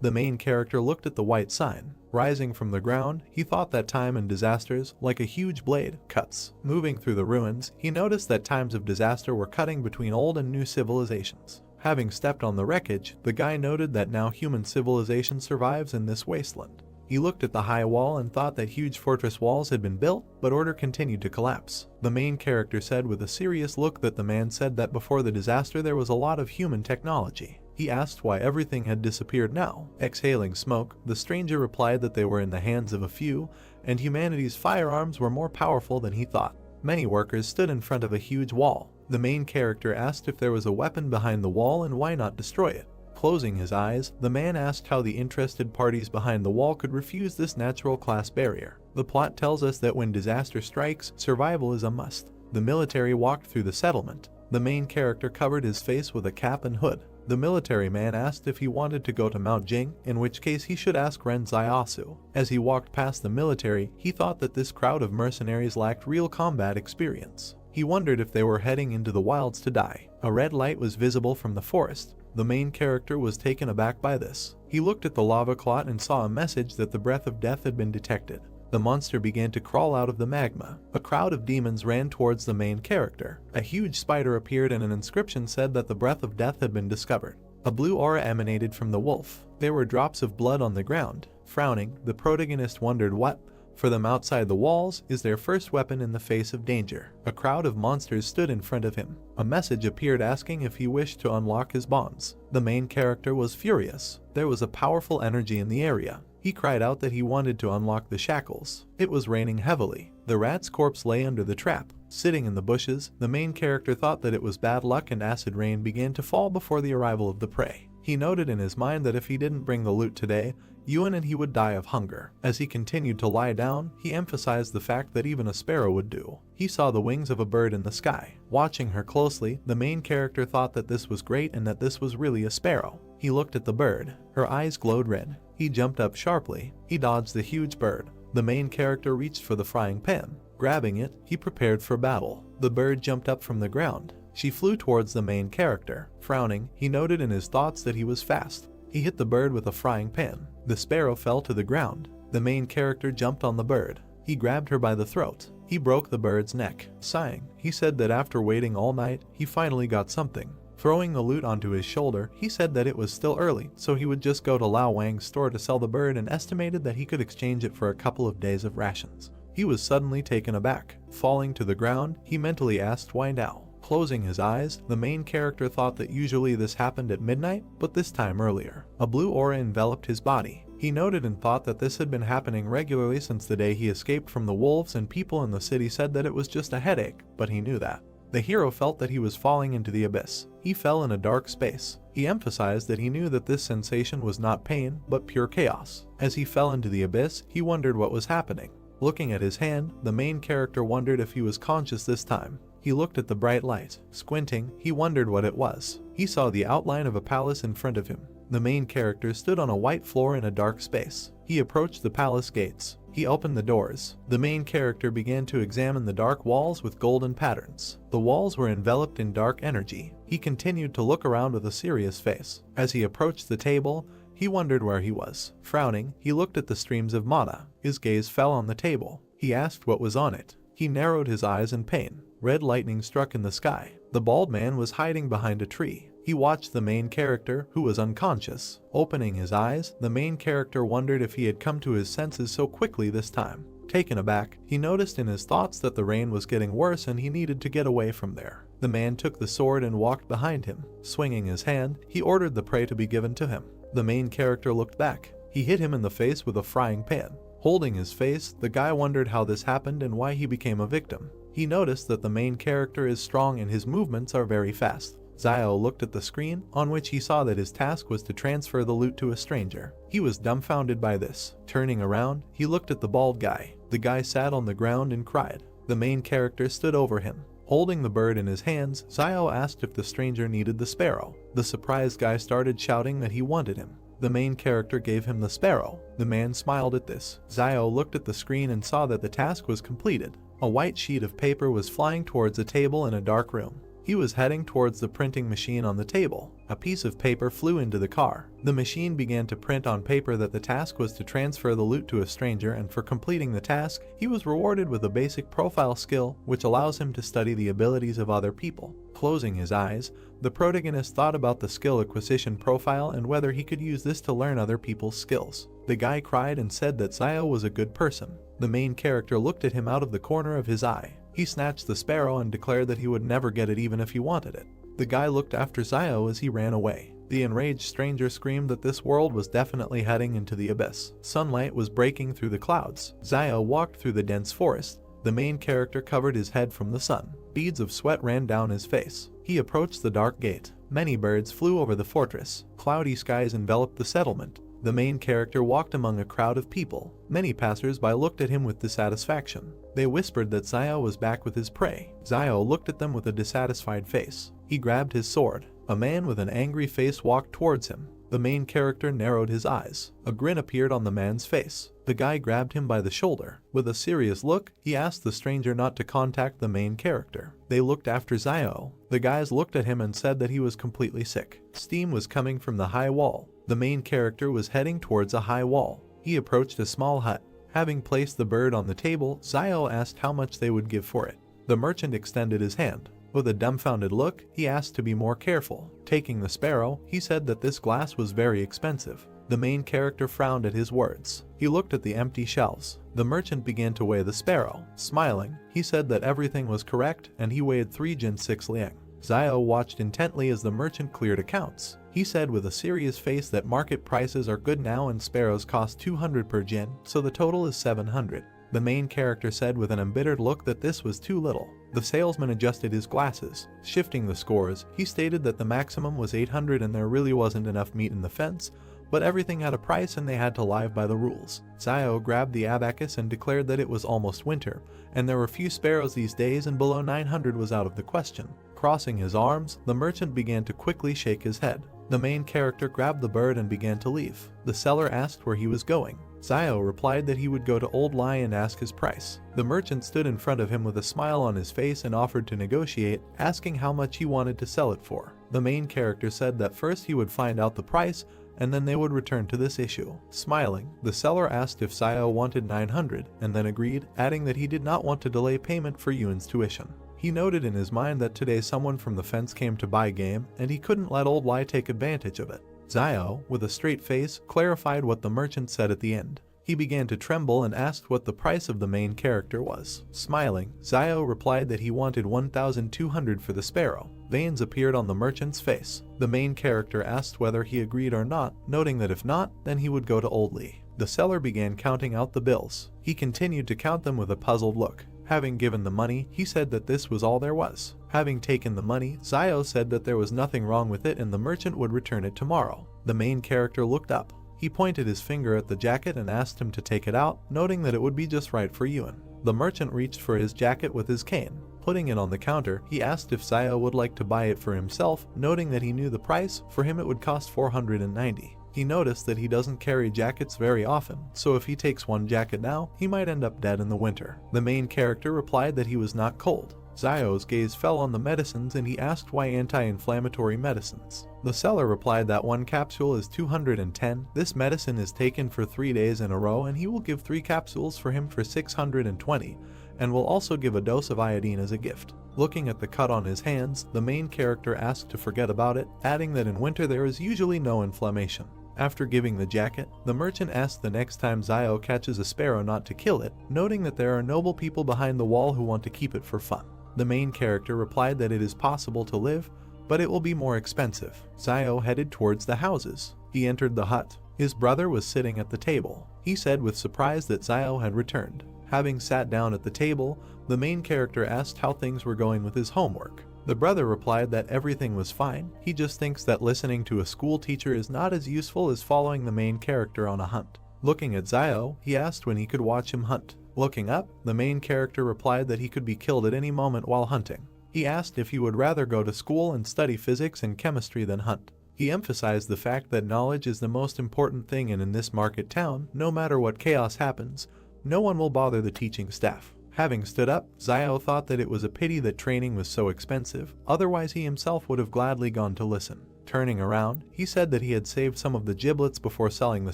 The main character looked at the white sign. Rising from the ground, he thought that time and disasters, like a huge blade, cuts. Moving through the ruins, he noticed that times of disaster were cutting between old and new civilizations. Having stepped on the wreckage, the guy noted that now human civilization survives in this wasteland. He looked at the high wall and thought that huge fortress walls had been built, but order continued to collapse. The main character said with a serious look that the man said that before the disaster there was a lot of human technology. He asked why everything had disappeared now. Exhaling smoke, the stranger replied that they were in the hands of a few, and humanity's firearms were more powerful than he thought. Many workers stood in front of a huge wall. The main character asked if there was a weapon behind the wall and why not destroy it. Closing his eyes, the man asked how the interested parties behind the wall could refuse this natural class barrier. The plot tells us that when disaster strikes, survival is a must. The military walked through the settlement. The main character covered his face with a cap and hood. The military man asked if he wanted to go to Mount Jing, in which case he should ask Ren Zaiasu. As he walked past the military, he thought that this crowd of mercenaries lacked real combat experience. He wondered if they were heading into the wilds to die. A red light was visible from the forest. The main character was taken aback by this. He looked at the lava clot and saw a message that the breath of death had been detected. The monster began to crawl out of the magma. A crowd of demons ran towards the main character. A huge spider appeared and an inscription said that the breath of death had been discovered. A blue aura emanated from the wolf. There were drops of blood on the ground. Frowning, the protagonist wondered what, for them outside the walls, is their first weapon in the face of danger. A crowd of monsters stood in front of him. A message appeared asking if he wished to unlock his bonds. The main character was furious. There was a powerful energy in the area. He cried out that he wanted to unlock the shackles. It was raining heavily. The rat's corpse lay under the trap. Sitting in the bushes, the main character thought that it was bad luck and acid rain began to fall before the arrival of the prey. He noted in his mind that if he didn't bring the loot today, Yuan and he would die of hunger. As he continued to lie down, he emphasized the fact that even a sparrow would do. He saw the wings of a bird in the sky. Watching her closely, the main character thought that this was great and that this was really a sparrow. He looked at the bird. Her eyes glowed red. He jumped up sharply. He dodged the huge bird. The main character reached for the frying pan. Grabbing it, he prepared for battle. The bird jumped up from the ground. She flew towards the main character. Frowning, he noted in his thoughts that he was fast. He hit the bird with a frying pan. The sparrow fell to the ground. The main character jumped on the bird. He grabbed her by the throat. He broke the bird's neck. Sighing, he said that after waiting all night, he finally got something. Throwing the loot onto his shoulder, he said that it was still early, so he would just go to Lao Wang's store to sell the bird and estimated that he could exchange it for a couple of days of rations. He was suddenly taken aback. Falling to the ground, he mentally asked why now. Closing his eyes, the main character thought that usually this happened at midnight, but this time earlier. A blue aura enveloped his body. He noted and thought that this had been happening regularly since the day he escaped from the wolves, and people in the city said that it was just a headache, but he knew that. The hero felt that he was falling into the abyss. He fell in a dark space. He emphasized that he knew that this sensation was not pain, but pure chaos. As he fell into the abyss, he wondered what was happening. Looking at his hand, the main character wondered if he was conscious this time. He looked at the bright light. Squinting, he wondered what it was. He saw the outline of a palace in front of him. The main character stood on a white floor in a dark space. He approached the palace gates. He opened the doors. The main character began to examine the dark walls with golden patterns. The walls were enveloped in dark energy. He continued to look around with a serious face. As he approached the table, he wondered where he was. Frowning, he looked at the streams of mana. His gaze fell on the table. He asked what was on it. He narrowed his eyes in pain. Red lightning struck in the sky. The bald man was hiding behind a tree. He watched the main character, who was unconscious. Opening his eyes, the main character wondered if he had come to his senses so quickly this time. Taken aback, he noticed in his thoughts that the rain was getting worse and he needed to get away from there. The man took the sword and walked behind him. Swinging his hand, he ordered the prey to be given to him. The main character looked back. He hit him in the face with a frying pan. Holding his face, the guy wondered how this happened and why he became a victim. He noticed that the main character is strong and his movements are very fast. Xiao looked at the screen, on which he saw that his task was to transfer the loot to a stranger. He was dumbfounded by this. Turning around, he looked at the bald guy. The guy sat on the ground and cried. The main character stood over him. Holding the bird in his hands, Xiao asked if the stranger needed the sparrow. The surprised guy started shouting that he wanted him. The main character gave him the sparrow. The man smiled at this. Xiao looked at the screen and saw that the task was completed. A white sheet of paper was flying towards a table in a dark room. He was heading towards the printing machine on the table. A piece of paper flew into the car. The machine began to print on paper that the task was to transfer the loot to a stranger, and for completing the task, he was rewarded with a basic profile skill which allows him to study the abilities of other people. Closing his eyes, the protagonist thought about the skill acquisition profile and whether he could use this to learn other people's skills. The guy cried and said that Zio was a good person. The main character looked at him out of the corner of his eye. He snatched the sparrow and declared that he would never get it even if he wanted it. The guy looked after Zio as he ran away. The enraged stranger screamed that this world was definitely heading into the abyss. Sunlight was breaking through the clouds. Zio walked through the dense forest. The main character covered his head from the sun. Beads of sweat ran down his face. He approached the dark gate. Many birds flew over the fortress. Cloudy skies enveloped the settlement. The main character walked among a crowd of people. Many passers-by looked at him with dissatisfaction. They whispered that Zio was back with his prey. Zio looked at them with a dissatisfied face. He grabbed his sword. A man with an angry face walked towards him. The main character narrowed his eyes. A grin appeared on the man's face. The guy grabbed him by the shoulder. With a serious look, he asked the stranger not to contact the main character. They looked after Zio. The guys looked at him and said that he was completely sick. Steam was coming from the high wall. The main character was heading towards a high wall. He approached a small hut. Having placed the bird on the table, Zio asked how much they would give for it. The merchant extended his hand. With a dumbfounded look, he asked to be more careful. Taking the sparrow, he said that this glass was very expensive. The main character frowned at his words. He looked at the empty shelves. The merchant began to weigh the sparrow. Smiling, he said that everything was correct and he weighed 3 jin 6 liang. Zio watched intently as the merchant cleared accounts. He said with a serious face that market prices are good now and sparrows cost 200 per jin, so the total is 700. The main character said with an embittered look that this was too little. The salesman adjusted his glasses. Shifting the scores, he stated that the maximum was 800 and there really wasn't enough meat in the fence, but everything had a price and they had to live by the rules. Zio grabbed the abacus and declared that it was almost winter, and there were few sparrows these days and below 900 was out of the question. Crossing his arms, the merchant began to quickly shake his head. The main character grabbed the bird and began to leave. The seller asked where he was going. Zio replied that he would go to Old Lai and ask his price. The merchant stood in front of him with a smile on his face and offered to negotiate, asking how much he wanted to sell it for. The main character said that first he would find out the price and then they would return to this issue. Smiling, the seller asked if Zio wanted 900 and then agreed, adding that he did not want to delay payment for Yuan's tuition. He noted in his mind that today someone from the fence came to buy game and he couldn't let Old Lai take advantage of it. Zio, with a straight face, clarified what the merchant said at the end. He began to tremble and asked what the price of the main character was. Smiling, Zio replied that he wanted 1,200 for the sparrow. Veins appeared on the merchant's face. The main character asked whether he agreed or not, noting that if not, then he would go to Old Lee. The seller began counting out the bills. He continued to count them with a puzzled look. Having given the money, he said that this was all there was. Having taken the money, Zio said that there was nothing wrong with it and the merchant would return it tomorrow. The main character looked up. He pointed his finger at the jacket and asked him to take it out, noting that it would be just right for Yuan. The merchant reached for his jacket with his cane. Putting it on the counter, he asked if Zio would like to buy it for himself, noting that he knew the price. For him it would cost 490. He noticed that he doesn't carry jackets very often, so if he takes one jacket now, he might end up dead in the winter. The main character replied that he was not cold. Zio's gaze fell on the medicines and he asked why anti-inflammatory medicines. The seller replied that one capsule is 210. This medicine is taken for 3 days in a row and he will give 3 capsules for him for 620 and will also give a dose of iodine as a gift. Looking at the cut on his hands, the main character asked to forget about it, adding that in winter there is usually no inflammation. After giving the jacket, the merchant asked the next time Zio catches a sparrow not to kill it, noting that there are noble people behind the wall who want to keep it for fun. The main character replied that it is possible to live, but it will be more expensive. Zio headed towards the houses. He entered the hut. His brother was sitting at the table. He said with surprise that Zio had returned. Having sat down at the table, the main character asked how things were going with his homework. The brother replied that everything was fine. He just thinks that listening to a school teacher is not as useful as following the main character on a hunt. Looking at Zio, he asked when he could watch him hunt. Looking up, the main character replied that he could be killed at any moment while hunting. He asked if he would rather go to school and study physics and chemistry than hunt. He emphasized the fact that knowledge is the most important thing, and in this market town, no matter what chaos happens, no one will bother the teaching staff. Having stood up, Zio thought that it was a pity that training was so expensive, otherwise he himself would have gladly gone to listen. Turning around, he said that he had saved some of the giblets before selling the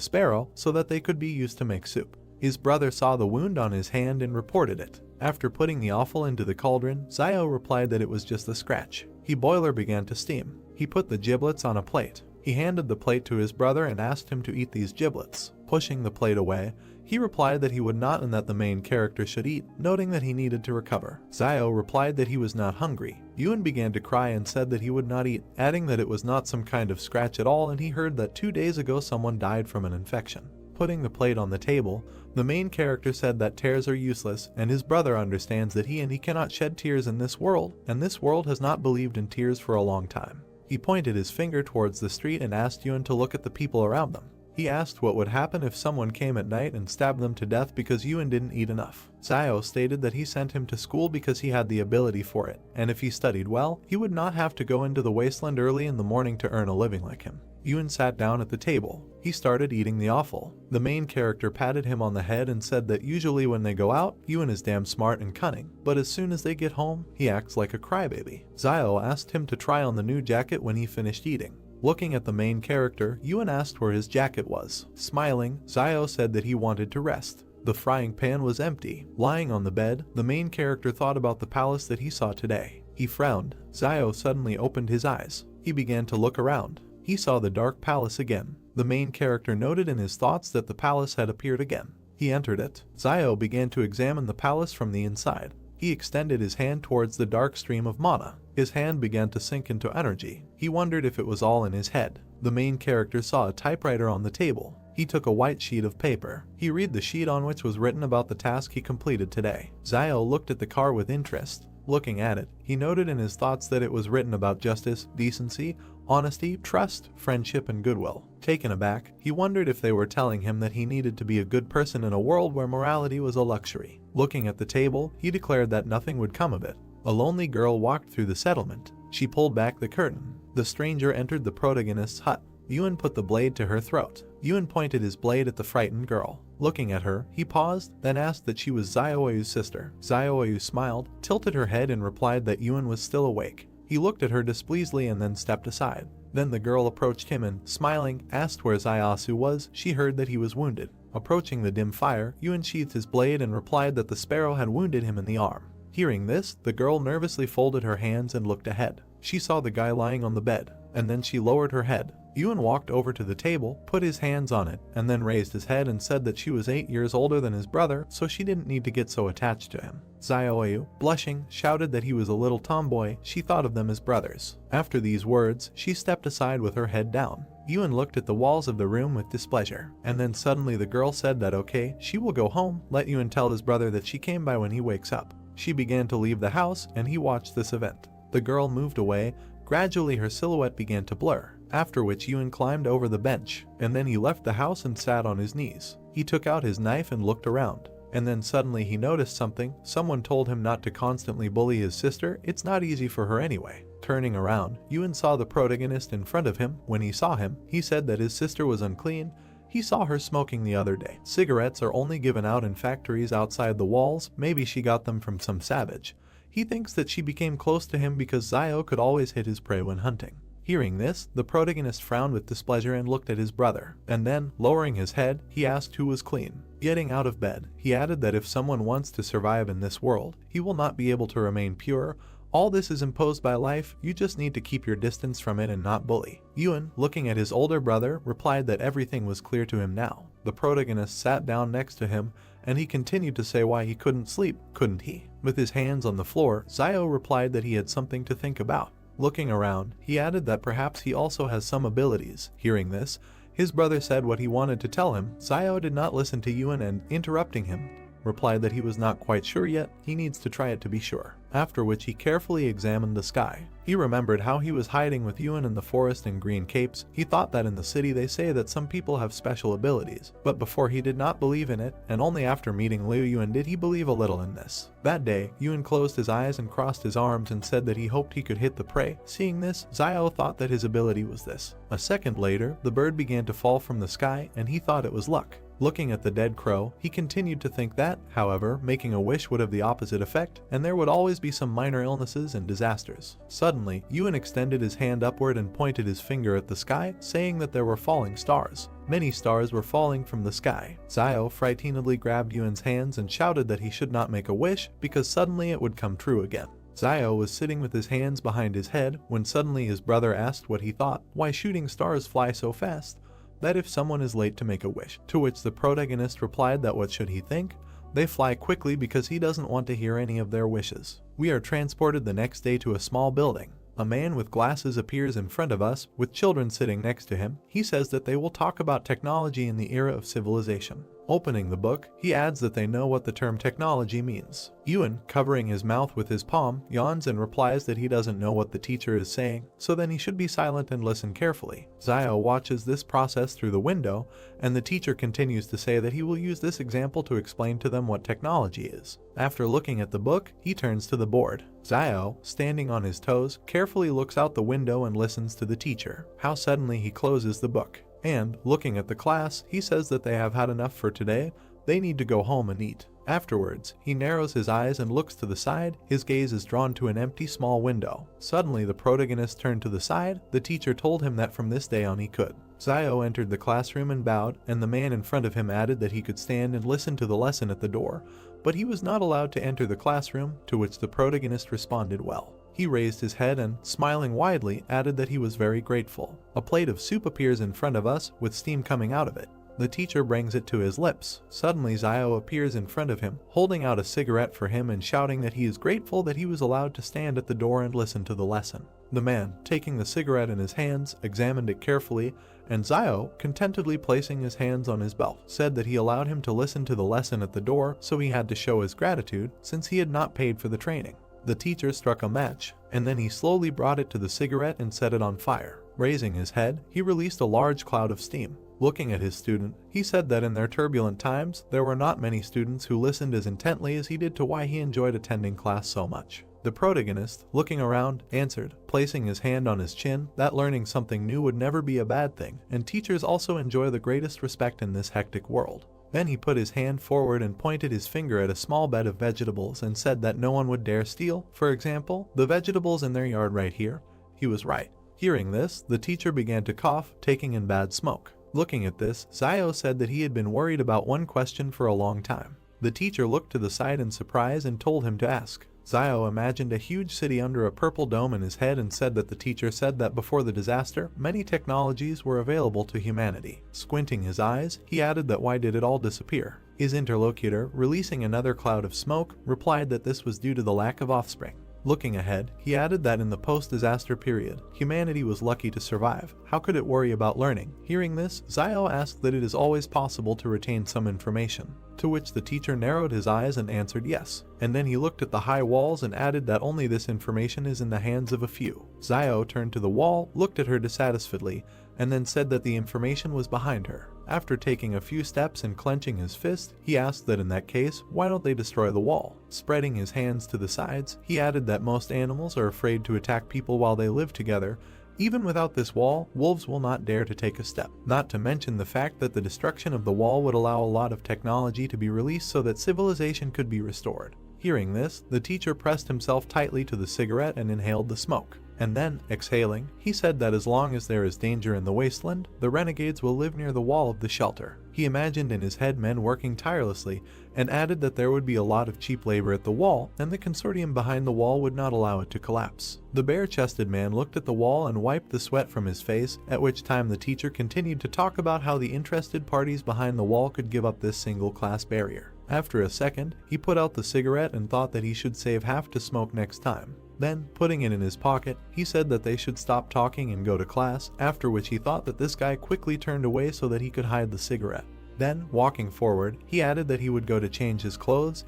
sparrow so that they could be used to make soup. His brother saw the wound on his hand and reported it. After putting the offal into the cauldron, Zio replied that it was just a scratch. His boiler began to steam. He put the giblets on a plate. He handed the plate to his brother and asked him to eat these giblets. Pushing the plate away, he replied that he would not and that the main character should eat, noting that he needed to recover. Zio replied that he was not hungry. Yuen began to cry and said that he would not eat, adding that it was not some kind of scratch at all and he heard that 2 days ago someone died from an infection. Putting the plate on the table, the main character said that tears are useless and his brother understands that he cannot shed tears in this world, and this world has not believed in tears for a long time. He pointed his finger towards the street and asked Yuen to look at the people around them. He asked what would happen if someone came at night and stabbed them to death because Yuen didn't eat enough. Zio stated that he sent him to school because he had the ability for it, and if he studied well, he would not have to go into the wasteland early in the morning to earn a living like him. Yuen sat down at the table. He started eating the offal. The main character patted him on the head and said that usually when they go out, Yuen is damn smart and cunning, but as soon as they get home, he acts like a crybaby. Zio asked him to try on the new jacket when he finished eating. Looking at the main character, Yuen asked where his jacket was. Smiling, Zio said that he wanted to rest. The frying pan was empty. Lying on the bed, the main character thought about the palace that he saw today. He frowned. Zio suddenly opened his eyes. He began to look around. He saw the dark palace again. The main character noted in his thoughts that the palace had appeared again. He entered it. Zio began to examine the palace from the inside. He extended his hand towards the dark stream of mana. His hand began to sink into energy. He wondered if it was all in his head. The main character saw a typewriter on the table. He took a white sheet of paper. He read the sheet on which was written about the task he completed today. Zio looked at the car with interest. Looking at it, he noted in his thoughts that it was written about justice, decency, honesty, trust, friendship, and goodwill. Taken aback, he wondered if they were telling him that he needed to be a good person in a world where morality was a luxury. Looking at the table, he declared that nothing would come of it. A lonely girl walked through the settlement. She pulled back the curtain. The stranger entered the protagonist's hut. Yuen put the blade to her throat. Yuen pointed his blade at the frightened girl. Looking at her, he paused, then asked that she was Zioyu's sister. Zioyu smiled, tilted her head and replied that Yuen was still awake. He looked at her displeasedly and then stepped aside. Then the girl approached him and, smiling, asked where Ziosu was. She heard that he was wounded. Approaching the dim fire, Yuen sheathed his blade and replied that the sparrow had wounded him in the arm. Hearing this, the girl nervously folded her hands and looked ahead. She saw the guy lying on the bed, and then she lowered her head. Yuen walked over to the table, put his hands on it, and then raised his head and said that she was 8 years older than his brother, so she didn't need to get so attached to him. Zioyu, blushing, shouted that he was a little tomboy. She thought of them as brothers. After these words, she stepped aside with her head down. Yuen looked at the walls of the room with displeasure, and then suddenly the girl said that okay, she will go home, let Yuen tell his brother that she came by when he wakes up. She began to leave the house, and he watched this event. The girl moved away. Gradually her silhouette began to blur, after which Yuen climbed over the bench, and then he left the house and sat on his knees. He took out his knife and looked around, and then suddenly he noticed something. Someone told him not to constantly bully his sister, it's not easy for her anyway. Turning around, Yuen saw the protagonist in front of him. When he saw him, he said that his sister was unclean. He saw her smoking the other day. Cigarettes are only given out in factories outside the walls. Maybe she got them from some savage. He thinks that she became close to him because Zio could always hit his prey when hunting. Hearing this, the protagonist frowned with displeasure and looked at his brother, and then, lowering his head, he asked who was clean. Getting out of bed, he added that if someone wants to survive in this world, he will not be able to remain pure. All this is imposed by life, you just need to keep your distance from it and not bully. Yuen, looking at his older brother, replied that everything was clear to him now. The protagonist sat down next to him, and he continued to say why he couldn't sleep, couldn't he? With his hands on the floor, Zio replied that he had something to think about. Looking around, he added that perhaps he also has some abilities. Hearing this, his brother said what he wanted to tell him. Zio did not listen to Yuen and, interrupting him, replied that he was not quite sure yet, he needs to try it to be sure. After which he carefully examined the sky. He remembered how he was hiding with Yuen in the forest in green capes. He thought that in the city they say that some people have special abilities, but before he did not believe in it, and only after meeting Liu Yuen did he believe a little in this. That day, Yuen closed his eyes and crossed his arms and said that he hoped he could hit the prey. Seeing this, Zio thought that his ability was this. A second later, the bird began to fall from the sky and he thought it was luck. Looking at the dead crow, he continued to think that, however, making a wish would have the opposite effect, and there would always be some minor illnesses and disasters. Suddenly, Ewan extended his hand upward and pointed his finger at the sky, saying that there were falling stars. Many stars were falling from the sky. Zio frighteningly grabbed Ewan's hands and shouted that he should not make a wish because suddenly it would come true again. Zio was sitting with his hands behind his head when suddenly his brother asked what he thought, why shooting stars fly so fast, that if someone is late to make a wish, to which the protagonist replied that what should he think? They fly quickly because he doesn't want to hear any of their wishes. We are transported the next day to a small building. A man with glasses appears in front of us, with children sitting next to him. He says that they will talk about technology in the era of civilization. Opening the book, he adds that they know what the term technology means. Ewan, covering his mouth with his palm, yawns and replies that he doesn't know what the teacher is saying, so then he should be silent and listen carefully. Zio watches this process through the window, and the teacher continues to say that he will use this example to explain to them what technology is. After looking at the book, he turns to the board. Zio, standing on his toes, carefully looks out the window and listens to the teacher. How suddenly he closes the book. And, looking at the class, he says that they have had enough for today, they need to go home and eat. Afterwards, he narrows his eyes and looks to the side, his gaze is drawn to an empty small window. Suddenly the protagonist turned to the side, the teacher told him that from this day on he could. Zio entered the classroom and bowed, and the man in front of him added that he could stand and listen to the lesson at the door, but he was not allowed to enter the classroom, to which the protagonist responded well. He raised his head and, smiling widely, added that he was very grateful. A plate of soup appears in front of us, with steam coming out of it. The teacher brings it to his lips. Suddenly Zio appears in front of him, holding out a cigarette for him and shouting that he is grateful that he was allowed to stand at the door and listen to the lesson. The man, taking the cigarette in his hands, examined it carefully, and Zio, contentedly placing his hands on his belt, said that he allowed him to listen to the lesson at the door, so he had to show his gratitude, since he had not paid for the training. The teacher struck a match, and then he slowly brought it to the cigarette and set it on fire. Raising his head, he released a large cloud of steam. Looking at his student, he said that in their turbulent times, there were not many students who listened as intently as he did to why he enjoyed attending class so much. The protagonist, looking around, answered, placing his hand on his chin, that learning something new would never be a bad thing, and teachers also enjoy the greatest respect in this hectic world. Then he put his hand forward and pointed his finger at a small bed of vegetables and said that no one would dare steal, for example, the vegetables in their yard right here. He was right. Hearing this, the teacher began to cough, taking in bad smoke. Looking at this, Zio said that he had been worried about one question for a long time. The teacher looked to the side in surprise and told him to ask. Zio imagined a huge city under a purple dome in his head and said that the teacher said that before the disaster, many technologies were available to humanity. Squinting his eyes, he added that why did it all disappear? His interlocutor, releasing another cloud of smoke, replied that this was due to the lack of offspring. Looking ahead, he added that in the post-disaster period, humanity was lucky to survive. How could it worry about learning? Hearing this, Zio asked that it is always possible to retain some information, to which the teacher narrowed his eyes and answered yes. And then he looked at the high walls and added that only this information is in the hands of a few. Zio turned to the wall, looked at her dissatisfiedly, and then said that the information was behind her. After taking a few steps and clenching his fist, he asked that in that case, why don't they destroy the wall? Spreading his hands to the sides, he added that most animals are afraid to attack people while they live together. Even without this wall, wolves will not dare to take a step. Not to mention the fact that the destruction of the wall would allow a lot of technology to be released so that civilization could be restored. Hearing this, the teacher pressed himself tightly to the cigarette and inhaled the smoke. And then, exhaling, he said that as long as there is danger in the wasteland, the renegades will live near the wall of the shelter. He imagined in his head men working tirelessly, and added that there would be a lot of cheap labor at the wall, and the consortium behind the wall would not allow it to collapse. The bare-chested man looked at the wall and wiped the sweat from his face, at which time the teacher continued to talk about how the interested parties behind the wall could give up this single-class barrier. After a second, he put out the cigarette and thought that he should save half to smoke next time. Then, putting it in his pocket, he said that they should stop talking and go to class, after which he thought that this guy quickly turned away so that he could hide the cigarette. Then, walking forward, he added that he would go to change his clothes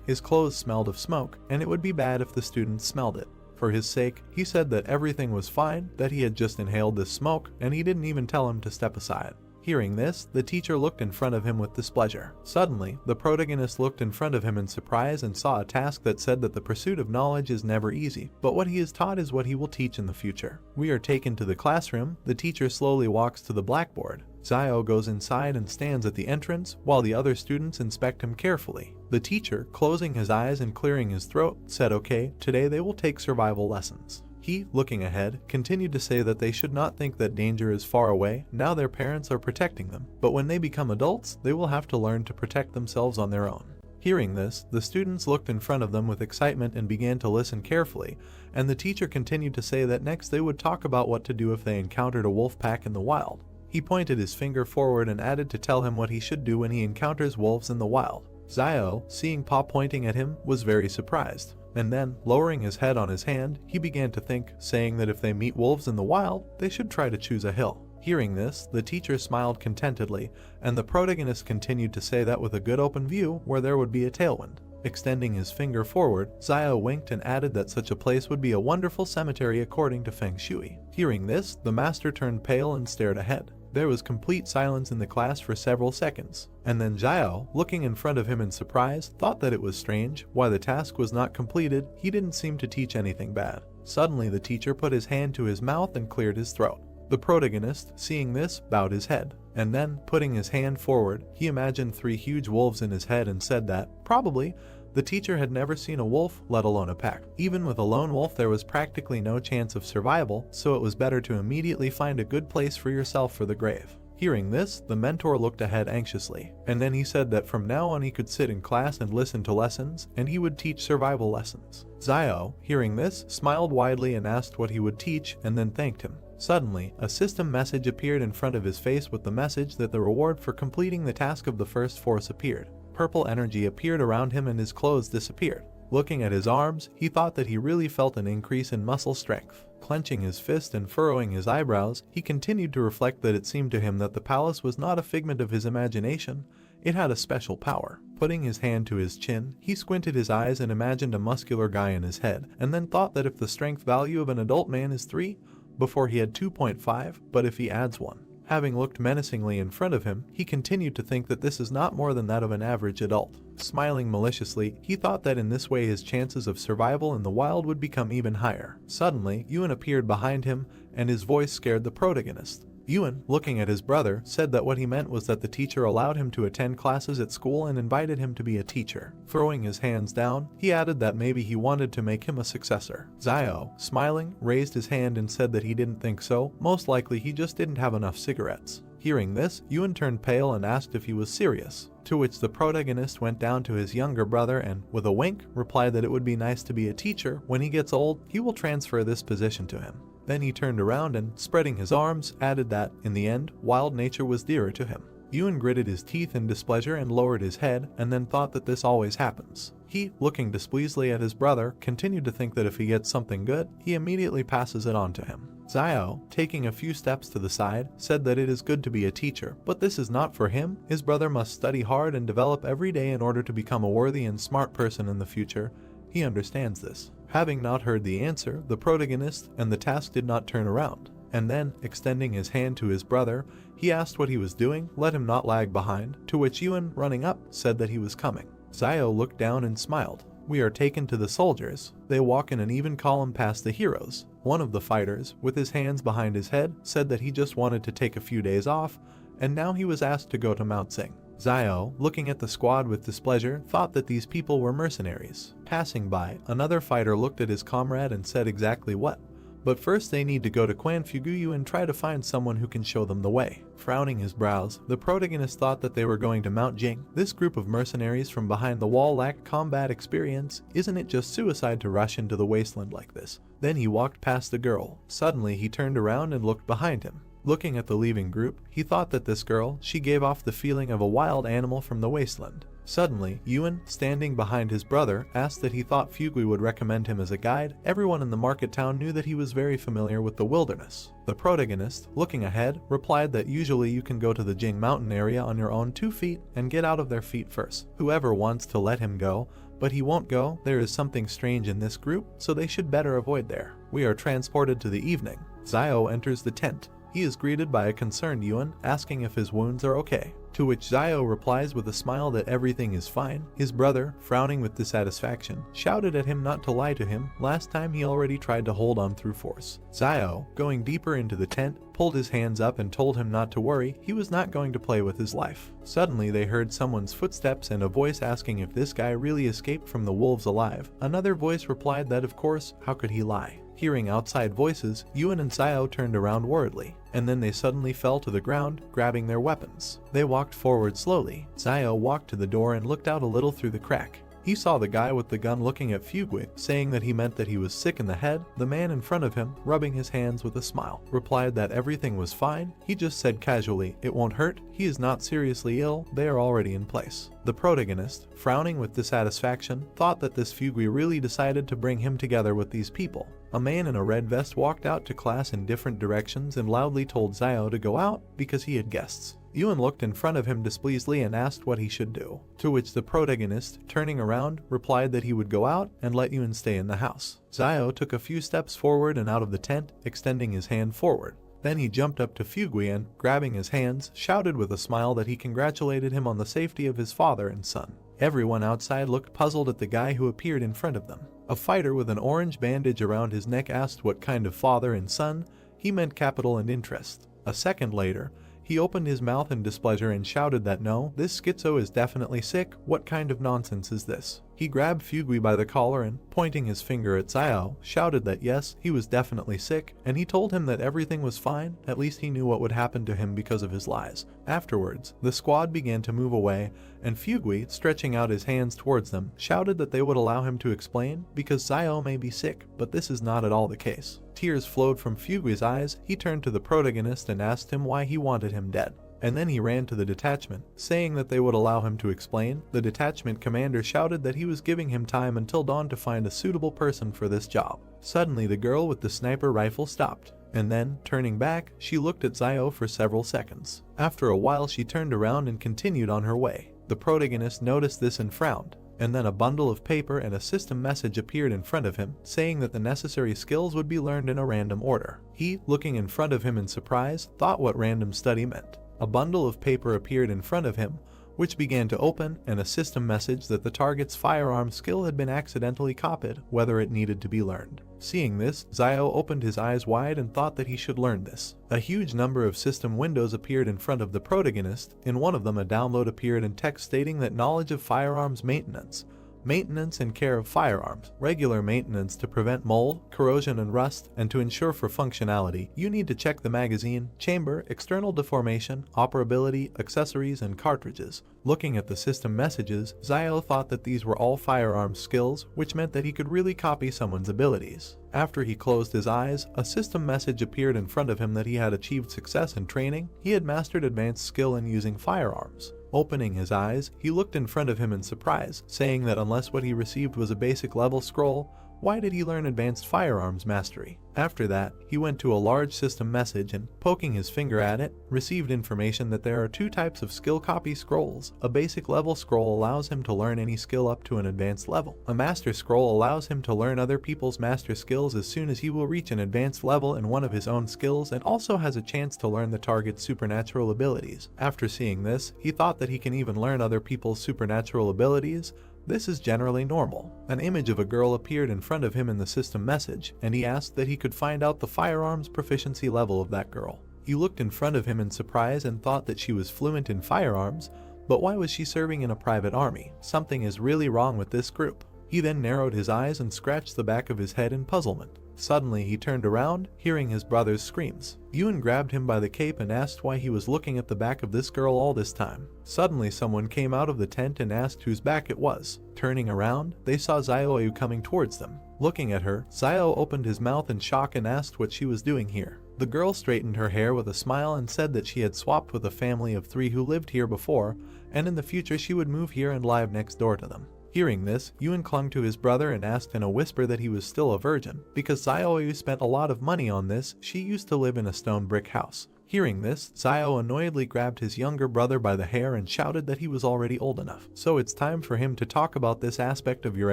smelled of smoke, and it would be bad if the students smelled it. For his sake, he said that everything was fine, that he had just inhaled this smoke, and he didn't even tell him to step aside. Hearing this, the teacher looked in front of him with displeasure. Suddenly, the protagonist looked in front of him in surprise and saw a task that said that the pursuit of knowledge is never easy, but what he is taught is what he will teach in the future. We are taken to the classroom. The teacher slowly walks to the blackboard. Zio goes inside and stands at the entrance while the other students inspect him carefully. The teacher, closing his eyes and clearing his throat, said okay, today they will take survival lessons. He, looking ahead, continued to say that they should not think that danger is far away, now their parents are protecting them, but when they become adults, they will have to learn to protect themselves on their own. Hearing this, the students looked in front of them with excitement and began to listen carefully, and the teacher continued to say that next they would talk about what to do if they encountered a wolf pack in the wild. He pointed his finger forward and added to tell him what he should do when he encounters wolves in the wild. Zio, seeing Pa pointing at him, was very surprised. And then, lowering his head on his hand, he began to think, saying that if they meet wolves in the wild, they should try to choose a hill. Hearing this, the teacher smiled contentedly, and the protagonist continued to say that with a good open view where there would be a tailwind. Extending his finger forward, Zio winked and added that such a place would be a wonderful cemetery according to Feng Shui. Hearing this, the master turned pale and stared ahead. There was complete silence in the class for several seconds, and then Zio, looking in front of him in surprise, thought that it was strange. Why the task was not completed, he didn't seem to teach anything bad. Suddenly the teacher put his hand to his mouth and cleared his throat. The protagonist, seeing this, bowed his head, and then, putting his hand forward, he imagined 3 huge wolves in his head and said that, probably, the teacher had never seen a wolf, let alone a pack. Even with a lone wolf there was practically no chance of survival, so it was better to immediately find a good place for yourself for the grave. Hearing this, the mentor looked ahead anxiously, and then he said that from now on he could sit in class and listen to lessons, and he would teach survival lessons. Zio, hearing this, smiled widely and asked what he would teach, and then thanked him. Suddenly, a system message appeared in front of his face with the message that the reward for completing the task of the first force appeared. Purple energy appeared around him and his clothes disappeared. Looking at his arms, he thought that he really felt an increase in muscle strength. Clenching his fist and furrowing his eyebrows, he continued to reflect that it seemed to him that the palace was not a figment of his imagination, it had a special power. Putting his hand to his chin, he squinted his eyes and imagined a muscular guy in his head, and then thought that if the strength value of an adult man is 3, before he had 2.5, but if he adds 1. Having looked menacingly in front of him, he continued to think that this is not more than that of an average adult. Smiling maliciously, he thought that in this way his chances of survival in the wild would become even higher. Suddenly, Yuan appeared behind him, and his voice scared the protagonist. Yuan, looking at his brother, said that what he meant was that the teacher allowed him to attend classes at school and invited him to be a teacher. Throwing his hands down, he added that maybe he wanted to make him a successor. Zio, smiling, raised his hand and said that he didn't think so, most likely he just didn't have enough cigarettes. Hearing this, Yuan turned pale and asked if he was serious, to which the protagonist went down to his younger brother and, with a wink, replied that it would be nice to be a teacher. When he gets old, he will transfer this position to him. Then he turned around and, spreading his arms, added that, in the end, wild nature was dearer to him. Yuan gritted his teeth in displeasure and lowered his head, and then thought that this always happens. He, looking displeasantly at his brother, continued to think that if he gets something good, he immediately passes it on to him. Zio, taking a few steps to the side, said that it is good to be a teacher, but this is not for him. His brother must study hard and develop every day in order to become a worthy and smart person in the future. He understands this. Having not heard the answer, the protagonist and the task did not turn around, and then, extending his hand to his brother, he asked what he was doing, let him not lag behind, to which Yuan, running up, said that he was coming. Zio looked down and smiled. We are taken to the soldiers. They walk in an even column past the heroes. One of the fighters, with his hands behind his head, said that he just wanted to take a few days off, and now he was asked to go to Mount Sing. Zio, looking at the squad with displeasure, thought that these people were mercenaries. Passing by, another fighter looked at his comrade and said exactly what. But first they need to go to Quan Fuguyu and try to find someone who can show them the way. Frowning his brows, the protagonist thought that they were going to Mount Jing. This group of mercenaries from behind the wall lacked combat experience. Isn't it just suicide to rush into the wasteland like this? Then he walked past the girl. Suddenly he turned around and looked behind him. Looking at the leaving group, he thought that this girl, she gave off the feeling of a wild animal from the wasteland. Suddenly, Yuan, standing behind his brother, asked that he thought Fugui would recommend him as a guide. Everyone in the market town knew that he was very familiar with the wilderness. The protagonist, looking ahead, replied that usually you can go to the Jing Mountain area on your own 2 feet and get out of their feet first. Whoever wants to let him go, but he won't go. There is something strange in this group, so they should better avoid there. We are transported to the evening. Zio enters the tent. He is greeted by a concerned Yuan, asking if his wounds are okay. To which Xiao replies with a smile that everything is fine. His brother, frowning with dissatisfaction, shouted at him not to lie to him. Last time he already tried to hold on through force. Xiao, going deeper into the tent, pulled his hands up and told him not to worry, he was not going to play with his life. Suddenly they heard someone's footsteps and a voice asking if this guy really escaped from the wolves alive. Another voice replied that of course, how could he lie? Hearing outside voices, Yuan and Xiao turned around worriedly, and then they suddenly fell to the ground, grabbing their weapons. They walked forward slowly. Xiao walked to the door and looked out a little through the crack. He saw the guy with the gun looking at Fugui, saying that he meant that he was sick in the head. The man in front of him, rubbing his hands with a smile, replied that everything was fine. He just said casually, "It won't hurt, he is not seriously ill, they are already in place." The protagonist, frowning with dissatisfaction, thought that this Fugui really decided to bring him together with these people. A man in a red vest walked out to class in different directions and loudly told Xiao to go out because he had guests. Yuan looked in front of him displeasedly and asked what he should do, to which the protagonist, turning around, replied that he would go out and let Yuan stay in the house. Xiao took a few steps forward and out of the tent, extending his hand forward. Then he jumped up to Fugui and, grabbing his hands, shouted with a smile that he congratulated him on the safety of his father and son. Everyone outside looked puzzled at the guy who appeared in front of them. A fighter with an orange bandage around his neck asked what kind of father and son. He meant capital and interest. A second later, he opened his mouth in displeasure and shouted that no, this schizo is definitely sick, what kind of nonsense is this? He grabbed Fugui by the collar and, pointing his finger at Xiao, shouted that yes, he was definitely sick, and he told him that everything was fine, at least he knew what would happen to him because of his lies. Afterwards, the squad began to move away, and Fugui, stretching out his hands towards them, shouted that they would allow him to explain, because Xiao may be sick, but this is not at all the case. Tears flowed from Fugui's eyes. He turned to the protagonist and asked him why he wanted him dead. And then he ran to the detachment, saying that they would allow him to explain. The detachment commander shouted that he was giving him time until dawn to find a suitable person for this job. Suddenly the girl with the sniper rifle stopped, and then, turning back, she looked at Xiao for several seconds. After a while she turned around and continued on her way. The protagonist noticed this and frowned. And then a bundle of paper and a system message appeared in front of him, saying that the necessary skills would be learned in a random order. He, looking in front of him in surprise, thought what random study meant. A bundle of paper appeared in front of him, which began to open, and a system message that the target's firearm skill had been accidentally copied, whether it needed to be learned. Seeing this, Xiao opened his eyes wide and thought that he should learn this. A huge number of system windows appeared in front of the protagonist. In one of them a download appeared in text stating that knowledge of firearms maintenance and care of firearms, regular maintenance to prevent mold, corrosion and rust, and to ensure for functionality, you need to check the magazine, chamber, external deformation, operability, accessories, and cartridges. Looking at the system messages, Xiao thought that these were all firearms skills, which meant that he could really copy someone's abilities. After he closed his eyes, a system message appeared in front of him that he had achieved success in training. He had mastered advanced skill in using firearms. Opening his eyes, he looked in front of him in surprise, saying that unless what he received was a basic level scroll, why did he learn advanced firearms mastery? After that, he went to a large system message and, poking his finger at it, received information that there are two types of skill copy scrolls. A basic level scroll allows him to learn any skill up to an advanced level. A master scroll allows him to learn other people's master skills as soon as he will reach an advanced level in one of his own skills, and also has a chance to learn the target's supernatural abilities. After seeing this, he thought that he can even learn other people's supernatural abilities. This is generally normal. An image of a girl appeared in front of him in the system message, and he asked that he could find out the firearms proficiency level of that girl. He looked in front of him in surprise and thought that she was fluent in firearms, but why was she serving in a private army? Something is really wrong with this group. He then narrowed his eyes and scratched the back of his head in puzzlement. Suddenly he turned around, hearing his brother's screams. Yuan grabbed him by the cape and asked why he was looking at the back of this girl all this time. Suddenly someone came out of the tent and asked whose back it was. Turning around, they saw Xiao coming towards them. Looking at her, Xiao opened his mouth in shock and asked what she was doing here. The girl straightened her hair with a smile and said that she had swapped with a family of 3 who lived here before, and in the future she would move here and live next door to them. Hearing this, Yuan clung to his brother and asked in a whisper that he was still a virgin. Because Xiao spent a lot of money on this, she used to live in a stone brick house. Hearing this, Xiao annoyedly grabbed his younger brother by the hair and shouted that he was already old enough. So it's time for him to talk about this aspect of your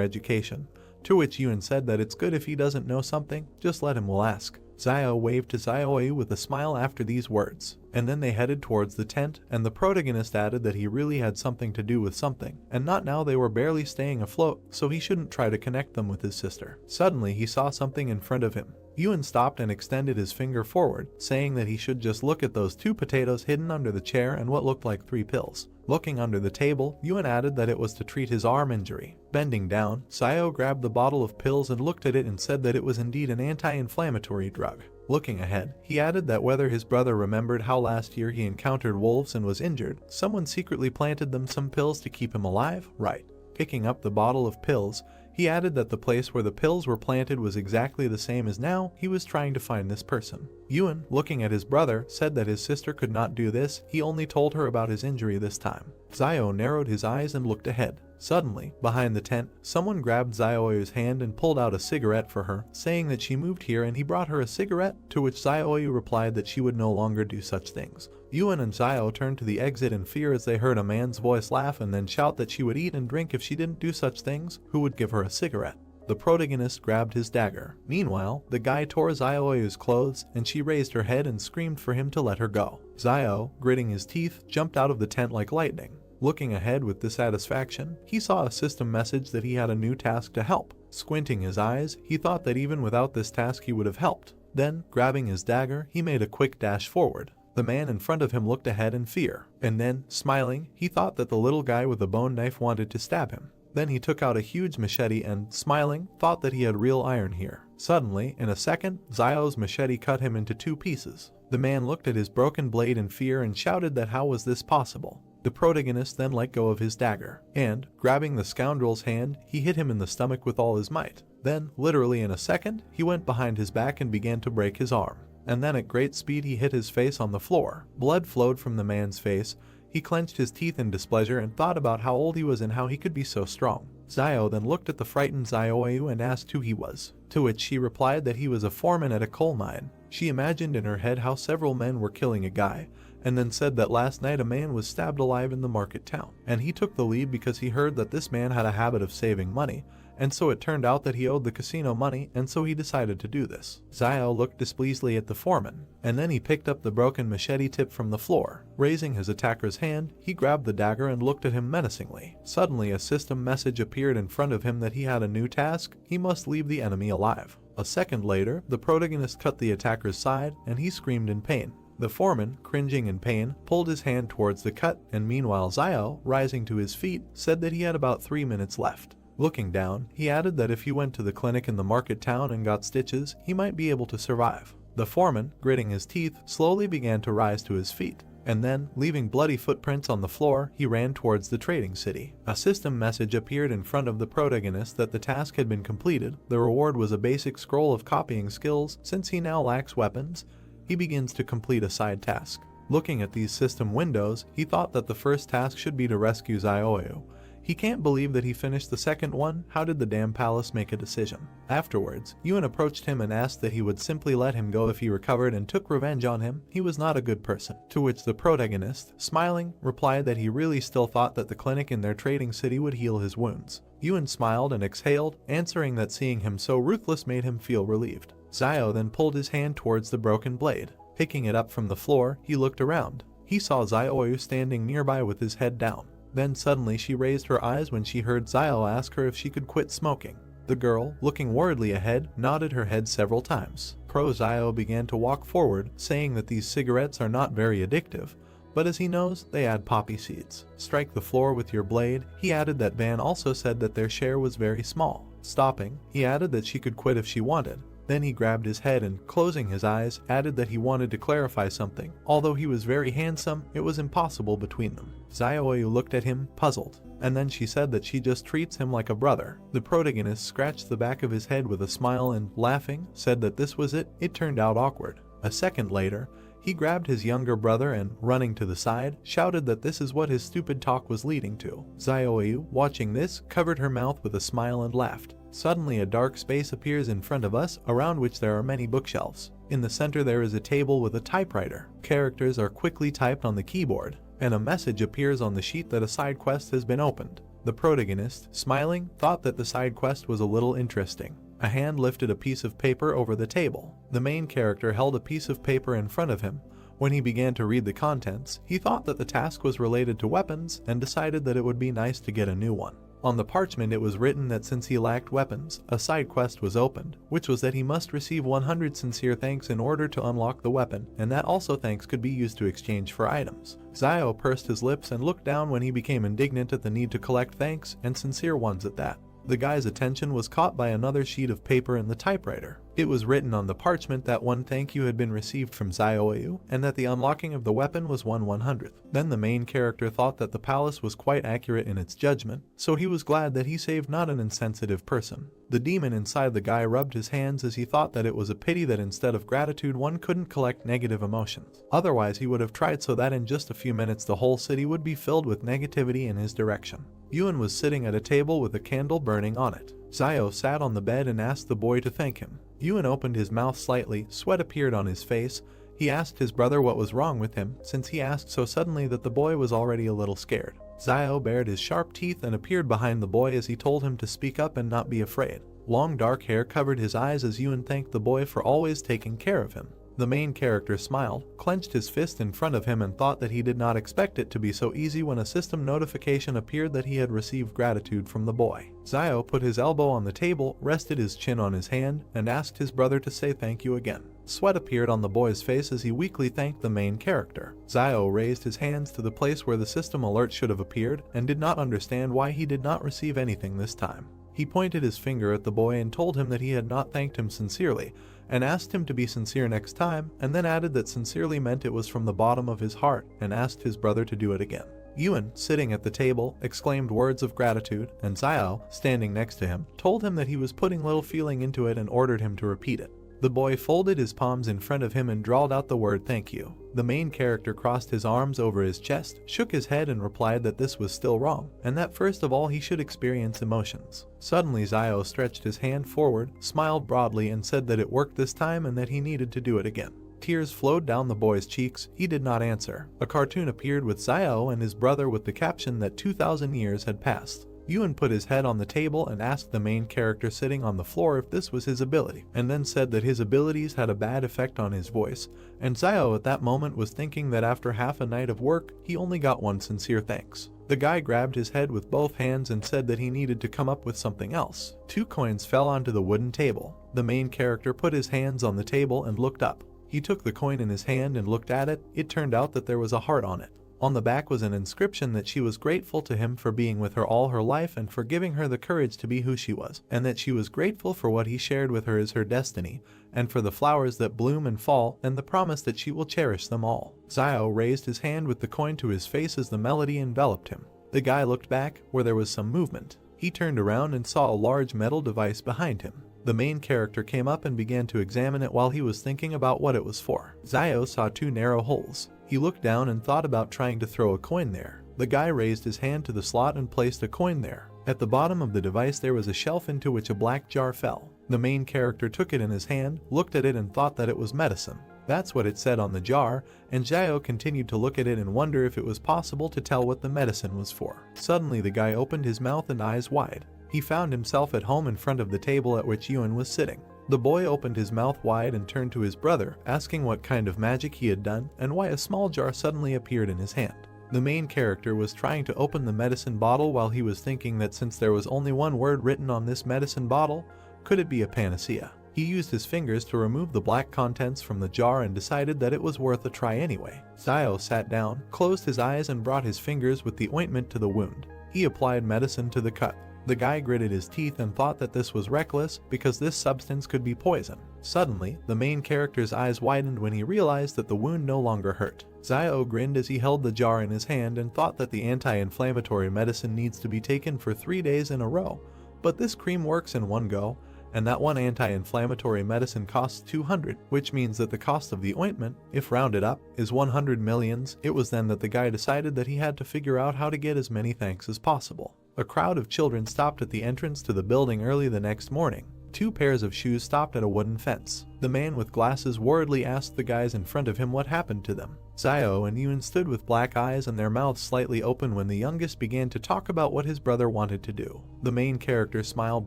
education. To which Yuan said that it's good if he doesn't know something, just let him will ask. Zio waved to Zioyu with a smile after these words, and then they headed towards the tent, and the protagonist added that he really had something to do with something, and not now they were barely staying afloat, so he shouldn't try to connect them with his sister. Suddenly he saw something in front of him. Ewan stopped and extended his finger forward, saying that he should just look at those 2 potatoes hidden under the chair and what looked like 3 pills. Looking under the table, Ewan added that it was to treat his arm injury. Bending down, Zio grabbed the bottle of pills and looked at it and said that it was indeed an anti-inflammatory drug. Looking ahead, he added that whether his brother remembered how last year he encountered wolves and was injured, someone secretly planted them some pills to keep him alive, right? Picking up the bottle of pills, he added that the place where the pills were planted was exactly the same as now he was trying to find this person. Ewan, looking at his brother, said that his sister could not do this, he only told her about his injury this time. Zio narrowed his eyes and looked ahead. Suddenly, behind the tent, someone grabbed Zioyu's hand and pulled out a cigarette for her, saying that she moved here and he brought her a cigarette, to which Zioyu replied that she would no longer do such things. Ewan and Zio turned to the exit in fear as they heard a man's voice laugh and then shout that she would eat and drink if she didn't do such things, who would give her a cigarette. The protagonist grabbed his dagger. Meanwhile, the guy tore Zioyu's clothes and she raised her head and screamed for him to let her go. Zio, gritting his teeth, jumped out of the tent like lightning. Looking ahead with dissatisfaction, he saw a system message that he had a new task to help. Squinting his eyes, he thought that even without this task he would have helped. Then, grabbing his dagger, he made a quick dash forward. The man in front of him looked ahead in fear, and then, smiling, he thought that the little guy with the bone knife wanted to stab him. Then he took out a huge machete and, smiling, thought that he had real iron here. Suddenly, in a second, Zio's machete cut him into 2 pieces. The man looked at his broken blade in fear and shouted that how was this possible. The protagonist then let go of his dagger, and, grabbing the scoundrel's hand, he hit him in the stomach with all his might. Then, literally in a second, he went behind his back and began to break his arm. And then at great speed he hit his face on the floor. Blood flowed from the man's face. He clenched his teeth in displeasure and thought about how old he was and how he could be so strong. Zio then looked at the frightened Zioyu and asked who he was, to which she replied that he was a foreman at a coal mine. She imagined in her head how several men were killing a guy, and then said that last night a man was stabbed alive in the market town, and he took the lead because he heard that this man had a habit of saving money, and so it turned out that he owed the casino money, and so he decided to do this. Zio looked displeasedly at the foreman, and then he picked up the broken machete tip from the floor. Raising his attacker's hand, he grabbed the dagger and looked at him menacingly. Suddenly a system message appeared in front of him that he had a new task: he must leave the enemy alive. A second later, the protagonist cut the attacker's side, and he screamed in pain. The foreman, cringing in pain, pulled his hand towards the cut, and meanwhile Zio, rising to his feet, said that he had about 3 minutes left. Looking down, he added that if he went to the clinic in the market town and got stitches, he might be able to survive. The foreman, gritting his teeth, slowly began to rise to his feet, and then, leaving bloody footprints on the floor, he ran towards the trading city. A system message appeared in front of the protagonist that the task had been completed. The reward was a basic scroll of copying skills. Since he now lacks weapons, he begins to complete a side task. Looking at these system windows, he thought that the first task should be to rescue Zioyu. He can't believe that he finished the second one. How did the damn palace make a decision? Afterwards, Ewan approached him and asked that he would simply let him go if he recovered and took revenge on him. He was not a good person. To which the protagonist, smiling, replied that he really still thought that the clinic in their trading city would heal his wounds. Ewan smiled and exhaled, answering that seeing him so ruthless made him feel relieved. Zio then pulled his hand towards the broken blade. Picking it up from the floor, he looked around. He saw Zioyu standing nearby with his head down. Then suddenly she raised her eyes when she heard Zio ask her if she could quit smoking. The girl, looking worriedly ahead, nodded her head several times. Zio began to walk forward, saying that these cigarettes are not very addictive, but as he knows, they add poppy seeds. Strike the floor with your blade. He added that Van also said that their share was very small. Stopping, he added that she could quit if she wanted. Then he grabbed his head and, closing his eyes, added that he wanted to clarify something. Although he was very handsome, it was impossible between them. Zioyu looked at him, puzzled, and then she said that she just treats him like a brother. The protagonist scratched the back of his head with a smile and, laughing, said that this was it. It turned out awkward. A second later, he grabbed his younger brother and, running to the side, shouted that this is what his stupid talk was leading to. Zioyu, watching this, covered her mouth with a smile and laughed. Suddenly a dark space appears in front of us, around which there are many bookshelves. In the center there is a table with a typewriter. Characters are quickly typed on the keyboard, and a message appears on the sheet that a side quest has been opened. The protagonist, smiling, thought that the side quest was a little interesting. A hand lifted a piece of paper over the table. The main character held a piece of paper in front of him. When he began to read the contents, he thought that the task was related to weapons and decided that it would be nice to get a new one. On the parchment it was written that since he lacked weapons, a side quest was opened, which was that he must receive 100 sincere thanks in order to unlock the weapon, and that also thanks could be used to exchange for items. Zio pursed his lips and looked down when he became indignant at the need to collect thanks, and sincere ones at that. The guy's attention was caught by another sheet of paper in the typewriter. It was written on the parchment that one thank you had been received from Zioyu, and that the unlocking of the weapon was 1/100th. Then the main character thought that the palace was quite accurate in its judgment, so he was glad that he saved not an insensitive person. The demon inside the guy rubbed his hands as he thought that it was a pity that instead of gratitude one couldn't collect negative emotions. Otherwise he would have tried so that in just a few minutes the whole city would be filled with negativity in his direction. Yuan was sitting at a table with a candle burning on it. Zio sat on the bed and asked the boy to thank him. Yuan opened his mouth slightly, sweat appeared on his face. He asked his brother what was wrong with him, since he asked so suddenly that the boy was already a little scared. Zio bared his sharp teeth and appeared behind the boy as he told him to speak up and not be afraid. Long dark hair covered his eyes as Yuan thanked the boy for always taking care of him. The main character smiled, clenched his fist in front of him and thought that he did not expect it to be so easy when a system notification appeared that he had received gratitude from the boy. Zio put his elbow on the table, rested his chin on his hand, and asked his brother to say thank you again. Sweat appeared on the boy's face as he weakly thanked the main character. Zio raised his hands to the place where the system alert should have appeared and did not understand why he did not receive anything this time. He pointed his finger at the boy and told him that he had not thanked him sincerely, and asked him to be sincere next time, and then added that sincerely meant it was from the bottom of his heart, and asked his brother to do it again. Yuan, sitting at the table, exclaimed words of gratitude, and Zio, standing next to him, told him that he was putting little feeling into it and ordered him to repeat it. The boy folded his palms in front of him and drawled out the word thank you. The main character crossed his arms over his chest, shook his head and replied that this was still wrong, and that first of all he should experience emotions. Suddenly Zio stretched his hand forward, smiled broadly and said that it worked this time and that he needed to do it again. Tears flowed down the boy's cheeks. He did not answer. A cartoon appeared with Zio and his brother with the caption that 2,000 years had passed. Yuan put his head on the table and asked the main character sitting on the floor if this was his ability, and then said that his abilities had a bad effect on his voice, and Zio at that moment was thinking that after half a night of work, he only got one sincere thanks. The guy grabbed his head with both hands and said that he needed to come up with something else. 2 coins fell onto the wooden table. The main character put his hands on the table and looked up. He took the coin in his hand and looked at it. It turned out that there was a heart on it. On the back was an inscription that she was grateful to him for being with her all her life and for giving her the courage to be who she was, and that she was grateful for what he shared with her as her destiny, and for the flowers that bloom and fall, and the promise that she will cherish them all. Zio raised his hand with the coin to his face as the melody enveloped him. The guy looked back, where there was some movement. He turned around and saw a large metal device behind him. The main character came up and began to examine it while he was thinking about what it was for. Zio saw 2 narrow holes. He looked down and thought about trying to throw a coin there. The guy raised his hand to the slot and placed a coin there. At the bottom of the device there was a shelf into which a black jar fell. The main character took it in his hand, looked at it and thought that it was medicine. That's what it said on the jar, and Zio continued to look at it and wonder if it was possible to tell what the medicine was for. Suddenly the guy opened his mouth and eyes wide. He found himself at home in front of the table at which Yuan was sitting. The boy opened his mouth wide and turned to his brother, asking what kind of magic he had done and why a small jar suddenly appeared in his hand. The main character was trying to open the medicine bottle while he was thinking that since there was only one word written on this medicine bottle, could it be a panacea? He used his fingers to remove the black contents from the jar and decided that it was worth a try anyway. Zio sat down, closed his eyes and brought his fingers with the ointment to the wound. He applied medicine to the cut. The guy gritted his teeth and thought that this was reckless because this substance could be poison. Suddenly, the main character's eyes widened when he realized that the wound no longer hurt. Zio grinned as he held the jar in his hand and thought that the anti-inflammatory medicine needs to be taken for 3 days in a row, but this cream works in one go, and that one anti-inflammatory medicine costs 200, which means that the cost of the ointment, if rounded up, is 100 millions. It was then that the guy decided that he had to figure out how to get as many thanks as possible. A crowd of children stopped at the entrance to the building early the next morning. 2 pairs of shoes stopped at a wooden fence. The man with glasses worriedly asked the guys in front of him what happened to them. Zio and Yun stood with black eyes and their mouths slightly open when the youngest began to talk about what his brother wanted to do. The main character smiled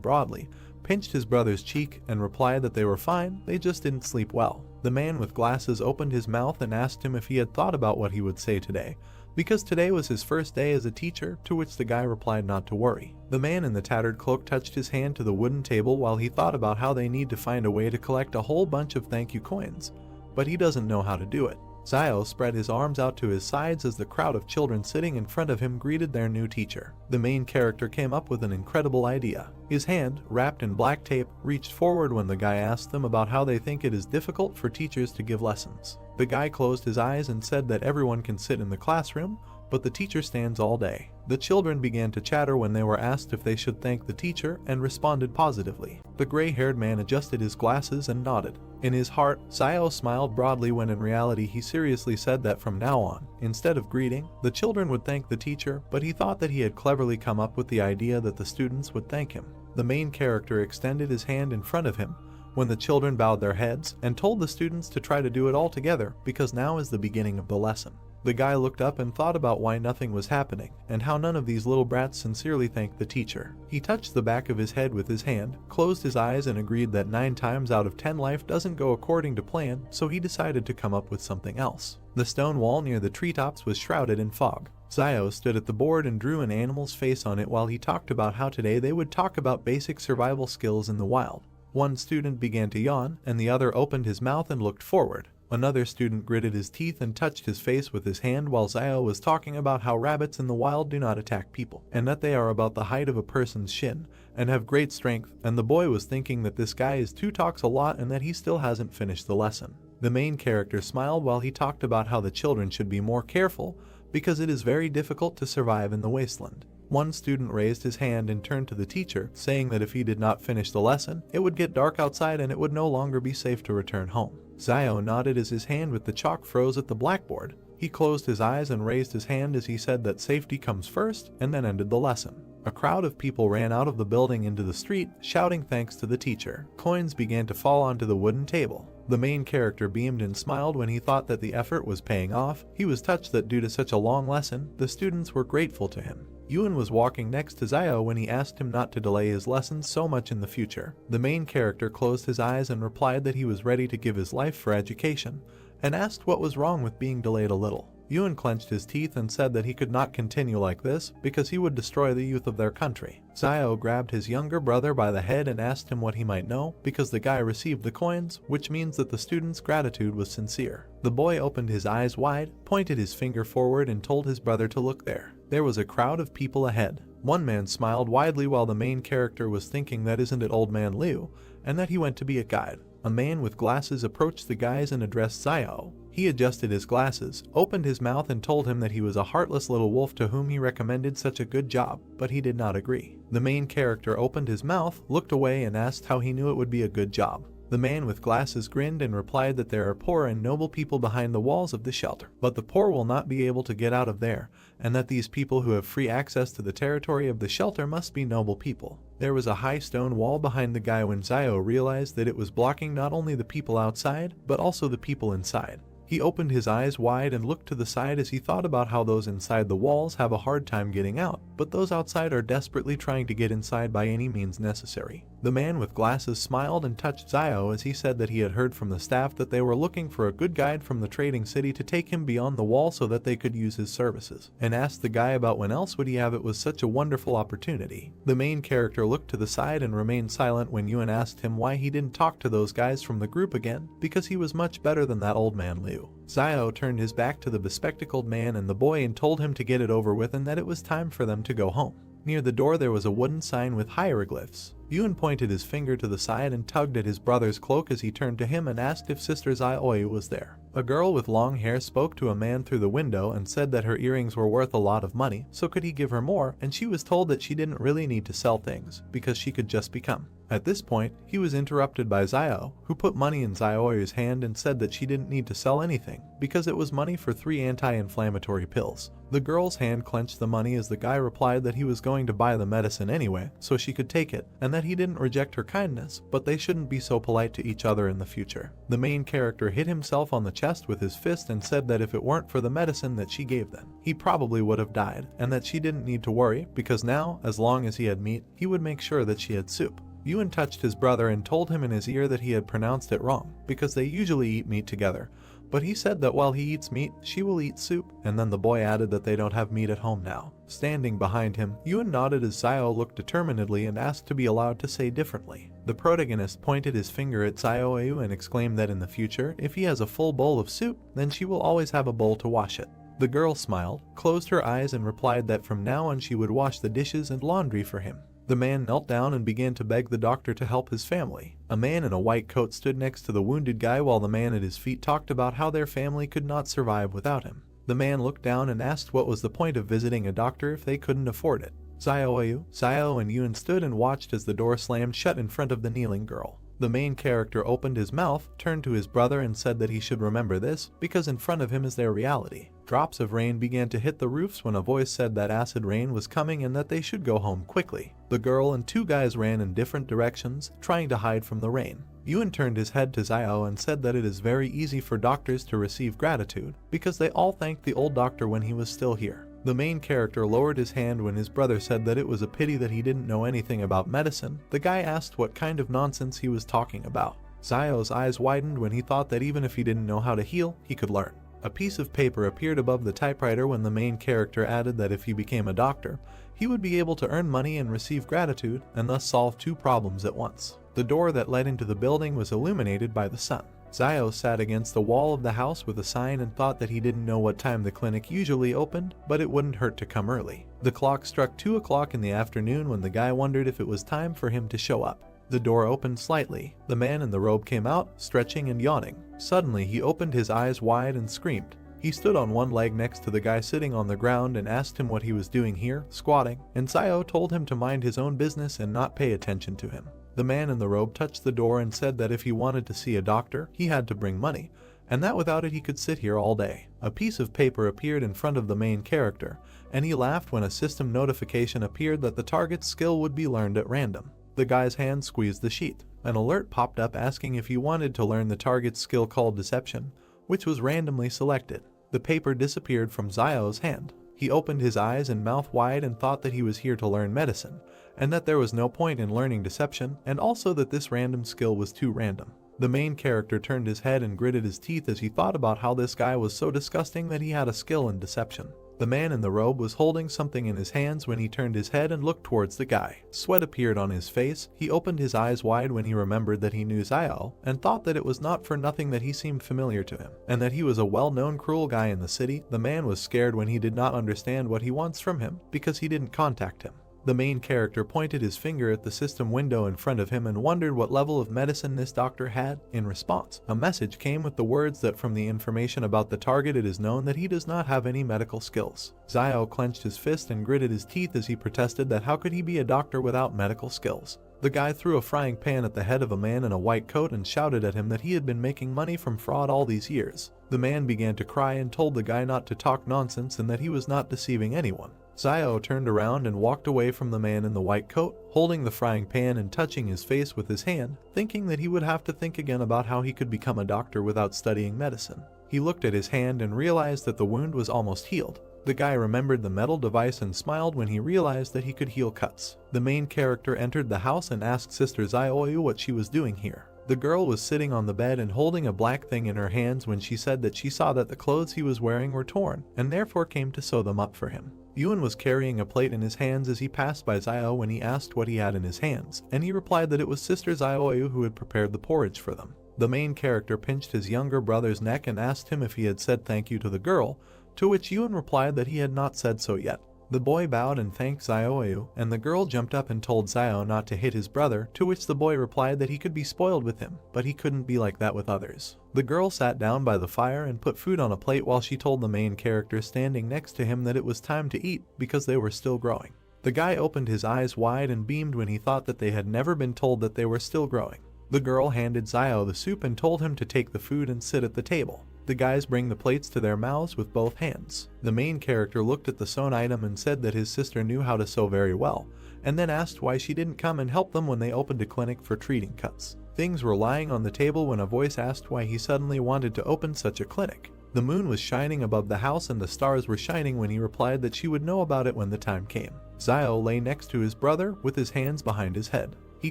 broadly, pinched his brother's cheek, and replied that they were fine, they just didn't sleep well. The man with glasses opened his mouth and asked him if he had thought about what he would say today, because today was his first day as a teacher, to which the guy replied not to worry. The man in the tattered cloak touched his hand to the wooden table while he thought about how they need to find a way to collect a whole bunch of thank you coins, but he doesn't know how to do it. Zio spread his arms out to his sides as the crowd of children sitting in front of him greeted their new teacher. The main character came up with an incredible idea. His hand, wrapped in black tape, reached forward when the guy asked them about how they think it is difficult for teachers to give lessons. The guy closed his eyes and said that everyone can sit in the classroom, but the teacher stands all day. The children began to chatter when they were asked if they should thank the teacher and responded positively. The gray-haired man adjusted his glasses and nodded. In his heart, Zio smiled broadly when in reality he seriously said that from now on, instead of greeting, the children would thank the teacher, but he thought that he had cleverly come up with the idea that the students would thank him. The main character extended his hand in front of him when the children bowed their heads and told the students to try to do it all together because now is the beginning of the lesson. The guy looked up and thought about why nothing was happening, and how none of these little brats sincerely thanked the teacher. He touched the back of his head with his hand, closed his eyes and agreed that 9 times out of 10 life doesn't go according to plan, so he decided to come up with something else. The stone wall near the treetops was shrouded in fog. Zio stood at the board and drew an animal's face on it while he talked about how today they would talk about basic survival skills in the wild. One student began to yawn, and the other opened his mouth and looked forward. Another student gritted his teeth and touched his face with his hand while Zio was talking about how rabbits in the wild do not attack people, and that they are about the height of a person's shin, and have great strength, and the boy was thinking that this guy is too talks a lot and that he still hasn't finished the lesson. The main character smiled while he talked about how the children should be more careful because it is very difficult to survive in the wasteland. One student raised his hand and turned to the teacher, saying that if he did not finish the lesson, it would get dark outside and it would no longer be safe to return home. Zio nodded as his hand with the chalk froze at the blackboard. He closed his eyes and raised his hand as he said that safety comes first, and then ended the lesson. A crowd of people ran out of the building into the street, shouting thanks to the teacher. Coins began to fall onto the wooden table. The main character beamed and smiled when he thought that the effort was paying off. He was touched that due to such a long lesson, the students were grateful to him. Yun was walking next to Zio when he asked him not to delay his lessons so much in the future. The main character closed his eyes and replied that he was ready to give his life for education, and asked what was wrong with being delayed a little. Yun clenched his teeth and said that he could not continue like this because he would destroy the youth of their country. Zio grabbed his younger brother by the head and asked him what he might know because the guy received the coins, which means that the student's gratitude was sincere. The boy opened his eyes wide, pointed his finger forward and told his brother to look there. There was a crowd of people ahead. One man smiled widely while the main character was thinking that isn't it old man Liu, and that he went to be a guide. A man with glasses approached the guys and addressed Zio. He adjusted his glasses, opened his mouth and told him that he was a heartless little wolf to whom he recommended such a good job, but he did not agree. The main character opened his mouth, looked away and asked how he knew it would be a good job. The man with glasses grinned and replied that there are poor and noble people behind the walls of the shelter, but the poor will not be able to get out of there, and that these people who have free access to the territory of the shelter must be noble people. There was a high stone wall behind the guy when Zio realized that it was blocking not only the people outside, but also the people inside. He opened his eyes wide and looked to the side as he thought about how those inside the walls have a hard time getting out, but those outside are desperately trying to get inside by any means necessary. The man with glasses smiled and touched Zio as he said that he had heard from the staff that they were looking for a good guide from the trading city to take him beyond the wall so that they could use his services, and asked the guy about when else would he have it was such a wonderful opportunity. The main character looked to the side and remained silent when Yun asked him why he didn't talk to those guys from the group again, because he was much better than that old man Liu. Zio turned his back to the bespectacled man and the boy and told him to get it over with and that it was time for them to go home. Near the door there was a wooden sign with hieroglyphs. Yun pointed his finger to the side and tugged at his brother's cloak as he turned to him and asked if Sister Zioi was there. A girl with long hair spoke to a man through the window and said that her earrings were worth a lot of money, so could he give her more, and she was told that she didn't really need to sell things, because she could just become. At this point, he was interrupted by Zio, who put money in Zioi's hand and said that she didn't need to sell anything, because it was money for 3 anti-inflammatory pills. The girl's hand clenched the money as the guy replied that he was going to buy the medicine anyway, so she could take it, and that he didn't reject her kindness, but they shouldn't be so polite to each other in the future. The main character hit himself on the chest with his fist and said that if it weren't for the medicine that she gave them, he probably would have died, and that she didn't need to worry because now, as long as he had meat, he would make sure that she had soup. Yuan touched his brother and told him in his ear that he had pronounced it wrong, because they usually eat meat together. But he said that while he eats meat, she will eat soup, and then the boy added that they don't have meat at home now. Standing behind him, Yuan nodded as Xiao looked determinedly and asked to be allowed to say differently. The protagonist pointed his finger at Xiao and exclaimed that in the future, if he has a full bowl of soup, then she will always have a bowl to wash it. The girl smiled, closed her eyes and replied that from now on she would wash the dishes and laundry for him. The man knelt down and began to beg the doctor to help his family. A man in a white coat stood next to the wounded guy while the man at his feet talked about how their family could not survive without him. The man looked down and asked what was the point of visiting a doctor if they couldn't afford it. Xiao and Yuan stood and watched as the door slammed shut in front of the kneeling girl. The main character opened his mouth, turned to his brother and said that he should remember this, because in front of him is their reality. Drops of rain began to hit the roofs when a voice said that acid rain was coming and that they should go home quickly. The girl and two guys ran in different directions, trying to hide from the rain. Yuan turned his head to Xiao and said that it is very easy for doctors to receive gratitude, because they all thanked the old doctor when he was still here. The main character lowered his hand when his brother said that it was a pity that he didn't know anything about medicine. The guy asked what kind of nonsense he was talking about. Xiao's eyes widened when he thought that even if he didn't know how to heal, he could learn. A piece of paper appeared above the typewriter when the main character added that if he became a doctor, he would be able to earn money and receive gratitude, and thus solve two problems at once. The door that led into the building was illuminated by the sun. Xiao sat against the wall of the house with a sign and thought that he didn't know what time the clinic usually opened, but it wouldn't hurt to come early. The clock struck 2 o'clock in the afternoon when the guy wondered if it was time for him to show up. The door opened slightly. The man in the robe came out, stretching and yawning. Suddenly he opened his eyes wide and screamed. He stood on one leg next to the guy sitting on the ground and asked him what he was doing here, squatting, and Xiao told him to mind his own business and not pay attention to him. The man in the robe touched the door and said that if he wanted to see a doctor, he had to bring money, and that without it he could sit here all day. A piece of paper appeared in front of the main character, and he laughed when a system notification appeared that the target's skill would be learned at random. The guy's hand squeezed the sheet. An alert popped up asking if he wanted to learn the target's skill called Deception, which was randomly selected. The paper disappeared from Xiao's hand. He opened his eyes and mouth wide and thought that he was here to learn medicine, and that there was no point in learning deception, and also that this random skill was too random. The main character turned his head and gritted his teeth as he thought about how this guy was so disgusting that he had a skill in deception. The man in the robe was holding something in his hands when he turned his head and looked towards the guy. Sweat appeared on his face. He opened his eyes wide when he remembered that he knew Xiao, and thought that it was not for nothing that he seemed familiar to him, and that he was a well-known cruel guy in the city. The man was scared when he did not understand what he wants from him, because he didn't contact him. The main character pointed his finger at the system window in front of him and wondered what level of medicine this doctor had. In response, a message came with the words that from the information about the target it is known that he does not have any medical skills. Xiao clenched his fist and gritted his teeth as he protested that how could he be a doctor without medical skills. The guy threw a frying pan at the head of a man in a white coat and shouted at him that he had been making money from fraud all these years. The man began to cry and told the guy not to talk nonsense and that he was not deceiving anyone. Xiao turned around and walked away from the man in the white coat, holding the frying pan and touching his face with his hand, thinking that he would have to think again about how he could become a doctor without studying medicine. He looked at his hand and realized that the wound was almost healed. The guy remembered the metal device and smiled when he realized that he could heal cuts. The main character entered the house and asked Sister Xiaoyu what she was doing here. The girl was sitting on the bed and holding a black thing in her hands when she said that she saw that the clothes he was wearing were torn, and therefore came to sew them up for him. Yuan was carrying a plate in his hands as he passed by Xiao when he asked what he had in his hands, and he replied that it was Sister Xiaoyu who had prepared the porridge for them. The main character pinched his younger brother's neck and asked him if he had said thank you to the girl, to which Yuan replied that he had not said so yet. The boy bowed and thanked Xiaoyu, and the girl jumped up and told Xiao not to hit his brother, to which the boy replied that he could be spoiled with him, but he couldn't be like that with others. The girl sat down by the fire and put food on a plate while she told the main character standing next to him that it was time to eat because they were still growing. The guy opened his eyes wide and beamed when he thought that they had never been told that they were still growing. The girl handed Xiao the soup and told him to take the food and sit at the table. The guys bring the plates to their mouths with both hands. The main character looked at the sewn item and said that his sister knew how to sew very well, and then asked why she didn't come and help them when they opened a clinic for treating cuts. Things were lying on the table when a voice asked why he suddenly wanted to open such a clinic. The moon was shining above the house and the stars were shining when he replied that she would know about it when the time came. Zio lay next to his brother with his hands behind his head. He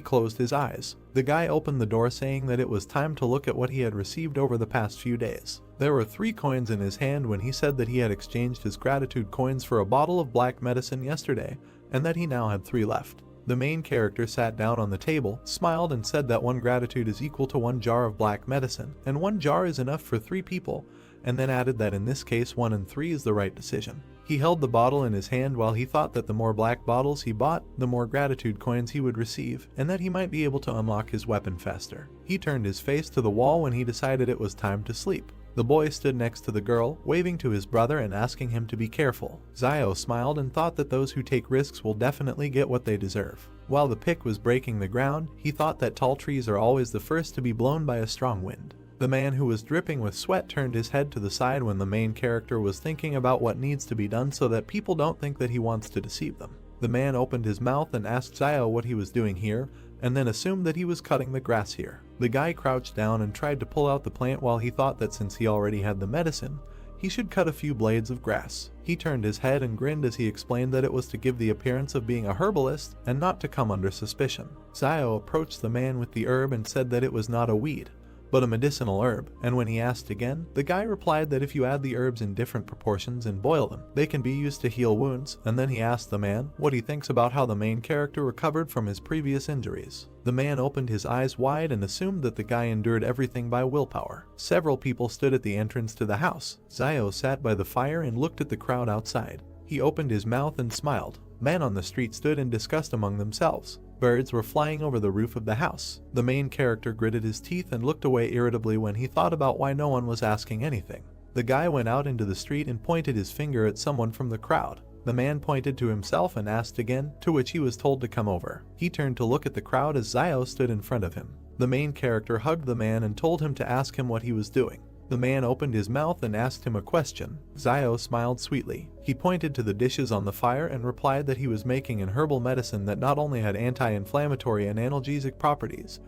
closed his eyes. The guy opened the door saying that it was time to look at what he had received over the past few days. There were 3 coins in his hand when he said that he had exchanged his gratitude coins for a bottle of black medicine yesterday, and that he now had 3 left. The main character sat down on the table, smiled and said that 1 gratitude is equal to 1 jar of black medicine, and 1 jar is enough for 3 people, and then added that in this case 1 and 3 is the right decision. He held the bottle in his hand while he thought that the more black bottles he bought, the more gratitude coins he would receive, and that he might be able to unlock his weapon faster. He turned his face to the wall when he decided it was time to sleep. The boy stood next to the girl, waving to his brother and asking him to be careful. Zio smiled and thought that those who take risks will definitely get what they deserve. While the pick was breaking the ground, he thought that tall trees are always the first to be blown by a strong wind. The man who was dripping with sweat turned his head to the side when the main character was thinking about what needs to be done so that people don't think that he wants to deceive them. The man opened his mouth and asked Zio what he was doing here, and then assumed that he was cutting the grass here. The guy crouched down and tried to pull out the plant while he thought that since he already had the medicine, he should cut a few blades of grass. He turned his head and grinned as he explained that it was to give the appearance of being a herbalist and not to come under suspicion. Zio approached the man with the herb and said that it was not a weed, but a medicinal herb, and when he asked again, the guy replied that if you add the herbs in different proportions and boil them, they can be used to heal wounds, and then he asked the man what he thinks about how the main character recovered from his previous injuries. The man opened his eyes wide and assumed that the guy endured everything by willpower. Several people stood at the entrance to the house. Zio sat by the fire and looked at the crowd outside. He opened his mouth and smiled. Men on the street stood and discussed among themselves. Birds were flying over the roof of the house. The main character gritted his teeth and looked away irritably when he thought about why no one was asking anything. The guy went out into the street and pointed his finger at someone from the crowd. The man pointed to himself and asked again, to which he was told to come over. He turned to look at the crowd as Zio stood in front of him. The main character hugged the man and told him to ask him what he was doing. The man opened his mouth and asked him a question. Zio smiled sweetly. He pointed to the dishes on the fire and replied that he was making an herbal medicine that not only had anti-inflammatory and analgesic properties,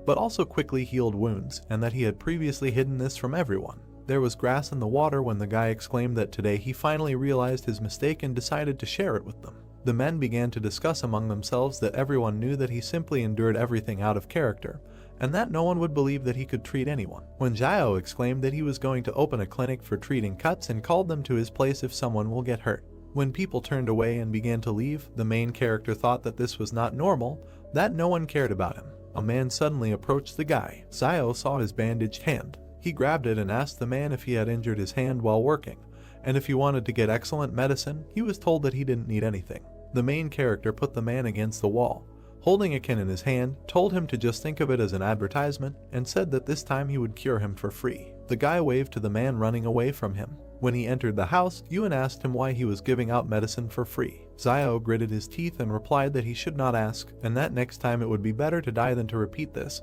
but also quickly healed wounds, and that he had previously hidden this from everyone. There was grass in the water when the guy exclaimed that today he finally realized his mistake and decided to share it with them. The men began to discuss among themselves that everyone knew that he simply endured everything out of character, and that no one would believe that he could treat anyone. When Zio exclaimed that he was going to open a clinic for treating cuts and called them to his place if someone will get hurt. When people turned away and began to leave, the main character thought that this was not normal, that no one cared about him. A man suddenly approached the guy. Zio saw his bandaged hand. He grabbed it and asked the man if he had injured his hand while working, and if he wanted to get excellent medicine. He was told that he didn't need anything. The main character put the man against the wall. Holding a can in his hand, told him to just think of it as an advertisement, and said that this time he would cure him for free. The guy waved to the man running away from him. When he entered the house, Ewan asked him why he was giving out medicine for free. Zio gritted his teeth and replied that he should not ask, and that next time it would be better to die than to repeat this,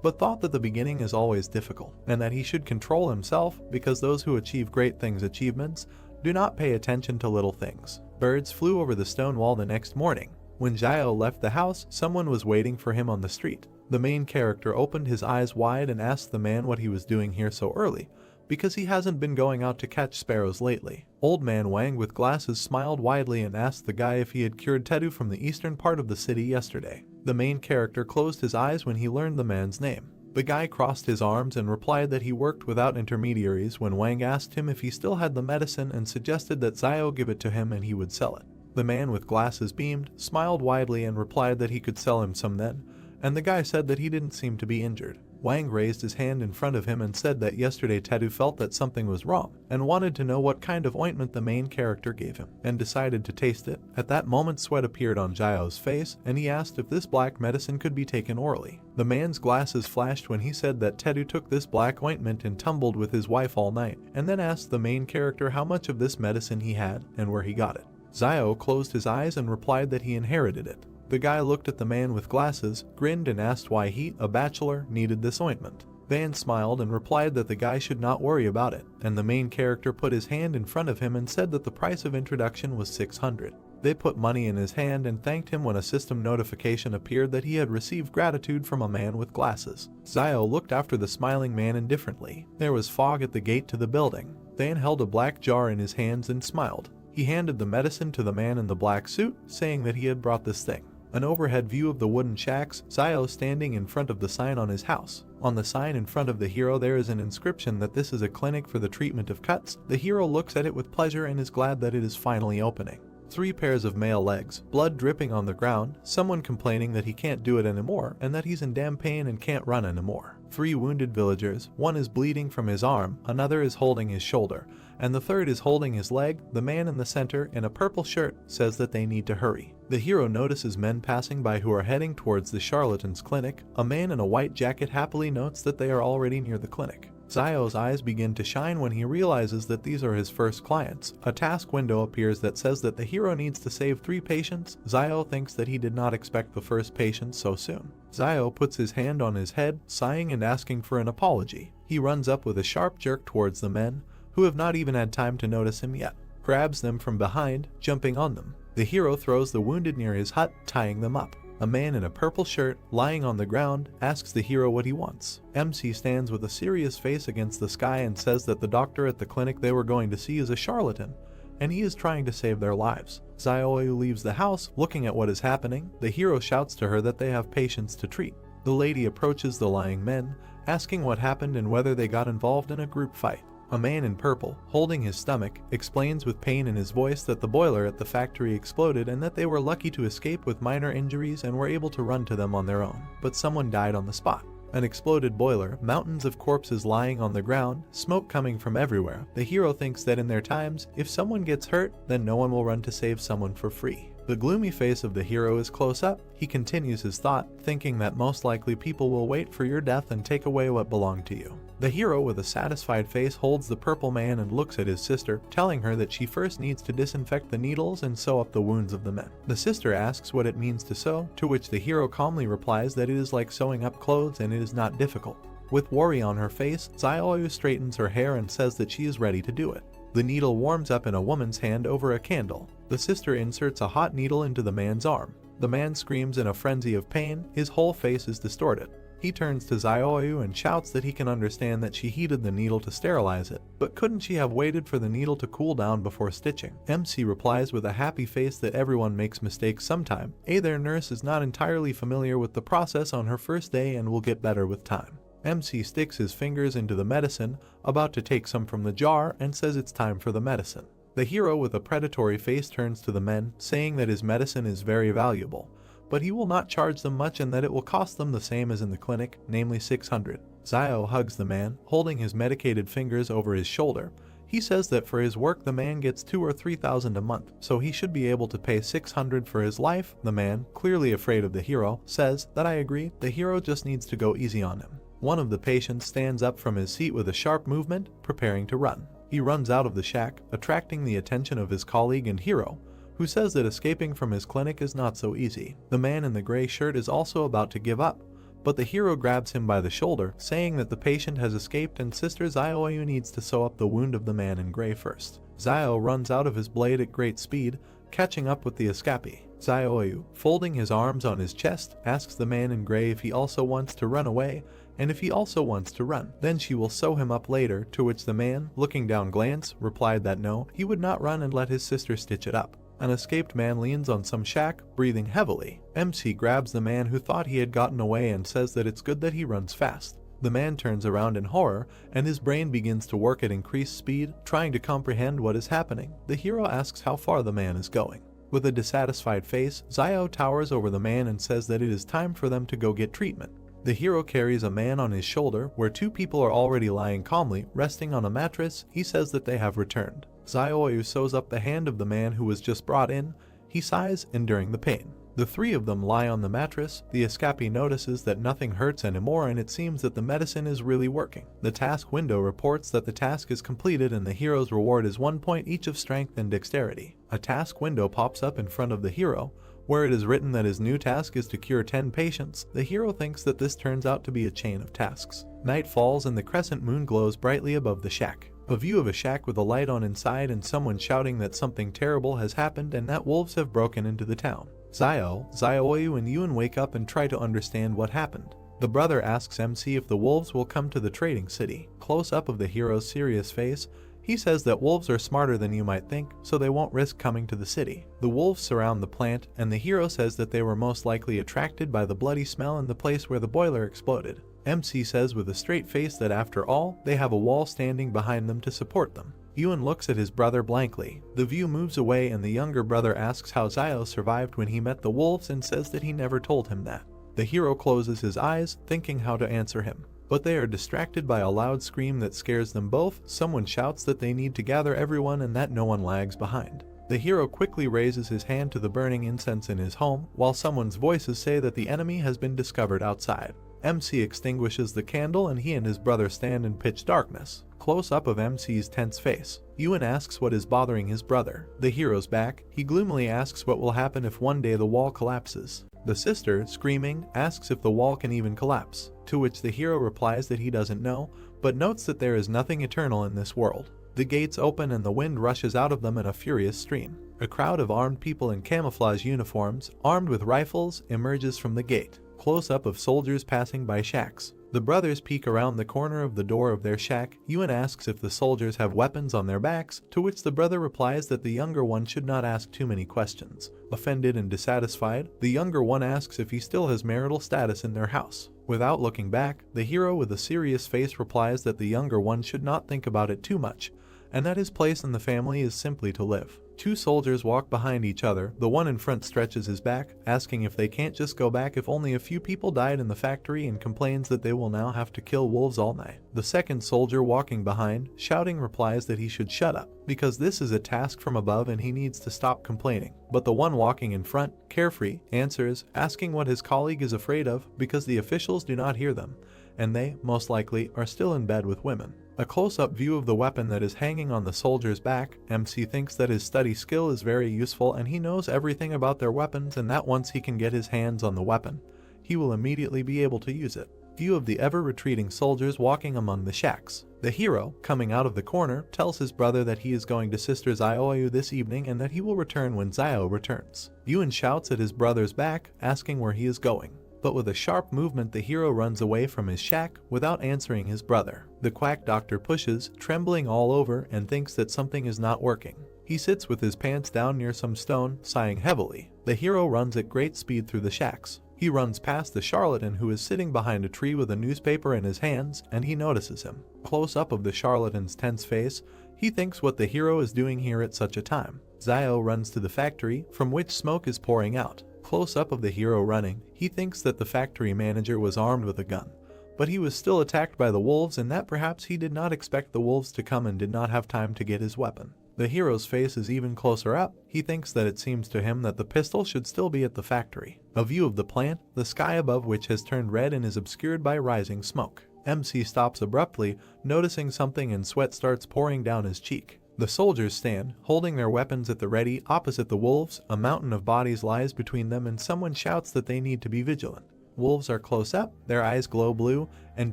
but thought that the beginning is always difficult, and that he should control himself because those who achieve great things achievements do not pay attention to little things. Birds flew over the stone wall the next morning. When Zio left the house, someone was waiting for him on the street. The main character opened his eyes wide and asked the man what he was doing here so early, because he hasn't been going out to catch sparrows lately. Old man Wang with glasses smiled widely and asked the guy if he had cured Tedu from the eastern part of the city yesterday. The main character closed his eyes when he learned the man's name. The guy crossed his arms and replied that he worked without intermediaries when Wang asked him if he still had the medicine and suggested that Zio give it to him and he would sell it. The man with glasses beamed, smiled widely and replied that he could sell him some then, and the guy said that he didn't seem to be injured. Wang raised his hand in front of him and said that yesterday Tedu felt that something was wrong, and wanted to know what kind of ointment the main character gave him, and decided to taste it. At that moment sweat appeared on Zio's face, and he asked if this black medicine could be taken orally. The man's glasses flashed when he said that Tedu took this black ointment and tumbled with his wife all night, and then asked the main character how much of this medicine he had, and where he got it. Zio closed his eyes and replied that he inherited it. The guy looked at the man with glasses, grinned and asked why he, a bachelor, needed this ointment. Van smiled and replied that the guy should not worry about it, and the main character put his hand in front of him and said that the price of introduction was 600. They put money in his hand and thanked him when a system notification appeared that he had received gratitude from a man with glasses. Zio looked after the smiling man indifferently. There was fog at the gate to the building. Van held a black jar in his hands and smiled. He handed the medicine to the man in the black suit, saying that he had brought this thing. An overhead view of the wooden shacks, Zio standing in front of the sign on his house. On the sign in front of the hero there is an inscription that this is a clinic for the treatment of cuts. The hero looks at it with pleasure and is glad that it is finally opening. 3 pairs of male legs, blood dripping on the ground, someone complaining that he can't do it anymore and that he's in damn pain and can't run anymore. 3 wounded villagers, one is bleeding from his arm, another is holding his shoulder, and the third is holding his leg. The man in the center, in a purple shirt, says that they need to hurry. The hero notices men passing by who are heading towards the charlatan's clinic. A man in a white jacket happily notes that they are already near the clinic. Zio's eyes begin to shine when he realizes that these are his first clients. A task window appears that says that the hero needs to save 3 patients. Zio thinks that he did not expect the first patient so soon. Zio puts his hand on his head, sighing and asking for an apology. He runs up with a sharp jerk towards the men, who have not even had time to notice him yet, grabs them from behind, jumping on them. The hero throws the wounded near his hut, tying them up. A man in a purple shirt, lying on the ground, asks the hero what he wants. MC stands with a serious face against the sky and says that the doctor at the clinic they were going to see is a charlatan, and he is trying to save their lives. Zioyu leaves the house, looking at what is happening. The hero shouts to her that they have patients to treat. The lady approaches the lying men, asking what happened and whether they got involved in a group fight. A man in purple, holding his stomach, explains with pain in his voice that the boiler at the factory exploded and that they were lucky to escape with minor injuries and were able to run to them on their own, but someone died on the spot. An exploded boiler, mountains of corpses lying on the ground, smoke coming from everywhere. The hero thinks that in their times, if someone gets hurt, then no one will run to save someone for free. The gloomy face of the hero is close up. He continues his thought, thinking that most likely people will wait for your death and take away what belonged to you. The hero with a satisfied face holds the purple man and looks at his sister, telling her that she first needs to disinfect the needles and sew up the wounds of the men. The sister asks what it means to sew, to which the hero calmly replies that it is like sewing up clothes and it is not difficult. With worry on her face, Zioyu straightens her hair and says that she is ready to do it. The needle warms up in a woman's hand over a candle. The sister inserts a hot needle into the man's arm. The man screams in a frenzy of pain. His whole face is distorted. He turns to Zioyu and shouts that he can understand that she heated the needle to sterilize it, but couldn't she have waited for the needle to cool down before stitching? MC replies with a happy face that everyone makes mistakes sometime. Their nurse is not entirely familiar with the process on her first day and will get better with time. MC sticks his fingers into the medicine, about to take some from the jar, and says it's time for the medicine. The hero with a predatory face turns to the men, saying that his medicine is very valuable, but he will not charge them much and that it will cost them the same as in the clinic, namely 600. Zio hugs the man, holding his medicated fingers over his shoulder. He says that for his work the man gets 2,000 or 3,000 a month, so he should be able to pay 600 for his life. The man, clearly afraid of the hero, says that I agree, the hero just needs to go easy on him. One of the patients stands up from his seat with a sharp movement, preparing to run. He runs out of the shack, attracting the attention of his colleague and hero, who says that escaping from his clinic is not so easy. The man in the gray shirt is also about to give up, but the hero grabs him by the shoulder, saying that the patient has escaped and Sister Zioyu needs to sew up the wound of the man in gray first. Zio runs out of his blade at great speed, catching up with the escapee. Zioyu, folding his arms on his chest, asks the man in gray if he also wants to run away, and if he also wants to run, then she will sew him up later, to which the man, looking down glance, replied that no, he would not run and let his sister stitch it up. An escaped man leans on some shack, breathing heavily. MC grabs the man who thought he had gotten away and says that it's good that he runs fast. The man turns around in horror, and his brain begins to work at increased speed, trying to comprehend what is happening. The hero asks how far the man is going. With a dissatisfied face, Zio towers over the man and says that it is time for them to go get treatment. The hero carries a man on his shoulder, where 2 people are already lying calmly, resting on a mattress. He says that they have returned. Zioyu sews up the hand of the man who was just brought in. He sighs, enduring the pain. The 3 of them lie on the mattress. The escapee notices that nothing hurts anymore and it seems that the medicine is really working. The task window reports that the task is completed and the hero's reward is 1 point each of strength and dexterity. A task window pops up in front of the hero, where it is written that his new task is to cure 10 patients. The hero thinks that this turns out to be a chain of tasks. Night falls and the crescent moon glows brightly above the shack. A view of a shack with a light on inside and someone shouting that something terrible has happened and that wolves have broken into the town. Zioyu and Yun wake up and try to understand what happened. The brother asks MC if the wolves will come to the trading city. Close up of the hero's serious face, he says that wolves are smarter than you might think, so they won't risk coming to the city. The wolves surround the plant, and the hero says that they were most likely attracted by the bloody smell in the place where the boiler exploded. MC says with a straight face that after all, they have a wall standing behind them to support them. Yun looks at his brother blankly. The view moves away and the younger brother asks how Zio survived when he met the wolves and says that he never told him that. The hero closes his eyes, thinking how to answer him. But they are distracted by a loud scream that scares them both. Someone shouts that they need to gather everyone and that no one lags behind. The hero quickly raises his hand to the burning incense in his home, while someone's voices say that the enemy has been discovered outside. MC extinguishes the candle and he and his brother stand in pitch darkness. Close up of MC's tense face. Yun asks what is bothering his brother. The hero's back. He gloomily asks what will happen if one day the wall collapses. The sister, screaming, asks if the wall can even collapse, to which the hero replies that he doesn't know, but notes that there is nothing eternal in this world. The gates open and the wind rushes out of them in a furious stream. A crowd of armed people in camouflage uniforms, armed with rifles, emerges from the gate. Close-up of soldiers passing by shacks. The brothers peek around the corner of the door of their shack. Yun asks if the soldiers have weapons on their backs, to which the brother replies that the younger one should not ask too many questions. Offended and dissatisfied, the younger one asks if he still has marital status in their house. Without looking back, the hero with a serious face replies that the younger one should not think about it too much, and that his place in the family is simply to live. Two soldiers walk behind each other. The one in front stretches his back, asking if they can't just go back if only a few people died in the factory, and complains that they will now have to kill wolves all night. The second soldier walking behind, shouting, replies that he should shut up, because this is a task from above and he needs to stop complaining. But the one walking in front, carefree, answers, asking what his colleague is afraid of because the officials do not hear them, and they, most likely, are still in bed with women. A close-up view of the weapon that is hanging on the soldier's back. MC thinks that his study skill is very useful and he knows everything about their weapons, and that once he can get his hands on the weapon, he will immediately be able to use it. View of the ever-retreating soldiers walking among the shacks. The hero, coming out of the corner, tells his brother that he is going to Sister Zioyu this evening and that he will return when Zio returns. Yun shouts at his brother's back, asking where he is going. But with a sharp movement, the hero runs away from his shack without answering his brother. The quack doctor pushes, trembling all over, and thinks that something is not working. He sits with his pants down near some stone, sighing heavily. The hero runs at great speed through the shacks. He runs past the charlatan who is sitting behind a tree with a newspaper in his hands, and he notices him. Close up of the charlatan's tense face, he thinks what the hero is doing here at such a time. Zio runs to the factory, from which smoke is pouring out. Close up of the hero running, he thinks that the factory manager was armed with a gun, but he was still attacked by the wolves, and that perhaps he did not expect the wolves to come and did not have time to get his weapon. The hero's face is even closer up. He thinks that it seems to him that the pistol should still be at the factory. A view of the plant, the sky above which has turned red and is obscured by rising smoke. MC stops abruptly, noticing something, and sweat starts pouring down his cheek. The soldiers stand, holding their weapons at the ready, opposite the wolves. A mountain of bodies lies between them, and someone shouts that they need to be vigilant. Wolves are close up, their eyes glow blue, and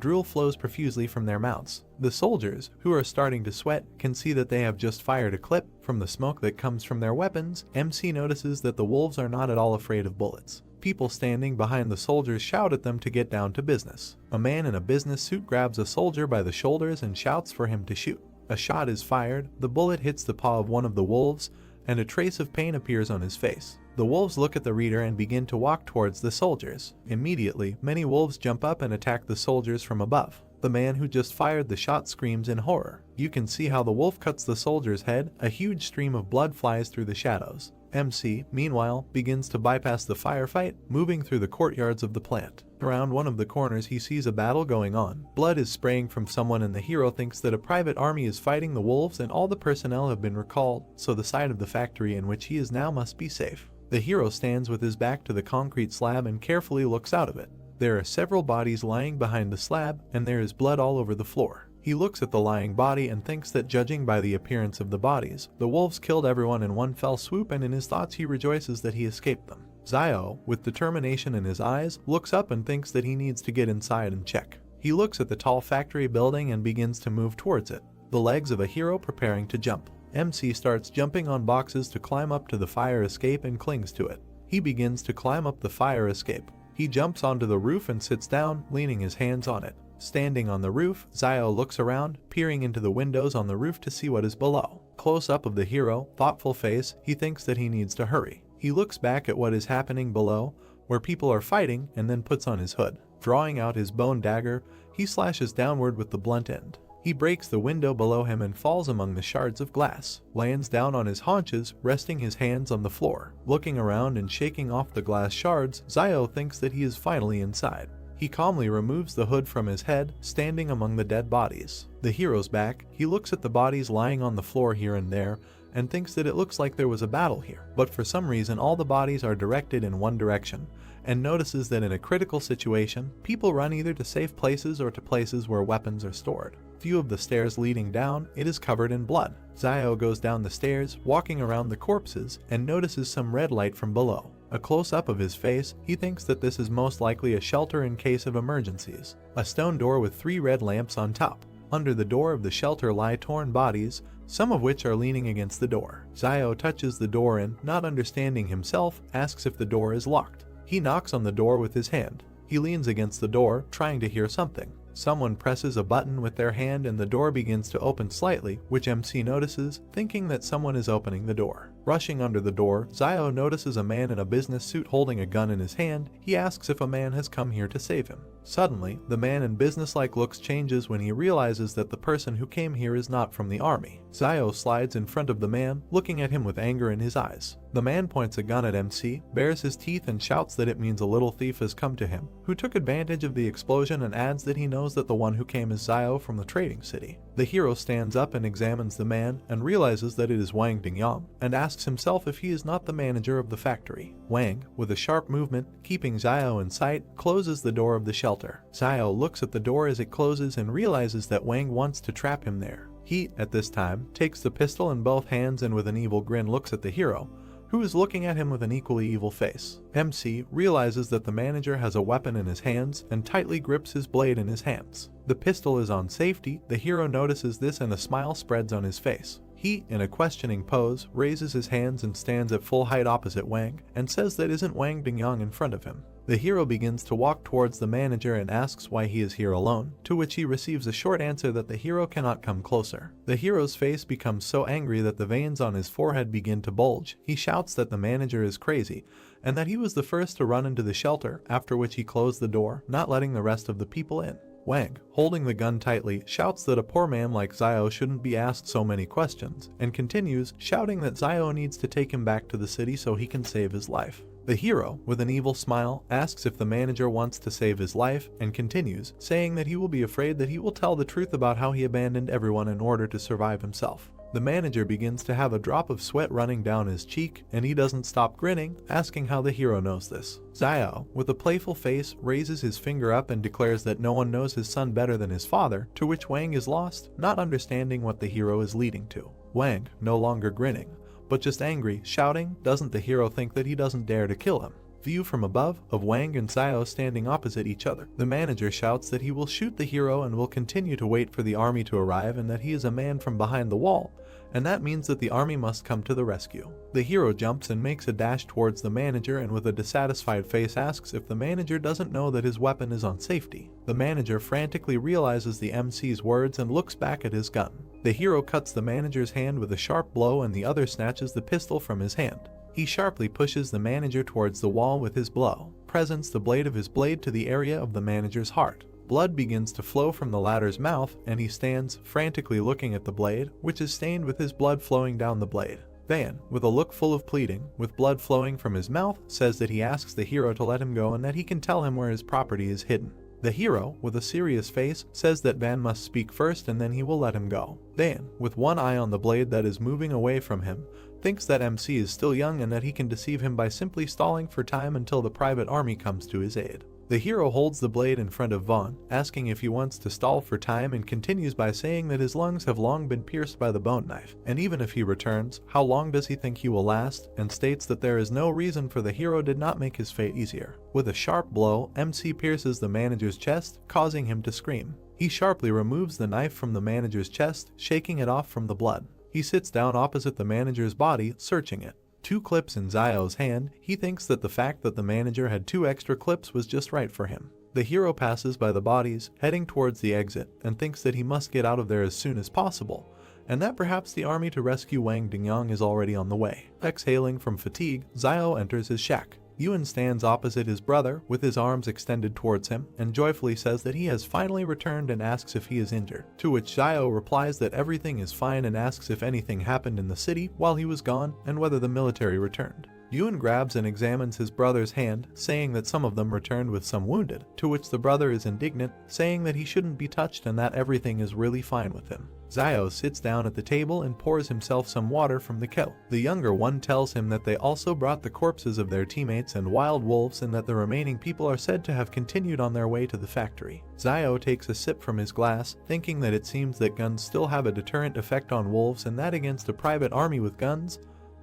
drool flows profusely from their mouths. The soldiers, who are starting to sweat, can see that they have just fired a clip. From the smoke that comes from their weapons, MC notices that the wolves are not at all afraid of bullets. People standing behind the soldiers shout at them to get down to business. A man in a business suit grabs a soldier by the shoulders and shouts for him to shoot. A shot is fired, the bullet hits the paw of one of the wolves, and a trace of pain appears on his face. The wolves look at the reader and begin to walk towards the soldiers. Immediately, many wolves jump up and attack the soldiers from above. The man who just fired the shot screams in horror. You can see how the wolf cuts the soldier's head. A huge stream of blood flies through the shadows. MC, meanwhile, begins to bypass the firefight, moving through the courtyards of the plant. Around one of the corners he sees a battle going on. Blood is spraying from someone, and the hero thinks that a private army is fighting the wolves and all the personnel have been recalled, so the side of the factory in which he is now must be safe. The hero stands with his back to the concrete slab and carefully looks out of it. There are several bodies lying behind the slab, and there is blood all over the floor. He looks at the lying body and thinks that, judging by the appearance of the bodies, the wolves killed everyone in one fell swoop, and in his thoughts he rejoices that he escaped them. Zio, with determination in his eyes, looks up and thinks that he needs to get inside and check. He He looks at the tall factory building and begins to move towards it, the legs of a hero preparing to jump. MC starts jumping on boxes to climb up to the fire escape and clings to it. He begins to climb up the fire escape. He jumps onto the roof and sits down, leaning his hands on it. Standing on the roof, Zio looks around, peering into the windows on the roof to see what is below. Close up of the hero, thoughtful face, he thinks that he needs to hurry. He looks back at what is happening below, where people are fighting, and then puts on his hood. Drawing out his bone dagger, he slashes downward with the blunt end. He breaks the window below him and falls among the shards of glass, lands down on his haunches, resting his hands on the floor. Looking around and shaking off the glass shards, Zio thinks that he is finally inside. He calmly removes the hood from his head, standing among the dead bodies. The hero's back, he looks at the bodies lying on the floor here and there, and thinks that it looks like there was a battle here. But for some reason all the bodies are directed in one direction, and notices that in a critical situation, people run either to safe places or to places where weapons are stored. Few of the stairs leading down, it is covered in blood. Zio goes down the stairs, walking around the corpses, and notices some red light from below. A close-up of his face, he thinks that this is most likely a shelter in case of emergencies. A stone door with 3 red lamps on top. Under the door of the shelter lie torn bodies, some of which are leaning against the door. Zio touches the door and, not understanding himself, asks if the door is locked. He knocks on the door with his hand. He leans against the door, trying to hear something. Someone presses a button with their hand and the door begins to open slightly, which MC notices, thinking that someone is opening the door. Rushing under the door, Zio notices a man in a business suit holding a gun in his hand. He asks if a man has come here to save him. Suddenly, the man in businesslike looks changes when he realizes that the person who came here is not from the army. Zio slides in front of the man, looking at him with anger in his eyes. The man points a gun at MC, bares his teeth and shouts that it means a little thief has come to him, who took advantage of the explosion, and adds that he knows that the one who came is Zio from the trading city. The hero stands up and examines the man and realizes that it is Wang Dingyang, and asks himself if he is not the manager of the factory. Wang, with a sharp movement, keeping Zio in sight, closes the door of the shelter. Zio looks at the door as it closes and realizes that Wang wants to trap him there. He, at this time, takes the pistol in both hands and with an evil grin looks at the hero, who is looking at him with an equally evil face. MC realizes that the manager has a weapon in his hands and tightly grips his blade in his hands. The pistol is on safety. The hero notices this and a smile spreads on his face. He, in a questioning pose, raises his hands and stands at full height opposite Wang, and says that isn't Wang Dingyang in front of him. The hero begins to walk towards the manager and asks why he is here alone, to which he receives a short answer that the hero cannot come closer. The hero's face becomes so angry that the veins on his forehead begin to bulge. He shouts that the manager is crazy, and that he was the first to run into the shelter, after which he closed the door, not letting the rest of the people in. Wang, holding the gun tightly, shouts that a poor man like Zio shouldn't be asked so many questions, and continues, shouting that Zio needs to take him back to the city so he can save his life. The hero, with an evil smile, asks if the manager wants to save his life, and continues, saying that he will be afraid that he will tell the truth about how he abandoned everyone in order to survive himself. The manager begins to have a drop of sweat running down his cheek, and he doesn't stop grinning, asking how the hero knows this. Zio, with a playful face, raises his finger up and declares that no one knows his son better than his father, to which Wang is lost, not understanding what the hero is leading to. Wang, no longer grinning, but just angry, shouting, doesn't the hero think that he doesn't dare to kill him? View from above, of Wang and Zio standing opposite each other. The manager shouts that he will shoot the hero and will continue to wait for the army to arrive, and that he is a man from behind the wall, and that means that the army must come to the rescue. The hero jumps and makes a dash towards the manager and with a dissatisfied face asks if the manager doesn't know that his weapon is on safety. The manager frantically realizes the MC's words and looks back at his gun. The hero cuts the manager's hand with a sharp blow and the other snatches the pistol from his hand. He sharply pushes the manager towards the wall with his blow, presents the blade of his blade to the area of the manager's heart. Blood begins to flow from the latter's mouth, and he stands, frantically looking at the blade, which is stained with his blood flowing down the blade. Van, with a look full of pleading, with blood flowing from his mouth, says that he asks the hero to let him go and that he can tell him where his property is hidden. The hero, with a serious face, says that Van must speak first and then he will let him go. Van, with one eye on the blade that is moving away from him, thinks that MC is still young and that he can deceive him by simply stalling for time until the private army comes to his aid. The hero holds the blade in front of Vaughn, asking if he wants to stall for time, and continues by saying that his lungs have long been pierced by the bone knife, and even if he returns, how long does he think he will last, and states that there is no reason for the hero did not make his fate easier. With a sharp blow, MC pierces the manager's chest, causing him to scream. He sharply removes the knife from the manager's chest, shaking it off from the blood. He sits down opposite the manager's body, searching it. 2 clips in Zio's hand, he thinks that the fact that the manager had 2 extra clips was just right for him. The hero passes by the bodies, heading towards the exit, and thinks that he must get out of there as soon as possible, and that perhaps the army to rescue Wang Dingyang is already on the way. Exhaling from fatigue, Zio enters his shack. Yuan stands opposite his brother, with his arms extended towards him, and joyfully says that he has finally returned and asks if he is injured, to which Zio replies that everything is fine and asks if anything happened in the city while he was gone and whether the military returned. Yuan grabs and examines his brother's hand, saying that some of them returned with some wounded, to which the brother is indignant, saying that he shouldn't be touched and that everything is really fine with him. Zio sits down at the table and pours himself some water from the kettle. The younger one tells him that they also brought the corpses of their teammates and wild wolves, and that the remaining people are said to have continued on their way to the factory. Zio takes a sip from his glass, thinking that it seems that guns still have a deterrent effect on wolves, and that against a private army with guns,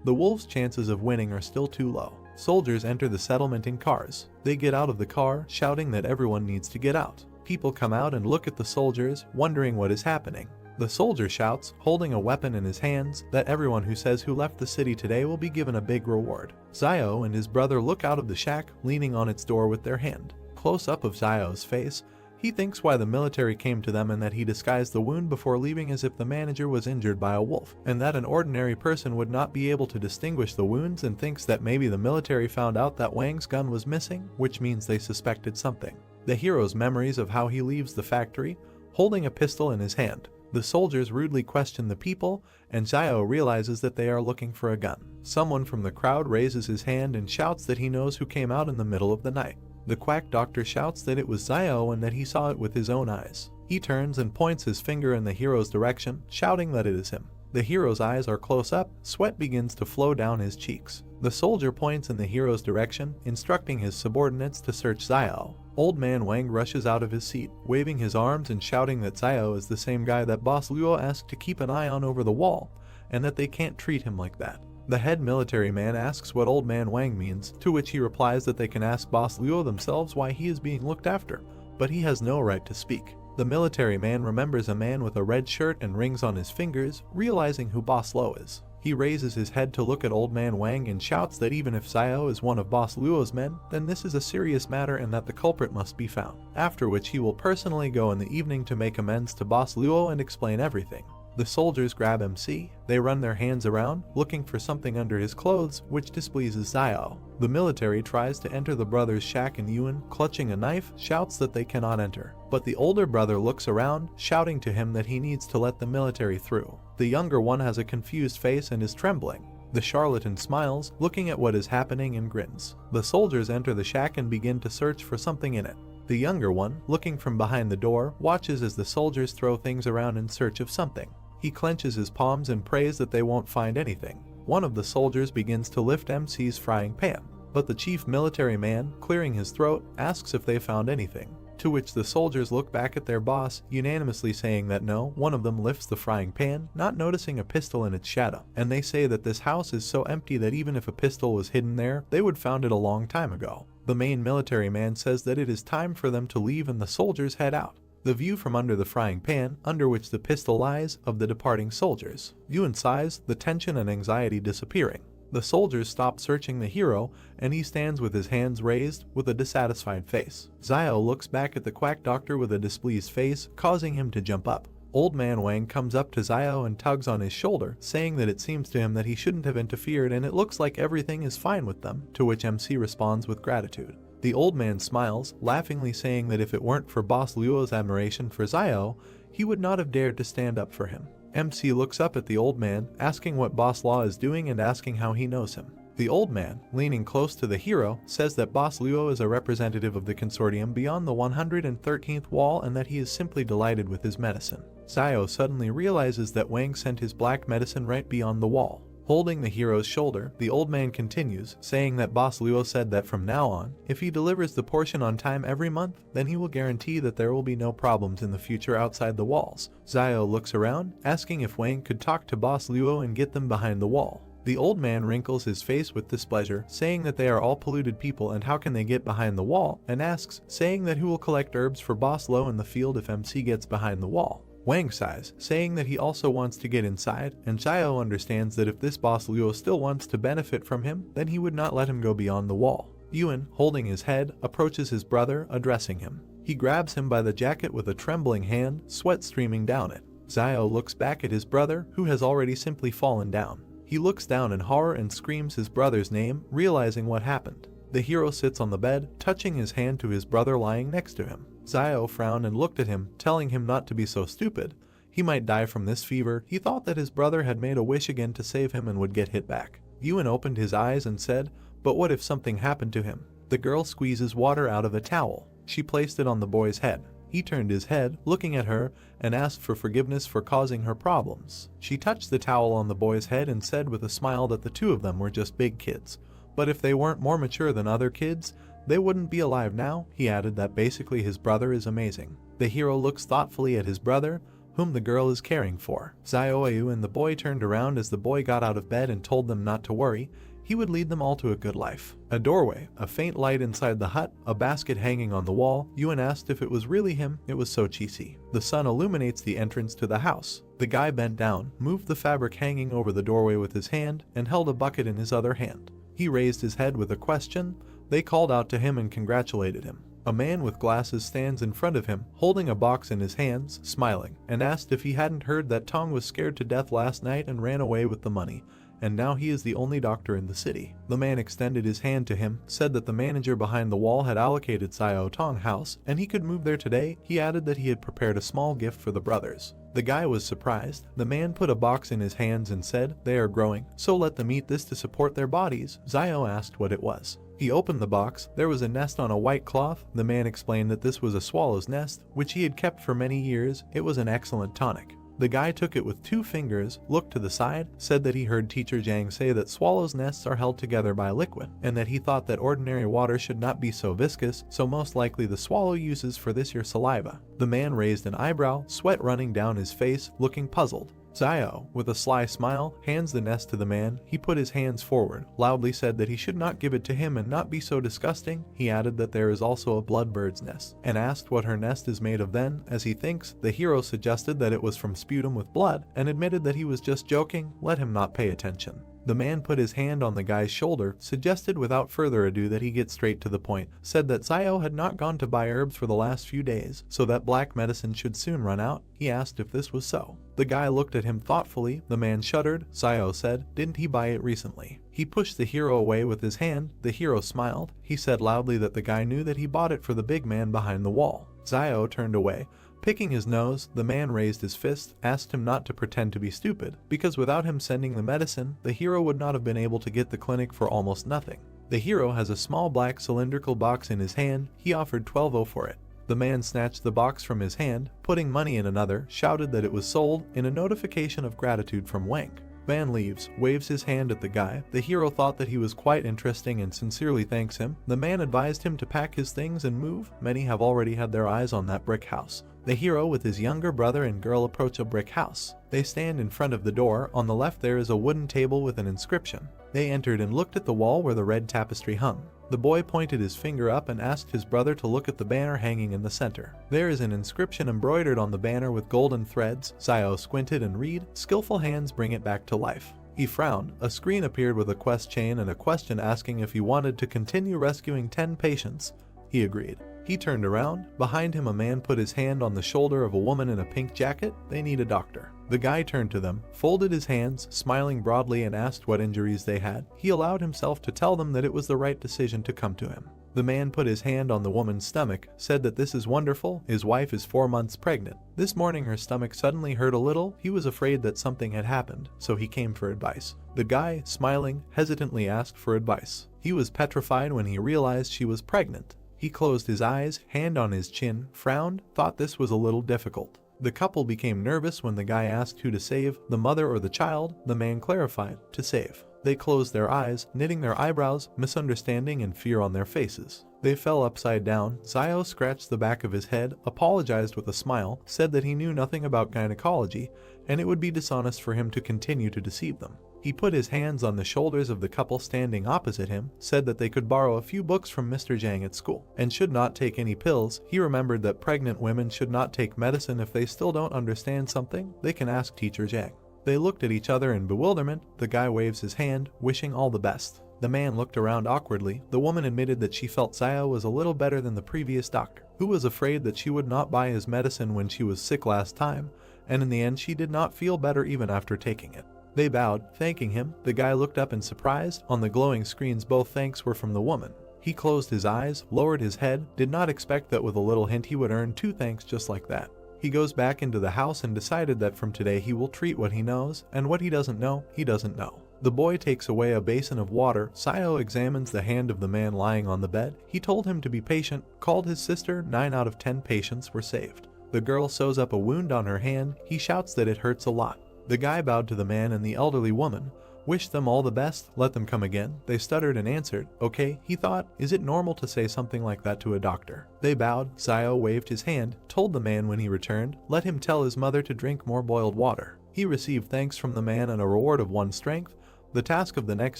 the wolves' chances of winning are still too low. Soldiers enter the settlement in cars. They get out of the car, shouting that everyone needs to get out. People come out and look at the soldiers, wondering what is happening. The soldier shouts, holding a weapon in his hands, that everyone who says who left the city today will be given a big reward. Zio and his brother look out of the shack, leaning on its door with their hand. Close up of Zio's face, he thinks why the military came to them and that he disguised the wound before leaving as if the manager was injured by a wolf, and that an ordinary person would not be able to distinguish the wounds, and thinks that maybe the military found out that Wang's gun was missing, which means they suspected something. The hero's memories of how he leaves the factory, holding a pistol in his hand. The soldiers rudely question the people, and Zio realizes that they are looking for a gun. Someone from the crowd raises his hand and shouts that he knows who came out in the middle of the night. The quack doctor shouts that it was Zio and that he saw it with his own eyes. He turns and points his finger in the hero's direction, shouting that it is him. The hero's eyes are close up, sweat begins to flow down his cheeks. The soldier points in the hero's direction, instructing his subordinates to search Zio. Old man Wang rushes out of his seat, waving his arms and shouting that Zio is the same guy that Boss Luo asked to keep an eye on over the wall, and that they can't treat him like that. The head military man asks what old man Wang means, to which he replies that they can ask Boss Luo themselves why he is being looked after, but he has no right to speak. The military man remembers a man with a red shirt and rings on his fingers, realizing who Boss Luo is. He raises his head to look at old man Wang and shouts that even if Zio is one of Boss Luo's men, then this is a serious matter and that the culprit must be found, after which he will personally go in the evening to make amends to Boss Luo and explain everything. The soldiers grab MC, they run their hands around, looking for something under his clothes, which displeases Zio. The military tries to enter the brothers' shack and Yuan, clutching a knife, shouts that they cannot enter. But the older brother looks around, shouting to him that he needs to let the military through. The younger one has a confused face and is trembling. The charlatan smiles, looking at what is happening, and grins. The soldiers enter the shack and begin to search for something in it. The younger one, looking from behind the door, watches as the soldiers throw things around in search of something. He clenches his palms and prays that they won't find anything. One of the soldiers begins to lift MC's frying pan, but the chief military man, clearing his throat, asks if they found anything, to which the soldiers look back at their boss, unanimously saying that no. One of them lifts the frying pan, not noticing a pistol in its shadow, and they say that this house is so empty that even if a pistol was hidden there, they would found it a long time ago. The main military man says that it is time for them to leave and the soldiers head out. The view from under the frying pan, under which the pistol lies, of the departing soldiers. Yuan sighs, the tension and anxiety disappearing. The soldiers stop searching the hero, and he stands with his hands raised, with a dissatisfied face. Zio looks back at the quack doctor with a displeased face, causing him to jump up. Old man Wang comes up to Zio and tugs on his shoulder, saying that it seems to him that he shouldn't have interfered and it looks like everything is fine with them, to which MC responds with gratitude. The old man smiles, laughingly saying that if it weren't for Boss Luo's admiration for Zio, he would not have dared to stand up for him. MC looks up at the old man, asking what Boss Luo is doing and asking how he knows him. The old man, leaning close to the hero, says that Boss Luo is a representative of the consortium beyond the 113th wall and that he is simply delighted with his medicine. Zio suddenly realizes that Wang sent his black medicine right beyond the wall. Holding the hero's shoulder, the old man continues, saying that Boss Luo said that from now on, if he delivers the portion on time every month, then he will guarantee that there will be no problems in the future outside the walls. Xiao looks around, asking if Wang could talk to Boss Luo and get them behind the wall. The old man wrinkles his face with displeasure, saying that they are all polluted people and how can they get behind the wall, and asks, saying that who will collect herbs for Boss Luo in the field if MC gets behind the wall. Wang sighs, saying that he also wants to get inside, and Xiao understands that if this Boss Luo still wants to benefit from him, then he would not let him go beyond the wall. Yuan, holding his head, approaches his brother, addressing him. He grabs him by the jacket with a trembling hand, sweat streaming down it. Xiao looks back at his brother, who has already simply fallen down. He looks down in horror and screams his brother's name, realizing what happened. The hero sits on the bed, touching his hand to his brother lying next to him. Xiao frowned and looked at him, telling him not to be so stupid. He might die from this fever. He thought that his brother had made a wish again to save him and would get hit back. Yuan opened his eyes and said, "But what if something happened to him?" The girl squeezes water out of a towel. She placed it on the boy's head. He turned his head, looking at her, and asked for forgiveness for causing her problems. She touched the towel on the boy's head and said with a smile that the two of them were just big kids. But if they weren't more mature than other kids, they wouldn't be alive now. He added that basically his brother is amazing. The hero looks thoughtfully at his brother, whom the girl is caring for. Xiaoyu and the boy turned around as the boy got out of bed and told them not to worry. He would lead them all to a good life. A doorway, a faint light inside the hut, a basket hanging on the wall. Yuan asked if it was really him. It was so cheesy. The sun illuminates the entrance to the house. The guy bent down, moved the fabric hanging over the doorway with his hand, and held a bucket in his other hand. He raised his head with a question. They called out to him and congratulated him. A man with glasses stands in front of him, holding a box in his hands, smiling, and asked if he hadn't heard that Tong was scared to death last night and ran away with the money, and now he is the only doctor in the city. The man extended his hand to him, said that the manager behind the wall had allocated Xiao Tong house, and he could move there today. He added that he had prepared a small gift for the brothers. The guy was surprised. The man put a box in his hands and said, "They are growing, so let them eat this to support their bodies." Xiao asked what it was. He opened the box. There was a nest on a white cloth. The man explained that this was a swallow's nest, which he had kept for many years. It was an excellent tonic. The guy took it with 2 fingers, looked to the side, said that he heard Teacher Zhang say that swallows' nests are held together by liquid, and that he thought that ordinary water should not be so viscous, so most likely the swallow uses for this your saliva. The man raised an eyebrow, sweat running down his face, looking puzzled. Xiao, with a sly smile, hands the nest to the man. He put his hands forward, loudly said that he should not give it to him and not be so disgusting. He added that there is also a bloodbird's nest, and asked what her nest is made of. Then, as he thinks, the hero suggested that it was from sputum with blood, and admitted that he was just joking. Let him not pay attention. The man put his hand on the guy's shoulder, suggested without further ado that he get straight to the point, said that Xiao had not gone to buy herbs for the last few days, so that black medicine should soon run out. He asked if this was so. The guy looked at him thoughtfully. The man shuddered. Xiao said, "Didn't he buy it recently?" He pushed the hero away with his hand. The hero smiled. He said loudly that the guy knew that he bought it for the big man behind the wall. Xiao turned away. Picking his nose, the man raised his fist, asked him not to pretend to be stupid, because without him sending the medicine, the hero would not have been able to get the clinic for almost nothing. The hero has a small black cylindrical box in his hand. He offered 12 for it. The man snatched the box from his hand, putting money in another, shouted that it was sold, in a notification of gratitude from Wang. Man leaves, waves his hand at the guy. The hero thought that he was quite interesting and sincerely thanks him. The man advised him to pack his things and move. Many have already had their eyes on that brick house. The hero with his younger brother and girl approach a brick house. They stand in front of the door. On the left there is a wooden table with an inscription. They entered and looked at the wall where the red tapestry hung. The boy pointed his finger up and asked his brother to look at the banner hanging in the center. There is an inscription embroidered on the banner with golden threads. Xiao squinted and read, "Skillful hands bring it back to life." He frowned. A screen appeared with a quest chain and a question asking if he wanted to continue rescuing 10 patients. He agreed. He turned around. Behind him a man put his hand on the shoulder of a woman in a pink jacket. They need a doctor. The guy turned to them, folded his hands, smiling broadly, and asked what injuries they had. He allowed himself to tell them that it was the right decision to come to him. The man put his hand on the woman's stomach, said that this is wonderful. His wife is 4 months pregnant. This morning her stomach suddenly hurt a little. He was afraid that something had happened, so he came for advice. The guy, smiling, hesitantly asked for advice. He was petrified when he realized she was pregnant. He closed his eyes, hand on his chin, frowned, thought this was a little difficult. The couple became nervous when the guy asked who to save, the mother or the child. The man clarified, to save. They closed their eyes, knitting their eyebrows, misunderstanding and fear on their faces. They fell upside down. Zio scratched the back of his head, apologized with a smile, said that he knew nothing about gynecology, and it would be dishonest for him to continue to deceive them. He put his hands on the shoulders of the couple standing opposite him, said that they could borrow a few books from Mr. Zhang at school, and should not take any pills. He remembered that pregnant women should not take medicine. If they still don't understand something, they can ask Teacher Zhang. They looked at each other in bewilderment. The guy waves his hand, wishing all the best. The man looked around awkwardly. The woman admitted that she felt Zio was a little better than the previous doctor, who was afraid that she would not buy his medicine when she was sick last time, and in the end she did not feel better even after taking it. They bowed, thanking him. The guy looked up in surprise. On the glowing screens both thanks were from the woman. He closed his eyes, lowered his head, did not expect that with a little hint he would earn 2 thanks just like that. He goes back into the house and decided that from today he will treat what he knows, and what he doesn't know, he doesn't know. The boy takes away a basin of water. Zio examines the hand of the man lying on the bed. He told him to be patient, called his sister. 9 out of 10 patients were saved. The girl sews up a wound on her hand. He shouts that it hurts a lot. The guy bowed to the man and the elderly woman, wished them all the best, let them come again. They stuttered and answered, okay. He thought, is it normal to say something like that to a doctor? They bowed. Zio waved his hand, told the man when he returned, let him tell his mother to drink more boiled water. He received thanks from the man and a reward of 1 strength. The task of the next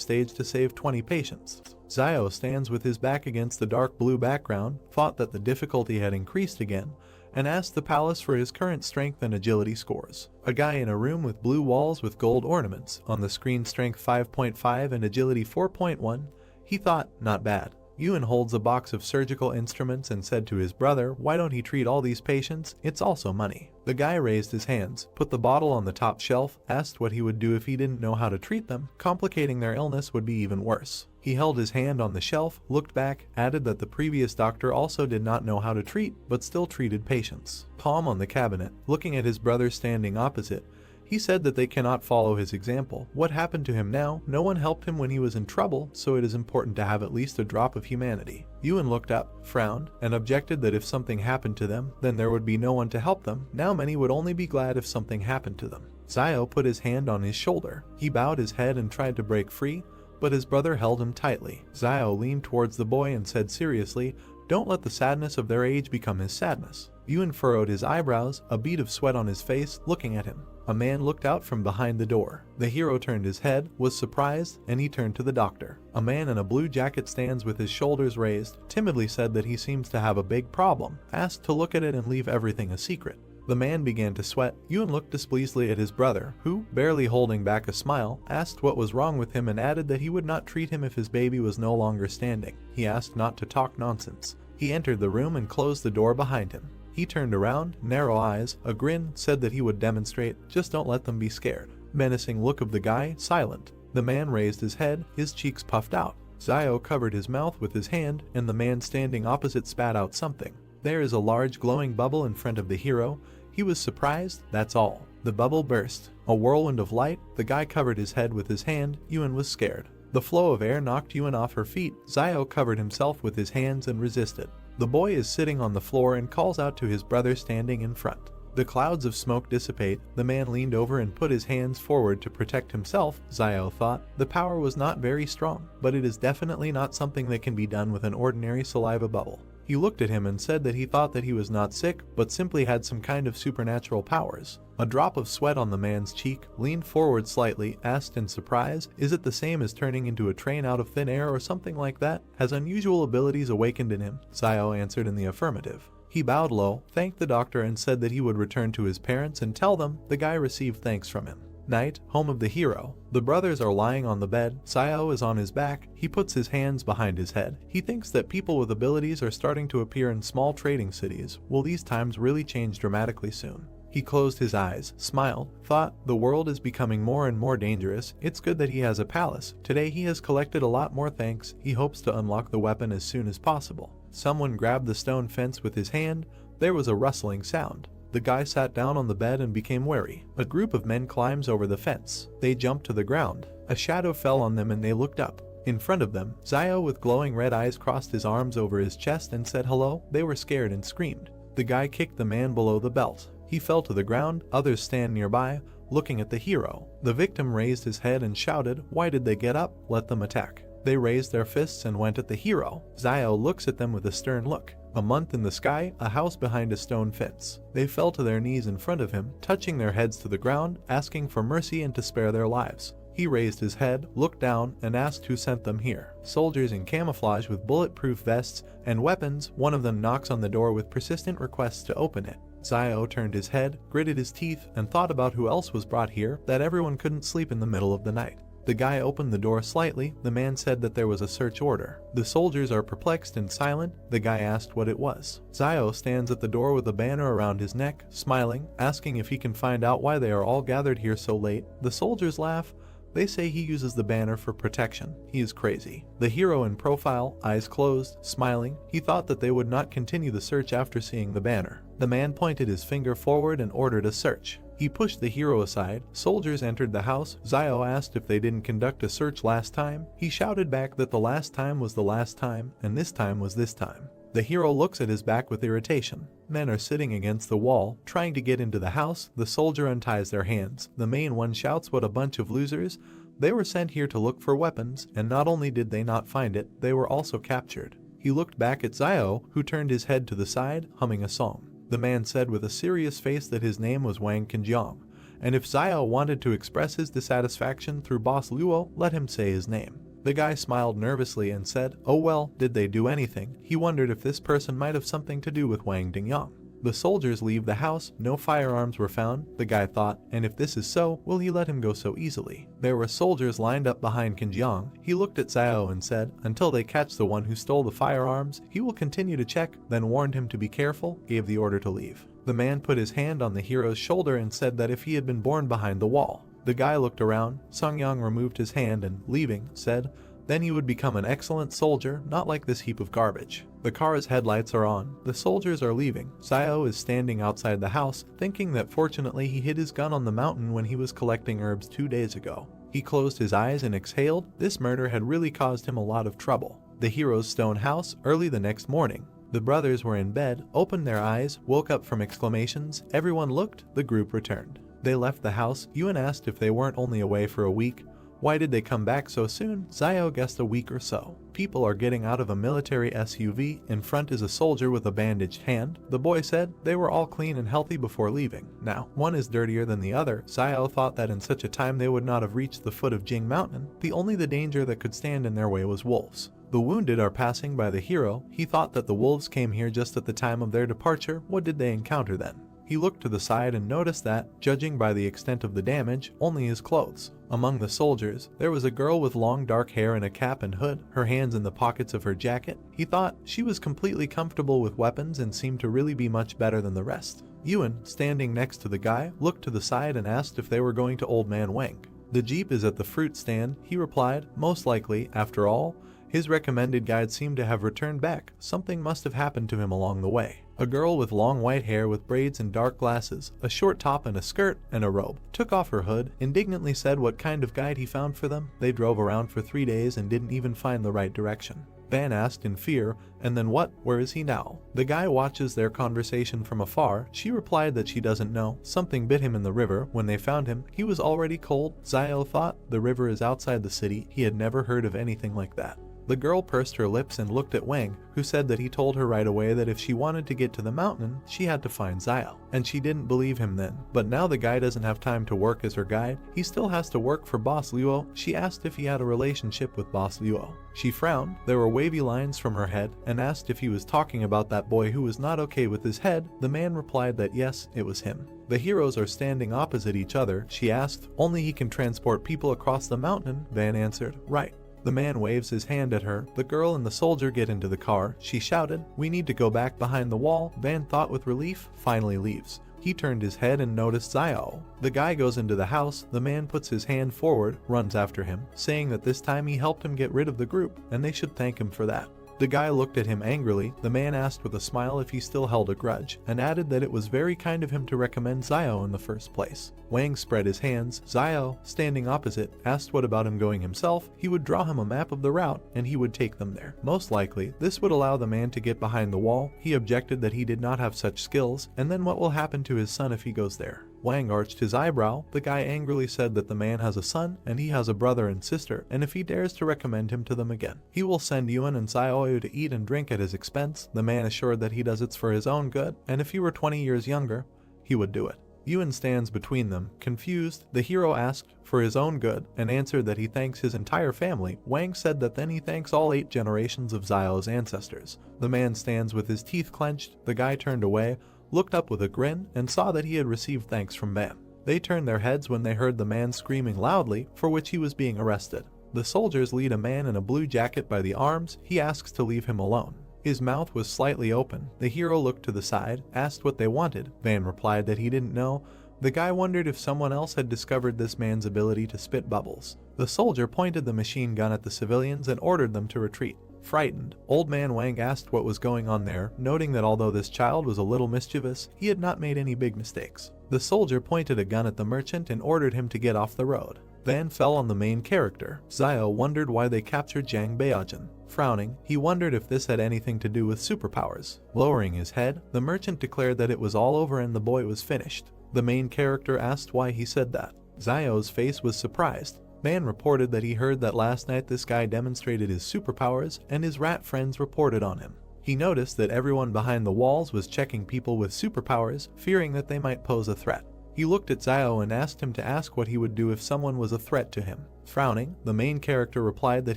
stage to save 20 patients. Zio stands with his back against the dark blue background, thought that the difficulty had increased again, and asked the palace for his current strength and agility scores. A guy in a room with blue walls with gold ornaments, on the screen strength 5.5 and agility 4.1. He thought, not bad. Ewan holds a box of surgical instruments and said to his brother, why don't he treat all these patients? It's also money. The guy raised his hands, put the bottle on the top shelf, asked what he would do if he didn't know how to treat them. Complicating their illness would be even worse. He held his hand on the shelf, looked back, added that the previous doctor also did not know how to treat, but still treated patients. Palm on the cabinet, looking at his brother standing opposite. He said that they cannot follow his example. What happened to him now? No one helped him when he was in trouble, so it is important to have at least a drop of humanity. Ewan looked up, frowned, and objected that if something happened to them, then there would be no one to help them. Now many would only be glad if something happened to them. Zio put his hand on his shoulder. He bowed his head and tried to break free, but his brother held him tightly. Zio leaned towards the boy and said seriously, don't let the sadness of their age become his sadness. Ewan furrowed his eyebrows, a bead of sweat on his face, looking at him. A man looked out from behind the door. The hero turned his head, was surprised, and he turned to the doctor. A man in a blue jacket stands with his shoulders raised, timidly said that he seems to have a big problem, asked to look at it and leave everything a secret. The man began to sweat. Ewan looked displeasedly at his brother, who, barely holding back a smile, asked what was wrong with him and added that he would not treat him if his baby was no longer standing. He asked not to talk nonsense. He entered the room and closed the door behind him. He turned around, narrow eyes, a grin, said that he would demonstrate, just don't let them be scared. Menacing look of the guy, silent. The man raised his head, his cheeks puffed out. Zio covered his mouth with his hand, and the man standing opposite spat out something. There is a large glowing bubble in front of the hero. He was surprised, that's all. The bubble burst. A whirlwind of light. The guy covered his head with his hand. Ewan was scared. The flow of air knocked Ewan off her feet. Zio covered himself with his hands and resisted. The boy is sitting on the floor and calls out to his brother standing in front. The clouds of smoke dissipate. The man leaned over and put his hands forward to protect himself. Zio thought the power was not very strong, but it is definitely not something that can be done with an ordinary saliva bubble. He looked at him and said that he thought that he was not sick, but simply had some kind of supernatural powers. A drop of sweat on the man's cheek, leaned forward slightly, asked in surprise, is it the same as turning into a train out of thin air or something like that? Has unusual abilities awakened in him? Zio answered in the affirmative. He bowed low, thanked the doctor and said that he would return to his parents and tell them. The guy received thanks from him. Night, home of the hero. The brothers are lying on the bed. Zio is on his back. He puts his hands behind his head. He thinks that people with abilities are starting to appear in small trading cities. Will these times really change dramatically soon? He closed his eyes, smiled, thought, the world is becoming more and more dangerous. It's good that he has a palace. Today he has collected a lot more thanks. He hopes to unlock the weapon as soon as possible. Someone grabbed the stone fence with his hand. There was a rustling sound. The guy sat down on the bed and became wary. A group of men climbs over the fence. They jumped to the ground. A shadow fell on them and they looked up. In front of them, Zio with glowing red eyes crossed his arms over his chest and said hello. They were scared and screamed. The guy kicked the man below the belt. He fell to the ground, others stand nearby, looking at the hero. The victim raised his head and shouted, "Why did they get up? Let them attack." They raised their fists and went at the hero. Zio looks at them with a stern look. A month in the sky, a house behind a stone fence. They fell to their knees in front of him, touching their heads to the ground, asking for mercy and to spare their lives. He raised his head, looked down, and asked who sent them here. Soldiers in camouflage with bulletproof vests and weapons. One of them knocks on the door with persistent requests to open it. Zio turned his head, gritted his teeth, and thought about who else was brought here, that everyone couldn't sleep in the middle of the night. The guy opened the door slightly. The man said that there was a search order. The soldiers are perplexed and silent. The guy asked what it was. Zio stands at the door with a banner around his neck, smiling, asking if he can find out why they are all gathered here so late. The soldiers laugh. They say he uses the banner for protection. He is crazy. The hero in profile, eyes closed, smiling. He thought that they would not continue the search after seeing the banner. The man pointed his finger forward and ordered a search. He pushed the hero aside. Soldiers entered the house. Zio asked if they didn't conduct a search last time. He shouted back that the last time was the last time, and this time was this time. The hero looks at his back with irritation. Men are sitting against the wall, trying to get into the house. The soldier unties their hands. The main one shouts, "What a bunch of losers." They were sent here to look for weapons, and not only did they not find it, they were also captured. He looked back at Zio, who turned his head to the side, humming a song. The man said with a serious face that his name was Wang Qinjiang, and if Zio wanted to express his dissatisfaction through Boss Luo, let him say his name. The guy smiled nervously and said, "Oh well, did they do anything?" He wondered if this person might have something to do with Wang Dingyang. The soldiers leave the house. No firearms were found. The guy thought, and if this is so, will he let him go so easily? There were soldiers lined up behind Qinjiang. He looked at Zio and said, "Until they catch the one who stole the firearms, he will continue to check," then warned him to be careful, gave the order to leave. The man put his hand on the hero's shoulder and said that if he had been born behind the wall. The guy looked around. Songyang removed his hand and, leaving, said, "Then he would become an excellent soldier, not like this heap of garbage." The car's headlights are on. The soldiers are leaving. Zio is standing outside the house, thinking that fortunately he hid his gun on the mountain when he was collecting herbs 2 days ago. He closed his eyes and exhaled. This murder had really caused him a lot of trouble. The hero's stone house, early the next morning. The brothers were in bed, opened their eyes, woke up from exclamations. Everyone looked. The group returned. They left the house. Yuan asked if they weren't only away for a week. Why did they come back so soon? Zio guessed a week or so. People are getting out of a military SUV. In front is a soldier with a bandaged hand. The boy said they were all clean and healthy before leaving. Now, one is dirtier than the other. Zio thought that in such a time they would not have reached the foot of Jing Mountain. The only danger that could stand in their way was wolves. The wounded are passing by the hero. He thought that the wolves came here just at the time of their departure. What did they encounter then? He looked to the side and noticed that, judging by the extent of the damage, only his clothes. Among the soldiers, there was a girl with long dark hair and a cap and hood, her hands in the pockets of her jacket. He thought she was completely comfortable with weapons and seemed to really be much better than the rest. Yuan, standing next to the guy, looked to the side and asked if they were going to Old Man Wang. "The jeep is at the fruit stand," he replied. Most likely, after all, his recommended guide seemed to have returned back. Something must have happened to him along the way. A girl with long white hair with braids and dark glasses, a short top and a skirt and a robe, took off her hood, indignantly said what kind of guide he found for them. They drove around for 3 days and didn't even find the right direction. Van asked in fear, "And then what? Where is he now?" The guy watches their conversation from afar. She replied that she doesn't know. Something bit him in the river. When they found him, he was already cold. Zio thought the river is outside the city. He had never heard of anything like that. The girl pursed her lips and looked at Wang, who said that he told her right away that if she wanted to get to the mountain, she had to find Zio. And she didn't believe him then. But now the guy doesn't have time to work as her guide. He still has to work for Boss Luo. She asked if he had a relationship with Boss Luo. She frowned. There were wavy lines from her head, and asked if he was talking about that boy who was not okay with his head. The man replied that yes, it was him. The heroes are standing opposite each other. She asked, "Only he can transport people across the mountain?" Van answered, "Right." The man waves his hand at her. The girl and the soldier get into the car. She shouted, "We need to go back behind the wall." Van thought with relief, finally leaves. He turned his head and noticed Zio. The guy goes into the house. The man puts his hand forward, runs after him, saying that this time he helped him get rid of the group, and they should thank him for that. The guy looked at him angrily. The man asked with a smile if he still held a grudge, and added that it was very kind of him to recommend Xiao in the first place. Wang spread his hands. Xiao, standing opposite, asked what about him going himself. He would draw him a map of the route, and he would take them there. Most likely, this would allow the man to get behind the wall. He objected that he did not have such skills, and then what will happen to his son if he goes there? Wang arched his eyebrow. The guy angrily said that the man has a son, and he has a brother and sister, and if he dares to recommend him to them again, he will send Yuan and Xiaoyu to eat and drink at his expense. The man assured that he does it for his own good, and if he were 20 years younger, he would do it. Yuan stands between them, confused. The hero asked for his own good, and answered that he thanks his entire family. Wang said that then he thanks all 8 generations of Xiao's ancestors. The man stands with his teeth clenched. The guy turned away, looked up with a grin, and saw that he had received thanks from man. They turned their heads when they heard the man screaming loudly, for which he was being arrested. The soldiers lead a man in a blue jacket by the arms. He asks to leave him alone. His mouth was slightly open. The hero looked to the side, asked what they wanted. Van replied that he didn't know. The guy wondered if someone else had discovered this man's ability to spit bubbles. The soldier pointed the machine gun at the civilians and ordered them to retreat. Frightened, Old Man Wang asked what was going on there, noting that although this child was a little mischievous, he had not made any big mistakes. The soldier pointed a gun at the merchant and ordered him to get off the road. Van fell on the main character. Xiao wondered why they captured Zhang Beijing. Frowning, he wondered if this had anything to do with superpowers. Lowering his head, the merchant declared that it was all over and the boy was finished. The main character asked why he said that. Xiao's face was surprised. Man reported that he heard that last night this guy demonstrated his superpowers, and his rat friends reported on him. He noticed that everyone behind the walls was checking people with superpowers, fearing that they might pose a threat. He looked at Xiao and asked him to ask what he would do if someone was a threat to him. Frowning, the main character replied that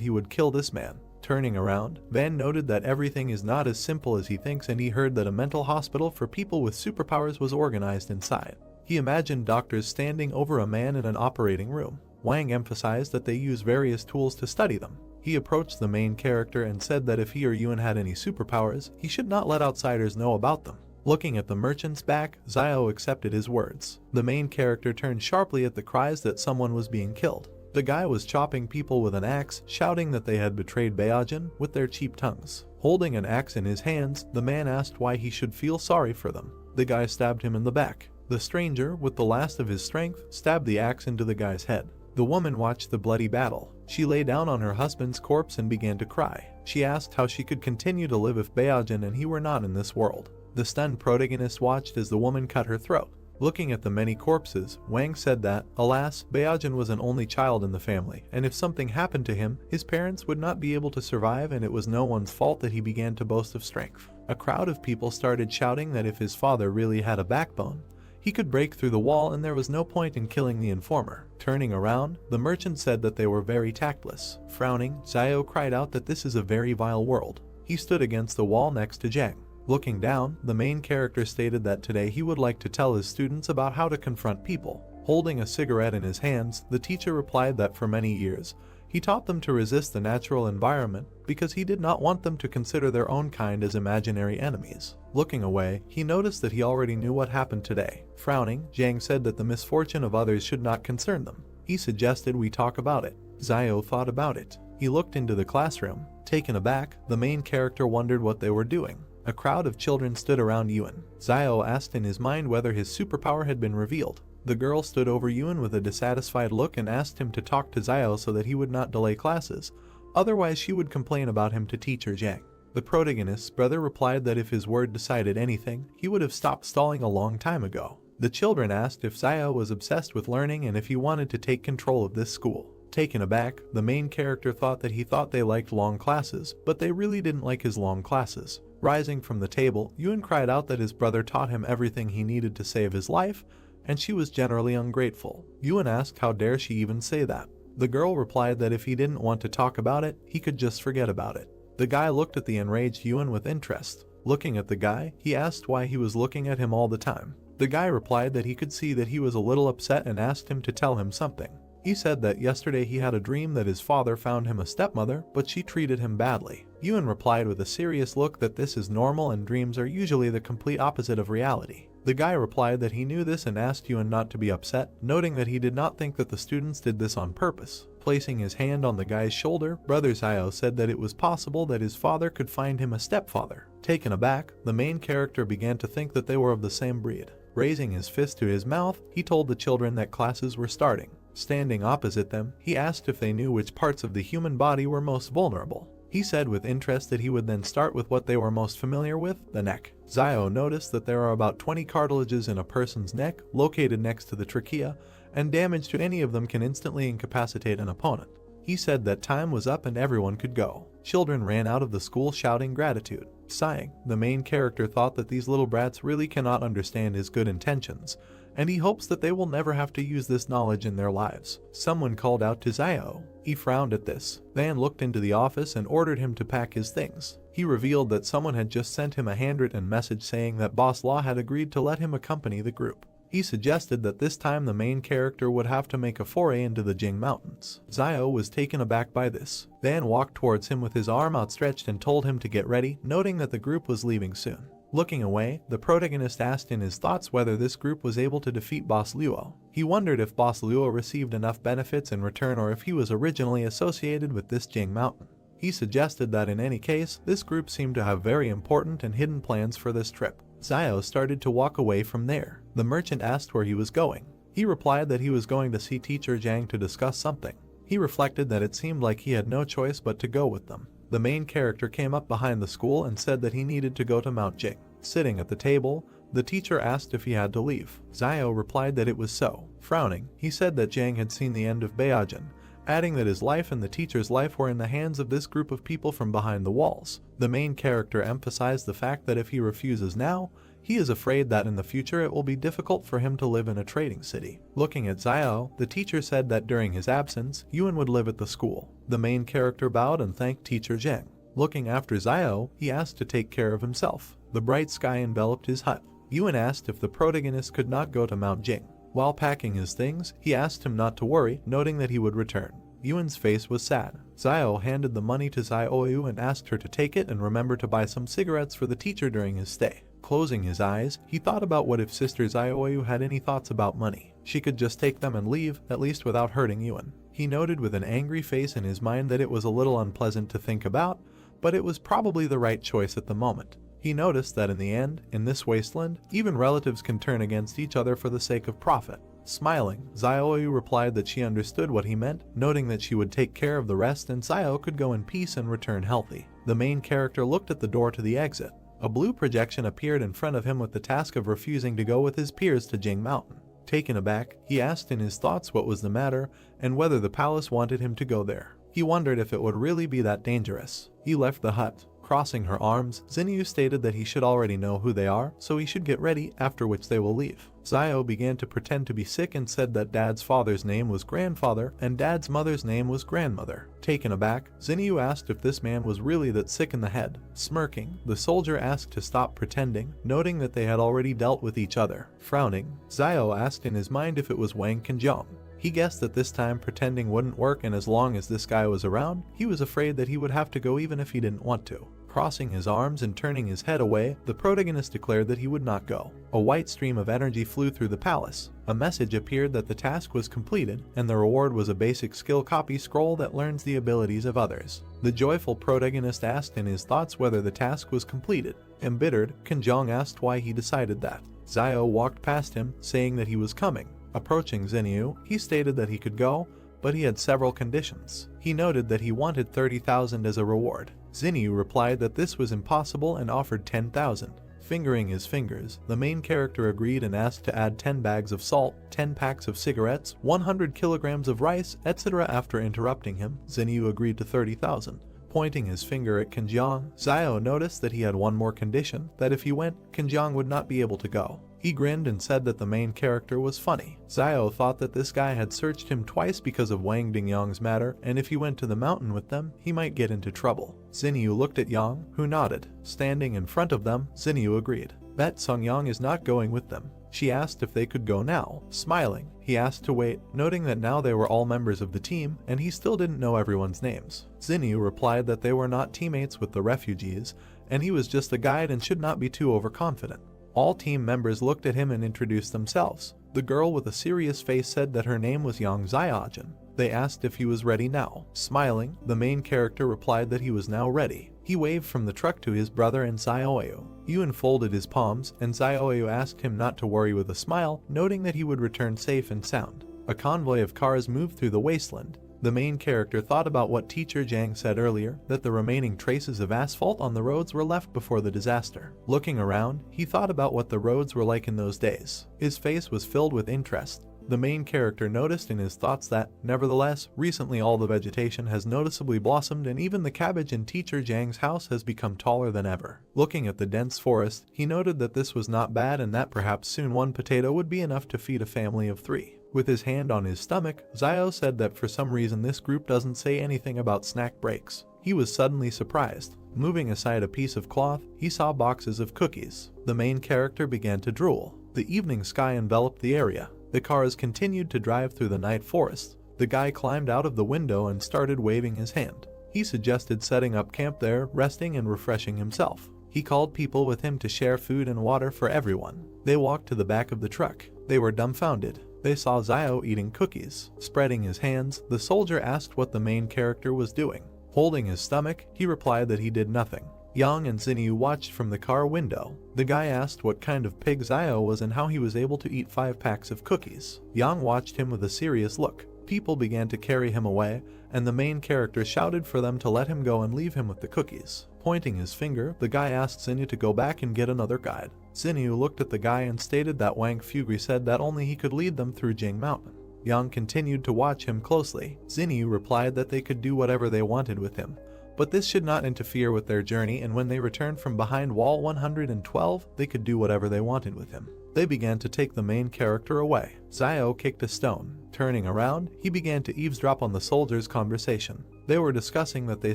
he would kill this man. Turning around, Van noted that everything is not as simple as he thinks, and he heard that a mental hospital for people with superpowers was organized inside. He imagined doctors standing over a man in an operating room. Wang emphasized that they use various tools to study them. He approached the main character and said that if he or Yuan had any superpowers, he should not let outsiders know about them. Looking at the merchant's back, Xiao accepted his words. The main character turned sharply at the cries that someone was being killed. The guy was chopping people with an axe, shouting that they had betrayed Beijing with their cheap tongues. Holding an axe in his hands, the man asked why he should feel sorry for them. The guy stabbed him in the back. The stranger, with the last of his strength, stabbed the axe into the guy's head. The woman watched the bloody battle. She lay down on her husband's corpse and began to cry. She asked how she could continue to live if Beijing and he were not in this world. The stunned protagonist watched as the woman cut her throat. Looking at the many corpses, Wang said that, alas, Beijing was an only child in the family, and if something happened to him, his parents would not be able to survive, and it was no one's fault that he began to boast of strength. A crowd of people started shouting that if his father really had a backbone, he could break through the wall and there was no point in killing the informer. Turning around, the merchant said that they were very tactless. Frowning, Xiao cried out that this is a very vile world. He stood against the wall next to Zhang. Looking down, the main character stated that today he would like to tell his students about how to confront people. Holding a cigarette in his hands, the teacher replied that for many years, he taught them to resist the natural environment because he did not want them to consider their own kind as imaginary enemies. Looking away, he noticed that he already knew what happened today. Frowning, Zhang said that the misfortune of others should not concern them. He suggested we talk about it. Xiao thought about it. He looked into the classroom. Taken aback, the main character wondered what they were doing. A crowd of children stood around Yuan. Xiao asked in his mind whether his superpower had been revealed. The girl stood over Yuan with a dissatisfied look and asked him to talk to Xiao so that he would not delay classes, otherwise she would complain about him to teacher Zhang. The protagonist's brother replied that if his word decided anything, he would have stopped stalling a long time ago. The children asked if Xiao was obsessed with learning and if he wanted to take control of this school. Taken aback, the main character thought that he thought they liked long classes, but they really didn't like his long classes. Rising from the table, Yuan cried out that his brother taught him everything he needed to save his life, and she was generally ungrateful. Yuan asked how dare she even say that. The girl replied that if he didn't want to talk about it, he could just forget about it. The guy looked at the enraged Yuan with interest. Looking at the guy, he asked why he was looking at him all the time. The guy replied that he could see that he was a little upset and asked him to tell him something. He said that yesterday he had a dream that his father found him a stepmother, but she treated him badly. Yuan replied with a serious look that this is normal and dreams are usually the complete opposite of reality. The guy replied that he knew this and asked Yuan not to be upset, noting that he did not think that the students did this on purpose. Placing his hand on the guy's shoulder, Brother Zio said that it was possible that his father could find him a stepfather. Taken aback, the main character began to think that they were of the same breed. Raising his fist to his mouth, he told the children that classes were starting. Standing opposite them, he asked if they knew which parts of the human body were most vulnerable. He said with interest that he would then start with what they were most familiar with, the neck. Zio noticed that there are about 20 cartilages in a person's neck, located next to the trachea, and damage to any of them can instantly incapacitate an opponent. He said that time was up and everyone could go. Children ran out of the school shouting gratitude. Sighing, the main character thought that these little brats really cannot understand his good intentions, and he hopes that they will never have to use this knowledge in their lives. Someone called out to Zio. He frowned at this, then looked into the office and ordered him to pack his things. He revealed that someone had just sent him a handwritten message saying that Boss Law had agreed to let him accompany the group. He suggested that this time the main character would have to make a foray into the Jing Mountains. Zio was taken aback by this, then walked towards him with his arm outstretched and told him to get ready, noting that the group was leaving soon. Looking away, the protagonist asked in his thoughts whether this group was able to defeat Boss Luo. He wondered if Boss Luo received enough benefits in return or if he was originally associated with this Jing Mountain. He suggested that in any case, this group seemed to have very important and hidden plans for this trip. Zio started to walk away from there. The merchant asked where he was going. He replied that he was going to see Teacher Zhang to discuss something. He reflected that it seemed like he had no choice but to go with them. The main character came up behind the school and said that he needed to go to Mount Jing. Sitting at the table, the teacher asked if he had to leave. Zio replied that it was so. Frowning, he said that Zhang had seen the end of Baojin, adding that his life and the teacher's life were in the hands of this group of people from behind the walls. The main character emphasized the fact that if he refuses now, he is afraid that in the future it will be difficult for him to live in a trading city. Looking at Zio, the teacher said that during his absence, Yuan would live at the school. The main character bowed and thanked Teacher Zhang. Looking after Zio, he asked to take care of himself. The bright sky enveloped his hut. Yuan asked if the protagonist could not go to Mount Jing. While packing his things, he asked him not to worry, noting that he would return. Yuan's face was sad. Zio handed the money to Zioyu and asked her to take it and remember to buy some cigarettes for the teacher during his stay. Closing his eyes, he thought about what if Sister Zioyu had any thoughts about money. She could just take them and leave, at least without hurting Yuan. He noted with an angry face in his mind that it was a little unpleasant to think about, but it was probably the right choice at the moment. He noticed that in the end, in this wasteland, even relatives can turn against each other for the sake of profit. Smiling, Zioyu replied that she understood what he meant, noting that she would take care of the rest and Zio could go in peace and return healthy. The main character looked at the door to the exit. A blue projection appeared in front of him with the task of refusing to go with his peers to Jing Mountain. Taken aback, he asked in his thoughts what was the matter and whether the palace wanted him to go there. He wondered if it would really be that dangerous. He left the hut. Crossing her arms, Zinyu stated that he should already know who they are, so he should get ready, after which they will leave. Zio began to pretend to be sick and said that Dad's father's name was grandfather and Dad's mother's name was grandmother. Taken aback, Zinyu asked if this man was really that sick in the head. Smirking, the soldier asked to stop pretending, noting that they had already dealt with each other. Frowning, Zio asked in his mind if it was Wang Qinjiang. He guessed that this time pretending wouldn't work, and as long as this guy was around, he was afraid that he would have to go even if he didn't want to. Crossing his arms and turning his head away, the protagonist declared that he would not go. A white stream of energy flew through the palace. A message appeared that the task was completed, and the reward was a basic skill copy scroll that learns the abilities of others. The joyful protagonist asked in his thoughts whether the task was completed. Embittered, Qinjiang asked why he decided that. Zio walked past him, saying that he was coming. Approaching Zinyu, he stated that he could go, but he had several conditions. He noted that he wanted 30,000 as a reward. Zinyu replied that this was impossible and offered 10,000. Fingering his fingers, the main character agreed and asked to add 10 bags of salt, 10 packs of cigarettes, 100 kilograms of rice, etc. After interrupting him, Zinyu agreed to 30,000. Pointing his finger at Qinjiang, Zio noticed that he had one more condition, that if he went, Qinjiang would not be able to go. He grinned and said that the main character was funny. Zio thought that this guy had searched him twice because of Wang Dingyang's matter, and if he went to the mountain with them, he might get into trouble. Zinyu looked at Yang, who nodded. Standing in front of them, Zinyu agreed. Bet Sung Yang is not going with them. She asked if they could go now. Smiling, he asked to wait, noting that now they were all members of the team, and he still didn't know everyone's names. Zinyu replied that they were not teammates with the refugees, and he was just a guide and should not be too overconfident. All team members looked at him and introduced themselves. The girl with a serious face said that her name was Yang Xiaojin. They asked if he was ready now. Smiling, the main character replied that he was now ready. He waved from the truck to his brother and Xiaoyu. Yun folded his palms, and Xiaoyu asked him not to worry with a smile, noting that he would return safe and sound. A convoy of cars moved through the wasteland. The main character thought about what teacher Zhang said earlier, that the remaining traces of asphalt on the roads were left before the disaster. Looking around, he thought about what the roads were like in those days. His face was filled with interest. The main character noticed in his thoughts that, nevertheless, recently all the vegetation has noticeably blossomed and even the cabbage in teacher Zhang's house has become taller than ever. Looking at the dense forest, he noted that this was not bad and that perhaps soon one potato would be enough to feed a family of 3. With his hand on his stomach, Xiao said that for some reason this group doesn't say anything about snack breaks. He was suddenly surprised. Moving aside a piece of cloth, he saw boxes of cookies. The main character began to drool. The evening sky enveloped the area. The cars continued to drive through the night forest. The guy climbed out of the window and started waving his hand. He suggested setting up camp there, resting and refreshing himself. He called people with him to share food and water for everyone. They walked to the back of the truck. They were dumbfounded. They saw Xiao eating cookies. Spreading his hands, the soldier asked what the main character was doing. Holding his stomach, he replied that he did nothing. Yang and Xinyu watched from the car window. The guy asked what kind of pig Xiao was and how he was able to eat 5 packs of cookies. Yang watched him with a serious look. People began to carry him away, and the main character shouted for them to let him go and leave him with the cookies. Pointing his finger, the guy asked Xinyu to go back and get another guide. Xinyu looked at the guy and stated that Wang Fugri said that only he could lead them through Jing Mountain. Yang continued to watch him closely. Xinyu replied that they could do whatever they wanted with him, but this should not interfere with their journey, and when they returned from behind wall 112, they could do whatever they wanted with him. They began to take the main character away. Xiao kicked a stone. Turning around, he began to eavesdrop on the soldiers' conversation. They were discussing that they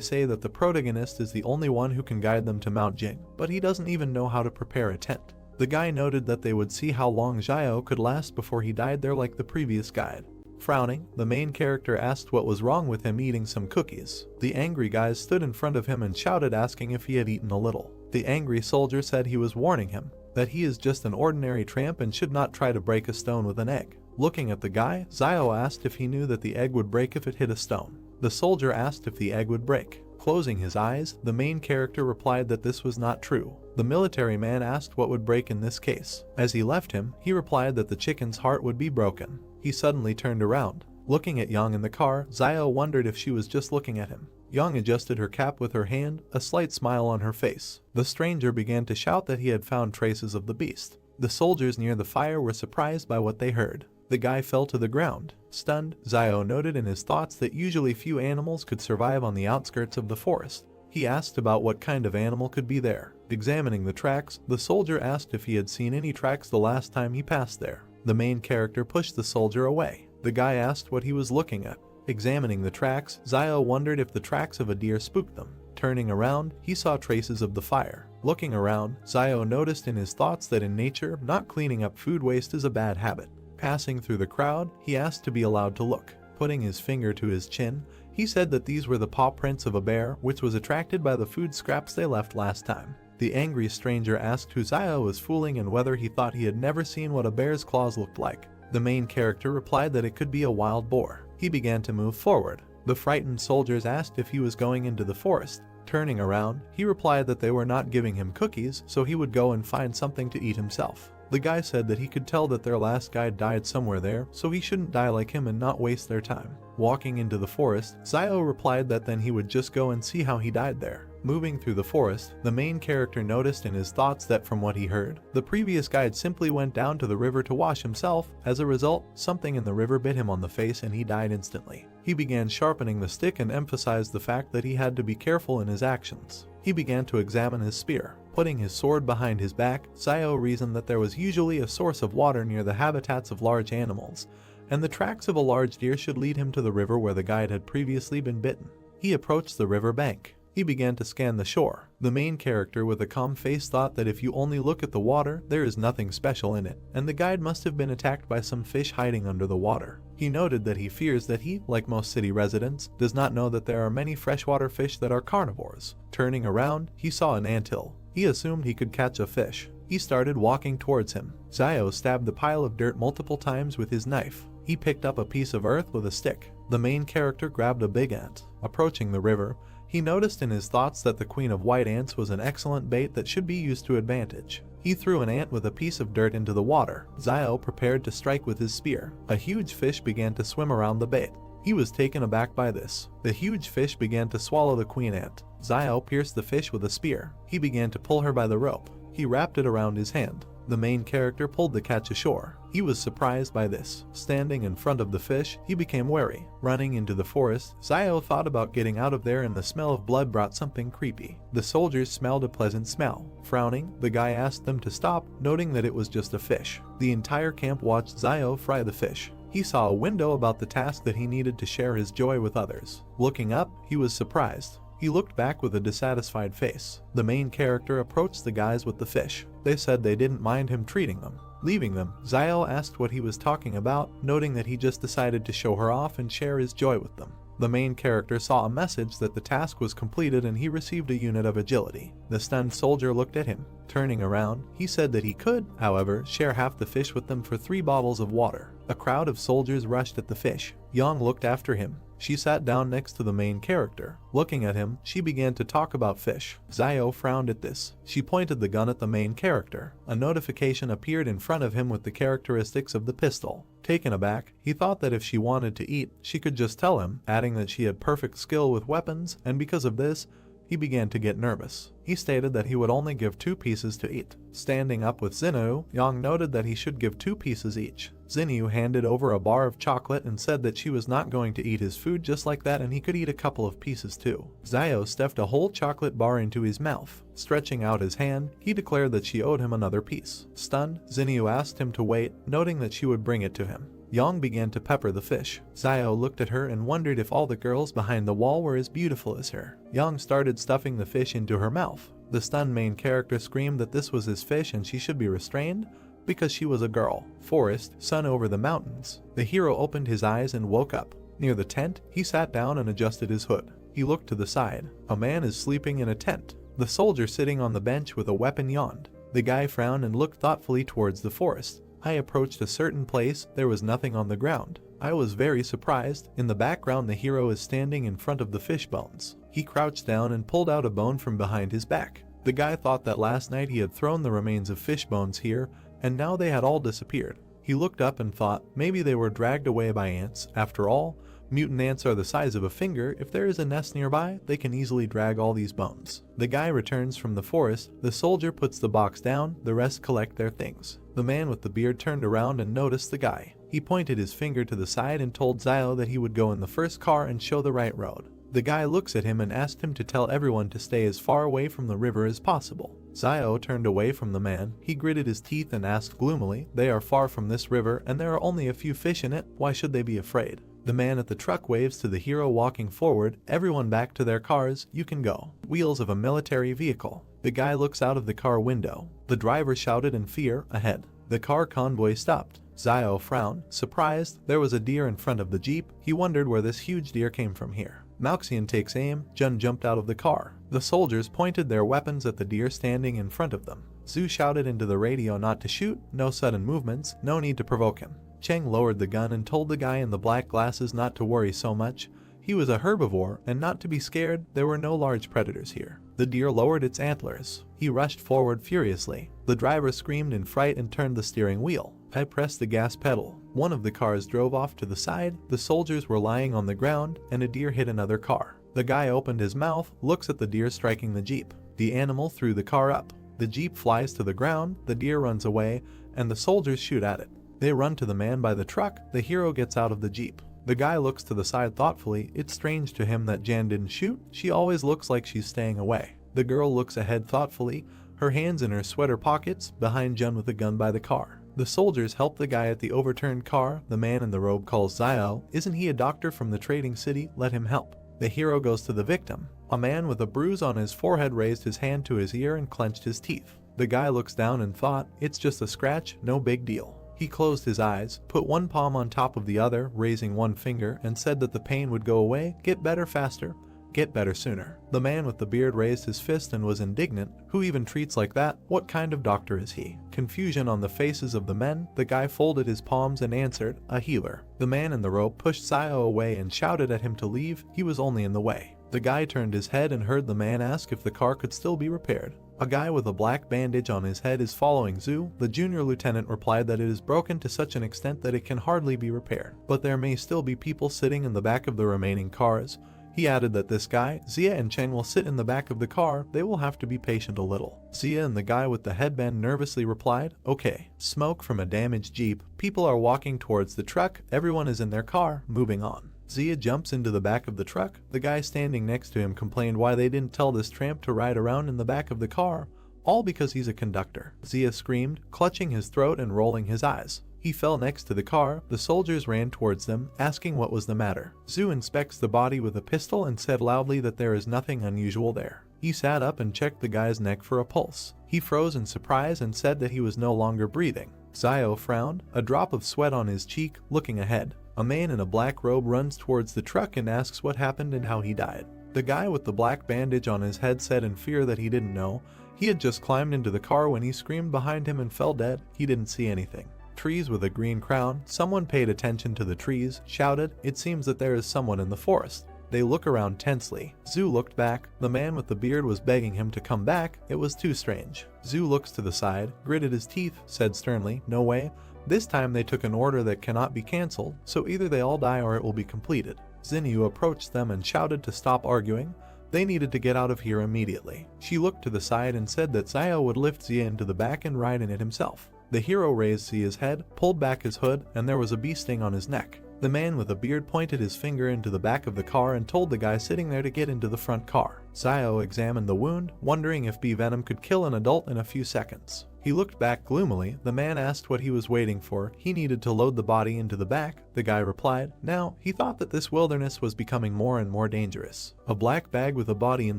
say that the protagonist is the only one who can guide them to Mount Jing, but he doesn't even know how to prepare a tent. The guy noted that they would see how long Xiao could last before he died there like the previous guide. Frowning, the main character asked what was wrong with him eating some cookies. The angry guys stood in front of him and shouted asking if he had eaten a little. The angry soldier said he was warning him, that he is just an ordinary tramp and should not try to break a stone with an egg. Looking at the guy, Xiao asked if he knew that the egg would break if it hit a stone. The soldier asked if the egg would break. Closing his eyes, the main character replied that this was not true. The military man asked what would break in this case. As he left him, he replied that the chicken's heart would be broken. He suddenly turned around. Looking at Yang in the car, Xiao wondered if she was just looking at him. Yang adjusted her cap with her hand, a slight smile on her face. The stranger began to shout that he had found traces of the beast. The soldiers near the fire were surprised by what they heard. The guy fell to the ground. Stunned, Xiao noted in his thoughts that usually few animals could survive on the outskirts of the forest. He asked about what kind of animal could be there. Examining the tracks, the soldier asked if he had seen any tracks the last time he passed there. The main character pushed the soldier away. The guy asked what he was looking at. Examining the tracks, Xiao wondered if the tracks of a deer spooked them. Turning around, he saw traces of the fire. Looking around, Xiao noticed in his thoughts that in nature, not cleaning up food waste is a bad habit. Passing through the crowd, he asked to be allowed to look. Putting his finger to his chin, he said that these were the paw prints of a bear, which was attracted by the food scraps they left last time. The angry stranger asked who Xiao was fooling and whether he thought he had never seen what a bear's claws looked like. The main character replied that it could be a wild boar. He began to move forward. The frightened soldiers asked if he was going into the forest. Turning around, he replied that they were not giving him cookies, so he would go and find something to eat himself. The guy said that he could tell that their last guide died somewhere there, so he shouldn't die like him and not waste their time. Walking into the forest, Xiao replied that then he would just go and see how he died there. Moving through the forest, the main character noticed in his thoughts that from what he heard, the previous guide simply went down to the river to wash himself. As a result, something in the river bit him on the face and he died instantly. He began sharpening the stick and emphasized the fact that he had to be careful in his actions. He began to examine his spear. Putting his sword behind his back, Xiao reasoned that there was usually a source of water near the habitats of large animals, and the tracks of a large deer should lead him to the river where the guide had previously been bitten. He approached the river bank. He began to scan the shore. The main character with a calm face thought that if you only look at the water, there is nothing special in it, and the guide must have been attacked by some fish hiding under the water. He noted that he fears that he, like most city residents, does not know that there are many freshwater fish that are carnivores. Turning around, he saw an anthill. He assumed he could catch a fish. He started walking towards him. Zio stabbed the pile of dirt multiple times with his knife. He picked up a piece of earth with a stick. The main character grabbed a big ant. Approaching the river, he noticed in his thoughts that the queen of white ants was an excellent bait that should be used to advantage. He threw an ant with a piece of dirt into the water. Zio prepared to strike with his spear. A huge fish began to swim around the bait. He was taken aback by this. The huge fish began to swallow the queen ant. Zio pierced the fish with a spear. He began to pull her by the rope. He wrapped it around his hand. The main character pulled the catch ashore. He was surprised by this. Standing in front of the fish, he became wary. Running into the forest, Zio thought about getting out of there, and the smell of blood brought something creepy. The soldiers smelled a pleasant smell. Frowning, the guy asked them to stop, noting that it was just a fish. The entire camp watched Zio fry the fish. He saw a window about the task that he needed to share his joy with others. Looking up, he was surprised. He looked back with a dissatisfied face. The main character approached the guys with the fish. They said they didn't mind him treating them. Leaving them, Zio asked what he was talking about, noting that he just decided to show her off and share his joy with them. The main character saw a message that the task was completed and he received a unit of agility. The stunned soldier looked at him. Turning around, he said that he could, however, share half the fish with them for 3 bottles of water. A crowd of soldiers rushed at the fish. Yang looked after him. She sat down next to the main character. Looking at him, she began to talk about fish. Zio frowned at this. She pointed the gun at the main character. A notification appeared in front of him with the characteristics of the pistol. Taken aback, he thought that if she wanted to eat, she could just tell him, adding that she had perfect skill with weapons, and because of this, he began to get nervous. He stated that he would only give 2 pieces to eat. Standing up with Zinnu, Yang noted that he should give 2 pieces each. Zinnu handed over a bar of chocolate and said that she was not going to eat his food just like that, and he could eat a couple of pieces too. Zio stuffed a whole chocolate bar into his mouth. Stretching out his hand, he declared that she owed him another piece. Stunned, Zinnu asked him to wait, noting that she would bring it to him. Yang began to pepper the fish. Zio looked at her and wondered if all the girls behind the wall were as beautiful as her. Yang started stuffing the fish into her mouth. The stunned main character screamed that this was his fish and she should be restrained because she was a girl. Forest, sun over the mountains. The hero opened his eyes and woke up. Near the tent, he sat down and adjusted his hood. He looked to the side. A man is sleeping in a tent. The soldier sitting on the bench with a weapon yawned. The guy frowned and looked thoughtfully towards the forest. I approached a certain place. There was nothing on the ground. I was very surprised. In the background, the hero is standing in front of the fish bones. He crouched down and pulled out a bone from behind his back. The guy thought that last night he had thrown the remains of fish bones here, and now they had all disappeared. He looked up and thought maybe they were dragged away by ants. After all, mutant ants are the size of a finger. If there is a nest nearby, they can easily drag all these bones. The guy returns from the forest. The soldier puts the box down. The rest collect their things. The man with the beard turned around and noticed the guy. He pointed his finger to the side and told Zio that he would go in the first car and show the right road. The guy looks at him and asked him to tell everyone to stay as far away from the river as possible. Zio turned away from the man. He gritted his teeth and asked gloomily, "They are far from this river and there are only a few fish in it. Why should they be afraid?" The man at the truck waves to the hero walking forward. "Everyone back to their cars, you can go." Wheels of a military vehicle. The guy looks out of the car window. The driver shouted in fear, "Ahead." The car convoy stopped. Zio frowned, surprised. There was a deer in front of the jeep. He wondered where this huge deer came from here. Malxian takes aim. Jun jumped out of the car. The soldiers pointed their weapons at the deer standing in front of them. Zhu shouted into the radio not to shoot, no sudden movements, no need to provoke him. Cheng lowered the gun and told the guy in the black glasses not to worry so much. He was a herbivore and not to be scared. There were no large predators here. The deer lowered its antlers. He rushed forward furiously. The driver screamed in fright and turned the steering wheel. I pressed the gas pedal. One of the cars drove off to the side. The soldiers were lying on the ground and a deer hit another car. The guy opened his mouth, looks at the deer striking the jeep. The animal threw the car up. The jeep flies to the ground. The deer runs away and the soldiers shoot at it. They run to the man by the truck. The hero gets out of the jeep. The guy looks to the side thoughtfully. It's strange to him that Jan didn't shoot. She always looks like she's staying away. The girl looks ahead thoughtfully, her hands in her sweater pockets, behind Jun with a gun by the car. The soldiers help the guy at the overturned car. The man in the robe calls Zio. "Isn't he a doctor from the trading city? Let him help." The hero goes to the victim. A man with a bruise on his forehead raised his hand to his ear and clenched his teeth. The guy looks down and thought, "It's just a scratch, no big deal." He closed his eyes, put one palm on top of the other, raising one finger, and said that the pain would go away, get better faster. get better sooner. The man with the beard raised his fist and was indignant. Who even treats like that? What kind of doctor is he? Confusion on the faces of the men, the guy folded his palms and answered, a healer. The man in the robe pushed Zayo away and shouted at him to leave, he was only in the way. The guy turned his head and heard the man ask if the car could still be repaired. A guy with a black bandage on his head is following Zhu. The junior lieutenant replied that it is broken to such an extent that it can hardly be repaired, but there may still be people sitting in the back of the remaining cars. He added that this guy, Zia and Chen will sit in the back of the car, they will have to be patient a little. Zia and the guy with the headband nervously replied, okay. Smoke from a damaged jeep, people are walking towards the truck, everyone is in their car, moving on. Zia jumps into the back of the truck. The guy standing next to him complained why they didn't tell this tramp to ride around in the back of the car, all because he's a conductor. Zia screamed, clutching his throat and rolling his eyes. He fell next to the car. The soldiers ran towards them, asking what was the matter. Zhu inspects the body with a pistol and said loudly that there is nothing unusual there. He sat up and checked the guy's neck for a pulse. He froze in surprise and said that he was no longer breathing. Zayo frowned, a drop of sweat on his cheek, looking ahead. A man in a black robe runs towards the truck and asks what happened and how he died. The guy with the black bandage on his head said in fear that he didn't know. He had just climbed into the car when he screamed behind him and fell dead. He didn't see anything. Trees with a green crown. Someone paid attention to the trees, shouted, it seems that there is someone in the forest. They look around tensely. Zhu looked back. The man with the beard was begging him to come back. It was too strange. Zhu looks to the side, gritted his teeth, said sternly, no way. This time they took an order that cannot be cancelled, so either they all die or it will be completed. Xinyu approached them and shouted to stop arguing. They needed to get out of here immediately. She looked to the side and said that Zayo would lift Zia into the back and ride in it himself. The hero raised Zia's head, pulled back his hood, and there was a bee sting on his neck. The man with a beard pointed his finger into the back of the car and told the guy sitting there to get into the front car. Zayo examined the wound, wondering if bee venom could kill an adult in a few seconds. He looked back gloomily. The man asked what he was waiting for. He needed to load the body into the back. The guy replied, now, he thought that this wilderness was becoming more and more dangerous. A black bag with a body in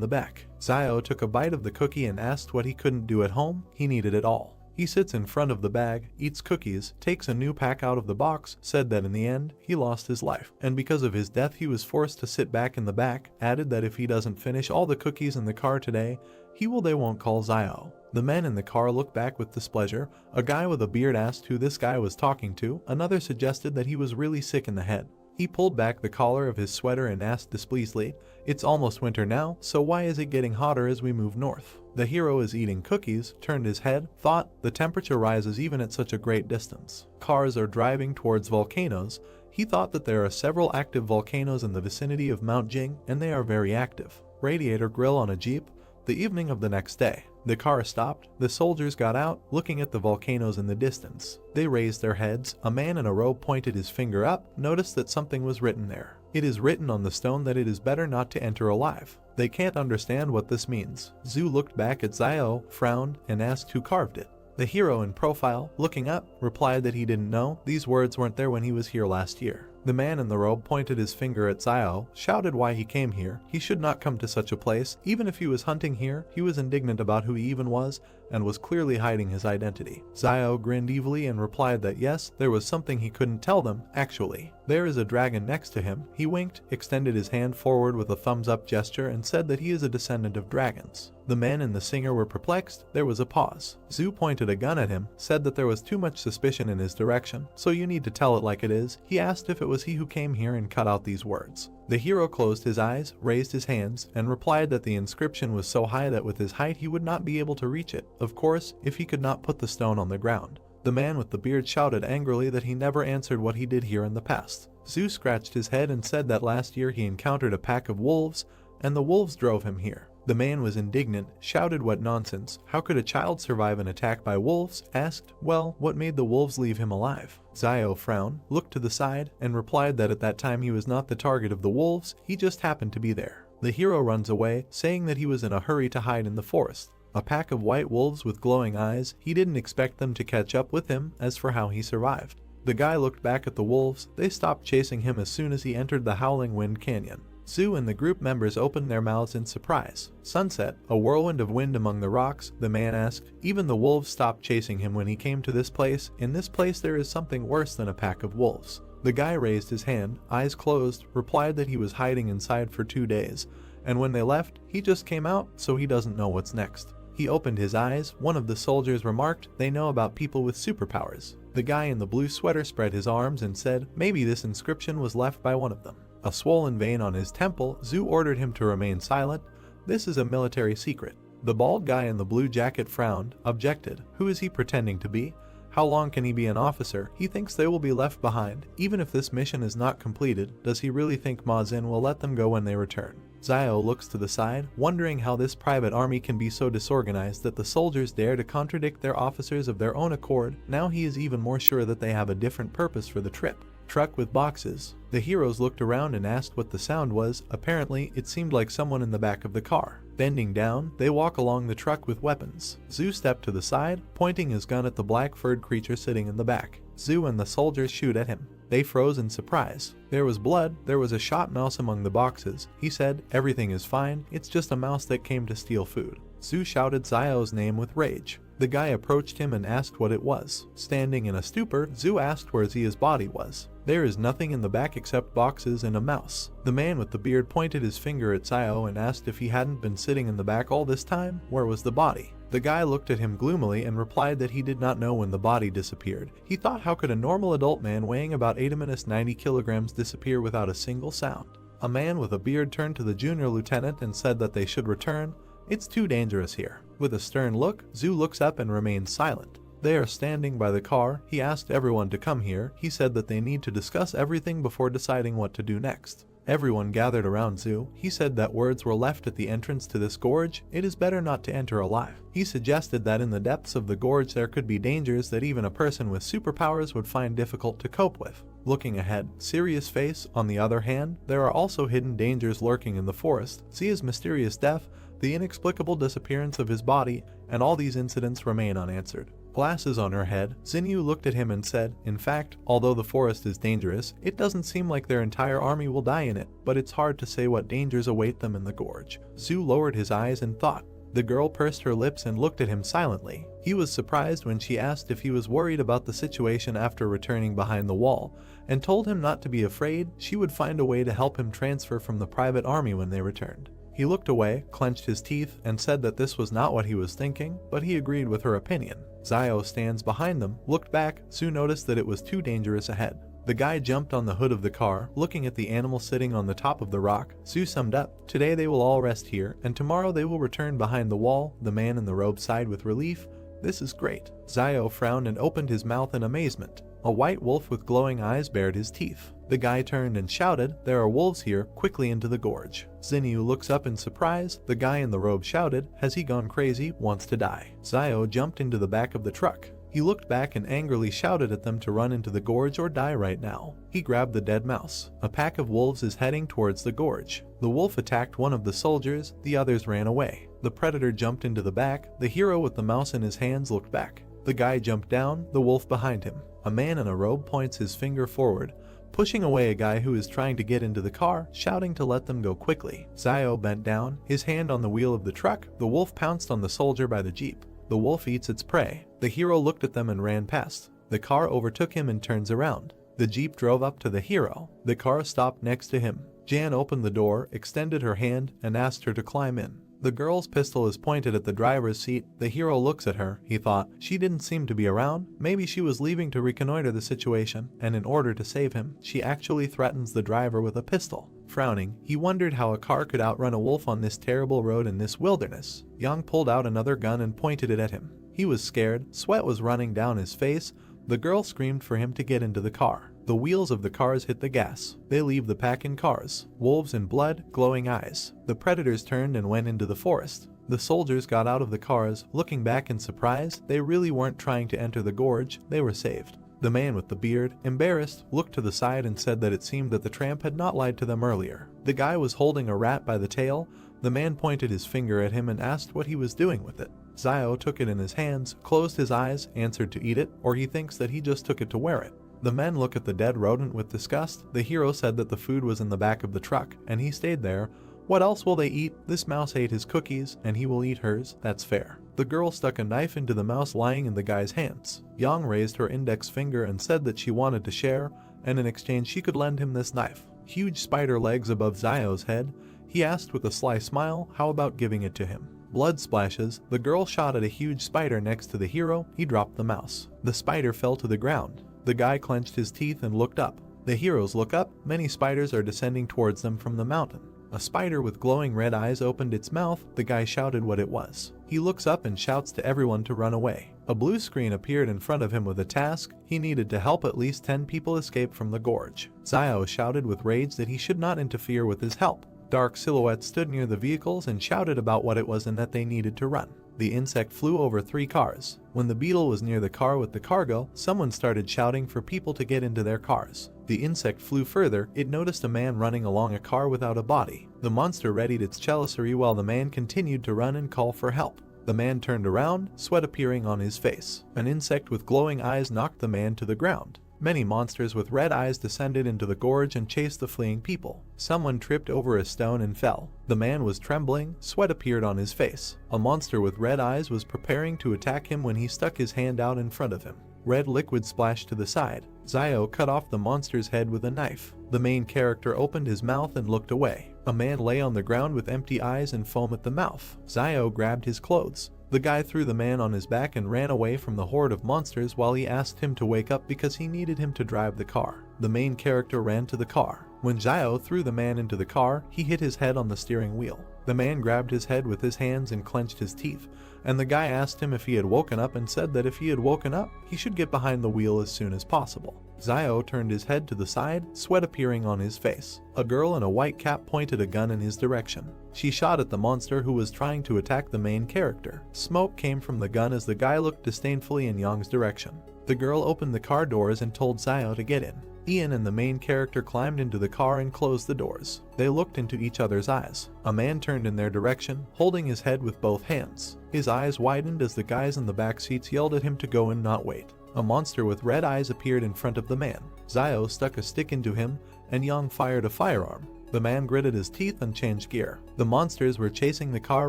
the back. Zayo took a bite of the cookie and asked what he couldn't do at home. He needed it all. He sits in front of the bag, eats cookies, takes a new pack out of the box, said that in the end, he lost his life. And because of his death he was forced to sit back in the back, added that if he doesn't finish all the cookies in the car today, they won't call Zayo. The men in the car looked back with displeasure. A guy with a beard asked who this guy was talking to. Another suggested that he was really sick in the head. He pulled back the collar of his sweater and asked displeasedly, it's almost winter now, so why is it getting hotter as we move north? The hero is eating cookies, turned his head, thought, the temperature rises even at such a great distance. Cars are driving towards volcanoes. He thought that there are several active volcanoes in the vicinity of Mount Jing, and they are very active. Radiator grill on a jeep. The evening of the next day, the car stopped. The soldiers got out, looking at the volcanoes in the distance. They raised their heads. A man in a robe pointed his finger up, noticed that something was written there. It is written on the stone that it is better not to enter alive. They can't understand what this means. Zhu looked back at Zayo, frowned, and asked who carved it. The hero in profile, looking up, replied that he didn't know. These words weren't there when he was here last year. The man in the robe pointed his finger at Zayo, shouted why he came here. He should not come to such a place. Even if he was hunting here, he was indignant about who he even was, and was clearly hiding his identity. Zayo grinned evilly and replied that yes, there was something he couldn't tell them, actually. There is a dragon next to him. He winked, extended his hand forward with a thumbs-up gesture, and said that he is a descendant of dragons. The man and the singer were perplexed. There was a pause. Zhu pointed a gun at him, said that there was too much suspicion in his direction, so you need to tell it like it is. He asked if it was he who came here and cut out these words. The hero closed his eyes, raised his hands, and replied that the inscription was so high that with his height he would not be able to reach it, of course, if he could not put the stone on the ground. The man with the beard shouted angrily that he never answered what he did here in the past. Zhu scratched his head and said that last year he encountered a pack of wolves, and the wolves drove him here. The man was indignant, shouted what nonsense, how could a child survive an attack by wolves, asked, well, what made the wolves leave him alive? Zayo frowned, looked to the side, and replied that at that time he was not the target of the wolves, he just happened to be there. The hero runs away, saying that he was in a hurry to hide in the forest. A pack of white wolves with glowing eyes, he didn't expect them to catch up with him. As for how he survived, the guy looked back at the wolves. They stopped chasing him as soon as he entered the Howling Wind Canyon. Zhu and the group members opened their mouths in surprise. Sunset, a whirlwind of wind among the rocks, the man asked. Even the wolves stopped chasing him when he came to this place. In this place there is something worse than a pack of wolves. The guy raised his hand, eyes closed, replied that he was hiding inside for 2 days, and when they left, he just came out, so he doesn't know what's next. He opened his eyes. One of the soldiers remarked, "They know about people with superpowers." The guy in the blue sweater spread his arms and said, "Maybe this inscription was left by one of them." A swollen vein on his temple, Zhu ordered him to remain silent. "This is a military secret." The bald guy in the blue jacket frowned, objected. Who is he pretending to be? How long can he be an officer? He thinks they will be left behind. Even if this mission is not completed, does he really think Ma Xin will let them go when they return? Xiao looks to the side, wondering how this private army can be so disorganized that the soldiers dare to contradict their officers of their own accord. Now he is even more sure that they have a different purpose for the trip. Truck with boxes. The heroes looked around and asked what the sound was. Apparently, it seemed like someone in the back of the car. Bending down, they walk along the truck with weapons. Zhu stepped to the side, pointing his gun at the black-furred creature sitting in the back. Zhu and the soldiers shoot at him. They froze in surprise. There was blood. There was a shot mouse among the boxes. He said, "Everything is fine. It's just a mouse that came to steal food." Zhu shouted Xiao's name with rage. The guy approached him and asked what it was. Standing in a stupor, Zhu asked where Zia's body was. "There is nothing in the back except boxes and a mouse." The man with the beard pointed his finger at Xiao and asked if he hadn't been sitting in the back all this time. Where was the body? The guy looked at him gloomily and replied that he did not know when the body disappeared. He thought, how could a normal adult man weighing about 90 kilograms disappear without a single sound? A man with a beard turned to the junior lieutenant and said that they should return. "It's too dangerous here." With a stern look, Zhu looks up and remains silent. They are standing by the car. He asked everyone to come here. He said that they need to discuss everything before deciding what to do next. Everyone gathered around Zhu. He said that words were left at the entrance to this gorge. It is better not to enter alive. He suggested that in the depths of the gorge there could be dangers that even a person with superpowers would find difficult to cope with. Looking ahead, serious face. On the other hand, there are also hidden dangers lurking in the forest. Zia's mysterious death, the inexplicable disappearance of his body, and all these incidents remain unanswered. Glasses on her head, Xinyu looked at him and said, "In fact, although the forest is dangerous, it doesn't seem like their entire army will die in it, but it's hard to say what dangers await them in the gorge." Zhu lowered his eyes and thought. The girl pursed her lips and looked at him silently. He was surprised when she asked if he was worried about the situation after returning behind the wall, and told him not to be afraid. She would find a way to help him transfer from the private army when they returned. He looked away, clenched his teeth, and said that this was not what he was thinking, but he agreed with her opinion. Xiao stands behind them, looked back. Zhu noticed that it was too dangerous ahead. The guy jumped on the hood of the car, looking at the animal sitting on the top of the rock. Zhu summed up, "Today they will all rest here, and tomorrow they will return behind the wall." The man in the robe sighed with relief. "This is great." Xiao frowned and opened his mouth in amazement. A white wolf with glowing eyes bared his teeth. The guy turned and shouted, "There are wolves here, quickly into the gorge." Xinyu looks up in surprise. The guy in the robe shouted, "Has he gone crazy? Wants to die?" Xiao jumped into the back of the truck. He looked back and angrily shouted at them to run into the gorge or die right now. He grabbed the dead mouse. A pack of wolves is heading towards the gorge. The wolf attacked one of the soldiers. The others ran away. The predator jumped into the back. The hero with the mouse in his hands looked back. The guy jumped down, the wolf behind him. A man in a robe points his finger forward, pushing away a guy who is trying to get into the car, shouting to let them go quickly. Xiao bent down, his hand on the wheel of the truck. The wolf pounced on the soldier by the jeep. The wolf eats its prey. The hero looked at them and ran past. The car overtook him and turns around. The jeep drove up to the hero. The car stopped next to him. Jan opened the door, extended her hand, and asked her to climb in. The girl's pistol is pointed at the driver's seat. The hero looks at her. He thought, she didn't seem to be around. Maybe she was leaving to reconnoiter the situation, and in order to save him, she actually threatens the driver with a pistol. Frowning, he wondered how a car could outrun a wolf on this terrible road in this wilderness. Yang pulled out another gun and pointed it at him. He was scared. Sweat was running down his face. The girl screamed for him to get into the car. The wheels of the cars hit the gas. They leave the pack in cars. Wolves in blood, glowing eyes. The predators turned and went into the forest. The soldiers got out of the cars, looking back in surprise. They really weren't trying to enter the gorge. They were saved. The man with the beard, embarrassed, looked to the side and said that it seemed that the tramp had not lied to them earlier. The guy was holding a rat by the tail. The man pointed his finger at him and asked what he was doing with it. Xiao took it in his hands, closed his eyes, answered to eat it, or he thinks that he just took it to wear it. The men look at the dead rodent with disgust. The hero said that the food was in the back of the truck, and he stayed there. What else will they eat? This mouse ate his cookies, and he will eat hers. That's fair. The girl stuck a knife into the mouse lying in the guy's hands. Yang raised her index finger and said that she wanted to share, and in exchange she could lend him this knife. Huge spider legs above Xiao's head. He asked with a sly smile, how about giving it to him? Blood splashes, the girl shot at a huge spider next to the hero, he dropped the mouse. The spider fell to the ground. The guy clenched his teeth and looked up. The heroes look up, many spiders are descending towards them from the mountain. A spider with glowing red eyes opened its mouth, the guy shouted what it was. He looks up and shouts to everyone to run away. A blue screen appeared in front of him with a task, he needed to help at least 10 people escape from the gorge. Zio shouted with rage that he should not interfere with his help. Dark silhouettes stood near the vehicles and shouted about what it was and that they needed to run. The insect flew over 3 cars. When the beetle was near the car with the cargo, someone started shouting for people to get into their cars. The insect flew further, it noticed a man running along a car without a body. The monster readied its chalicery while the man continued to run and call for help. The man turned around, sweat appearing on his face. An insect with glowing eyes knocked the man to the ground. Many monsters with red eyes descended into the gorge and chased the fleeing people. Someone tripped over a stone and fell. The man was trembling, sweat appeared on his face. A monster with red eyes was preparing to attack him when he stuck his hand out in front of him. Red liquid splashed to the side. Zio cut off the monster's head with a knife. The main character opened his mouth and looked away. A man lay on the ground with empty eyes and foam at the mouth. Zio grabbed his clothes. The guy threw the man on his back and ran away from the horde of monsters while he asked him to wake up because he needed him to drive the car. The main character ran to the car. When Zio threw the man into the car, he hit his head on the steering wheel. The man grabbed his head with his hands and clenched his teeth, and the guy asked him if he had woken up and said that if he had woken up, he should get behind the wheel as soon as possible. Zio turned his head to the side, sweat appearing on his face. A girl in a white cap pointed a gun in his direction. She shot at the monster who was trying to attack the main character. Smoke came from the gun as the guy looked disdainfully in Yang's direction. The girl opened the car doors and told Zio to get in. Ian and the main character climbed into the car and closed the doors. They looked into each other's eyes. A man turned in their direction, holding his head with both hands. His eyes widened as the guys in the back seats yelled at him to go and not wait. A monster with red eyes appeared in front of the man. Zio stuck a stick into him, and Yang fired a firearm. The man gritted his teeth and changed gear. The monsters were chasing the car,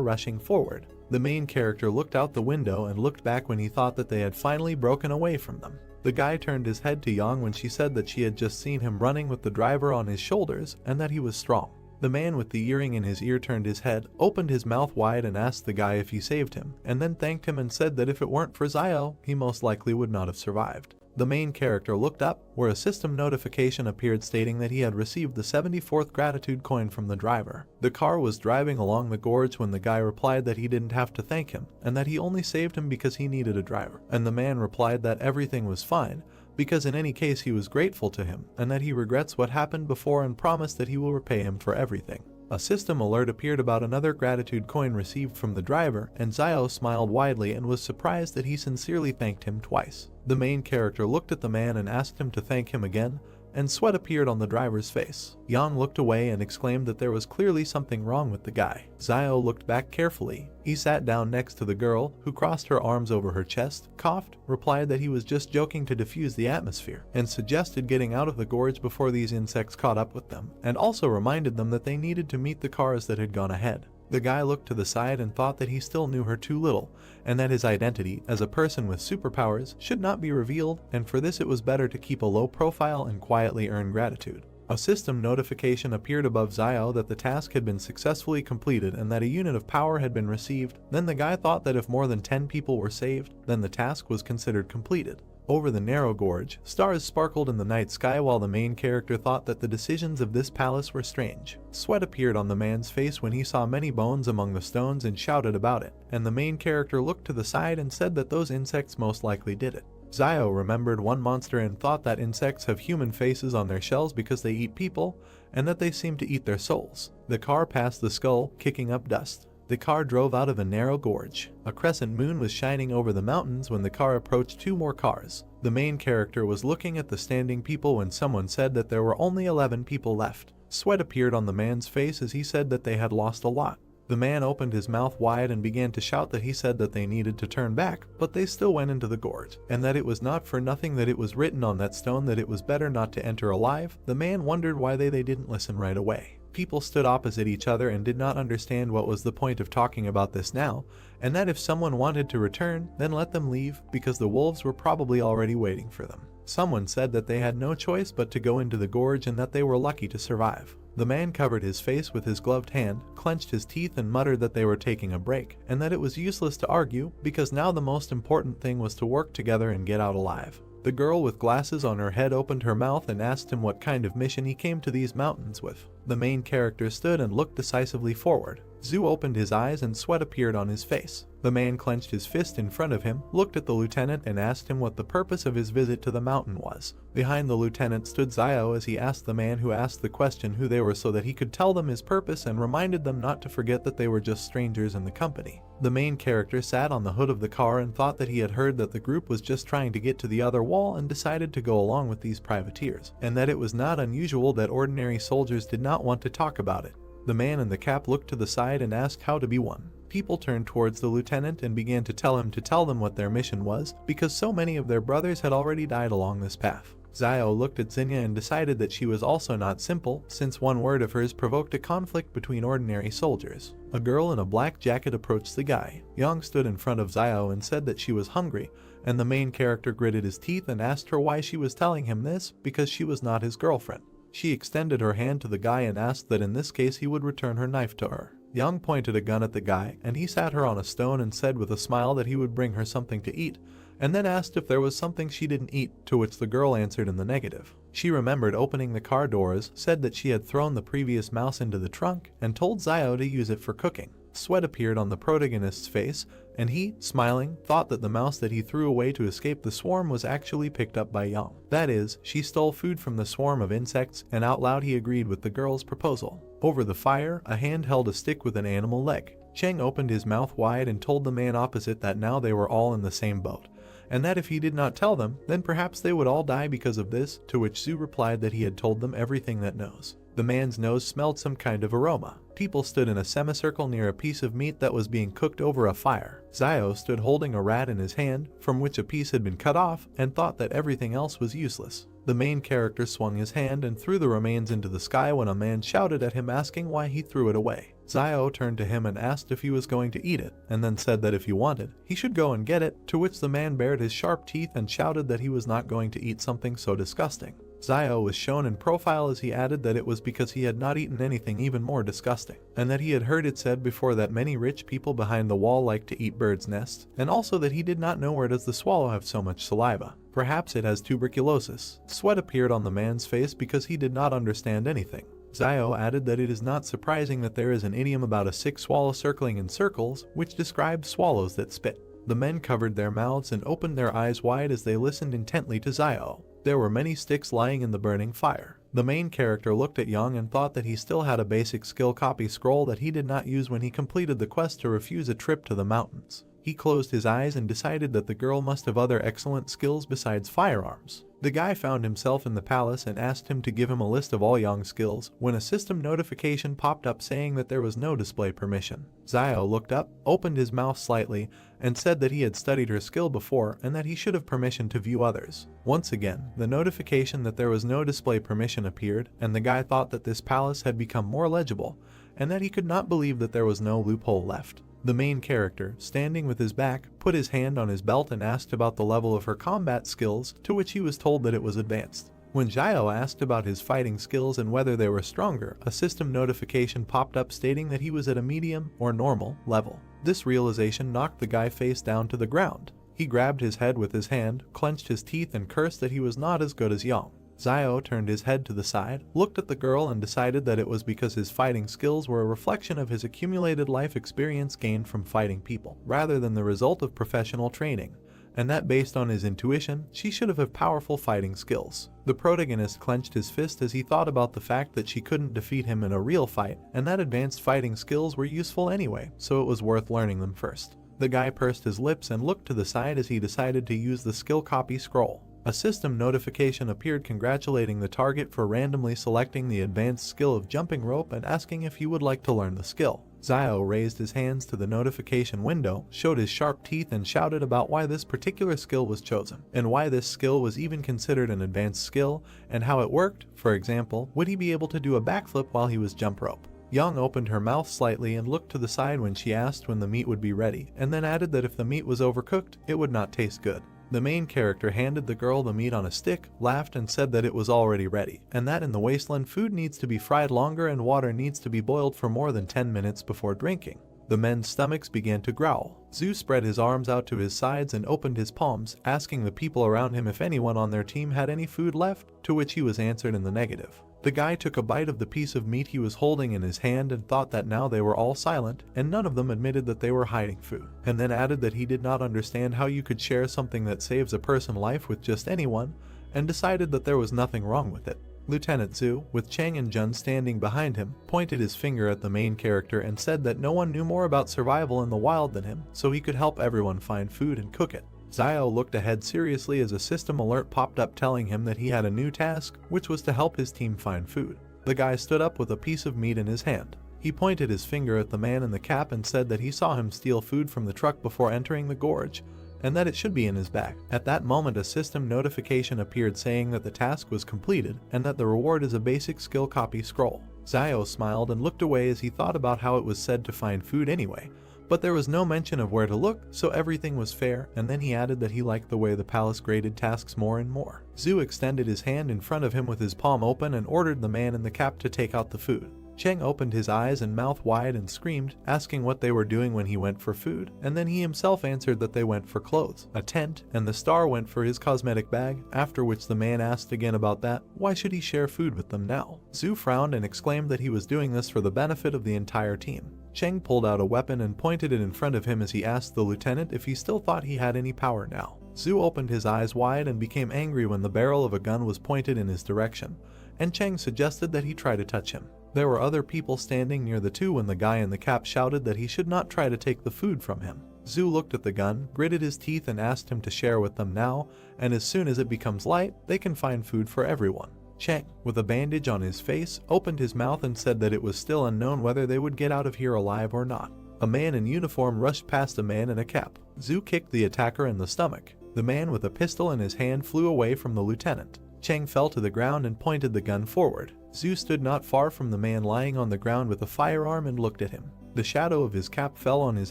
rushing forward. The main character looked out the window and looked back when he thought that they had finally broken away from them. The guy turned his head to Yang when she said that she had just seen him running with the driver on his shoulders and that he was strong. The man with the earring in his ear turned his head, opened his mouth wide and asked the guy if he saved him, and then thanked him and said that if it weren't for Zio, he most likely would not have survived. The main character looked up, where a system notification appeared stating that he had received the 74th gratitude coin from the driver. The car was driving along the gorge when the guy replied that he didn't have to thank him, and that he only saved him because he needed a driver. And the man replied that everything was fine, because in any case he was grateful to him, and that he regrets what happened before and promised that he will repay him for everything. A system alert appeared about another gratitude coin received from the driver, and Zio smiled widely and was surprised that he sincerely thanked him twice. The main character looked at the man and asked him to thank him again, and sweat appeared on the driver's face. Yang looked away and exclaimed that there was clearly something wrong with the guy. Zio looked back carefully. He sat down next to the girl, who crossed her arms over her chest, coughed, replied that he was just joking to diffuse the atmosphere, and suggested getting out of the gorge before these insects caught up with them, and also reminded them that they needed to meet the cars that had gone ahead. The guy looked to the side and thought that he still knew her too little, and that his identity as a person with superpowers should not be revealed, and for this it was better to keep a low profile and quietly earn gratitude. A system notification appeared above Zio that the task had been successfully completed and that a unit of power had been received. Then the guy thought that if more than 10 people were saved, then the task was considered completed. Over the narrow gorge, stars sparkled in the night sky while the main character thought that the decisions of this palace were strange. Sweat appeared on the man's face when he saw many bones among the stones and shouted about it, and the main character looked to the side and said that those insects most likely did it. Zio remembered one monster and thought that insects have human faces on their shells because they eat people, and that they seem to eat their souls. The car passed the skull, kicking up dust. The car drove out of a narrow gorge. A crescent moon was shining over the mountains when the car approached 2 more cars. The main character was looking at the standing people when someone said that there were only 11 people left. Sweat appeared on the man's face as he said that they had lost a lot. The man opened his mouth wide and began to shout that he said that they needed to turn back, but they still went into the gorge, and that it was not for nothing that it was written on that stone that it was better not to enter alive. The man wondered why they didn't listen right away. People stood opposite each other and did not understand what was the point of talking about this now, and that if someone wanted to return, then let them leave, because the wolves were probably already waiting for them. Someone said that they had no choice but to go into the gorge and that they were lucky to survive. The man covered his face with his gloved hand, clenched his teeth and muttered that they were taking a break, and that it was useless to argue because now the most important thing was to work together and get out alive. The girl with glasses on her head opened her mouth and asked him what kind of mission he came to these mountains with. The main character stood and looked decisively forward. Zhu opened his eyes and sweat appeared on his face. The man clenched his fist in front of him, looked at the lieutenant and asked him what the purpose of his visit to the mountain was. Behind the lieutenant stood Xiao as he asked the man who asked the question who they were so that he could tell them his purpose and reminded them not to forget that they were just strangers in the company. The main character sat on the hood of the car and thought that he had heard that the group was just trying to get to the other wall and decided to go along with these privateers, and that it was not unusual that ordinary soldiers did not want to talk about it. The man in the cap looked to the side and asked how to be one. People turned towards the lieutenant and began to tell him to tell them what their mission was, because so many of their brothers had already died along this path. Xiao looked at Xenia and decided that she was also not simple, since one word of hers provoked a conflict between ordinary soldiers. A girl in a black jacket approached the guy. Yang stood in front of Xiao and said that she was hungry, and the main character gritted his teeth and asked her why she was telling him this, because she was not his girlfriend. She extended her hand to the guy and asked that in this case he would return her knife to her. Yang pointed a gun at the guy, and he sat her on a stone and said with a smile that he would bring her something to eat, and then asked if there was something she didn't eat, to which the girl answered in the negative. She remembered opening the car doors, said that she had thrown the previous mouse into the trunk, and told Xiao to use it for cooking. Sweat appeared on the protagonist's face, and he, smiling, thought that the mouse that he threw away to escape the swarm was actually picked up by Yang. That is, she stole food from the swarm of insects, and out loud he agreed with the girl's proposal. Over the fire, a hand held a stick with an animal leg. Cheng opened his mouth wide and told the man opposite that now they were all in the same boat, and that if he did not tell them, then perhaps they would all die because of this, to which Zhu replied that he had told them everything that knows. The man's nose smelled some kind of aroma. People stood in a semicircle near a piece of meat that was being cooked over a fire. Xiao stood holding a rat in his hand, from which a piece had been cut off, and thought that everything else was useless. The main character swung his hand and threw the remains into the sky when a man shouted at him asking why he threw it away. Xiao turned to him and asked if he was going to eat it, and then said that if he wanted, he should go and get it, to which the man bared his sharp teeth and shouted that he was not going to eat something so disgusting. Xiao was shown in profile as he added that it was because he had not eaten anything even more disgusting, and that he had heard it said before that many rich people behind the wall like to eat birds' nests, and also that he did not know where does the swallow have so much saliva. Perhaps it has tuberculosis. Sweat appeared on the man's face because he did not understand anything. Xiao added that it is not surprising that there is an idiom about a sick swallow circling in circles, which describes swallows that spit. The men covered their mouths and opened their eyes wide as they listened intently to Xiao. There were many sticks lying in the burning fire. The main character looked at Yang and thought that he still had a basic skill copy scroll that he did not use when he completed the quest to refuse a trip to the mountains. He closed his eyes and decided that the girl must have other excellent skills besides firearms. The guy found himself in the palace and asked him to give him a list of all Yang's skills, when a system notification popped up saying that there was no display permission. Xiao looked up, opened his mouth slightly, and said that he had studied her skill before and that he should have permission to view others. Once again, the notification that there was no display permission appeared, and the guy thought that this palace had become more legible, and that he could not believe that there was no loophole left. The main character, standing with his back, put his hand on his belt and asked about the level of her combat skills, to which he was told that it was advanced. When Xiao asked about his fighting skills and whether they were stronger, a system notification popped up stating that he was at a medium or normal level. This realization knocked the guy face down to the ground. He grabbed his head with his hand, clenched his teeth and cursed that he was not as good as Yang. Xiao turned his head to the side, looked at the girl and decided that it was because his fighting skills were a reflection of his accumulated life experience gained from fighting people, rather than the result of professional training, and that based on his intuition, she should have powerful fighting skills. The protagonist clenched his fist as he thought about the fact that she couldn't defeat him in a real fight, and that advanced fighting skills were useful anyway, so it was worth learning them first. The guy pursed his lips and looked to the side as he decided to use the skill copy scroll. A system notification appeared congratulating the target for randomly selecting the advanced skill of jumping rope and asking if he would like to learn the skill. Xiao raised his hands to the notification window, showed his sharp teeth and shouted about why this particular skill was chosen, and why this skill was even considered an advanced skill, and how it worked. For example, would he be able to do a backflip while he was jump rope? Yang opened her mouth slightly and looked to the side when she asked when the meat would be ready, and then added that if the meat was overcooked, it would not taste good. The main character handed the girl the meat on a stick, laughed and said that it was already ready, and that in the wasteland food needs to be fried longer and water needs to be boiled for more than 10 minutes before drinking. The men's stomachs began to growl. Zhu spread his arms out to his sides and opened his palms, asking the people around him if anyone on their team had any food left, to which he was answered in the negative. The guy took a bite of the piece of meat he was holding in his hand and thought that now they were all silent, and none of them admitted that they were hiding food, and then added that he did not understand how you could share something that saves a person's life with just anyone, and decided that there was nothing wrong with it. Lieutenant Zhu, with Chang and Jun standing behind him, pointed his finger at the main character and said that no one knew more about survival in the wild than him, so he could help everyone find food and cook it. Xiao looked ahead seriously as a system alert popped up telling him that he had a new task, which was to help his team find food. The guy stood up with a piece of meat in his hand. He pointed his finger at the man in the cap and said that he saw him steal food from the truck before entering the gorge, and that it should be in his bag. At that moment, a system notification appeared saying that the task was completed and that the reward is a basic skill copy scroll. Xiao smiled and looked away as he thought about how it was said to find food anyway, but there was no mention of where to look, so everything was fair, and then he added that he liked the way the palace graded tasks more and more. Zhu extended his hand in front of him with his palm open and ordered the man in the cap to take out the food. Cheng opened his eyes and mouth wide and screamed, asking what they were doing when he went for food, and then he himself answered that they went for clothes, a tent, and the star went for his cosmetic bag, after which the man asked again about that. Why should he share food with them now? Zhu frowned and exclaimed that he was doing this for the benefit of the entire team. Cheng pulled out a weapon and pointed it in front of him as he asked the lieutenant if he still thought he had any power now. Zhu opened his eyes wide and became angry when the barrel of a gun was pointed in his direction, and Cheng suggested that he try to touch him. There were other people standing near the two when the guy in the cap shouted that he should not try to take the food from him. Zhu looked at the gun, gritted his teeth and asked him to share with them now, and as soon as it becomes light, they can find food for everyone. Cheng, with a bandage on his face, opened his mouth and said that it was still unknown whether they would get out of here alive or not. A man in uniform rushed past a man in a cap. Zhu kicked the attacker in the stomach. The man with a pistol in his hand flew away from the lieutenant. Cheng fell to the ground and pointed the gun forward. Zhu stood not far from the man lying on the ground with a firearm and looked at him. The shadow of his cap fell on his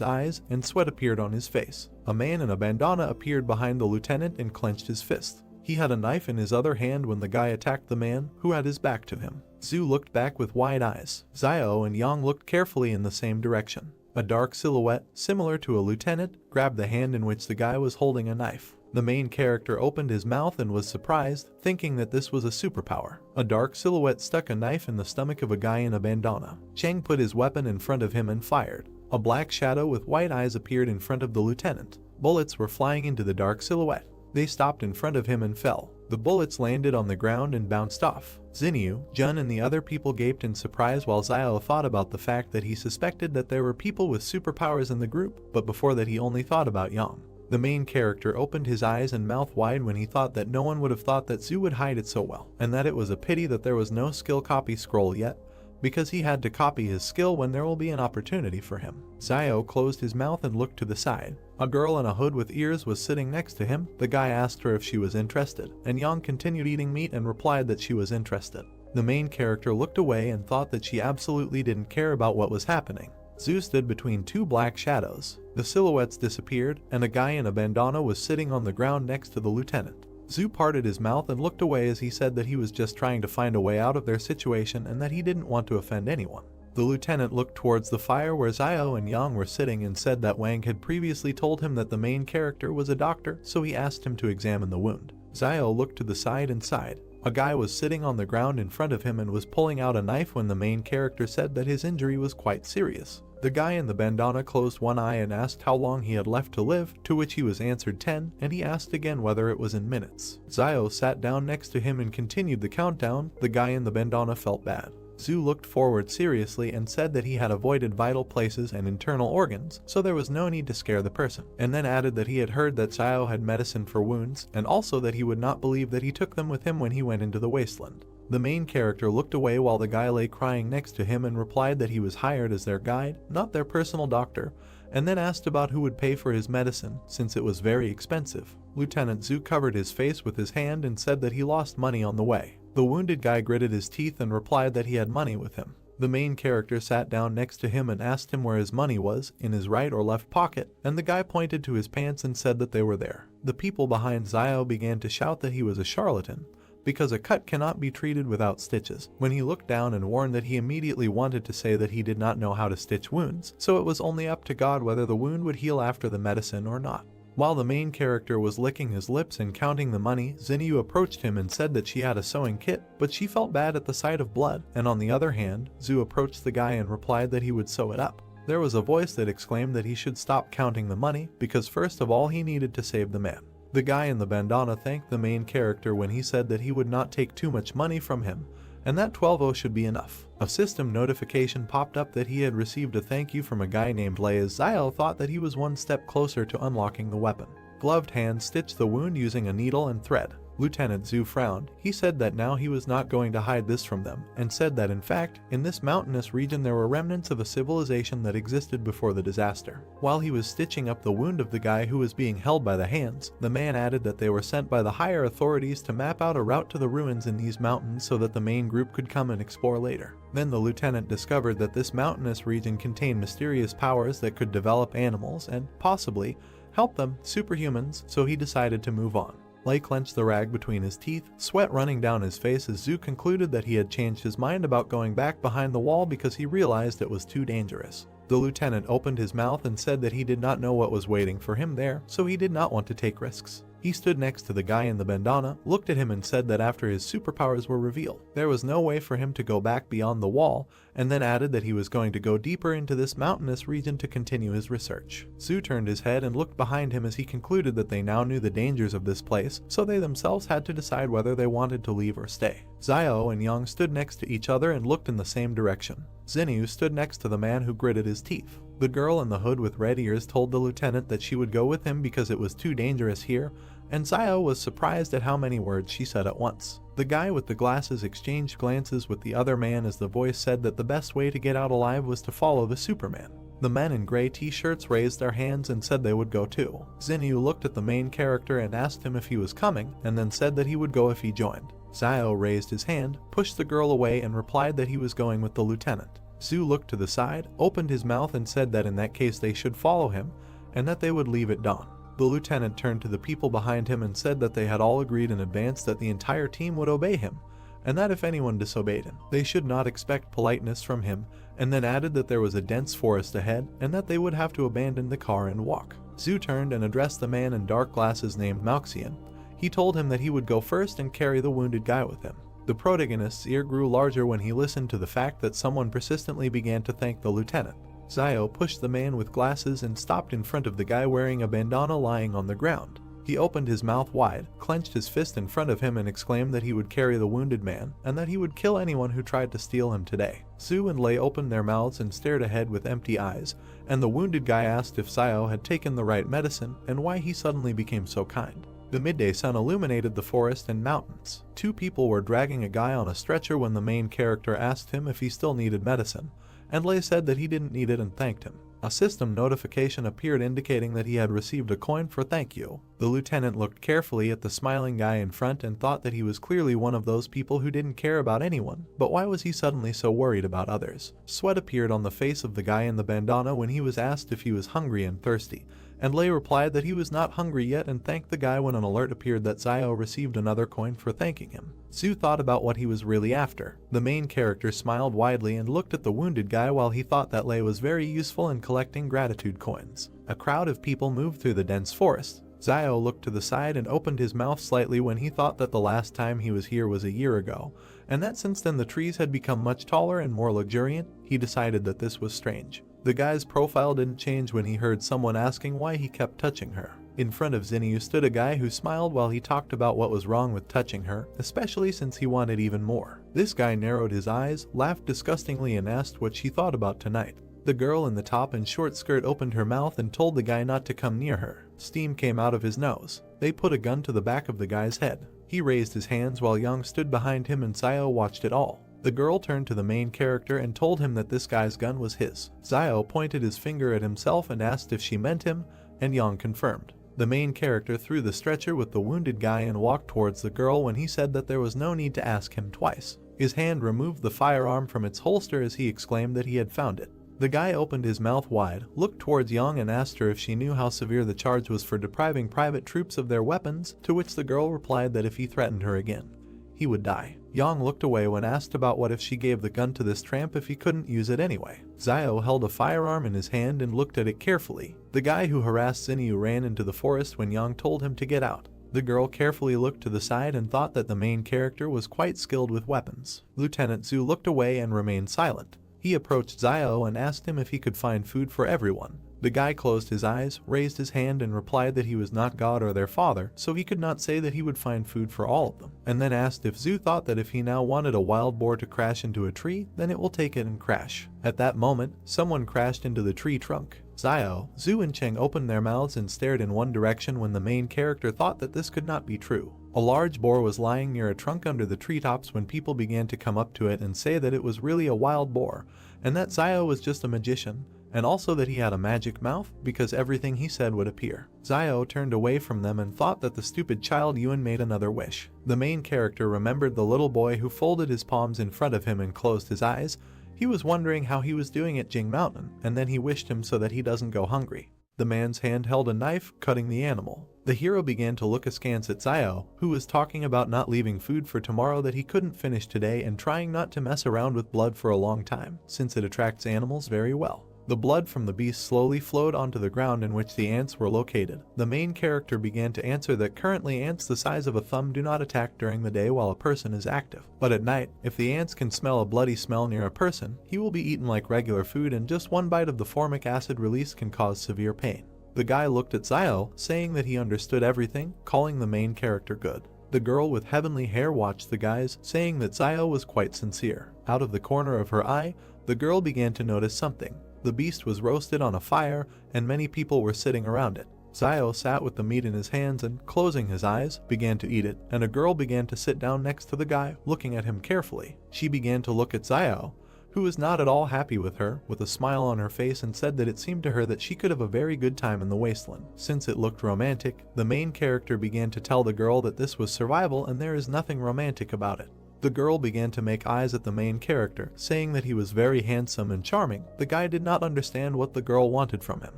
eyes and sweat appeared on his face. A man in a bandana appeared behind the lieutenant and clenched his fist. He had a knife in his other hand when the guy attacked the man, who had his back to him. Zhu looked back with wide eyes. Xiao and Yang looked carefully in the same direction. A dark silhouette, similar to a lieutenant, grabbed the hand in which the guy was holding a knife. The main character opened his mouth and was surprised, thinking that this was a superpower. A dark silhouette stuck a knife in the stomach of a guy in a bandana. Cheng put his weapon in front of him and fired. A black shadow with white eyes appeared in front of the lieutenant. Bullets were flying into the dark silhouette. They stopped in front of him and fell. The bullets landed on the ground and bounced off. Xinyu, Jun and the other people gaped in surprise while Xiao thought about the fact that he suspected that there were people with superpowers in the group, but before that he only thought about Yang. The main character opened his eyes and mouth wide when he thought that no one would have thought that Zhu would hide it so well, and that it was a pity that there was no skill copy scroll yet, because he had to copy his skill when there will be an opportunity for him. Xiao closed his mouth and looked to the side. A girl in a hood with ears was sitting next to him. The guy asked her if she was interested, and Yang continued eating meat and replied that she was interested. The main character looked away and thought that she absolutely didn't care about what was happening. Zhu stood between two black shadows. The silhouettes disappeared, and a guy in a bandana was sitting on the ground next to the lieutenant. Zhu parted his mouth and looked away as he said that he was just trying to find a way out of their situation and that he didn't want to offend anyone. The lieutenant looked towards the fire where Xiao and Yang were sitting and said that Wang had previously told him that the main character was a doctor, so he asked him to examine the wound. Xiao looked to the side and sighed. A guy was sitting on the ground in front of him and was pulling out a knife when the main character said that his injury was quite serious. The guy in the bandana closed one eye and asked how long he had left to live, to which he was answered 10, and he asked again whether it was in minutes. Xiao sat down next to him and continued the countdown. The guy in the bandana felt bad. Zhu looked forward seriously and said that he had avoided vital places and internal organs, so there was no need to scare the person, and then added that he had heard that Xiao had medicine for wounds, and also that he would not believe that he took them with him when he went into the Wasteland. The main character looked away while the guy lay crying next to him and replied that he was hired as their guide, not their personal doctor, and then asked about who would pay for his medicine, since it was very expensive. Lieutenant Zhu covered his face with his hand and said that he lost money on the way. The wounded guy gritted his teeth and replied that he had money with him. The main character sat down next to him and asked him where his money was, in his right or left pocket, and the guy pointed to his pants and said that they were there. The people behind Zio began to shout that he was a charlatan, because a cut cannot be treated without stitches. When he looked down and warned that he immediately wanted to say that he did not know how to stitch wounds, so it was only up to God whether the wound would heal after the medicine or not. While the main character was licking his lips and counting the money, Zinyu approached him and said that she had a sewing kit, but she felt bad at the sight of blood, and on the other hand, Zhu approached the guy and replied that he would sew it up. There was a voice that exclaimed that he should stop counting the money, because first of all he needed to save the man. The guy in the bandana thanked the main character when he said that he would not take too much money from him, and that 12 should be enough. A system notification popped up that he had received a thank you from a guy named Lei, as Zio thought that he was one step closer to unlocking the weapon. Gloved hands stitched the wound using a needle and thread. Lieutenant Zhu frowned. He said that now he was not going to hide this from them, and said that in fact, in this mountainous region there were remnants of a civilization that existed before the disaster. While he was stitching up the wound of the guy who was being held by the hands, the man added that they were sent by the higher authorities to map out a route to the ruins in these mountains so that the main group could come and explore later. Then the lieutenant discovered that this mountainous region contained mysterious powers that could develop animals and, possibly, help them, superhumans, so he decided to move on. Lei clenched the rag between his teeth, sweat running down his face as Zhu concluded that he had changed his mind about going back behind the wall because he realized it was too dangerous. The lieutenant opened his mouth and said that he did not know what was waiting for him there, so he did not want to take risks. He stood next to the guy in the bandana, looked at him and said that after his superpowers were revealed, there was no way for him to go back beyond the wall, and then added that he was going to go deeper into this mountainous region to continue his research. Zhu turned his head and looked behind him as he concluded that they now knew the dangers of this place, so they themselves had to decide whether they wanted to leave or stay. Zio and Yang stood next to each other and looked in the same direction. Zinyu stood next to the man who gritted his teeth. The girl in the hood with red ears told the lieutenant that she would go with him because it was too dangerous here, and Zio was surprised at how many words she said at once. The guy with the glasses exchanged glances with the other man as the voice said that the best way to get out alive was to follow the Superman. The men in gray t-shirts raised their hands and said they would go too. Zinyu looked at the main character and asked him if he was coming, and then said that he would go if he joined. Zio raised his hand, pushed the girl away and replied that he was going with the lieutenant. Zhu looked to the side, opened his mouth and said that in that case they should follow him, and that they would leave at dawn. The lieutenant turned to the people behind him and said that they had all agreed in advance that the entire team would obey him, and that if anyone disobeyed him, they should not expect politeness from him, and then added that there was a dense forest ahead, and that they would have to abandon the car and walk. Zhu turned and addressed the man in dark glasses named Malxian. He told him that he would go first and carry the wounded guy with him. The protagonist's ear grew larger when he listened to the fact that someone persistently began to thank the lieutenant. Zio pushed the man with glasses and stopped in front of the guy wearing a bandana lying on the ground. He opened his mouth wide, clenched his fist in front of him and exclaimed that he would carry the wounded man, and that he would kill anyone who tried to steal him today. Zhu and Lei opened their mouths and stared ahead with empty eyes, and the wounded guy asked if Zio had taken the right medicine and why he suddenly became so kind. The midday sun illuminated the forest and mountains. Two people were dragging a guy on a stretcher when the main character asked him if he still needed medicine, and Lei said that he didn't need it and thanked him. A system notification appeared indicating that he had received a coin for thank you. The lieutenant looked carefully at the smiling guy in front and thought that he was clearly one of those people who didn't care about anyone, but why was he suddenly so worried about others? Sweat appeared on the face of the guy in the bandana when he was asked if he was hungry and thirsty, and Lei replied that he was not hungry yet and thanked the guy when an alert appeared that Zio received another coin for thanking him. Zhu thought about what he was really after. The main character smiled widely and looked at the wounded guy while he thought that Lei was very useful in collecting gratitude coins. A crowd of people moved through the dense forest. Zio looked to the side and opened his mouth slightly when he thought that the last time he was here was a year ago, and that since then the trees had become much taller and more luxuriant. He decided that this was strange. The guy's profile didn't change when he heard someone asking why he kept touching her. In front of Zinyu stood a guy who smiled while he talked about what was wrong with touching her, especially since he wanted even more. This guy narrowed his eyes, laughed disgustingly and asked what she thought about tonight. The girl in the top and short skirt opened her mouth and told the guy not to come near her. Steam came out of his nose. They put a gun to the back of the guy's head. He raised his hands while Yang stood behind him and Zio watched it all. The girl turned to the main character and told him that this guy's gun was his. Zio pointed his finger at himself and asked if she meant him, and Yang confirmed. The main character threw the stretcher with the wounded guy and walked towards the girl when he said that there was no need to ask him twice. His hand removed the firearm from its holster as he exclaimed that he had found it. The guy opened his mouth wide, looked towards Yang and asked her if she knew how severe the charge was for depriving private troops of their weapons, to which the girl replied that if he threatened her again, he would die. Yang looked away when asked about what if she gave the gun to this tramp if he couldn't use it anyway. Xiao held a firearm in his hand and looked at it carefully. The guy who harassed Xinyu ran into the forest when Yang told him to get out. The girl carefully looked to the side and thought that the main character was quite skilled with weapons. Lieutenant Zhu looked away and remained silent. He approached Xiao and asked him if he could find food for everyone. The guy closed his eyes, raised his hand and replied that he was not God or their father, so he could not say that he would find food for all of them, and then asked if Zhu thought that if he now wanted a wild boar to crash into a tree, then it will take it and crash. At that moment, someone crashed into the tree trunk. Xiao, Zhu and Cheng opened their mouths and stared in one direction when the main character thought that this could not be true. A large boar was lying near a trunk under the treetops when people began to come up to it and say that it was really a wild boar, and that Xiao was just a magician, and also that he had a magic mouth because everything he said would appear. Xiao turned away from them and thought that the stupid child Yuan made another wish. The main character remembered the little boy who folded his palms in front of him and closed his eyes. He was wondering how he was doing at Jing Mountain, and then he wished him so that he doesn't go hungry. The man's hand held a knife, cutting the animal. The hero began to look askance at Xiao, who was talking about not leaving food for tomorrow that he couldn't finish today and trying not to mess around with blood for a long time, since it attracts animals very well. The blood from the beast slowly flowed onto the ground in which the ants were located. The main character began to answer that currently ants the size of a thumb do not attack during the day while a person is active. But at night, if the ants can smell a bloody smell near a person, he will be eaten like regular food and just one bite of the formic acid release can cause severe pain. The guy looked at Xiao, saying that he understood everything, calling the main character good. The girl with heavenly hair watched the guys, saying that Xiao was quite sincere. Out of the corner of her eye, the girl began to notice something. The beast was roasted on a fire, and many people were sitting around it. Xiao sat with the meat in his hands and, closing his eyes, began to eat it, and a girl began to sit down next to the guy, looking at him carefully. She began to look at Xiao, who was not at all happy with her, with a smile on her face, and said that it seemed to her that she could have a very good time in the wasteland. Since it looked romantic, the main character began to tell the girl that this was survival and there is nothing romantic about it. The girl began to make eyes at the main character, saying that he was very handsome and charming. The guy did not understand what the girl wanted from him.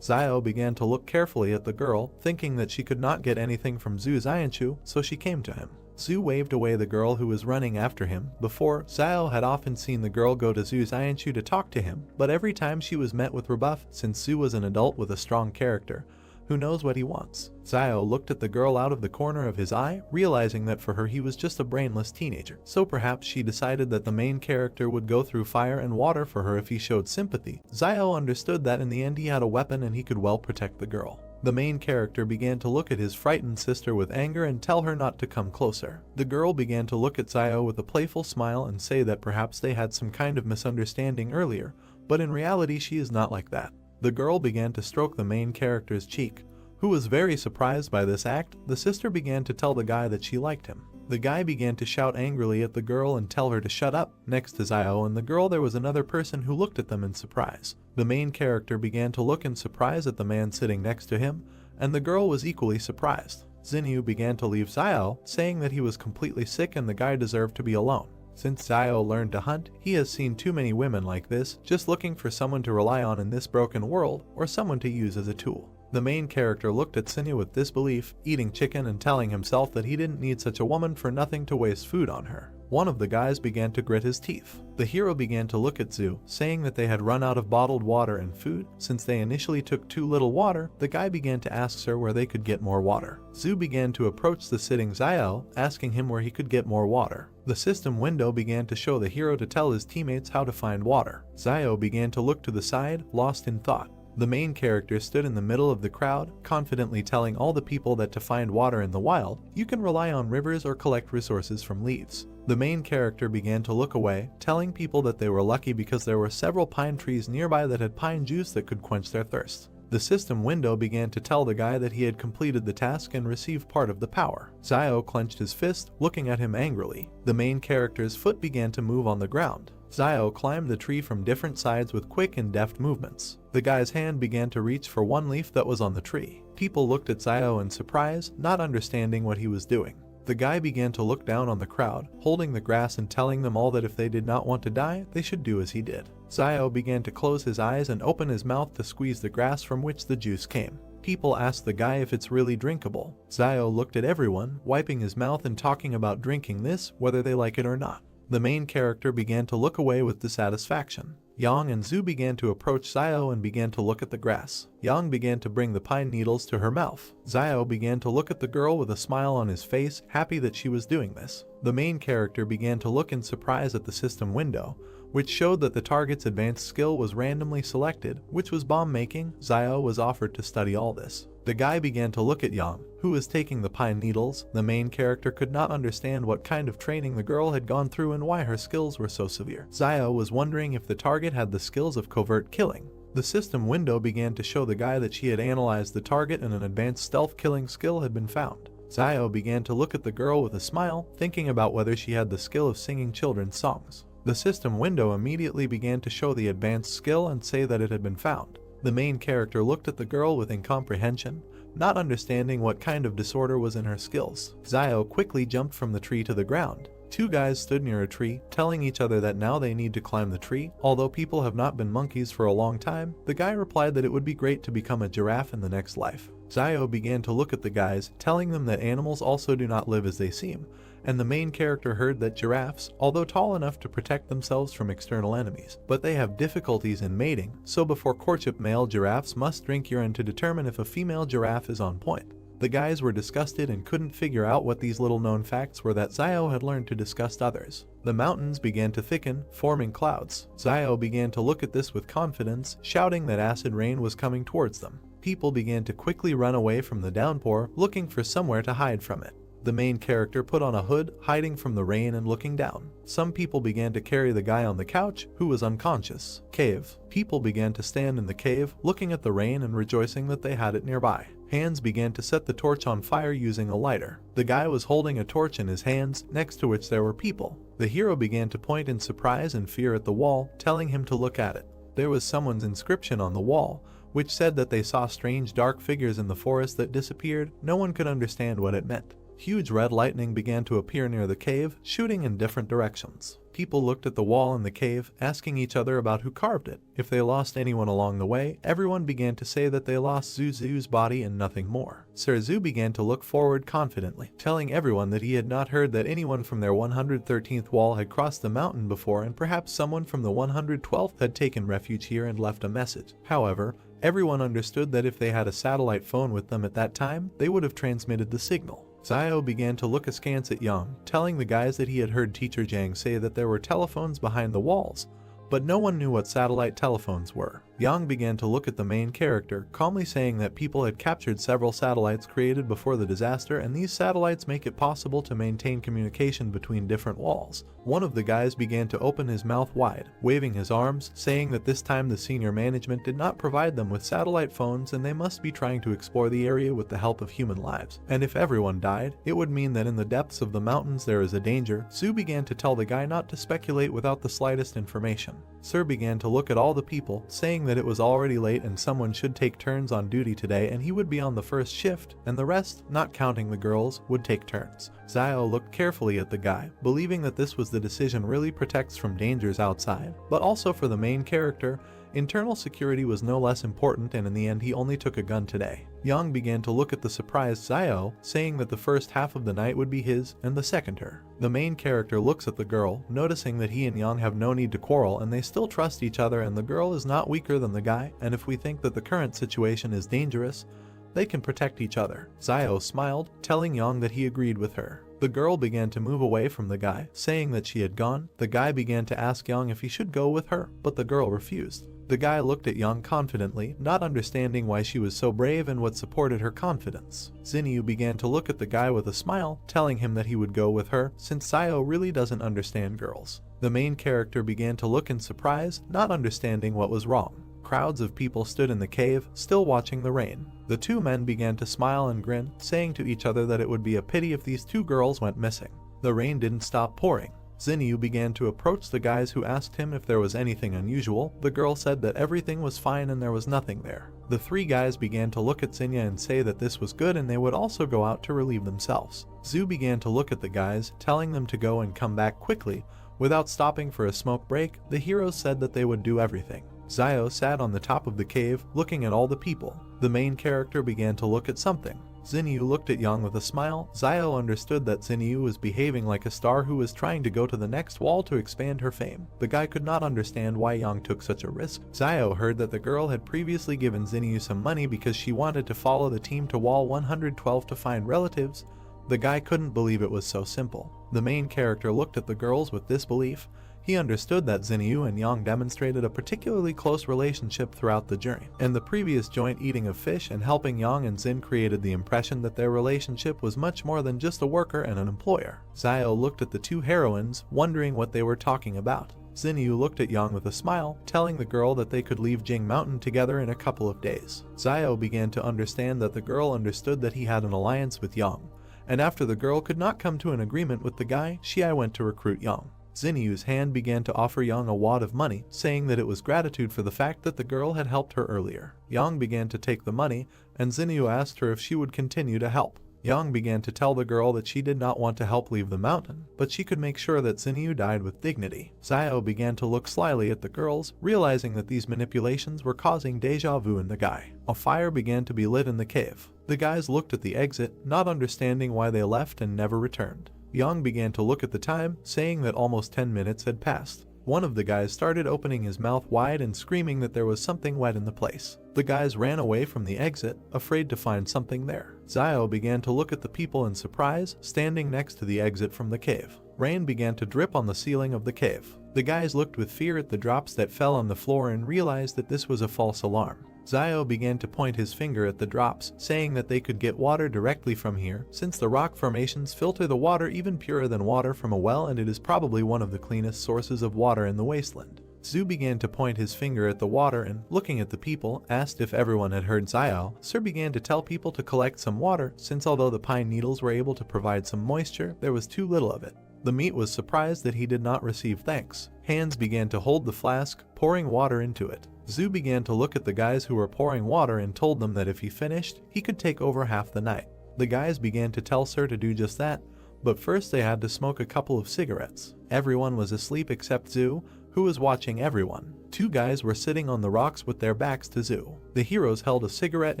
Xiao began to look carefully at the girl, thinking that she could not get anything from Zhu Xianchu, so she came to him. Zhu waved away the girl who was running after him. Before, Xiao had often seen the girl go to Zhu Xianchu to talk to him, but every time she was met with rebuff, since Zhu was an adult with a strong character who knows what he wants. Xiao looked at the girl out of the corner of his eye, realizing that for her he was just a brainless teenager. So perhaps she decided that the main character would go through fire and water for her if he showed sympathy. Xiao understood that in the end he had a weapon and he could well protect the girl. The main character began to look at his frightened sister with anger and tell her not to come closer. The girl began to look at Xiao with a playful smile and say that perhaps they had some kind of misunderstanding earlier, but in reality she is not like that. The girl began to stroke the main character's cheek, who was very surprised by this act. The sister began to tell the guy that she liked him. The guy began to shout angrily at the girl and tell her to shut up. Next to Xiao and the girl there was another person who looked at them in surprise. The main character began to look in surprise at the man sitting next to him, and the girl was equally surprised. Xinyu began to leave Xiao, saying that he was completely sick and the guy deserved to be alone. Since Xiao learned to hunt, he has seen too many women like this, just looking for someone to rely on in this broken world, or someone to use as a tool. The main character looked at Xinyu with disbelief, eating chicken and telling himself that he didn't need such a woman for nothing to waste food on her. One of the guys began to grit his teeth. The hero began to look at Zhu, saying that they had run out of bottled water and food. Since they initially took too little water, the guy began to ask her where they could get more water. Zhu began to approach the sitting Xiao, asking him where he could get more water. The system window began to show the hero to tell his teammates how to find water. Xiao began to look to the side, lost in thought. The main character stood in the middle of the crowd, confidently telling all the people that to find water in the wild, you can rely on rivers or collect resources from leaves. The main character began to look away, telling people that they were lucky because there were several pine trees nearby that had pine juice that could quench their thirst. The system window began to tell the guy that he had completed the task and received part of the power. Xiao clenched his fist, looking at him angrily. The main character's foot began to move on the ground. Xiao climbed the tree from different sides with quick and deft movements. The guy's hand began to reach for one leaf that was on the tree. People looked at Xiao in surprise, not understanding what he was doing. The guy began to look down on the crowd, holding the grass and telling them all that if they did not want to die, they should do as he did. Zio began to close his eyes and open his mouth to squeeze the grass from which the juice came. People asked the guy if it's really drinkable. Zio looked at everyone, wiping his mouth and talking about drinking this, whether they like it or not. The main character began to look away with dissatisfaction. Yang and Zhu began to approach Zio and began to look at the grass. Yang began to bring the pine needles to her mouth. Zio began to look at the girl with a smile on his face, happy that she was doing this. The main character began to look in surprise at the system window, which showed that the target's advanced skill was randomly selected, which was bomb making. Zio was offered to study all this. The guy began to look at Yang, who was taking the pine needles. The main character could not understand what kind of training the girl had gone through and why her skills were so severe. Zio was wondering if the target had the skills of covert killing. The system window began to show the guy that she had analyzed the target and an advanced stealth killing skill had been found. Zio began to look at the girl with a smile, thinking about whether she had the skill of singing children's songs. The system window immediately began to show the advanced skill and say that it had been found. The main character looked at the girl with incomprehension, not understanding what kind of disorder was in her skills. Zio quickly jumped from the tree to the ground. Two guys stood near a tree, telling each other that now they need to climb the tree. Although people have not been monkeys for a long time, the guy replied that it would be great to become a giraffe in the next life. Zio began to look at the guys, telling them that animals also do not live as they seem, and the main character heard that giraffes, although tall enough to protect themselves from external enemies, but they have difficulties in mating, so before courtship male giraffes must drink urine to determine if a female giraffe is on point. The guys were disgusted and couldn't figure out what these little known facts were that Zio had learned to disgust others. The mountains began to thicken, forming clouds. Zio began to look at this with confidence, shouting that acid rain was coming towards them. People began to quickly run away from the downpour, looking for somewhere to hide from it. The main character put on a hood, hiding from the rain and looking down. Some people began to carry the guy on the couch, who was unconscious. Cave. People began to stand in the cave, looking at the rain and rejoicing that they had it nearby. Hands began to set the torch on fire using a lighter. The guy was holding a torch in his hands, next to which there were people. The hero began to point in surprise and fear at the wall, telling him to look at it. There was someone's inscription on the wall, which said that they saw strange dark figures in the forest that disappeared. No one could understand what it meant. Huge red lightning began to appear near the cave, shooting in different directions. People looked at the wall in the cave, asking each other about who carved it. If they lost anyone along the way, everyone began to say that they lost Zuzu's body and nothing more. Sir Zhu began to look forward confidently, telling everyone that he had not heard that anyone from their 113th wall had crossed the mountain before, and perhaps someone from the 112th had taken refuge here and left a message. However, everyone understood that if they had a satellite phone with them at that time, they would have transmitted the signal. Zio began to look askance at Yang, telling the guys that he had heard Teacher Jang say that there were telephones behind the walls, but no one knew what satellite telephones were. Yang began to look at the main character, calmly saying that people had captured several satellites created before the disaster, and these satellites make it possible to maintain communication between different walls. One of the guys began to open his mouth wide, waving his arms, saying that this time the senior management did not provide them with satellite phones and they must be trying to explore the area with the help of human lives. And if everyone died, it would mean that in the depths of the mountains there is a danger. Zhu began to tell the guy not to speculate without the slightest information. Sir began to look at all the people, saying that it was already late and someone should take turns on duty today, and he would be on the first shift, and the rest, not counting the girls, would take turns. Zio looked carefully at the guy, believing that this was the decision really protects from dangers outside, but also for the main character. Internal security was no less important, and in the end he only took a gun today. Yang began to look at the surprised Zio, saying that the first half of the night would be his and the second her. The main character looks at the girl, noticing that he and Yang have no need to quarrel and they still trust each other, and the girl is not weaker than the guy, and if we think that the current situation is dangerous, they can protect each other. Zio smiled, telling Yang that he agreed with her. The girl began to move away from the guy, saying that she had gone. The guy began to ask Yang if he should go with her, but the girl refused. The guy looked at Yang confidently, not understanding why she was so brave and what supported her confidence. Xinyu began to look at the guy with a smile, telling him that he would go with her, since Zio really doesn't understand girls. The main character began to look in surprise, not understanding what was wrong. Crowds of people stood in the cave, still watching the rain. The two men began to smile and grin, saying to each other that it would be a pity if these two girls went missing. The rain didn't stop pouring. Xinyu began to approach the guys, who asked him if there was anything unusual. The girl said that everything was fine and there was nothing there. The three guys began to look at Xinyu and say that this was good and they would also go out to relieve themselves. Zhu began to look at the guys, telling them to go and come back quickly, Without stopping for a smoke break, the heroes said that they would do everything. Zio sat on the top of the cave, looking at all the people. The main character began to look at something. Xinyu looked at Yang with a smile. Zio understood that Xinyu was behaving like a star who was trying to go to the next wall to expand her fame. The guy could not understand why Yang took such a risk. Zio heard that the girl had previously given Xinyu some money because she wanted to follow the team to wall 112 to find relatives. The guy couldn't believe it was so simple. The main character looked at the girls with disbelief. He understood that Xinyu and Yang demonstrated a particularly close relationship throughout the journey, and the previous joint eating of fish and helping Yang and Xin created the impression that their relationship was much more than just a worker and an employer. Zio looked at the two heroines, wondering what they were talking about. Xinyu looked at Yang with a smile, telling the girl that they could leave Jing Mountain together in a couple of days. Zio began to understand that the girl understood that he had an alliance with Yang, and after the girl could not come to an agreement with the guy, she went to recruit Yang. Xinyu's hand began to offer Yang a wad of money, saying that it was gratitude for the fact that the girl had helped her earlier. Yang began to take the money, and Xinyu asked her if she would continue to help. Yang began to tell the girl that she did not want to help leave the mountain, but she could make sure that Xinyu died with dignity. Zio began to look slyly at the girls, realizing that these manipulations were causing deja vu in the guy. A fire began to be lit in the cave. The guys looked at the exit, not understanding why they left and never returned. Yang began to look at the time, saying that almost 10 minutes had passed. One of the guys started opening his mouth wide and screaming that there was something wet in the place. The guys ran away from the exit, afraid to find something there. Zio began to look at the people in surprise, standing next to the exit from the cave. Rain began to drip on the ceiling of the cave. The guys looked with fear at the drops that fell on the floor and realized that this was a false alarm. Zio began to point his finger at the drops, saying that they could get water directly from here, since the rock formations filter the water even purer than water from a well, and it is probably one of the cleanest sources of water in the wasteland. Zhu began to point his finger at the water and, looking at the people, asked if everyone had heard Zio. Sir began to tell people to collect some water, since although the pine needles were able to provide some moisture, there was too little of it. The meat was surprised that he did not receive thanks. Hands began to hold the flask, pouring water into it. Zhu began to look at the guys who were pouring water and told them that if he finished, he could take over half the night. The guys began to tell Sir to do just that, but first they had to smoke a couple of cigarettes. Everyone was asleep except Zhu, who was watching everyone. Two guys were sitting on the rocks with their backs to Zhu. The heroes held a cigarette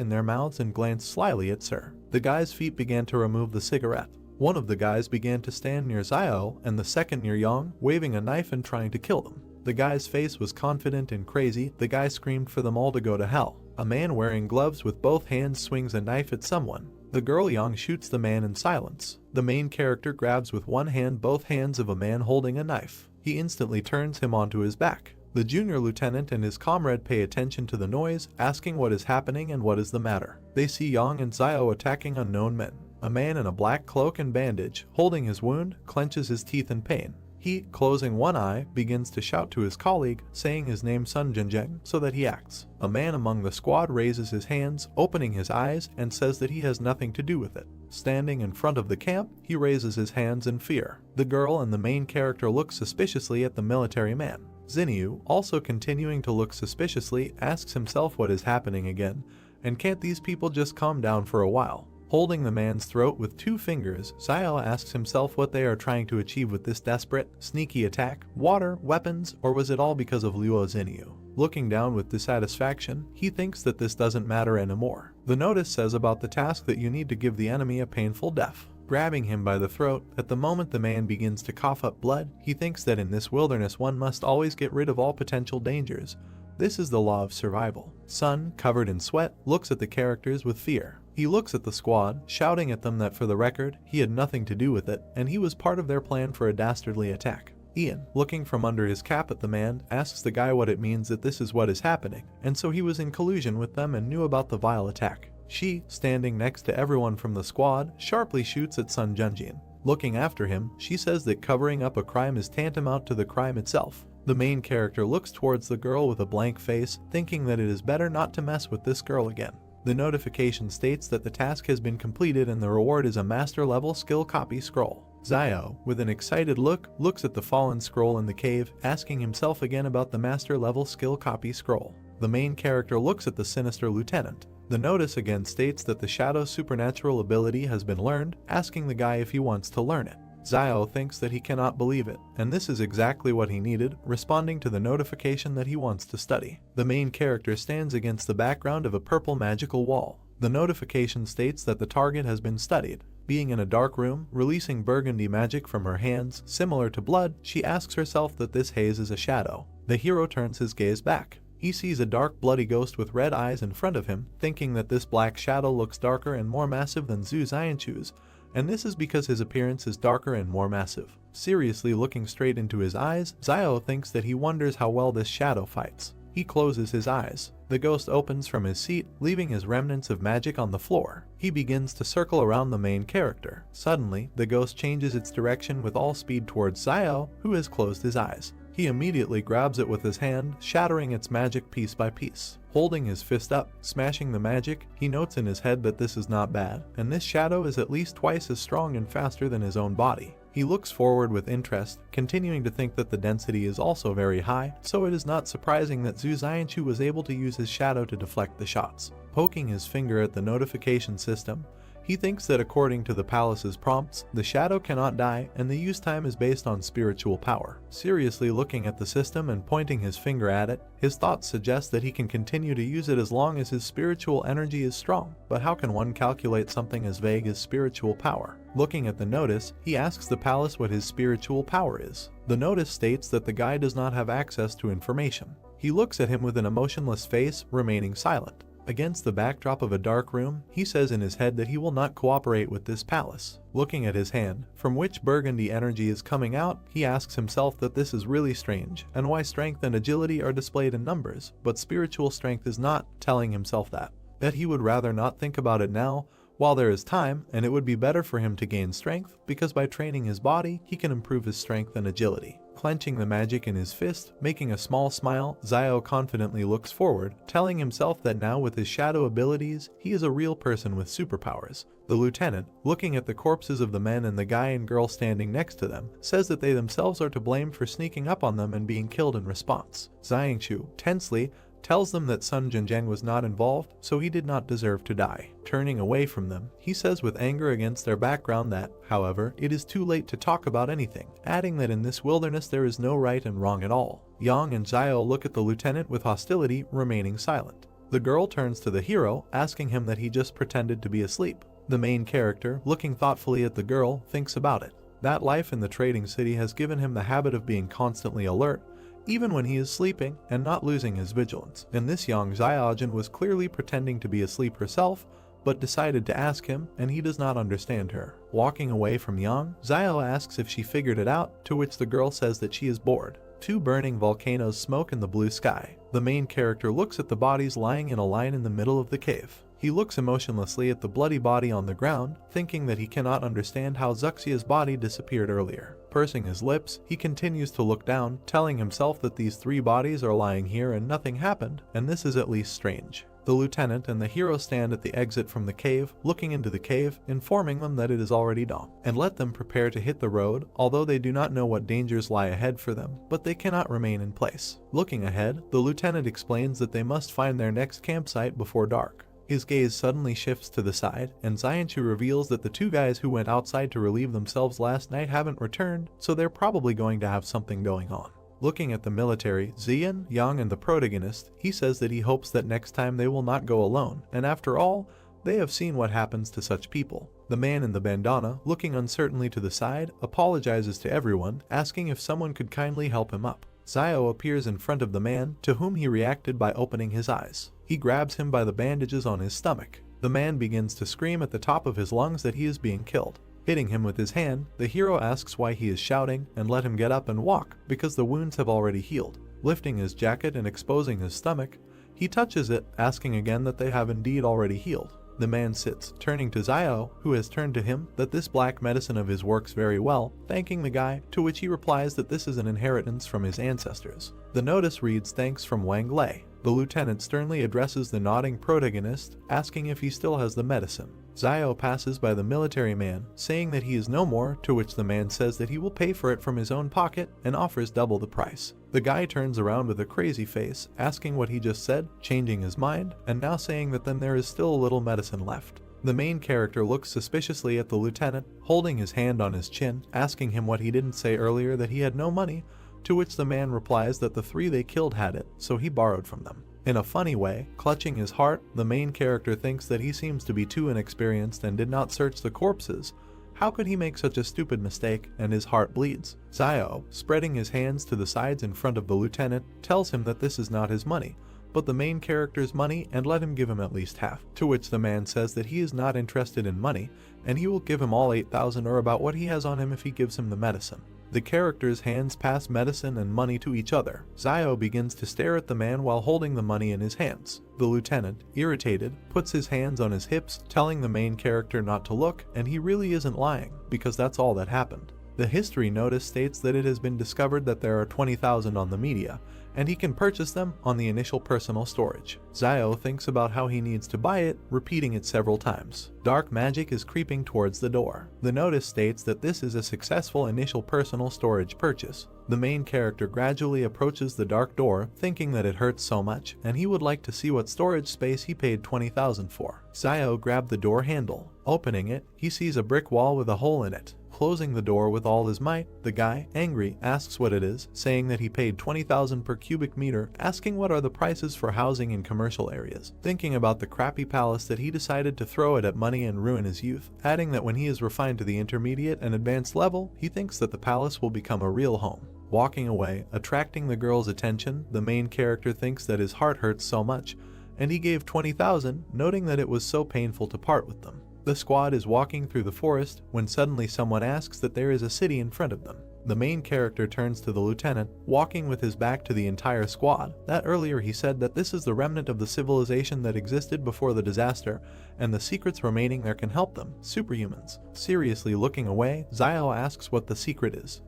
in their mouths and glanced slyly at Sir. The guy's feet began to remove the cigarette. One of the guys began to stand near Zio, and the second near Yang, waving a knife and trying to kill them. The guy's face was confident and crazy. The guy screamed for them all to go to hell. A man wearing gloves with both hands swings a knife at someone. The girl Yang shoots the man in silence. The main character grabs with one hand both hands of a man holding a knife. He instantly turns him onto his back. The junior lieutenant and his comrade pay attention to the noise, asking what is happening and what is the matter. They see Yang and Zio attacking unknown men. A man in a black cloak and bandage, holding his wound, clenches his teeth in pain. He, closing one eye, begins to shout to his colleague, saying his name Sun Jinjeng, so that he acts. A man among the squad raises his hands, opening his eyes, and says that he has nothing to do with it. Standing in front of the camp, he raises his hands in fear. The girl and the main character look suspiciously at the military man. Xinyu, also continuing to look suspiciously, asks himself what is happening again, and can't these people just calm down for a while? Holding the man's throat with two fingers, Zio asks himself what they are trying to achieve with this desperate, sneaky attack. Water, weapons, or was it all because of Luo Xinyu? Looking down with dissatisfaction, he thinks that this doesn't matter anymore. The notice says about the task that you need to give the enemy a painful death. Grabbing him by the throat, at the moment the man begins to cough up blood, he thinks that in this wilderness one must always get rid of all potential dangers. This is the law of survival. Sun, covered in sweat, looks at the characters with fear. He looks at the squad, shouting at them that for the record, he had nothing to do with it, and he was part of their plan for a dastardly attack. Ian, looking from under his cap at the man, asks the guy what it means that this is what is happening, and so he was in collusion with them and knew about the vile attack. She, standing next to everyone from the squad, sharply shoots at Sun Junjin. Looking after him, she says that covering up a crime is tantamount to the crime itself. The main character looks towards the girl with a blank face, thinking that it is better not to mess with this girl again. The notification states that the task has been completed and the reward is a master-level skill copy scroll. Zio, with an excited look, looks at the fallen scroll in the cave, asking himself again about the master-level skill copy scroll. The main character looks at the sinister lieutenant. The notice again states that the Shadow supernatural ability has been learned, asking the guy if he wants to learn it. Xiao thinks that he cannot believe it, and this is exactly what he needed, responding to the notification that he wants to study. The main character stands against the background of a purple magical wall. The notification states that the target has been studied. Being in a dark room, releasing burgundy magic from her hands, similar to blood, she asks herself that this haze is a shadow. The hero turns his gaze back. He sees a dark bloody ghost with red eyes in front of him, thinking that this black shadow looks darker and more massive than Zhu Xianchu's, and this is because his appearance is darker and more massive. Seriously looking straight into his eyes, Xiao thinks that he wonders how well this shadow fights. He closes his eyes. The ghost opens from his seat, leaving his remnants of magic on the floor. He begins to circle around the main character. Suddenly, the ghost changes its direction with all speed towards Xiao, who has closed his eyes. He immediately grabs it with his hand, shattering its magic piece by piece. Holding his fist up, smashing the magic, he notes in his head that this is not bad, and this shadow is at least twice as strong and faster than his own body. He looks forward with interest, continuing to think that the density is also very high, so it is not surprising that Zhu Xianchu was able to use his shadow to deflect the shots. Poking his finger at the notification system, he thinks that according to the palace's prompts, the shadow cannot die and the use time is based on spiritual power. Seriously looking at the system and pointing his finger at it, his thoughts suggest that he can continue to use it as long as his spiritual energy is strong. But how can one calculate something as vague as spiritual power? Looking at the notice, he asks the palace what his spiritual power is. The notice states that the guy does not have access to information. He looks at him with an emotionless face, remaining silent. Against the backdrop of a dark room, he says in his head that he will not cooperate with this palace. Looking at his hand, from which burgundy energy is coming out, he asks himself that this is really strange, and why strength and agility are displayed in numbers, but spiritual strength is not, telling himself that he would rather not think about it now, while there is time, and it would be better for him to gain strength, because by training his body, he can improve his strength and agility. Clenching the magic in his fist, making a small smile, Xiao confidently looks forward, telling himself that now with his shadow abilities, he is a real person with superpowers. The lieutenant, looking at the corpses of the men and the guy and girl standing next to them, says that they themselves are to blame for sneaking up on them and being killed in response. Xianchu, tensely, tells them that Sun Zhenjiang was not involved, so he did not deserve to die. Turning away from them, he says with anger against their background that, however, it is too late to talk about anything, adding that in this wilderness there is no right and wrong at all. Yang and Xiao look at the lieutenant with hostility, remaining silent. The girl turns to the hero, asking him that he just pretended to be asleep. The main character, looking thoughtfully at the girl, thinks about it. That life in the trading city has given him the habit of being constantly alert, even when he is sleeping, and not losing his vigilance. And this young Xiaojin was clearly pretending to be asleep herself, but decided to ask him, and he does not understand her. Walking away from Yang, Xiao asks if she figured it out, to which the girl says that she is bored. Two burning volcanoes smoke in the blue sky. The main character looks at the bodies lying in a line in the middle of the cave. He looks emotionlessly at the bloody body on the ground, thinking that he cannot understand how Zuxia's body disappeared earlier. Pursing his lips, he continues to look down, telling himself that these three bodies are lying here and nothing happened, and this is at least strange. The lieutenant and the hero stand at the exit from the cave, looking into the cave, informing them that it is already dawn, and let them prepare to hit the road, although they do not know what dangers lie ahead for them, but they cannot remain in place. Looking ahead, the lieutenant explains that they must find their next campsite before dark. His gaze suddenly shifts to the side, and Xianchu reveals that the two guys who went outside to relieve themselves last night haven't returned, so they're probably going to have something going on. Looking at the military, Xian, Yang, and the protagonist, he says that he hopes that next time they will not go alone, and after all, they have seen what happens to such people. The man in the bandana, looking uncertainly to the side, apologizes to everyone, asking if someone could kindly help him up. Xiao appears in front of the man, to whom he reacted by opening his eyes. He grabs him by the bandages on his stomach. The man begins to scream at the top of his lungs that he is being killed. Hitting him with his hand, the hero asks why he is shouting and let him get up and walk, because the wounds have already healed. Lifting his jacket and exposing his stomach, he touches it, asking again that they have indeed already healed. The man sits, turning to Xiao, who has turned to him that this black medicine of his works very well, thanking the guy, to which he replies that this is an inheritance from his ancestors. The notice reads thanks from Wang Lei. The lieutenant sternly addresses the nodding protagonist, asking if he still has the medicine. Xiao passes by the military man, saying that he is no more, to which the man says that he will pay for it from his own pocket and offers double the price. The guy turns around with a crazy face, asking what he just said, changing his mind, and now saying that then there is still a little medicine left. The main character looks suspiciously at the lieutenant, holding his hand on his chin, asking him what he didn't say earlier, that he had no money, to which the man replies that the 3 they killed had it, so he borrowed from them. In a funny way, clutching his heart, the main character thinks that he seems to be too inexperienced and did not search the corpses. How could he make such a stupid mistake, and his heart bleeds? Zio, spreading his hands to the sides in front of the lieutenant, tells him that this is not his money, but the main character's money, and let him give him at least half, to which the man says that he is not interested in money, and he will give him all 8,000 or about what he has on him if he gives him the medicine. The characters' hands pass medicine and money to each other. Zio begins to stare at the man while holding the money in his hands. The lieutenant, irritated, puts his hands on his hips, telling the main character not to look, and he really isn't lying, because that's all that happened. The history notice states that it has been discovered that there are 20,000 on the media, and he can purchase them on the initial personal storage. Zio thinks about how he needs to buy it, repeating it several times. Dark magic is creeping towards the door. The notice states that this is a successful initial personal storage purchase. The main character gradually approaches the dark door, thinking that it hurts so much, and he would like to see what storage space he paid 20,000 for. Zio grabbed the door handle. Opening it, he sees a brick wall with a hole in it. Closing the door with all his might, the guy, angry, asks what it is, saying that he paid 20,000 per cubic meter, asking what are the prices for housing in commercial areas. Thinking about the crappy palace that he decided to throw it at money and ruin his youth, adding that when he is refined to the intermediate and advanced level, he thinks that the palace will become a real home. Walking away, attracting the girl's attention, the main character thinks that his heart hurts so much, and he gave 20,000, noting that it was so painful to part with them. The squad is walking through the forest when suddenly someone asks that there is a city in front of them. The main character turns to the lieutenant, walking with his back to the entire squad. That earlier he said that this is the remnant of the civilization that existed before the disaster, and the secrets remaining there can help them, superhumans. Seriously looking away, Zio asks what the secret is.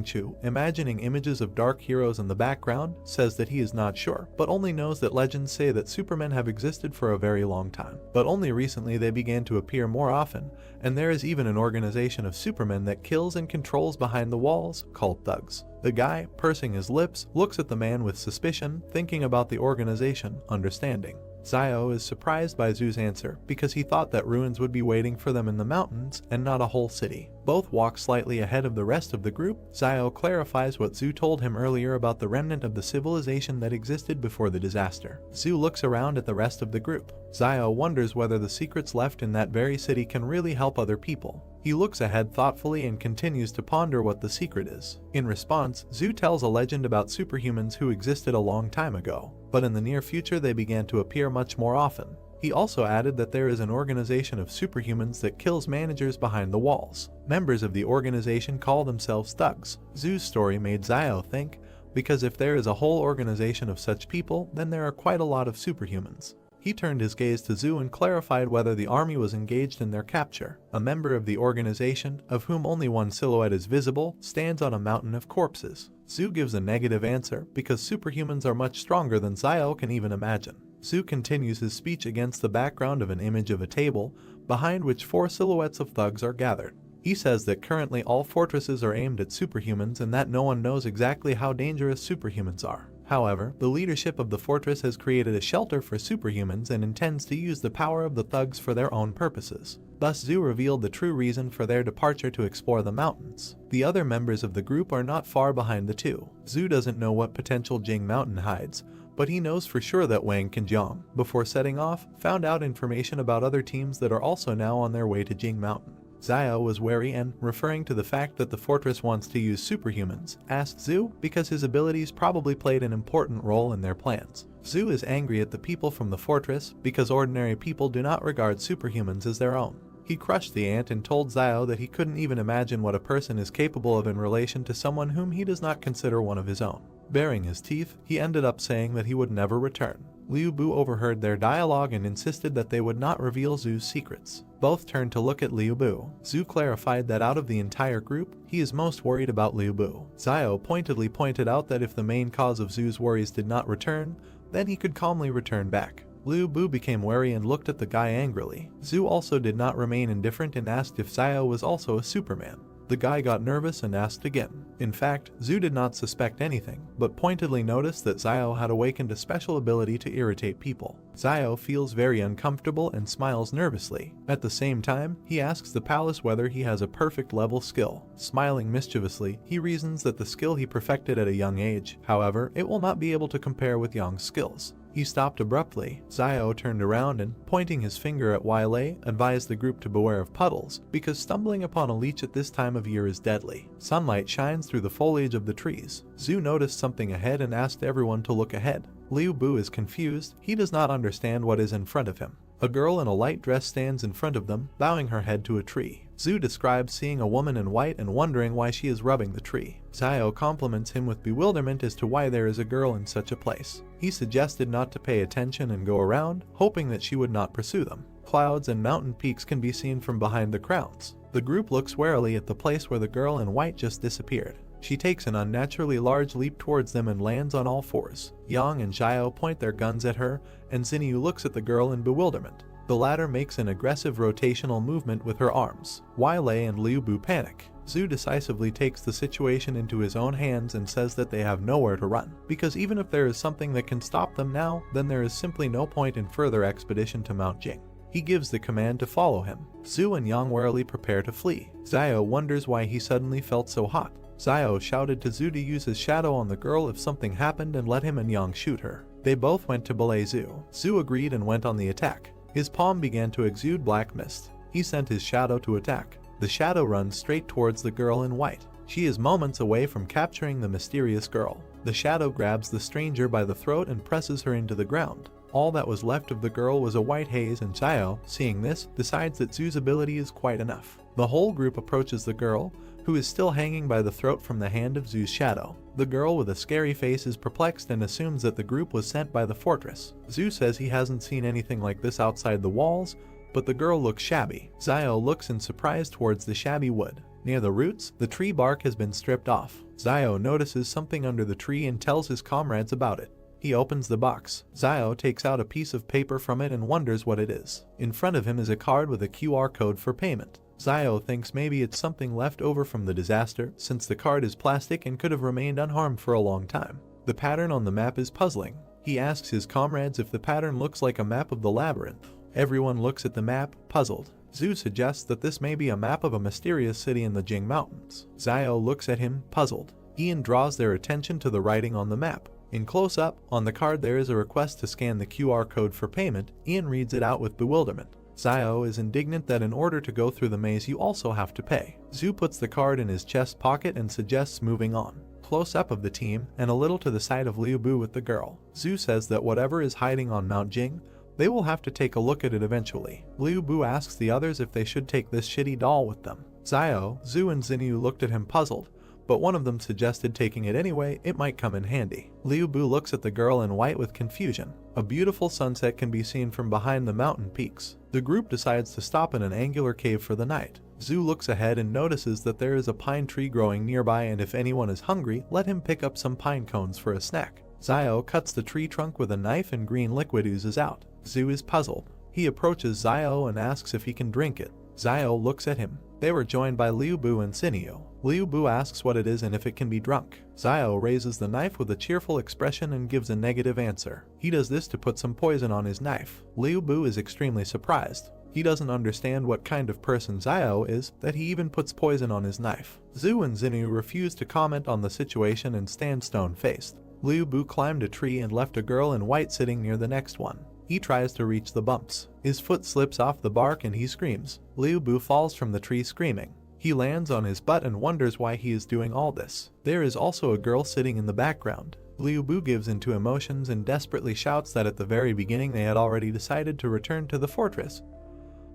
Chu, imagining images of dark heroes in the background, says that he is not sure, but only knows that legends say that supermen have existed for a very long time. But only recently they began to appear more often, and there is even an organization of supermen that kills and controls behind the walls, called thugs. The guy, pursing his lips, looks at the man with suspicion, thinking about the organization, understanding. Zio is surprised by Zoo's answer, because he thought that ruins would be waiting for them in the mountains, and not a whole city. Both walk slightly ahead of the rest of the group. Zio clarifies what Zoo told him earlier about the remnant of the civilization that existed before the disaster. Zoo looks around at the rest of the group. Zio wonders whether the secrets left in that very city can really help other people. He looks ahead thoughtfully and continues to ponder what the secret is. In response, Zoo tells a legend about superhumans who existed a long time ago, but in the near future they began to appear much more often. He also added that there is an organization of superhumans that kills managers behind the walls. Members of the organization call themselves thugs. Zoo's story made Zio think, because if there is a whole organization of such people, then there are quite a lot of superhumans. He turned his gaze to Zoo and clarified whether the army was engaged in their capture. A member of the organization, of whom only one silhouette is visible, stands on a mountain of corpses. Zoo gives a negative answer, because superhumans are much stronger than Zio can even imagine. Zoo continues his speech against the background of an image of a table, behind which 4 silhouettes of thugs are gathered. He says that currently all fortresses are aimed at superhumans and that no one knows exactly how dangerous superhumans are. However, the leadership of the fortress has created a shelter for superhumans and intends to use the power of the thugs for their own purposes. Thus, Zoo revealed the true reason for their departure to explore the mountains. The other members of the group are not far behind the two. Zoo doesn't know what potential Jing Mountain hides, but he knows for sure that Wang Qinjiang, before setting off, found out information about other teams that are also now on their way to Jing Mountain. Zio was wary and, referring to the fact that the fortress wants to use superhumans, asked Zoo because his abilities probably played an important role in their plans. Zoo is angry at the people from the fortress because ordinary people do not regard superhumans as their own. He crushed the ant and told Zio that he couldn't even imagine what a person is capable of in relation to someone whom he does not consider one of his own. Baring his teeth, he ended up saying that he would never return. Liu Bu overheard their dialogue and insisted that they would not reveal Zoo's secrets. Both turned to look at Liu Bu. Zoo clarified that out of the entire group, he is most worried about Liu Bu. Zio pointedly pointed out that if the main cause of Zoo's worries did not return, then he could calmly return back. Liu Bu became wary and looked at the guy angrily. Zoo also did not remain indifferent and asked if Zio was also a Superman. The guy got nervous and asked again. In fact, Zhu did not suspect anything, but pointedly noticed that Xiao had awakened a special ability to irritate people. Xiao feels very uncomfortable and smiles nervously. At the same time, he asks the palace whether he has a perfect level skill. Smiling mischievously, he reasons that the skill he perfected at a young age, however, it will not be able to compare with Yang's skills. He stopped abruptly. Xiao turned around and, pointing his finger at Yahello, advised the group to beware of puddles, because stumbling upon a leech at this time of year is deadly. Sunlight shines through the foliage of the trees. Zhu noticed something ahead and asked everyone to look ahead. Liu Bu is confused. He does not understand what is in front of him. A girl in a light dress stands in front of them, bowing her head to a tree. Zhu describes seeing a woman in white and wondering why she is rubbing the tree. Xiao compliments him with bewilderment as to why there is a girl in such a place. He suggested not to pay attention and go around, hoping that she would not pursue them. Clouds and mountain peaks can be seen from behind the crowds. The group looks warily at the place where the girl in white just disappeared. She takes an unnaturally large leap towards them and lands on all fours. Yang and Xiao point their guns at her, and Xinyu looks at the girl in bewilderment. The latter makes an aggressive rotational movement with her arms. Yahello and Liu Bu panic. Zhu decisively takes the situation into his own hands and says that they have nowhere to run, because even if there is something that can stop them now, then there is simply no point in further expedition to Mount Jing. He gives the command to follow him. Zhu and Yang warily prepare to flee. Xiao wonders why he suddenly felt so hot. Xiao shouted to Zhu to use his shadow on the girl if something happened and let him and Yang shoot her. They both went to belay Zhu. Zhu agreed and went on the attack. His palm began to exude black mist. He sent his shadow to attack. The shadow runs straight towards the girl in white. She is moments away from capturing the mysterious girl. The shadow grabs the stranger by the throat and presses her into the ground. All that was left of the girl was a white haze, and Xiao, seeing this, decides that Zhu's ability is quite enough. The whole group approaches the girl, who is still hanging by the throat from the hand of Zhu's shadow. The girl with a scary face is perplexed and assumes that the group was sent by the fortress. Zhu says he hasn't seen anything like this outside the walls, but the girl looks shabby. Xiao looks in surprise towards the shabby wood. Near the roots, the tree bark has been stripped off. Xiao notices something under the tree and tells his comrades about it. He opens the box. Xiao takes out a piece of paper from it and wonders what it is. In front of him is a card with a QR code for payment. Xiao thinks maybe it's something left over from the disaster, since the card is plastic and could have remained unharmed for a long time. The pattern on the map is puzzling. He asks his comrades if the pattern looks like a map of the labyrinth. Everyone looks at the map, puzzled. Zhu suggests that this may be a map of a mysterious city in the Jing Mountains. Xiao looks at him, puzzled. Ian draws their attention to the writing on the map. In close-up, on the card there is a request to scan the QR code for payment. Ian reads it out with bewilderment. Xiao is indignant that in order to go through the maze you also have to pay. Zhu puts the card in his chest pocket and suggests moving on. Close up of the team, and a little to the side of Liu Bu with the girl. Zhu says that whatever is hiding on Mount Jing, they will have to take a look at it eventually. Liu Bu asks the others if they should take this shitty doll with them. Xiao, Zhu and Xinyu looked at him puzzled, but one of them suggested taking it anyway, it might come in handy. Liu Bu looks at the girl in white with confusion. A beautiful sunset can be seen from behind the mountain peaks. The group decides to stop in an angular cave for the night. Zhu looks ahead and notices that there is a pine tree growing nearby, and if anyone is hungry, let him pick up some pine cones for a snack. Xiao cuts the tree trunk with a knife and green liquid oozes out. Zhu is puzzled. He approaches Xiao and asks if he can drink it. Xiao looks at him. They were joined by Liu Bu and Xinyu. Liu Bu asks what it is and if it can be drunk. Xiao raises the knife with a cheerful expression and gives a negative answer. He does this to put some poison on his knife. Liu Bu is extremely surprised. He doesn't understand what kind of person Xiao is, that he even puts poison on his knife. Zhu and Xinyu refuse to comment on the situation and stand stone-faced. Liu Bu climbed a tree and left a girl in white sitting near the next one. He tries to reach the bumps. His foot slips off the bark and he screams. Liu Bu falls from the tree screaming. He lands on his butt and wonders why he is doing all this. There is also a girl sitting in the background. Liu Bu gives into emotions and desperately shouts that at the very beginning they had already decided to return to the fortress,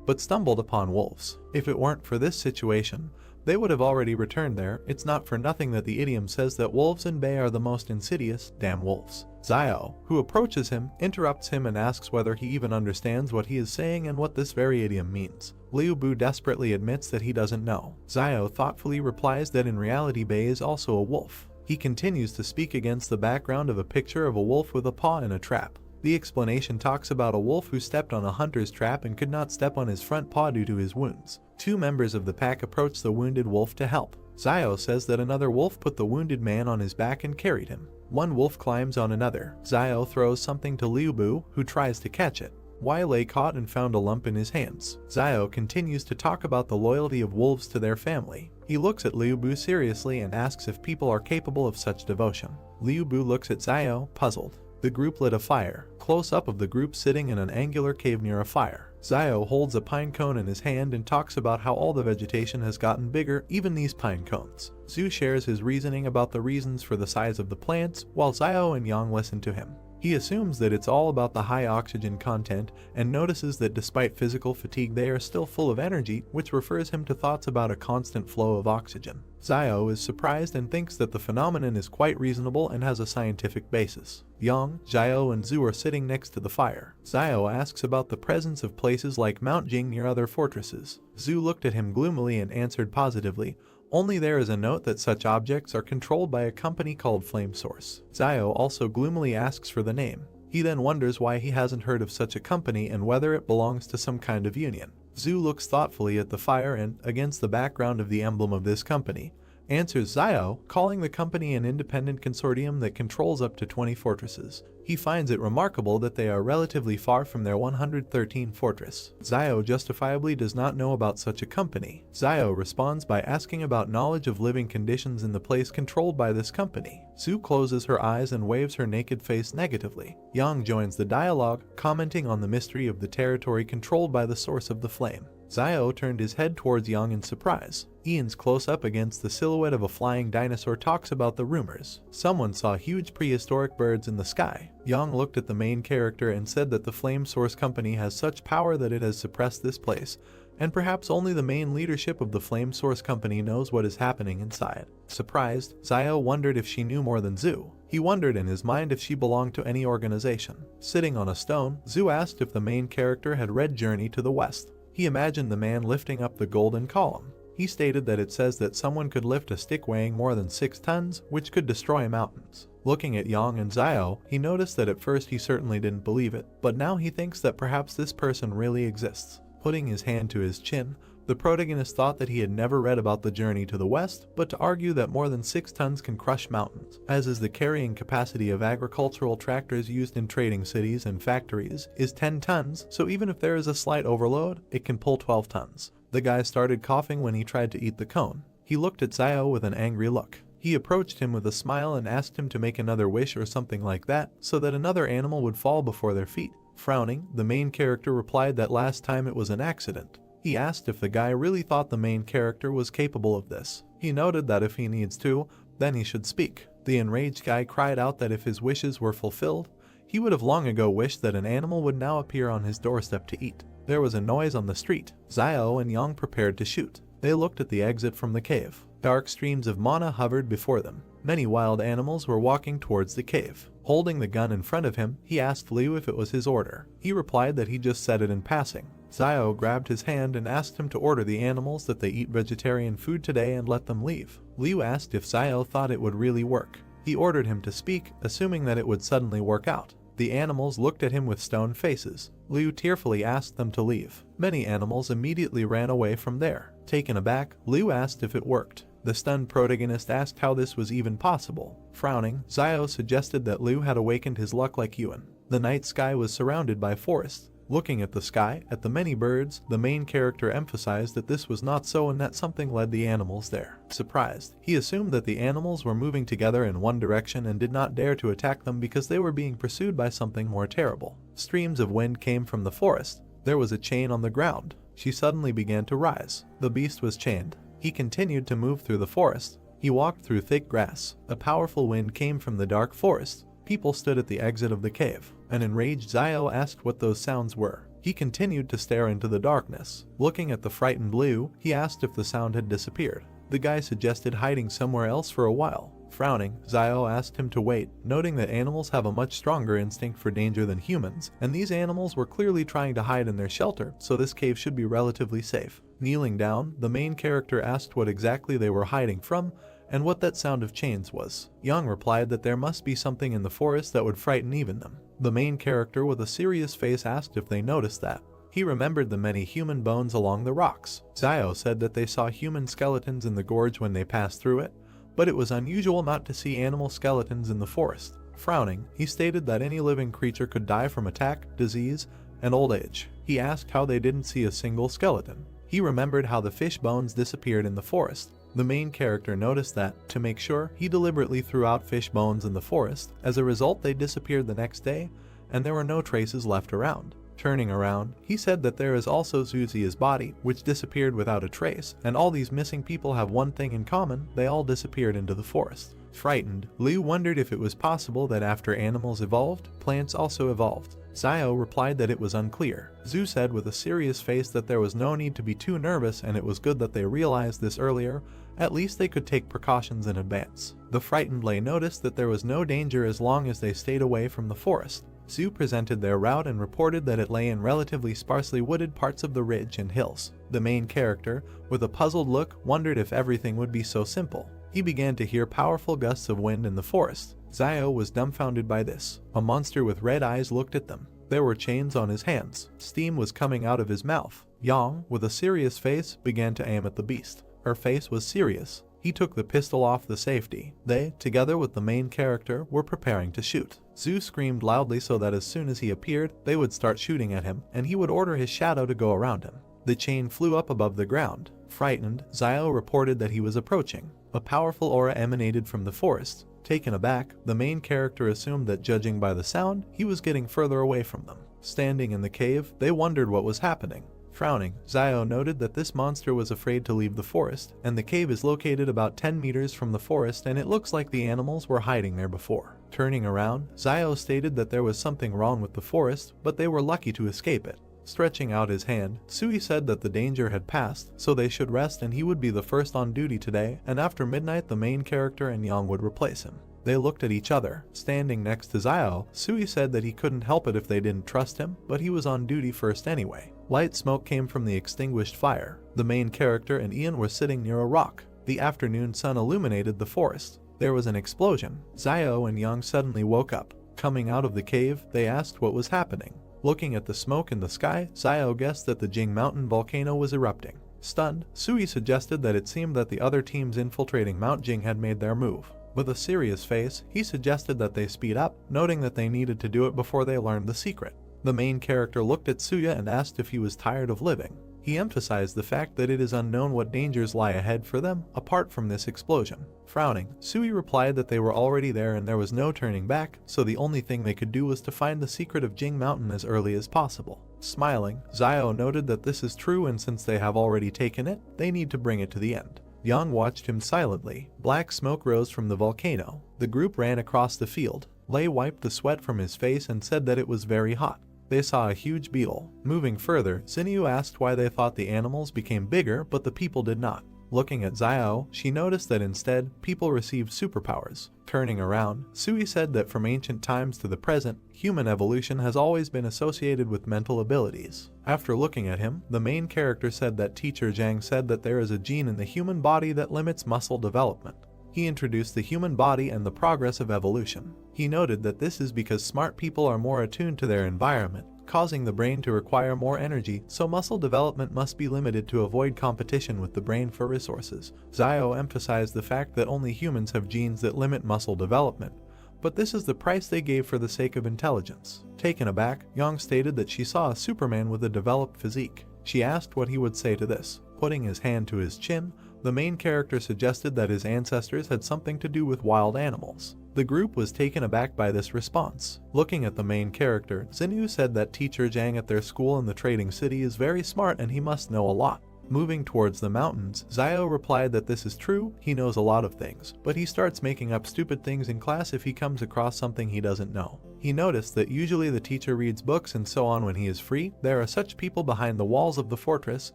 but stumbled upon wolves. If it weren't for this situation, they would have already returned there. It's not for nothing that the idiom says that wolves in bay are the most insidious damn wolves. Xiao, who approaches him, interrupts him and asks whether he even understands what he is saying and what this very idiom means. Liu Bu desperately admits that he doesn't know. Xiao thoughtfully replies that in reality Bei is also a wolf. He continues to speak against the background of a picture of a wolf with a paw in a trap. The explanation talks about a wolf who stepped on a hunter's trap and could not step on his front paw due to his wounds. Two members of the pack approach the wounded wolf to help. Zio says that another wolf put the wounded man on his back and carried him. One wolf climbs on another. Zio throws something to Liu Bu, who tries to catch it. Yahello caught and found a lump in his hands. Zio continues to talk about the loyalty of wolves to their family. He looks at Liu Bu seriously and asks if people are capable of such devotion. Liu Bu looks at Zio, puzzled. The group lit a fire. Close-up of the group sitting in an angular cave near a fire. Zio holds a pine cone in his hand and talks about how all the vegetation has gotten bigger, even these pine cones. Zhu shares his reasoning about the reasons for the size of the plants, while Zio and Yang listen to him. He assumes that it's all about the high oxygen content and notices that despite physical fatigue they are still full of energy, which refers him to thoughts about a constant flow of oxygen. Zio is surprised and thinks that the phenomenon is quite reasonable and has a scientific basis. Yang, Zio and Zhu are sitting next to the fire. Zio asks about the presence of places like Mount Jing near other fortresses. Zhu looked at him gloomily and answered positively, only there is a note that such objects are controlled by a company called Flame Source. Zio also gloomily asks for the name. He then wonders why he hasn't heard of such a company and whether it belongs to some kind of union. Zhu looks thoughtfully at the fire and, against the background of the emblem of this company, answers Zio, calling the company an independent consortium that controls up to 20 fortresses. He finds it remarkable that they are relatively far from their 113 fortress. Zio justifiably does not know about such a company. Zio responds by asking about knowledge of living conditions in the place controlled by this company. Zhu closes her eyes and waves her naked face negatively. Yang joins the dialogue, commenting on the mystery of the territory controlled by the source of the flame. Zio turned his head towards Yang in surprise. Ian's close-up against the silhouette of a flying dinosaur talks about the rumors. Someone saw huge prehistoric birds in the sky. Yang looked at the main character and said that the Flame Source Company has such power that it has suppressed this place, and perhaps only the main leadership of the Flame Source Company knows what is happening inside. Surprised, Zio wondered if she knew more than Zhu. He wondered in his mind if she belonged to any organization. Sitting on a stone, Zhu asked if the main character had read Journey to the West. He imagined the man lifting up the golden column. He stated that it says that someone could lift a stick weighing more than 6 tons, which could destroy mountains. Looking at Yang and Zio, he noticed that at first he certainly didn't believe it, but now he thinks that perhaps this person really exists. Putting his hand to his chin, the protagonist thought that he had never read about the Journey to the West, but to argue that more than 6 tons can crush mountains, as is the carrying capacity of agricultural tractors used in trading cities and factories, is 10 tons, so even if there is a slight overload, it can pull 12 tons. The guy started coughing when he tried to eat the cone. He looked at Zio with an angry look. He approached him with a smile and asked him to make another wish or something like that, so that another animal would fall before their feet. Frowning, the main character replied that last time it was an accident. He asked if the guy really thought the main character was capable of this. He noted that if he needs to, then he should speak. The enraged guy cried out that if his wishes were fulfilled, he would have long ago wished that an animal would now appear on his doorstep to eat. There was a noise on the street. Zio and Yang prepared to shoot. They looked at the exit from the cave. Dark streams of mana hovered before them. Many wild animals were walking towards the cave. Holding the gun in front of him, he asked Liu if it was his order. He replied that he just said it in passing. Zio grabbed his hand and asked him to order the animals that they eat vegetarian food today and let them leave. Liu asked if Zio thought it would really work. He ordered him to speak, assuming that it would suddenly work out. The animals looked at him with stone faces. Liu tearfully asked them to leave. Many animals immediately ran away from there. Taken aback, Liu asked if it worked. The stunned protagonist asked how this was even possible. Frowning, Zio suggested that Liu had awakened his luck like Yuan. The night sky was surrounded by forests. Looking at the sky, at the many birds, the main character emphasized that this was not so and that something led the animals there. Surprised, he assumed that the animals were moving together in one direction and did not dare to attack them because they were being pursued by something more terrible. Streams of wind came from the forest. There was a chain on the ground. She suddenly began to rise. The beast was chained. He continued to move through the forest. He walked through thick grass. A powerful wind came from the dark forest. People stood at the exit of the cave. An enraged Zio asked what those sounds were. He continued to stare into the darkness. Looking at the frightened Liu, he asked if the sound had disappeared. The guy suggested hiding somewhere else for a while. Frowning, Zio asked him to wait, noting that animals have a much stronger instinct for danger than humans, and these animals were clearly trying to hide in their shelter, so this cave should be relatively safe. Kneeling down, the main character asked what exactly they were hiding from, and what that sound of chains was. Yang replied that there must be something in the forest that would frighten even them. The main character with a serious face asked if they noticed that. He remembered the many human bones along the rocks. Zio said that they saw human skeletons in the gorge when they passed through it, but it was unusual not to see animal skeletons in the forest. Frowning, he stated that any living creature could die from attack, disease, and old age. He asked how they didn't see a single skeleton. He remembered how the fish bones disappeared in the forest. The main character noticed that, to make sure, he deliberately threw out fish bones in the forest. As a result, they disappeared the next day, and there were no traces left around. Turning around, he said that there is also Zuzia's body, which disappeared without a trace, and all these missing people have one thing in common: they all disappeared into the forest. Frightened, Liu wondered if it was possible that after animals evolved, plants also evolved. Zio replied that it was unclear. Zhu said with a serious face that there was no need to be too nervous and it was good that they realized this earlier, at least they could take precautions in advance. The frightened Lei noticed that there was no danger as long as they stayed away from the forest. Zhu presented their route and reported that it lay in relatively sparsely wooded parts of the ridge and hills. The main character, with a puzzled look, wondered if everything would be so simple. He began to hear powerful gusts of wind in the forest. Zio was dumbfounded by this. A monster with red eyes looked at them. There were chains on his hands. Steam was coming out of his mouth. Yang, with a serious face, began to aim at the beast. Her face was serious. He took the pistol off the safety. They, together with the main character, were preparing to shoot. Zhu screamed loudly so that as soon as he appeared, they would start shooting at him, and he would order his shadow to go around him. The chain flew up above the ground. Frightened, Zio reported that he was approaching. A powerful aura emanated from the forest. Taken aback, the main character assumed that judging by the sound, he was getting further away from them. Standing in the cave, they wondered what was happening. Frowning, Zio noted that this monster was afraid to leave the forest, and the cave is located about 10 meters from the forest and it looks like the animals were hiding there before. Turning around, Zio stated that there was something wrong with the forest, but they were lucky to escape it. Stretching out his hand, Sui said that the danger had passed, so they should rest and he would be the first on duty today, and after midnight the main character and Yang would replace him. They looked at each other. Standing next to Zio, Sui said that he couldn't help it if they didn't trust him, but he was on duty first anyway. Light smoke came from the extinguished fire. The main character and Ian were sitting near a rock. The afternoon sun illuminated the forest. There was an explosion. Zio and Yang suddenly woke up. Coming out of the cave, they asked what was happening. Looking at the smoke in the sky, Zio guessed that the Jing Mountain volcano was erupting. Stunned, Sui suggested that it seemed that the other teams infiltrating Mount Jing had made their move. With a serious face, he suggested that they speed up, noting that they needed to do it before they learned the secret. The main character looked at Suya and asked if he was tired of living. He emphasized the fact that it is unknown what dangers lie ahead for them, apart from this explosion. Frowning, Sui replied that they were already there and there was no turning back, so the only thing they could do was to find the secret of Jing Mountain as early as possible. Smiling, Zio noted that this is true and since they have already taken it, they need to bring it to the end. Yang watched him silently. Black smoke rose from the volcano. The group ran across the field. Lei wiped the sweat from his face and said that it was very hot. They saw a huge beetle. Moving further, Xinyu asked why they thought the animals became bigger but the people did not. Looking at Zio, she noticed that instead, people received superpowers. Turning around, Sui said that from ancient times to the present, human evolution has always been associated with mental abilities. After looking at him, the main character said that teacher Zhang said that there is a gene in the human body that limits muscle development. He introduced the human body and the progress of evolution. He noted that this is because smart people are more attuned to their environment, causing the brain to require more energy, so muscle development must be limited to avoid competition with the brain for resources. Zio emphasized the fact that only humans have genes that limit muscle development, but this is the price they gave for the sake of intelligence. Taken aback, Yang stated that she saw a Superman with a developed physique. She asked what he would say to this. Putting his hand to his chin, the main character suggested that his ancestors had something to do with wild animals. The group was taken aback by this response. Looking at the main character, Xinyu said that teacher Zhang at their school in the trading city is very smart and he must know a lot. Moving towards the mountains, Zio replied that this is true, he knows a lot of things, but he starts making up stupid things in class if he comes across something he doesn't know. He noticed that usually the teacher reads books and so on when he is free. There are such people behind the walls of the fortress,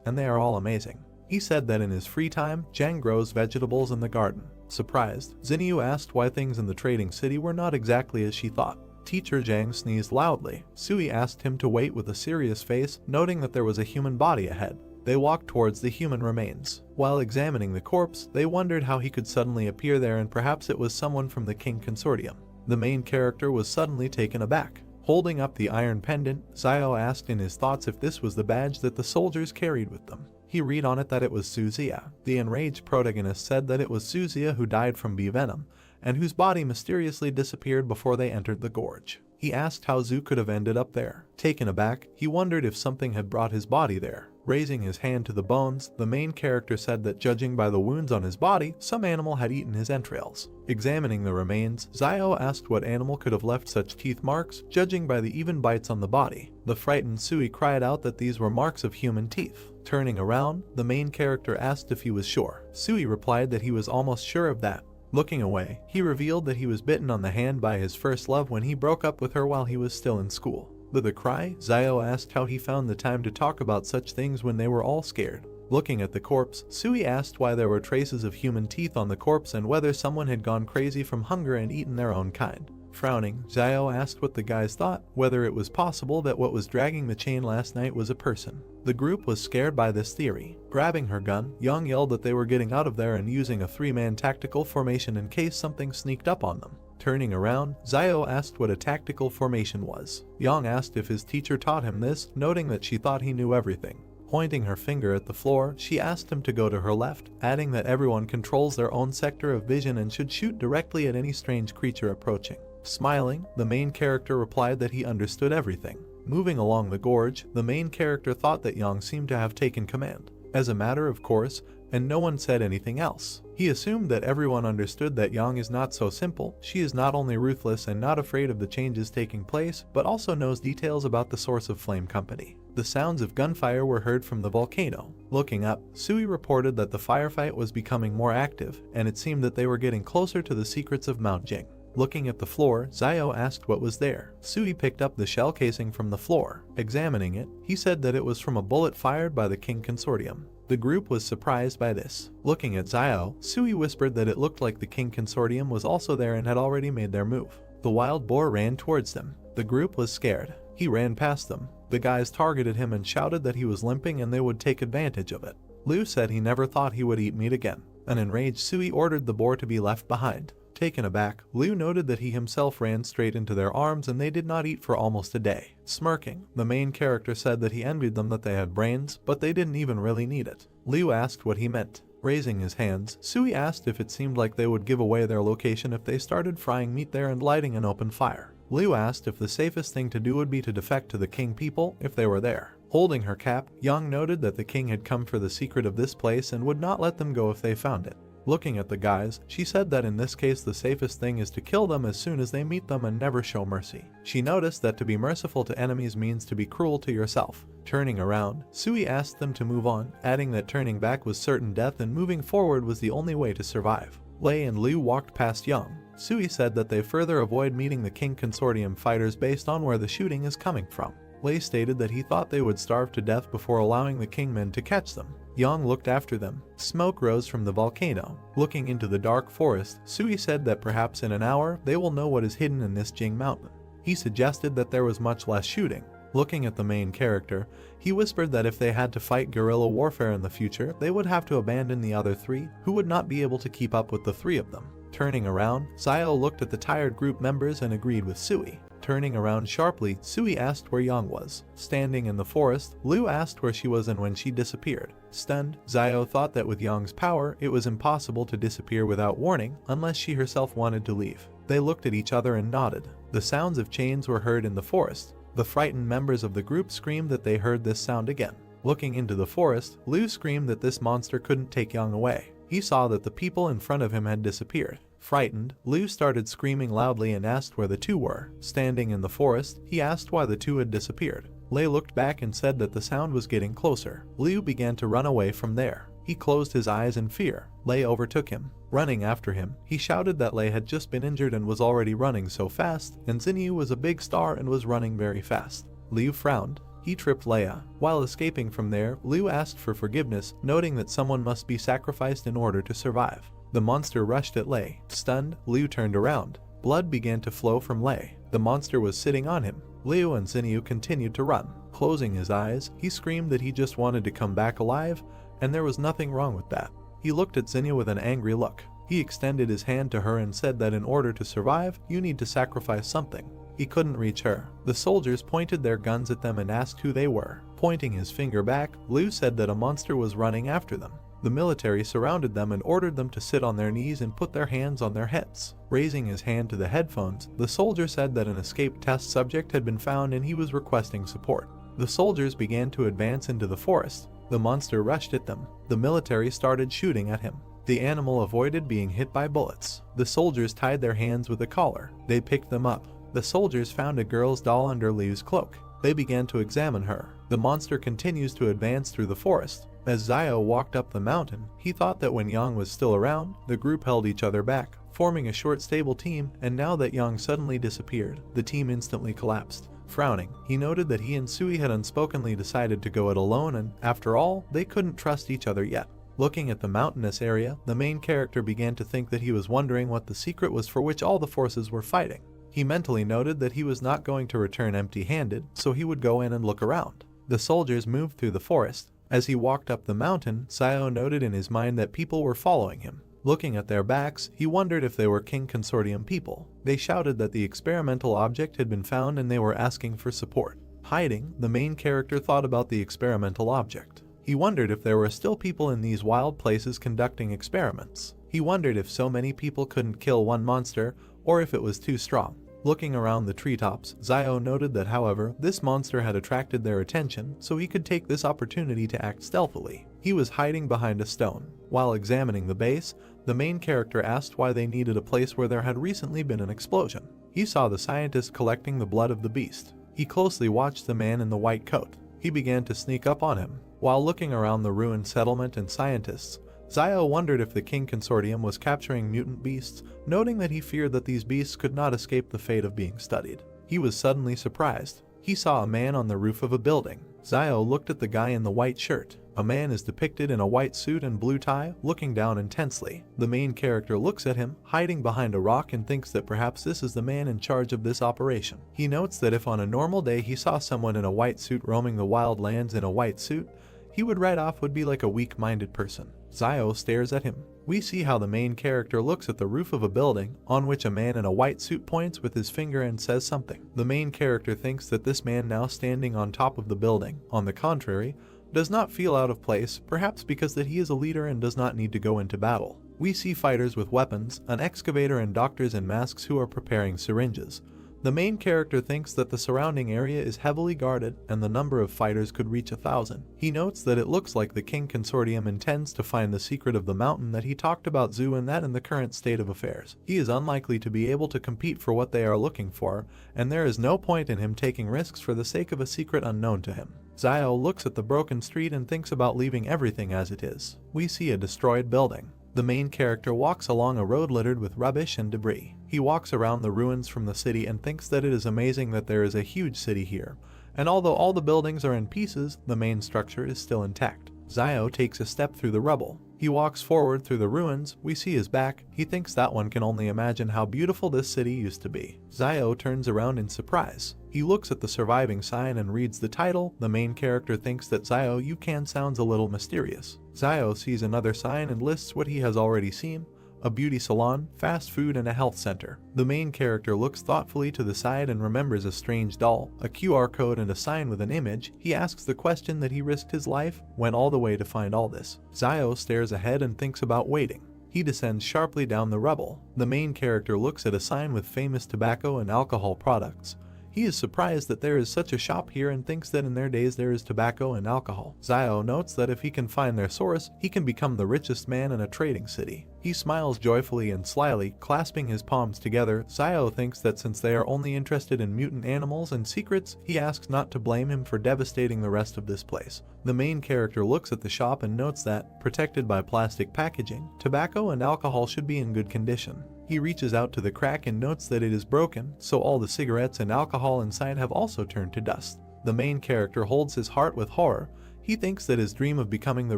and they are all amazing. He said that in his free time, Zhang grows vegetables in the garden. Surprised, Xinyu asked why things in the trading city were not exactly as she thought. Teacher Zhang sneezed loudly. Sui asked him to wait with a serious face, noting that there was a human body ahead. They walked towards the human remains. While examining the corpse, they wondered how he could suddenly appear there and perhaps it was someone from the King Consortium. The main character was suddenly taken aback. Holding up the iron pendant, Xiao asked in his thoughts if this was the badge that the soldiers carried with them. He read on it that it was Suziya. The enraged protagonist said that it was Suziya who died from bee venom, and whose body mysteriously disappeared before they entered the gorge. He asked how Zhu could have ended up there. Taken aback, he wondered if something had brought his body there. Raising his hand to the bones, the main character said that judging by the wounds on his body, some animal had eaten his entrails. Examining the remains, Xiao asked what animal could have left such teeth marks, judging by the even bites on the body. The frightened Sui cried out that these were marks of human teeth. Turning around, the main character asked if he was sure. Sui replied that he was almost sure of that. Looking away, he revealed that he was bitten on the hand by his first love when he broke up with her while he was still in school. With a cry, Xiao asked how he found the time to talk about such things when they were all scared. Looking at the corpse, Sui asked why there were traces of human teeth on the corpse and whether someone had gone crazy from hunger and eaten their own kind. Frowning, Xiao asked what the guys thought, whether it was possible that what was dragging the chain last night was a person. The group was scared by this theory. Grabbing her gun, Yang yelled that they were getting out of there and using a three-man tactical formation in case something sneaked up on them. Turning around, Xiao asked what a tactical formation was. Yang asked if his teacher taught him this, noting that she thought he knew everything. Pointing her finger at the floor, she asked him to go to her left, adding that everyone controls their own sector of vision and should shoot directly at any strange creature approaching. Smiling, the main character replied that he understood everything. Moving along the gorge, the main character thought that Yang seemed to have taken command. As a matter of course, and no one said anything else. He assumed that everyone understood that Yang is not so simple. She is not only ruthless and not afraid of the changes taking place, but also knows details about the source of Flame Company. The sounds of gunfire were heard from the volcano. Looking up, Sui reported that the firefight was becoming more active, and it seemed that they were getting closer to the secrets of Mount Jing. Looking at the floor, Xiao asked what was there. Sui picked up the shell casing from the floor. Examining it, he said that it was from a bullet fired by the King Consortium. The group was surprised by this. Looking at Xiao, Sui whispered that it looked like the King Consortium was also there and had already made their move. The wild boar ran towards them. The group was scared. He ran past them. The guys targeted him and shouted that he was limping and they would take advantage of it. Liu said he never thought he would eat meat again. An enraged Sui ordered the boar to be left behind. Taken aback, Liu noted that he himself ran straight into their arms and they did not eat for almost a day. Smirking, the main character said that he envied them that they had brains, but they didn't even really need it. Liu asked what he meant. Raising his hands, Sui asked if it seemed like they would give away their location if they started frying meat there and lighting an open fire. Liu asked if the safest thing to do would be to defect to the king people if they were there. Holding her cap, Yang noted that the king had come for the secret of this place and would not let them go if they found it. Looking at the guys, she said that in this case the safest thing is to kill them as soon as they meet them and never show mercy. She noticed that to be merciful to enemies means to be cruel to yourself. Turning around, Sui asked them to move on, adding that turning back was certain death and moving forward was the only way to survive. Lei and Liu walked past Yang. Sui said that they further avoid meeting the King Consortium fighters based on where the shooting is coming from. Lei stated that he thought they would starve to death before allowing the Kingmen to catch them. Yang looked after them. Smoke rose from the volcano. Looking into the dark forest, Sui said that perhaps in an hour they will know what is hidden in this Jing Mountain. He suggested that there was much less shooting. Looking at the main character, he whispered that if they had to fight guerrilla warfare in the future, they would have to abandon the other three, who would not be able to keep up with the three of them. Turning around, Xiao looked at the tired group members and agreed with Sui. Turning around sharply, Sui asked where Yang was. Standing in the forest, Liu asked where she was and when she disappeared. Stunned, Xiao thought that with Yang's power, it was impossible to disappear without warning unless she herself wanted to leave. They looked at each other and nodded. The sounds of chains were heard in the forest. The frightened members of the group screamed that they heard this sound again. Looking into the forest, Liu screamed that this monster couldn't take Yang away. He saw that the people in front of him had disappeared. Frightened, Liu started screaming loudly and asked where the two were. Standing in the forest, he asked why the two had disappeared. Lei looked back and said that the sound was getting closer. Liu began to run away from there. He closed his eyes in fear. Lei overtook him. Running after him, he shouted that Lei had just been injured and was already running so fast, and Xinyu was a big star and was running very fast. Liu frowned. He tripped Leia. While escaping from there, Liu asked for forgiveness, noting that someone must be sacrificed in order to survive. The monster rushed at Lei. Stunned, Liu turned around. Blood began to flow from Lei. The monster was sitting on him. Liu and Xinyu continued to run. Closing his eyes, he screamed that he just wanted to come back alive, and there was nothing wrong with that. He looked at Xinyu with an angry look. He extended his hand to her and said that in order to survive, you need to sacrifice something. He couldn't reach her. The soldiers pointed their guns at them and asked who they were. Pointing his finger back, Liu said that a monster was running after them. The military surrounded them and ordered them to sit on their knees and put their hands on their heads. Raising his hand to the headphones, the soldier said that an escaped test subject had been found and he was requesting support. The soldiers began to advance into the forest. The monster rushed at them. The military started shooting at him. The animal avoided being hit by bullets. The soldiers tied their hands with a collar. They picked them up. The soldiers found a girl's doll under Liu's cloak. They began to examine her. The monster continues to advance through the forest. As Xiao walked up the mountain, he thought that when Yang was still around, the group held each other back, forming a short stable team, and now that Yang suddenly disappeared, the team instantly collapsed. Frowning, he noted that he and Sui had unspokenly decided to go it alone and, after all, they couldn't trust each other yet. Looking at the mountainous area, the main character began to think that he was wondering what the secret was for which all the forces were fighting. He mentally noted that he was not going to return empty-handed, so he would go in and look around. The soldiers moved through the forest. As he walked up the mountain, Xiao noted in his mind that people were following him. Looking at their backs, he wondered if they were King Consortium people. They shouted that the experimental object had been found and they were asking for support. Hiding, the main character thought about the experimental object. He wondered if there were still people in these wild places conducting experiments. He wondered if so many people couldn't kill one monster, or if it was too strong. Looking around the treetops, Xiao noted that, however, this monster had attracted their attention, so he could take this opportunity to act stealthily. He was hiding behind a stone. While examining the base, the main character asked why they needed a place where there had recently been an explosion. He saw the scientist collecting the blood of the beast. He closely watched the man in the white coat. He began to sneak up on him. While looking around the ruined settlement and scientists, Xiao wondered if the King Consortium was capturing mutant beasts, noting that he feared that these beasts could not escape the fate of being studied. He was suddenly surprised. He saw a man on the roof of a building. Xiao looked at the guy in the white shirt. A man is depicted in a white suit and blue tie, looking down intensely. The main character looks at him, hiding behind a rock, and thinks that perhaps this is the man in charge of this operation. He notes that if on a normal day he saw someone in a white suit roaming the wild lands in a white suit, he would write off would be like a weak-minded person. Xiao stares at him. We see how the main character looks at the roof of a building, on which a man in a white suit points with his finger and says something. The main character thinks that this man now standing on top of the building, on the contrary, does not feel out of place, perhaps because that he is a leader and does not need to go into battle. We see fighters with weapons, an excavator and doctors in masks who are preparing syringes. The main character thinks that the surrounding area is heavily guarded and the number of fighters could reach 1,000. He notes that it looks like the King Consortium intends to find the secret of the mountain that he talked about Zhu, and that in the current state of affairs, he is unlikely to be able to compete for what they are looking for, and there is no point in him taking risks for the sake of a secret unknown to him. Xiao looks at the broken street and thinks about leaving everything as it is. We see a destroyed building. The main character walks along a road littered with rubbish and debris. He walks around the ruins from the city and thinks that it is amazing that there is a huge city here, and although all the buildings are in pieces, the main structure is still intact. Xiao takes a step through the rubble. He walks forward through the ruins. We see his back. He thinks that one can only imagine how beautiful this city used to be. Xiao turns around in surprise. He looks at the surviving sign and reads the title. The main character thinks that Xiao you can sounds a little mysterious. Xiao sees another sign and lists what he has already seen: a beauty salon, fast food, and a health center. The main character looks thoughtfully to the side and remembers a strange doll, a QR code, and a sign with an image. He asks the question that he risked his life, went all the way to find all this. Xiao stares ahead and thinks about waiting. He descends sharply down the rubble. The main character looks at a sign with famous tobacco and alcohol products. He is surprised that there is such a shop here and thinks that in their days there is tobacco and alcohol. Xiao notes that if he can find their source, he can become the richest man in a trading city. He smiles joyfully and slyly, clasping his palms together. Xiao thinks that since they are only interested in mutant animals and secrets, he asks not to blame him for devastating the rest of this place. The main character looks at the shop and notes that, protected by plastic packaging, tobacco and alcohol should be in good condition. He reaches out to the crack and notes that it is broken, so all the cigarettes and alcohol inside have also turned to dust. The main character holds his heart with horror. He thinks that his dream of becoming the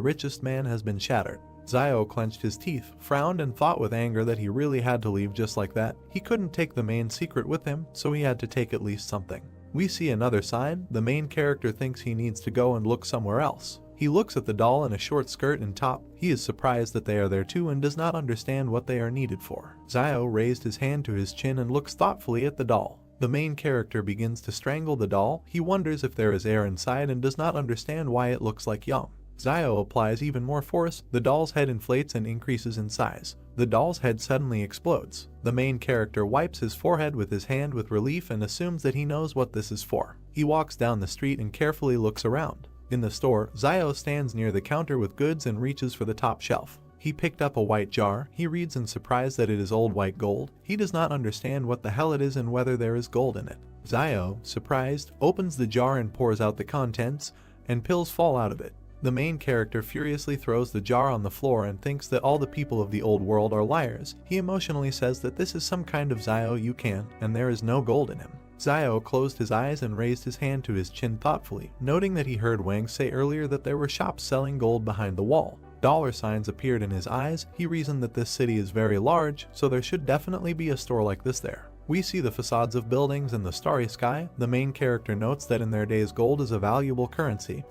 richest man has been shattered. Xiao clenched his teeth, frowned, and thought with anger that he really had to leave just like that. He couldn't take the main secret with him, so he had to take at least something. We see another sign. The main character thinks he needs to go and look somewhere else. He looks at the doll in a short skirt and top. He is surprised that they are there too and does not understand what they are needed for. Xiao raised his hand to his chin and looks thoughtfully at the doll. The main character begins to strangle the doll. He wonders if there is air inside and does not understand why it looks like yum. Zio applies even more force. The doll's head inflates and increases in size. The doll's head suddenly explodes. The main character wipes his forehead with his hand with relief and assumes that he knows what this is for. He walks down the street and carefully looks around. In the store, Zio stands near the counter with goods and reaches for the top shelf. He picked up a white jar. He reads in surprise that it is old white gold. He does not understand what the hell it is and whether there is gold in it. Zio, surprised, opens the jar and pours out the contents, and pills fall out of it. The main character furiously throws the jar on the floor and thinks that all the people of the old world are liars. He emotionally says that this is some kind of Zio you can, and there is no gold in him. Zio closed his eyes and raised his hand to his chin thoughtfully, noting that he heard Wang say earlier that there were shops selling gold behind the wall. Dollar signs appeared in his eyes. He reasoned that this city is very large, so there should definitely be a store like this there. We see the facades of buildings and the starry sky. The main character notes that in their days gold is a valuable currency,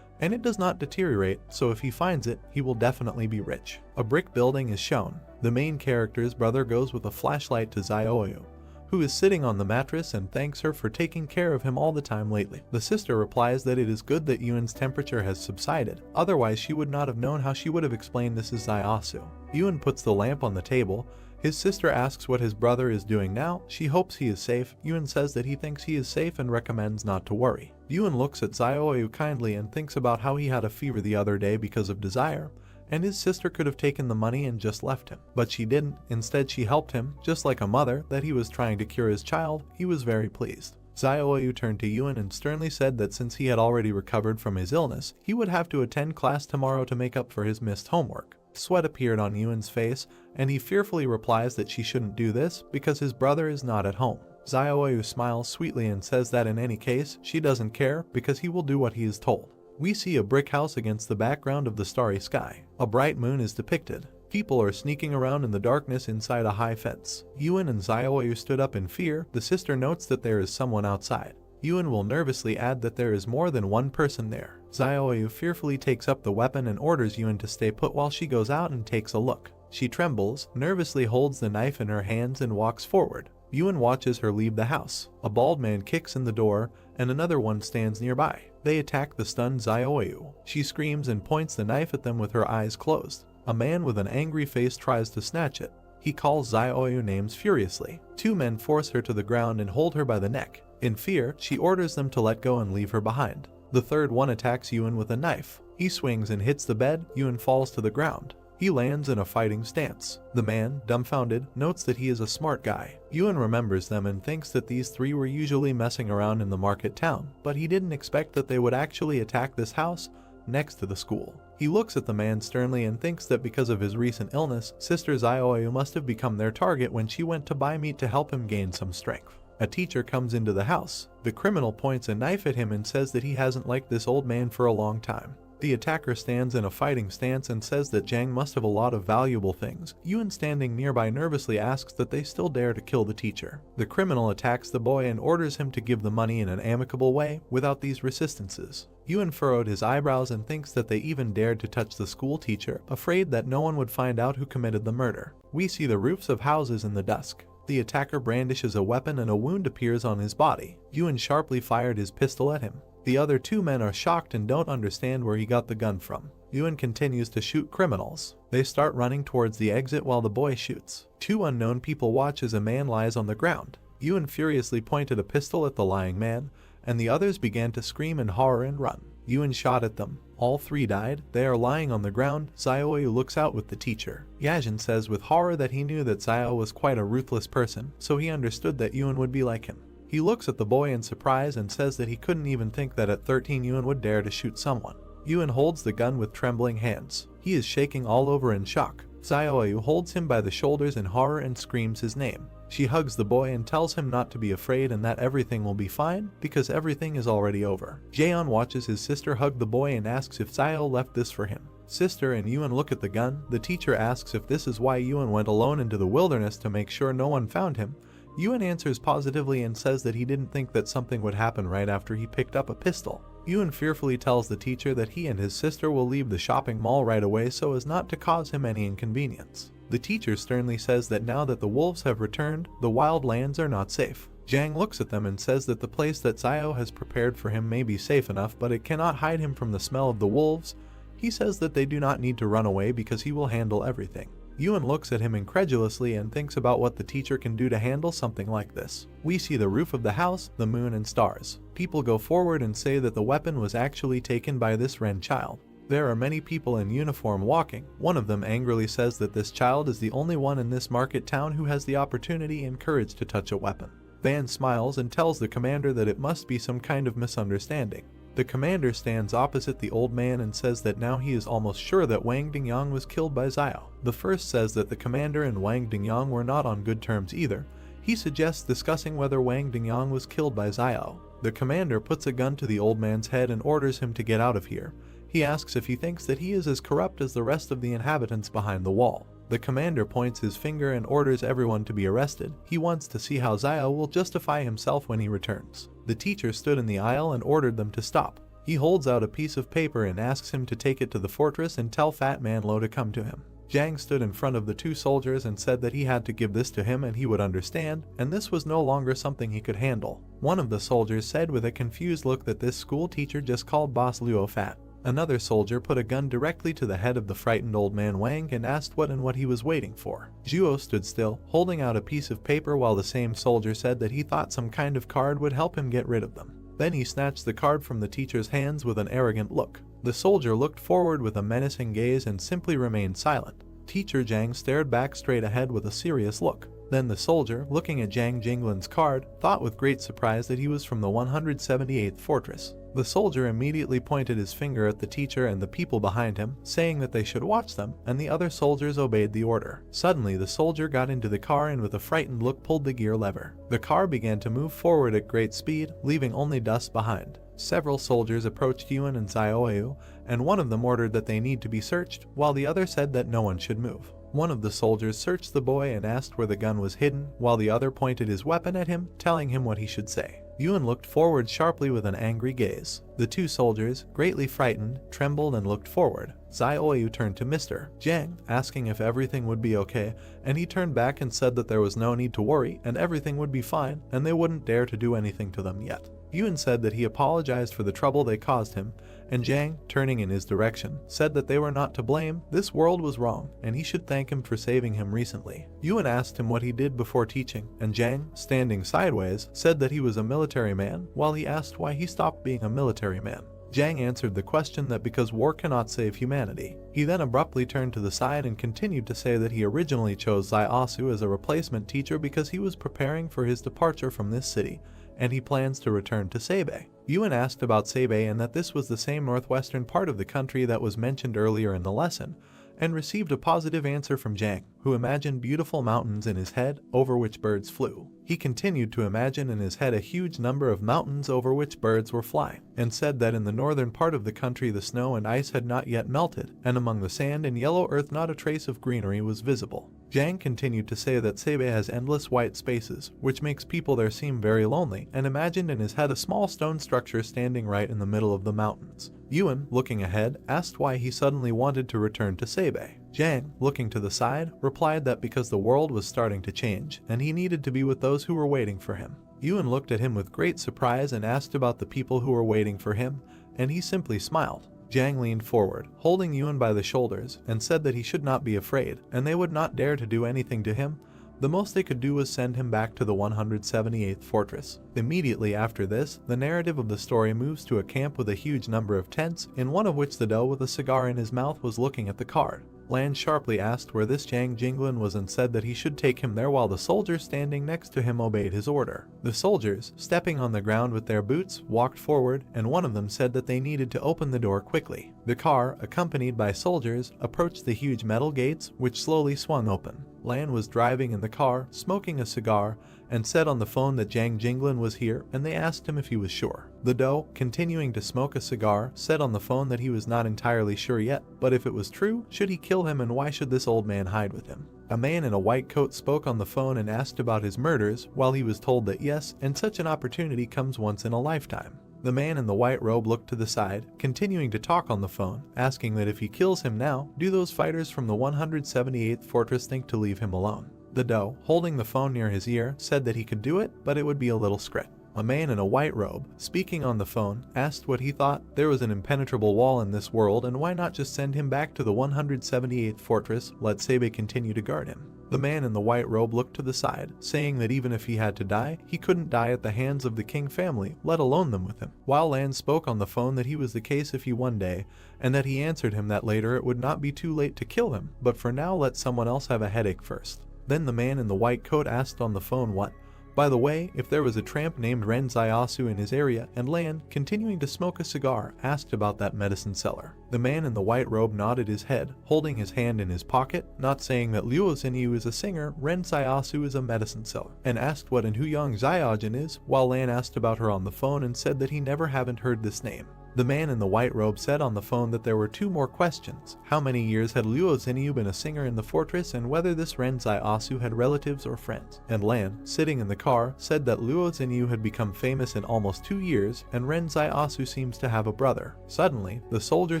and it does not deteriorate, so if he finds it, he will definitely be rich. A brick building is shown. The main character's brother goes with a flashlight to Zioyu, who is sitting on the mattress, and thanks her for taking care of him all the time lately. The sister replies that it is good that Yuan's temperature has subsided, otherwise she would not have known how she would have explained this is Ziosu. Yuan puts the lamp on the table. His sister asks what his brother is doing now. She hopes he is safe. Yuan says that he thinks he is safe and recommends not to worry. Yuan looks at Zioyu kindly and thinks about how he had a fever the other day because of desire, and his sister could have taken the money and just left him. But she didn't. Instead, she helped him, just like a mother, that he was trying to cure his child. He was very pleased. Zioyu turned to Yuan and sternly said that since he had already recovered from his illness, he would have to attend class tomorrow to make up for his missed homework. Sweat appeared on Yuan's face, and he fearfully replies that she shouldn't do this because his brother is not at home. Zioyu smiles sweetly and says that in any case, she doesn't care because he will do what he is told. We see a brick house against the background of the starry sky. A bright moon is depicted. People are sneaking around in the darkness inside a high fence. Yuan and Zioyu stood up in fear. The sister notes that there is someone outside. Yuan will nervously add that there is more than one person there. Zioyu fearfully takes up the weapon and orders Yuan to stay put while she goes out and takes a look. She trembles, nervously holds the knife in her hands and walks forward. Yuan watches her leave the house. A bald man kicks in the door, and another one stands nearby. They attack the stunned Zioyu. She screams and points the knife at them with her eyes closed. A man with an angry face tries to snatch it. He calls Zioyu names furiously. Two men force her to the ground and hold her by the neck. In fear, she orders them to let go and leave her behind. The third one attacks Yuan with a knife. He swings and hits the bed. Yuan falls to the ground. He lands in a fighting stance. The man, dumbfounded, notes that he is a smart guy. Yuan remembers them and thinks that these three were usually messing around in the market town, but he didn't expect that they would actually attack this house next to the school. He looks at the man sternly and thinks that because of his recent illness, Sister Zioyu must have become their target when she went to buy meat to help him gain some strength. A teacher comes into the house. The criminal points a knife at him and says that he hasn't liked this old man for a long time. The attacker stands in a fighting stance and says that Zhang must have a lot of valuable things. Yuan, standing nearby, nervously asks that they still dare to kill the teacher. The criminal attacks the boy and orders him to give the money in an amicable way without these resistances. Yuan furrowed his eyebrows and thinks that they even dared to touch the school teacher, afraid that no one would find out who committed the murder. We see the roofs of houses in the dusk. The attacker brandishes a weapon and a wound appears on his body. Yuan sharply fired his pistol at him. The other two men are shocked and don't understand where he got the gun from. Yuan continues to shoot criminals. They start running towards the exit while the boy shoots. Two unknown people watch as a man lies on the ground. Yuan furiously pointed a pistol at the lying man, and the others began to scream in horror and run. Yuan shot at them. All three died. They are lying on the ground. Zioyu looks out with the teacher. Yajin says with horror that he knew that Zio was quite a ruthless person, so he understood that Yuan would be like him. He looks at the boy in surprise and says that he couldn't even think that at 13 Yuan would dare to shoot someone. Yuan holds the gun with trembling hands. He is shaking all over in shock. Zioyu holds him by the shoulders in horror and screams his name. She hugs the boy and tells him not to be afraid and that everything will be fine because everything is already over. Jaeon watches his sister hug the boy and asks if Zio left this for him. Sister and Yuan look at the gun. The teacher asks if this is why Yuan went alone into the wilderness to make sure no one found him. Yuan answers positively and says that he didn't think that something would happen right after he picked up a pistol. Yuan fearfully tells the teacher that he and his sister will leave the shopping mall right away so as not to cause him any inconvenience. The teacher sternly says that now that the wolves have returned, the wild lands are not safe. Jang looks at them and says that the place that Xiao has prepared for him may be safe enough, but it cannot hide him from the smell of the wolves. He says that they do not need to run away because he will handle everything. Yuan looks at him incredulously and thinks about what the teacher can do to handle something like this. We see the roof of the house, the moon and stars. People go forward and say that the weapon was actually taken by this Ren child. There are many people in uniform walking. One of them angrily says that this child is the only one in this market town who has the opportunity and courage to touch a weapon. Van smiles and tells the commander that it must be some kind of misunderstanding. The commander stands opposite the old man and says that now he is almost sure that Wang Dingyang was killed by Xiao. The first says that the commander and Wang Dingyang were not on good terms either. He suggests discussing whether Wang Dingyang was killed by Xiao. The commander puts a gun to the old man's head and orders him to get out of here. He asks if he thinks that he is as corrupt as the rest of the inhabitants behind the wall. The commander points his finger and orders everyone to be arrested. He wants to see how Xiao will justify himself when he returns. The teacher stood in the aisle and ordered them to stop. He holds out a piece of paper and asks him to take it to the fortress and tell Fat Man Lo to come to him. Jang stood in front of the two soldiers and said that he had to give this to him and he would understand, and this was no longer something he could handle. One of the soldiers said with a confused look that this school teacher just called Boss Luo fat. Another soldier put a gun directly to the head of the frightened old man Wang and asked what he was waiting for. Zhuo stood still, holding out a piece of paper while the same soldier said that he thought some kind of card would help him get rid of them. Then he snatched the card from the teacher's hands with an arrogant look. The soldier looked forward with a menacing gaze and simply remained silent. Teacher Jang stared back straight ahead with a serious look. Then the soldier, looking at Jang Jinglin's card, thought with great surprise that he was from the 178th fortress. The soldier immediately pointed his finger at the teacher and the people behind him, saying that they should watch them, and the other soldiers obeyed the order. Suddenly the soldier got into the car and with a frightened look pulled the gear lever. The car began to move forward at great speed, leaving only dust behind. Several soldiers approached Yuan and Xiaoyu, and one of them ordered that they need to be searched, while the other said that no one should move. One of the soldiers searched the boy and asked where the gun was hidden, while the other pointed his weapon at him, telling him what he should say. Yuan looked forward sharply with an angry gaze. The two soldiers, greatly frightened, trembled and looked forward. Xiaoyu turned to Mr. Jang, asking if everything would be okay, and he turned back and said that there was no need to worry and everything would be fine and they wouldn't dare to do anything to them yet. Yuan said that he apologized for the trouble they caused him, and Jang, turning in his direction, said that they were not to blame, this world was wrong, and he should thank him for saving him recently. Yuan asked him what he did before teaching, and Jang, standing sideways, said that he was a military man, while he asked why he stopped being a military man. Jang answered the question that because war cannot save humanity. He then abruptly turned to the side and continued to say that he originally chose Zaiasu as a replacement teacher because he was preparing for his departure from this city, and he plans to return to Sabei. Yuan asked about Sabei and that this was the same northwestern part of the country that was mentioned earlier in the lesson, and received a positive answer from Jang, who imagined beautiful mountains in his head over which birds flew. He continued to imagine in his head a huge number of mountains over which birds were flying, and said that in the northern part of the country the snow and ice had not yet melted, and among the sand and yellow earth not a trace of greenery was visible. Jang continued to say that Sabei has endless white spaces, which makes people there seem very lonely, and imagined in his head a small stone structure standing right in the middle of the mountains. Yuan, looking ahead, asked why he suddenly wanted to return to Sabei. Jang, looking to the side, replied that because the world was starting to change, and he needed to be with those who were waiting for him. Yuan looked at him with great surprise and asked about the people who were waiting for him, and he simply smiled. Jang leaned forward, holding Yuan by the shoulders, and said that he should not be afraid, and they would not dare to do anything to him. The most they could do was send him back to the 178th fortress. Immediately after this, the narrative of the story moves to a camp with a huge number of tents, in one of which the doe with a cigar in his mouth was looking at the card. Lan sharply asked where this Jang Jinglin was and said that he should take him there while the soldiers standing next to him obeyed his order. The soldiers, stepping on the ground with their boots, walked forward, and one of them said that they needed to open the door quickly. The car, accompanied by soldiers, approached the huge metal gates, which slowly swung open. Lan was driving in the car, smoking a cigar, and said on the phone that Jang Jinglin was here, and they asked him if he was sure. The doe, continuing to smoke a cigar, said on the phone that he was not entirely sure yet, but if it was true, should he kill him and why should this old man hide with him? A man in a white coat spoke on the phone and asked about his murders, while he was told that yes, and such an opportunity comes once in a lifetime. The man in the white robe looked to the side, continuing to talk on the phone, asking that if he kills him now, do those fighters from the 178th fortress think to leave him alone? The doe, holding the phone near his ear, said that he could do it, but it would be a little scrit. A man in a white robe, speaking on the phone, asked what he thought. There was an impenetrable wall in this world, and why not just send him back to the 178th fortress, let Sebe continue to guard him. The man in the white robe looked to the side, saying that even if he had to die, he couldn't die at the hands of the King family, let alone them with him. While Lan spoke on the phone that he was the case if he one day, and that he answered him that later it would not be too late to kill him, but for now let someone else have a headache first. Then the man in the white coat asked on the phone what. By the way, if there was a tramp named Ren Zaiasu in his area, and Lan, continuing to smoke a cigar, asked about that medicine seller. The man in the white robe nodded his head, holding his hand in his pocket, not saying that Luo Xinyu is a singer, Ren Zaiasu is a medicine seller, and asked what and who Yang Zaiajin is, while Lan asked about her on the phone and said that he never haven't heard this name. The man in the white robe said on the phone that there were two more questions. How many years had Luo Xinyu been a singer in the fortress, and whether this Ren Zaiasu had relatives or friends. And Lan, sitting in the car, said that Luo Xinyu had become famous in almost 2 years, and Ren Zaiasu seems to have a brother. Suddenly, the soldier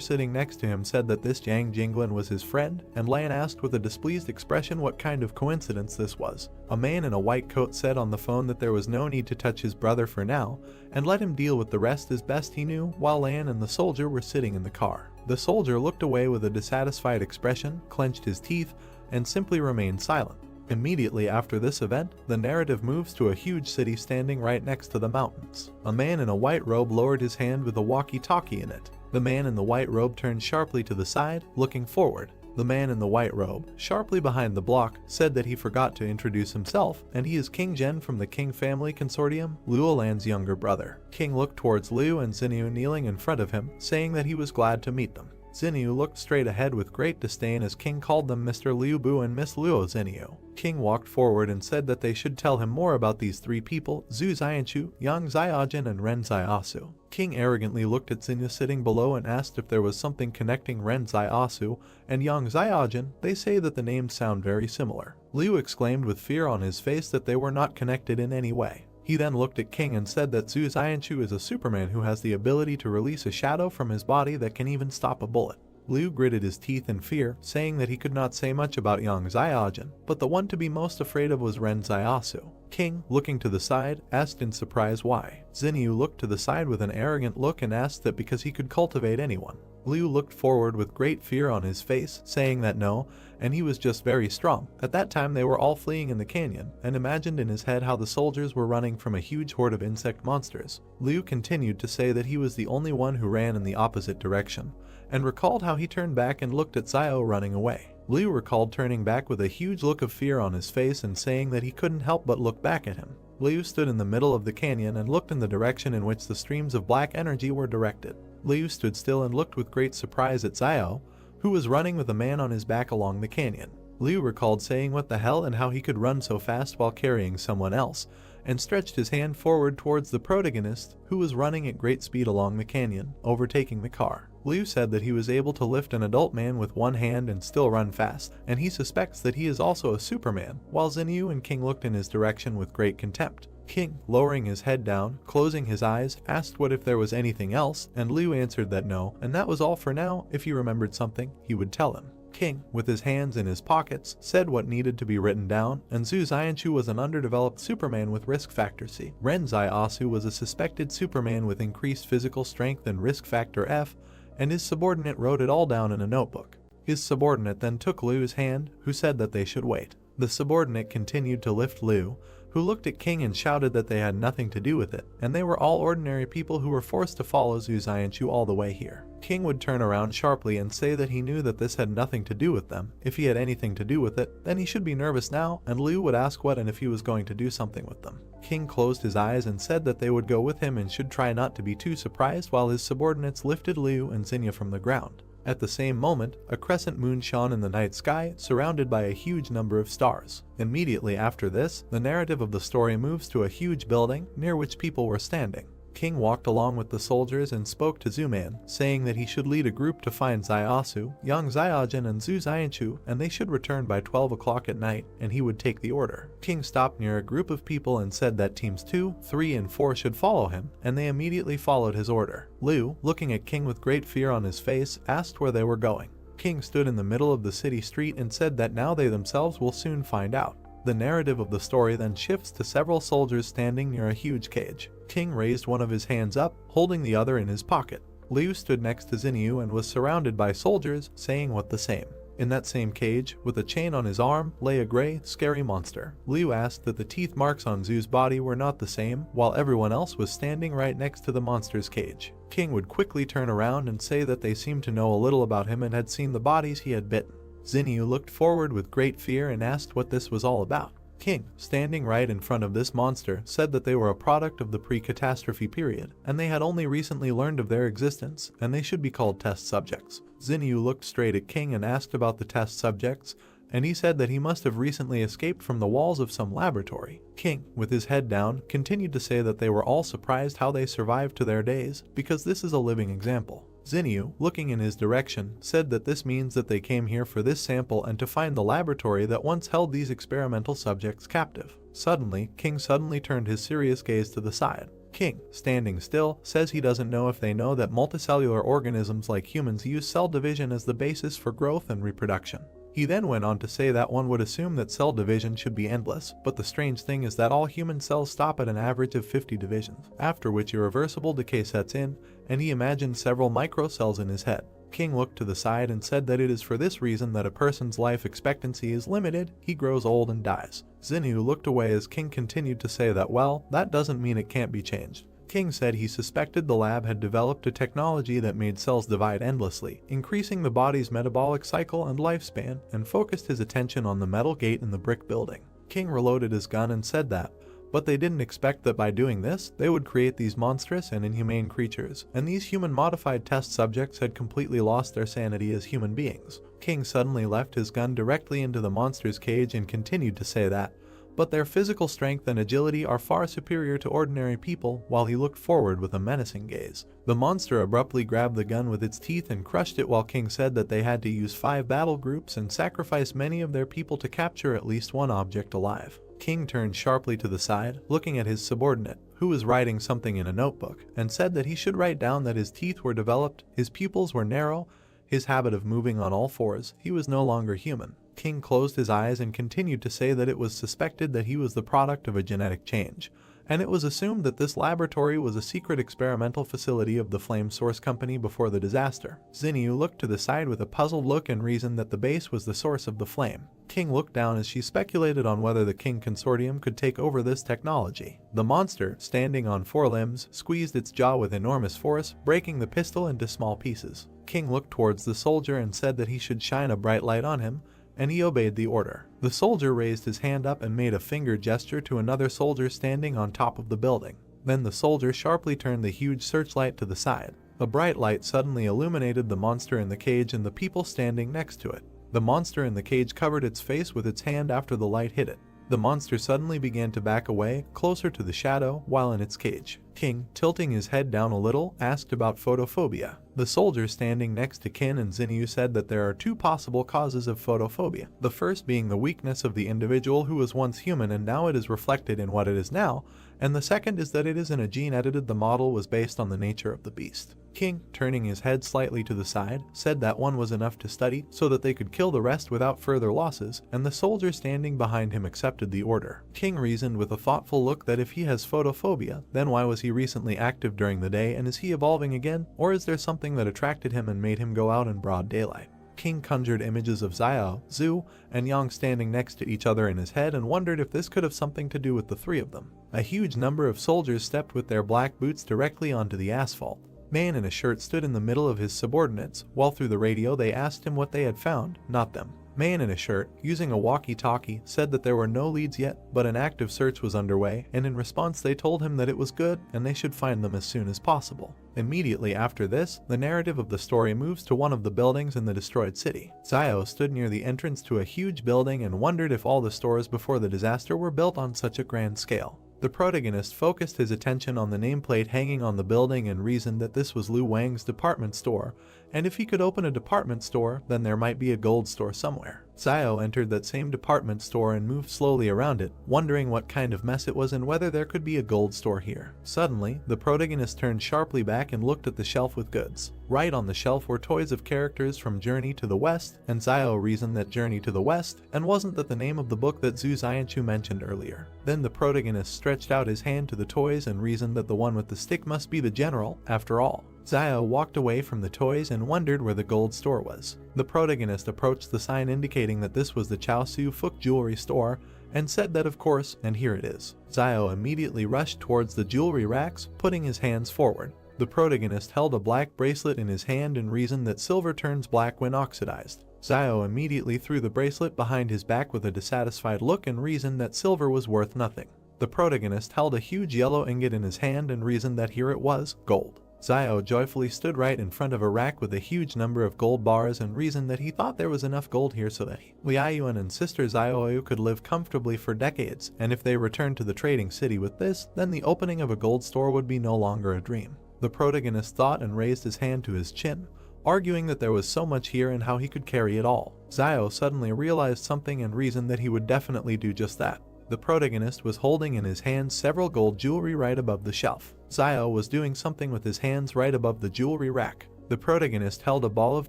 sitting next to him said that this Jiang Jinglin was his friend, and Lan asked with a displeased expression what kind of coincidence this was. A man in a white coat said on the phone that there was no need to touch his brother for now, and let him deal with the rest as best he knew, while Lan and the soldier were sitting in the car. The soldier looked away with a dissatisfied expression, clenched his teeth, and simply remained silent. Immediately after this event, the narrative moves to a huge city standing right next to the mountains. A man in a white robe lowered his hand with a walkie-talkie in it. The man in the white robe turned sharply to the side, looking forward. The man in the white robe, sharply behind the block, said that he forgot to introduce himself, and he is King Zhen from the King family consortium, Luo Lan's younger brother. King looked towards Liu and Xinyu kneeling in front of him, saying that he was glad to meet them. Xinyu looked straight ahead with great disdain as King called them Mr. Liu Bu and Miss Luo Xinyu. King walked forward and said that they should tell him more about these three people, Zhu Xianchu, Yang Zaiajin, and Ren Zaiasu. King arrogantly looked at Xinyu sitting below and asked if there was something connecting Ren Zaiasu and Yang Zaiajin. They say that the names sound very similar. Liu exclaimed with fear on his face that they were not connected in any way. He then looked at King and said that Zhu Xianchu is a Superman who has the ability to release a shadow from his body that can even stop a bullet. Liu gritted his teeth in fear, saying that he could not say much about Yang Zaiajin, but the one to be most afraid of was Ren Zaiasu. King, looking to the side, asked in surprise why. Xinyu looked to the side with an arrogant look and asked that because he could cultivate anyone. Liu looked forward with great fear on his face, saying that no, and he was just very strong. At that time they were all fleeing in the canyon, and imagined in his head how the soldiers were running from a huge horde of insect monsters. Liu continued to say that he was the only one who ran in the opposite direction, and recalled how he turned back and looked at Xiao running away. Liu recalled turning back with a huge look of fear on his face and saying that he couldn't help but look back at him. Liu stood in the middle of the canyon and looked in the direction in which the streams of black energy were directed. Liu stood still and looked with great surprise at Xiao, who was running with a man on his back along the canyon. Liu recalled saying what the hell and how he could run so fast while carrying someone else, and stretched his hand forward towards the protagonist, who was running at great speed along the canyon, overtaking the car. Liu said that he was able to lift an adult man with one hand and still run fast, and he suspects that he is also a Superman, while Xinyu and King looked in his direction with great contempt. King, lowering his head down, closing his eyes, asked what if there was anything else, and Liu answered that no, and that was all for now. If he remembered something, he would tell him. King, with his hands in his pockets, said what needed to be written down, and Zhu Xianchu was an underdeveloped Superman with risk factor C. Ren Zaiasu was a suspected Superman with increased physical strength and risk factor F, and his subordinate wrote it all down in a notebook. His subordinate then took Liu's hand, who said that they should wait. The subordinate continued to lift Liu, who looked at King and shouted that they had nothing to do with it, and they were all ordinary people who were forced to follow Zhu Xianchu all the way here. King would turn around sharply and say that he knew that this had nothing to do with them. If he had anything to do with it, then he should be nervous now, and Liu would ask what and if he was going to do something with them. King closed his eyes and said that they would go with him and should try not to be too surprised while his subordinates lifted Liu and Xinyu from the ground. At the same moment, a crescent moon shone in the night sky, surrounded by a huge number of stars. Immediately after this, the narrative of the story moves to a huge building, near which people were standing. King walked along with the soldiers and spoke to Zuman, saying that he should lead a group to find Zaiasu, Yang Zaiajin, and Zhu Xianchu, and they should return by 12 o'clock at night, and he would take the order. King stopped near a group of people and said that teams 2, 3, and 4 should follow him, and they immediately followed his order. Liu, looking at King with great fear on his face, asked where they were going. King stood in the middle of the city street and said that now they themselves will soon find out. The narrative of the story then shifts to several soldiers standing near a huge cage. King raised one of his hands up, holding the other in his pocket. Liu stood next to Xinyu and was surrounded by soldiers, saying what the same. In that same cage, with a chain on his arm, lay a gray, scary monster. Liu asked that the teeth marks on Zhu's body were not the same, while everyone else was standing right next to the monster's cage. King would quickly turn around and say that they seemed to know a little about him and had seen the bodies he had bitten. Xinyu looked forward with great fear and asked what this was all about. King, standing right in front of this monster, said that they were a product of the pre-catastrophe period, and they had only recently learned of their existence, and they should be called test subjects. Xinyu looked straight at King and asked about the test subjects, and he said that he must have recently escaped from the walls of some laboratory. King, with his head down, continued to say that they were all surprised how they survived to their days, because this is a living example. Xinyu, looking in his direction, said that this means that they came here for this sample and to find the laboratory that once held these experimental subjects captive. Suddenly, King turned his serious gaze to the side. King, standing still, says he doesn't know if they know that multicellular organisms like humans use cell division as the basis for growth and reproduction. He then went on to say that one would assume that cell division should be endless, but the strange thing is that all human cells stop at an average of 50 divisions, after which irreversible decay sets in, and he imagined several microcells in his head. King looked to the side and said that it is for this reason that a person's life expectancy is limited, he grows old and dies. Xinyu looked away as King continued to say that, well, that doesn't mean it can't be changed. King said he suspected the lab had developed a technology that made cells divide endlessly, increasing the body's metabolic cycle and lifespan, and focused his attention on the metal gate in the brick building. King reloaded his gun and said that, but they didn't expect that by doing this, they would create these monstrous and inhumane creatures, and these human-modified test subjects had completely lost their sanity as human beings. King suddenly left his gun directly into the monster's cage and continued to say that, but their physical strength and agility are far superior to ordinary people, while he looked forward with a menacing gaze. The monster abruptly grabbed the gun with its teeth and crushed it, while King said that they had to use 5 battle groups and sacrifice many of their people to capture at least one object alive. King turned sharply to the side, looking at his subordinate, who was writing something in a notebook, and said that he should write down that his teeth were developed, his pupils were narrow, his habit of moving on all fours, he was no longer human. King closed his eyes and continued to say that it was suspected that he was the product of a genetic change, and it was assumed that this laboratory was a secret experimental facility of the Flame Source Company before the disaster. Xinyu looked to the side with a puzzled look and reasoned that the base was the source of the flame. King looked down as she speculated on whether the King Consortium could take over this technology. The monster, standing on 4 limbs, squeezed its jaw with enormous force, breaking the pistol into small pieces. King looked towards the soldier and said that he should shine a bright light on him, and he obeyed the order. The soldier raised his hand up and made a finger gesture to another soldier standing on top of the building. Then the soldier sharply turned the huge searchlight to the side. A bright light suddenly illuminated the monster in the cage and the people standing next to it. The monster in the cage covered its face with its hand after the light hit it. The monster suddenly began to back away, closer to the shadow, while in its cage. King, tilting his head down a little, asked about photophobia. The soldier standing next to Qin and Xinyu said that there are 2 possible causes of photophobia. The first being the weakness of the individual who was once human and now it is reflected in what it is now, and the second is that it is in a gene edited. The model was based on the nature of the beast. King, turning his head slightly to the side, said that one was enough to study so that they could kill the rest without further losses, and the soldier standing behind him accepted the order. King reasoned with a thoughtful look that if he has photophobia, then why was he recently active during the day, and is he evolving again, or is there something that attracted him and made him go out in broad daylight? King conjured images of Xiao, Zhu, and Yang standing next to each other in his head and wondered if this could have something to do with the 3 of them. A huge number of soldiers stepped with their black boots directly onto the asphalt. Man in a shirt stood in the middle of his subordinates, while through the radio they asked him what they had found, not them. Man in a shirt, using a walkie-talkie, said that there were no leads yet, but an active search was underway, and in response they told him that it was good and they should find them as soon as possible. Immediately after this, the narrative of the story moves to one of the buildings in the destroyed city. Xiao stood near the entrance to a huge building and wondered if all the stores before the disaster were built on such a grand scale. The protagonist focused his attention on the nameplate hanging on the building and reasoned that this was Lu Wang's department store, and if he could open a department store, then there might be a gold store somewhere. Zio entered that same department store and moved slowly around it, wondering what kind of mess it was and whether there could be a gold store here. Suddenly, the protagonist turned sharply back and looked at the shelf with goods. Right on the shelf were toys of characters from Journey to the West, and Zio reasoned that Journey to the West, and wasn't that the name of the book that Zhu Xianchu mentioned earlier. Then the protagonist stretched out his hand to the toys and reasoned that the one with the stick must be the general, after all. Zio walked away from the toys and wondered where the gold store was. The protagonist approached the sign indicating that this was the Chao Su Fuk jewelry store and said that of course, and here it is. Zio immediately rushed towards the jewelry racks, putting his hands forward. The protagonist held a black bracelet in his hand and reasoned that silver turns black when oxidized. Zio immediately threw the bracelet behind his back with a dissatisfied look and reasoned that silver was worth nothing. The protagonist held a huge yellow ingot in his hand and reasoned that here it was, gold. Zio joyfully stood right in front of a rack with a huge number of gold bars and reasoned that he thought there was enough gold here so that he, Liaoyuan and sister Zioyu could live comfortably for decades, and if they returned to the trading city with this, then the opening of a gold store would be no longer a dream. The protagonist thought and raised his hand to his chin, arguing that there was so much here and how he could carry it all. Zio suddenly realized something and reasoned that he would definitely do just that. The protagonist was holding in his hands several gold jewelry right above the shelf. Zio was doing something with his hands right above the jewelry rack. The protagonist held a ball of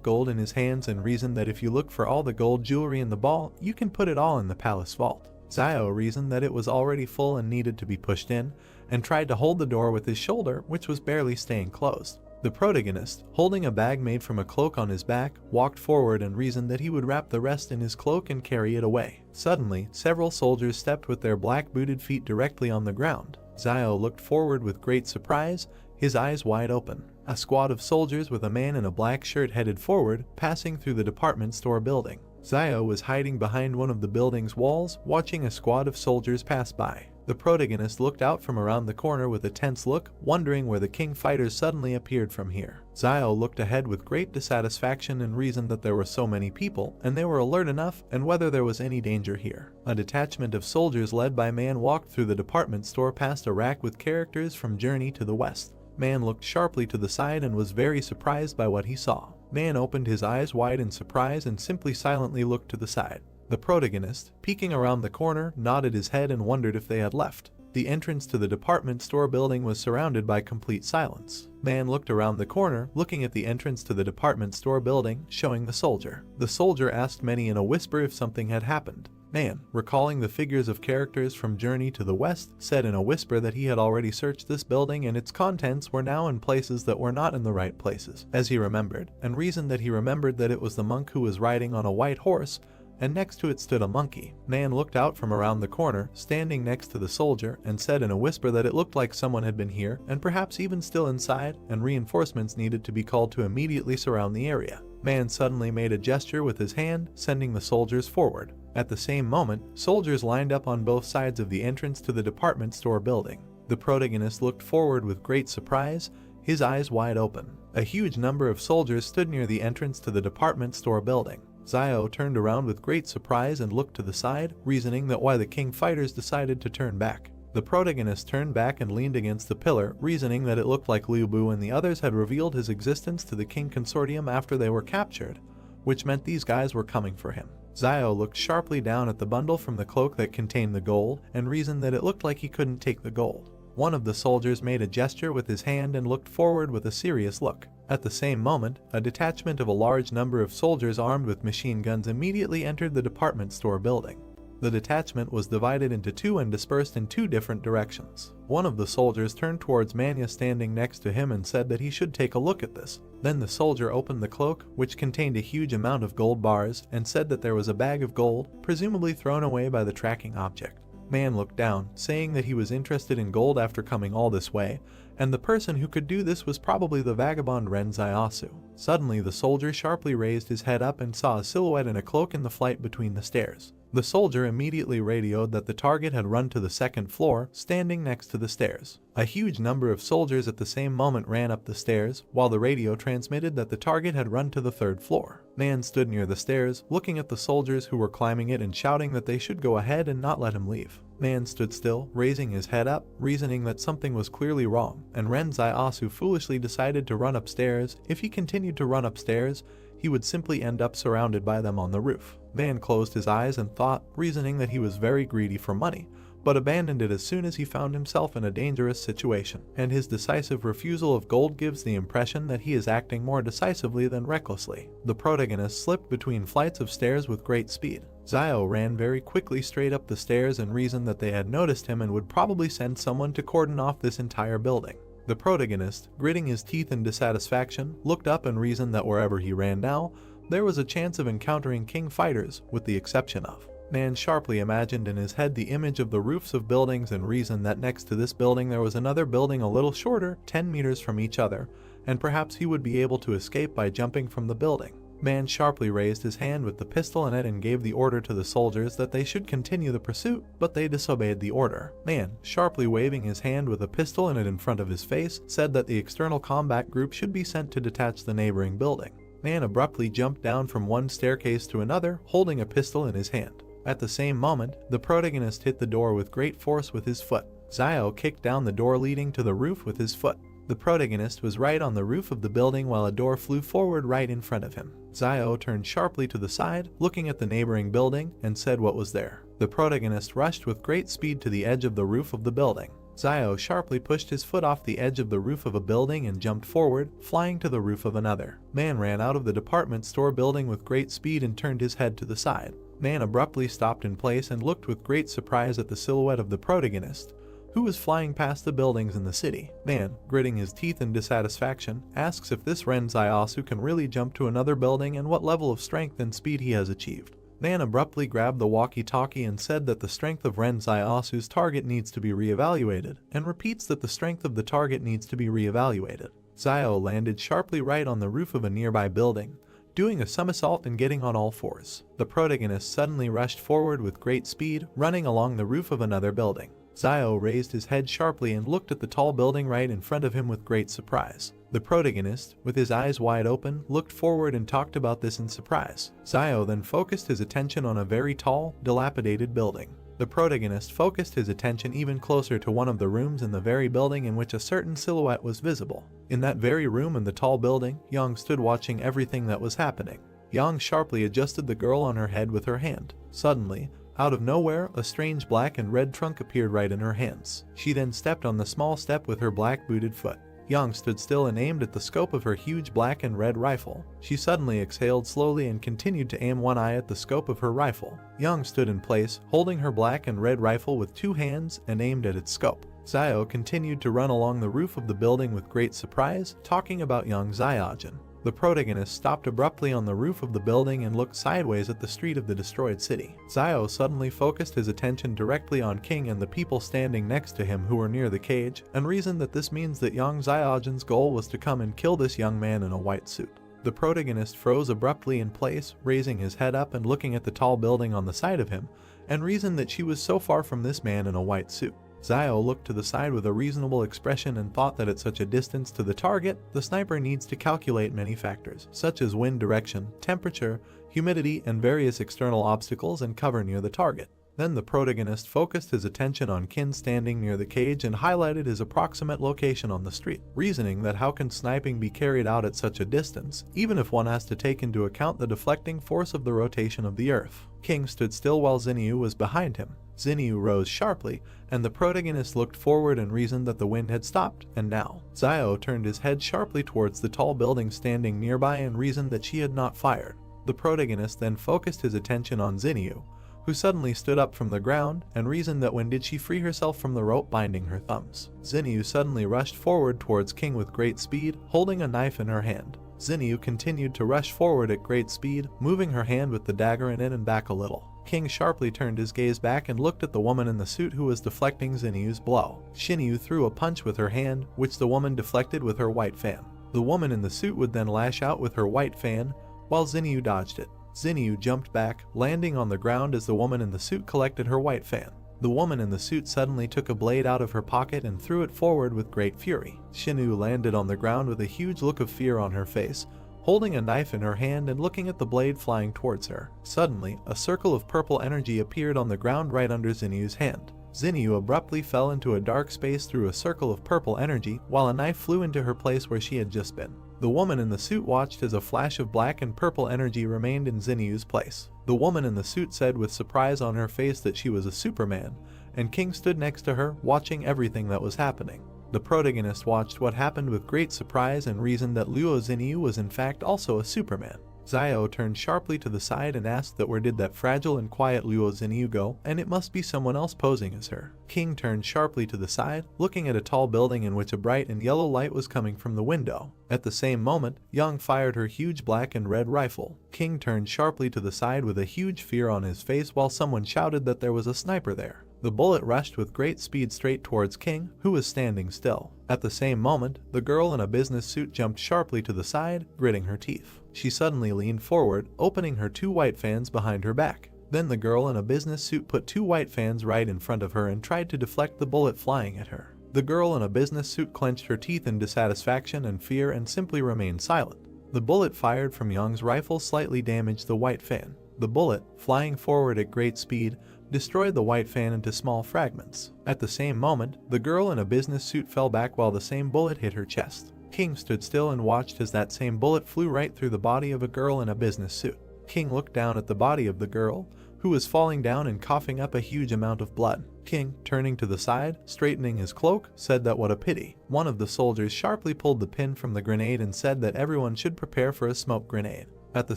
gold in his hands and reasoned that if you look for all the gold jewelry in the ball, you can put it all in the palace vault. Zio reasoned that it was already full and needed to be pushed in, and tried to hold the door with his shoulder, which was barely staying closed. The protagonist, holding a bag made from a cloak on his back, walked forward and reasoned that he would wrap the rest in his cloak and carry it away. Suddenly, several soldiers stepped with their black-booted feet directly on the ground. Zio looked forward with great surprise, his eyes wide open. A squad of soldiers with a man in a black shirt headed forward, passing through the department store building. Zio was hiding behind one of the building's walls, watching a squad of soldiers pass by. The protagonist looked out from around the corner with a tense look, wondering where the king fighters suddenly appeared from here. Zio looked ahead with great dissatisfaction and reasoned that there were so many people, and they were alert enough, and whether there was any danger here. A detachment of soldiers led by Man walked through the department store past a rack with characters from Journey to the West. Man looked sharply to the side and was very surprised by what he saw. Man opened his eyes wide in surprise and simply silently looked to the side. The protagonist, peeking around the corner, nodded his head and wondered if they had left. The entrance to the department store building was surrounded by complete silence. Man looked around the corner, looking at the entrance to the department store building, showing the soldier. The soldier asked Manny in a whisper if something had happened. Man, recalling the figures of characters from Journey to the West, said in a whisper that he had already searched this building and its contents were now in places that were not in the right places, as he remembered, and reasoned that he remembered that it was the monk who was riding on a white horse, and next to it stood a monkey. Man looked out from around the corner, standing next to the soldier, and said in a whisper that it looked like someone had been here, and perhaps even still inside, and reinforcements needed to be called to immediately surround the area. Man suddenly made a gesture with his hand, sending the soldiers forward. At the same moment, soldiers lined up on both sides of the entrance to the department store building. The protagonist looked forward with great surprise, his eyes wide open. A huge number of soldiers stood near the entrance to the department store building. Zio turned around with great surprise and looked to the side, reasoning that why the king fighters decided to turn back. The protagonist turned back and leaned against the pillar, reasoning that it looked like Liu Bu and the others had revealed his existence to the king consortium after they were captured, which meant these guys were coming for him. Zio looked sharply down at the bundle from the cloak that contained the gold, and reasoned that it looked like he couldn't take the gold. One of the soldiers made a gesture with his hand and looked forward with a serious look. At the same moment, a detachment of a large number of soldiers armed with machine guns immediately entered the department store building. The detachment was divided into two and dispersed in two different directions. One of the soldiers turned towards Manya standing next to him and said that he should take a look at this. Then the soldier opened the cloak, which contained a huge amount of gold bars, and said that there was a bag of gold, presumably thrown away by the tracking object. Man looked down, saying that he was interested in gold after coming all this way, and the person who could do this was probably the vagabond Ren Zaiasu. Suddenly the soldier sharply raised his head up and saw a silhouette in a cloak in the flight between the stairs. The soldier immediately radioed that the target had run to the second floor, standing next to the stairs. A huge number of soldiers at the same moment ran up the stairs, while the radio transmitted that the target had run to the third floor. Man stood near the stairs, looking at the soldiers who were climbing it and shouting that they should go ahead and not let him leave. Man stood still, raising his head up, reasoning that something was clearly wrong, and Ren Zaiasu foolishly decided to run upstairs. If he continued to run upstairs, he would simply end up surrounded by them on the roof. Man closed his eyes and thought, reasoning that he was very greedy for money, but abandoned it as soon as he found himself in a dangerous situation, and his decisive refusal of gold gives the impression that he is acting more decisively than recklessly. The protagonist slipped between flights of stairs with great speed. Zio ran very quickly straight up the stairs and reasoned that they had noticed him and would probably send someone to cordon off this entire building. The protagonist, gritting his teeth in dissatisfaction, looked up and reasoned that wherever he ran now, there was a chance of encountering king fighters, with the exception of. Man sharply imagined in his head the image of the roofs of buildings and reasoned that next to this building there was another building a little shorter, 10 meters from each other, and perhaps he would be able to escape by jumping from the building. Man sharply raised his hand with the pistol in it and gave the order to the soldiers that they should continue the pursuit, but they disobeyed the order. Man, sharply waving his hand with a pistol in it in front of his face, said that the external combat group should be sent to detach the neighboring building. Man abruptly jumped down from one staircase to another, holding a pistol in his hand. At the same moment, the protagonist hit the door with great force with his foot. Zio kicked down the door leading to the roof with his foot. The protagonist was right on the roof of the building while a door flew forward right in front of him. Zio turned sharply to the side, looking at the neighboring building, and said what was there. The protagonist rushed with great speed to the edge of the roof of the building. Zio sharply pushed his foot off the edge of the roof of a building and jumped forward, flying to the roof of another. Man ran out of the department store building with great speed and turned his head to the side. Man abruptly stopped in place and looked with great surprise at the silhouette of the protagonist, who was flying past the buildings in the city. Man, gritting his teeth in dissatisfaction, asks if this Ren Zaiasu can really jump to another building and what level of strength and speed he has achieved. Man abruptly grabbed the walkie-talkie and said that the strength of Ren Zaiasu's target needs to be reevaluated, and repeats that the strength of the target needs to be reevaluated. Zio landed sharply right on the roof of a nearby building, doing a somersault and getting on all fours. The protagonist suddenly rushed forward with great speed, running along the roof of another building. Zio raised his head sharply and looked at the tall building right in front of him with great surprise. The protagonist, with his eyes wide open, looked forward and talked about this in surprise. Zio then focused his attention on a very tall, dilapidated building. The protagonist focused his attention even closer to one of the rooms in the very building in which a certain silhouette was visible. In that very room in the tall building, Yang stood watching everything that was happening. Yang sharply adjusted the girl on her head with her hand. Suddenly, out of nowhere, a strange black and red trunk appeared right in her hands. She then stepped on the small step with her black booted foot. Yang stood still and aimed at the scope of her huge black and red rifle. She suddenly exhaled slowly and continued to aim one eye at the scope of her rifle. Yang stood in place, holding her black and red rifle with two hands and aimed at its scope. Zio continued to run along the roof of the building with great surprise, talking about young Xiaojin. The protagonist stopped abruptly on the roof of the building and looked sideways at the street of the destroyed city. Zio suddenly focused his attention directly on King and the people standing next to him who were near the cage, and reasoned that this means that young Xiaojin's goal was to come and kill this young man in a white suit. The protagonist froze abruptly in place, raising his head up and looking at the tall building on the side of him, and reasoned that she was so far from this man in a white suit. Zio looked to the side with a reasonable expression and thought that at such a distance to the target, the sniper needs to calculate many factors, such as wind direction, temperature, humidity, and various external obstacles and cover near the target. Then the protagonist focused his attention on Kin standing near the cage and highlighted his approximate location on the street, reasoning that how can sniping be carried out at such a distance, even if one has to take into account the deflecting force of the rotation of the Earth. King stood still while Xinyu was behind him. Xinyu rose sharply, and the protagonist looked forward and reasoned that the wind had stopped, and now. Zio turned his head sharply towards the tall building standing nearby and reasoned that she had not fired. The protagonist then focused his attention on Xinyu, who suddenly stood up from the ground, and reasoned that when did she free herself from the rope binding her thumbs. Xinyu suddenly rushed forward towards King with great speed, holding a knife in her hand. Xinyu continued to rush forward at great speed, moving her hand with the dagger in it and back a little. King sharply turned his gaze back and looked at the woman in the suit who was deflecting Xinyu's blow. Xinyu threw a punch with her hand, which the woman deflected with her white fan. The woman in the suit would then lash out with her white fan, while Xinyu dodged it. Xinyu jumped back, landing on the ground as the woman in the suit collected her white fan. The woman in the suit suddenly took a blade out of her pocket and threw it forward with great fury. Xinyu landed on the ground with a huge look of fear on her face, holding a knife in her hand and looking at the blade flying towards her. Suddenly, a circle of purple energy appeared on the ground right under Xinyu's hand. Xinyu abruptly fell into a dark space through a circle of purple energy, while a knife flew into her place where she had just been. The woman in the suit watched as a flash of black and purple energy remained in Xinyu's place. The woman in the suit said with surprise on her face that she was a Superman, and King stood next to her, watching everything that was happening. The protagonist watched what happened with great surprise and reasoned that Luo Xinyu was in fact also a Superman. Xiao turned sharply to the side and asked that where did that fragile and quiet Luo Xinyu go, and it must be someone else posing as her. King turned sharply to the side, looking at a tall building in which a bright and yellow light was coming from the window. At the same moment, Yang fired her huge black and red rifle. King turned sharply to the side with a huge fear on his face while someone shouted that there was a sniper there. The bullet rushed with great speed straight towards King, who was standing still. At the same moment, the girl in a business suit jumped sharply to the side, gritting her teeth. She suddenly leaned forward, opening her 2 white fans behind her back. Then the girl in a business suit put 2 white fans right in front of her and tried to deflect the bullet flying at her. The girl in a business suit clenched her teeth in dissatisfaction and fear and simply remained silent. The bullet fired from Yang's rifle slightly damaged the white fan. The bullet, flying forward at great speed, destroyed the white fan into small fragments. At the same moment, the girl in a business suit fell back while the same bullet hit her chest. King stood still and watched as that same bullet flew right through the body of a girl in a business suit. King looked down at the body of the girl, who was falling down and coughing up a huge amount of blood. King, turning to the side, straightening his cloak, said that what a pity. One of the soldiers sharply pulled the pin from the grenade and said that everyone should prepare for a smoke grenade. At the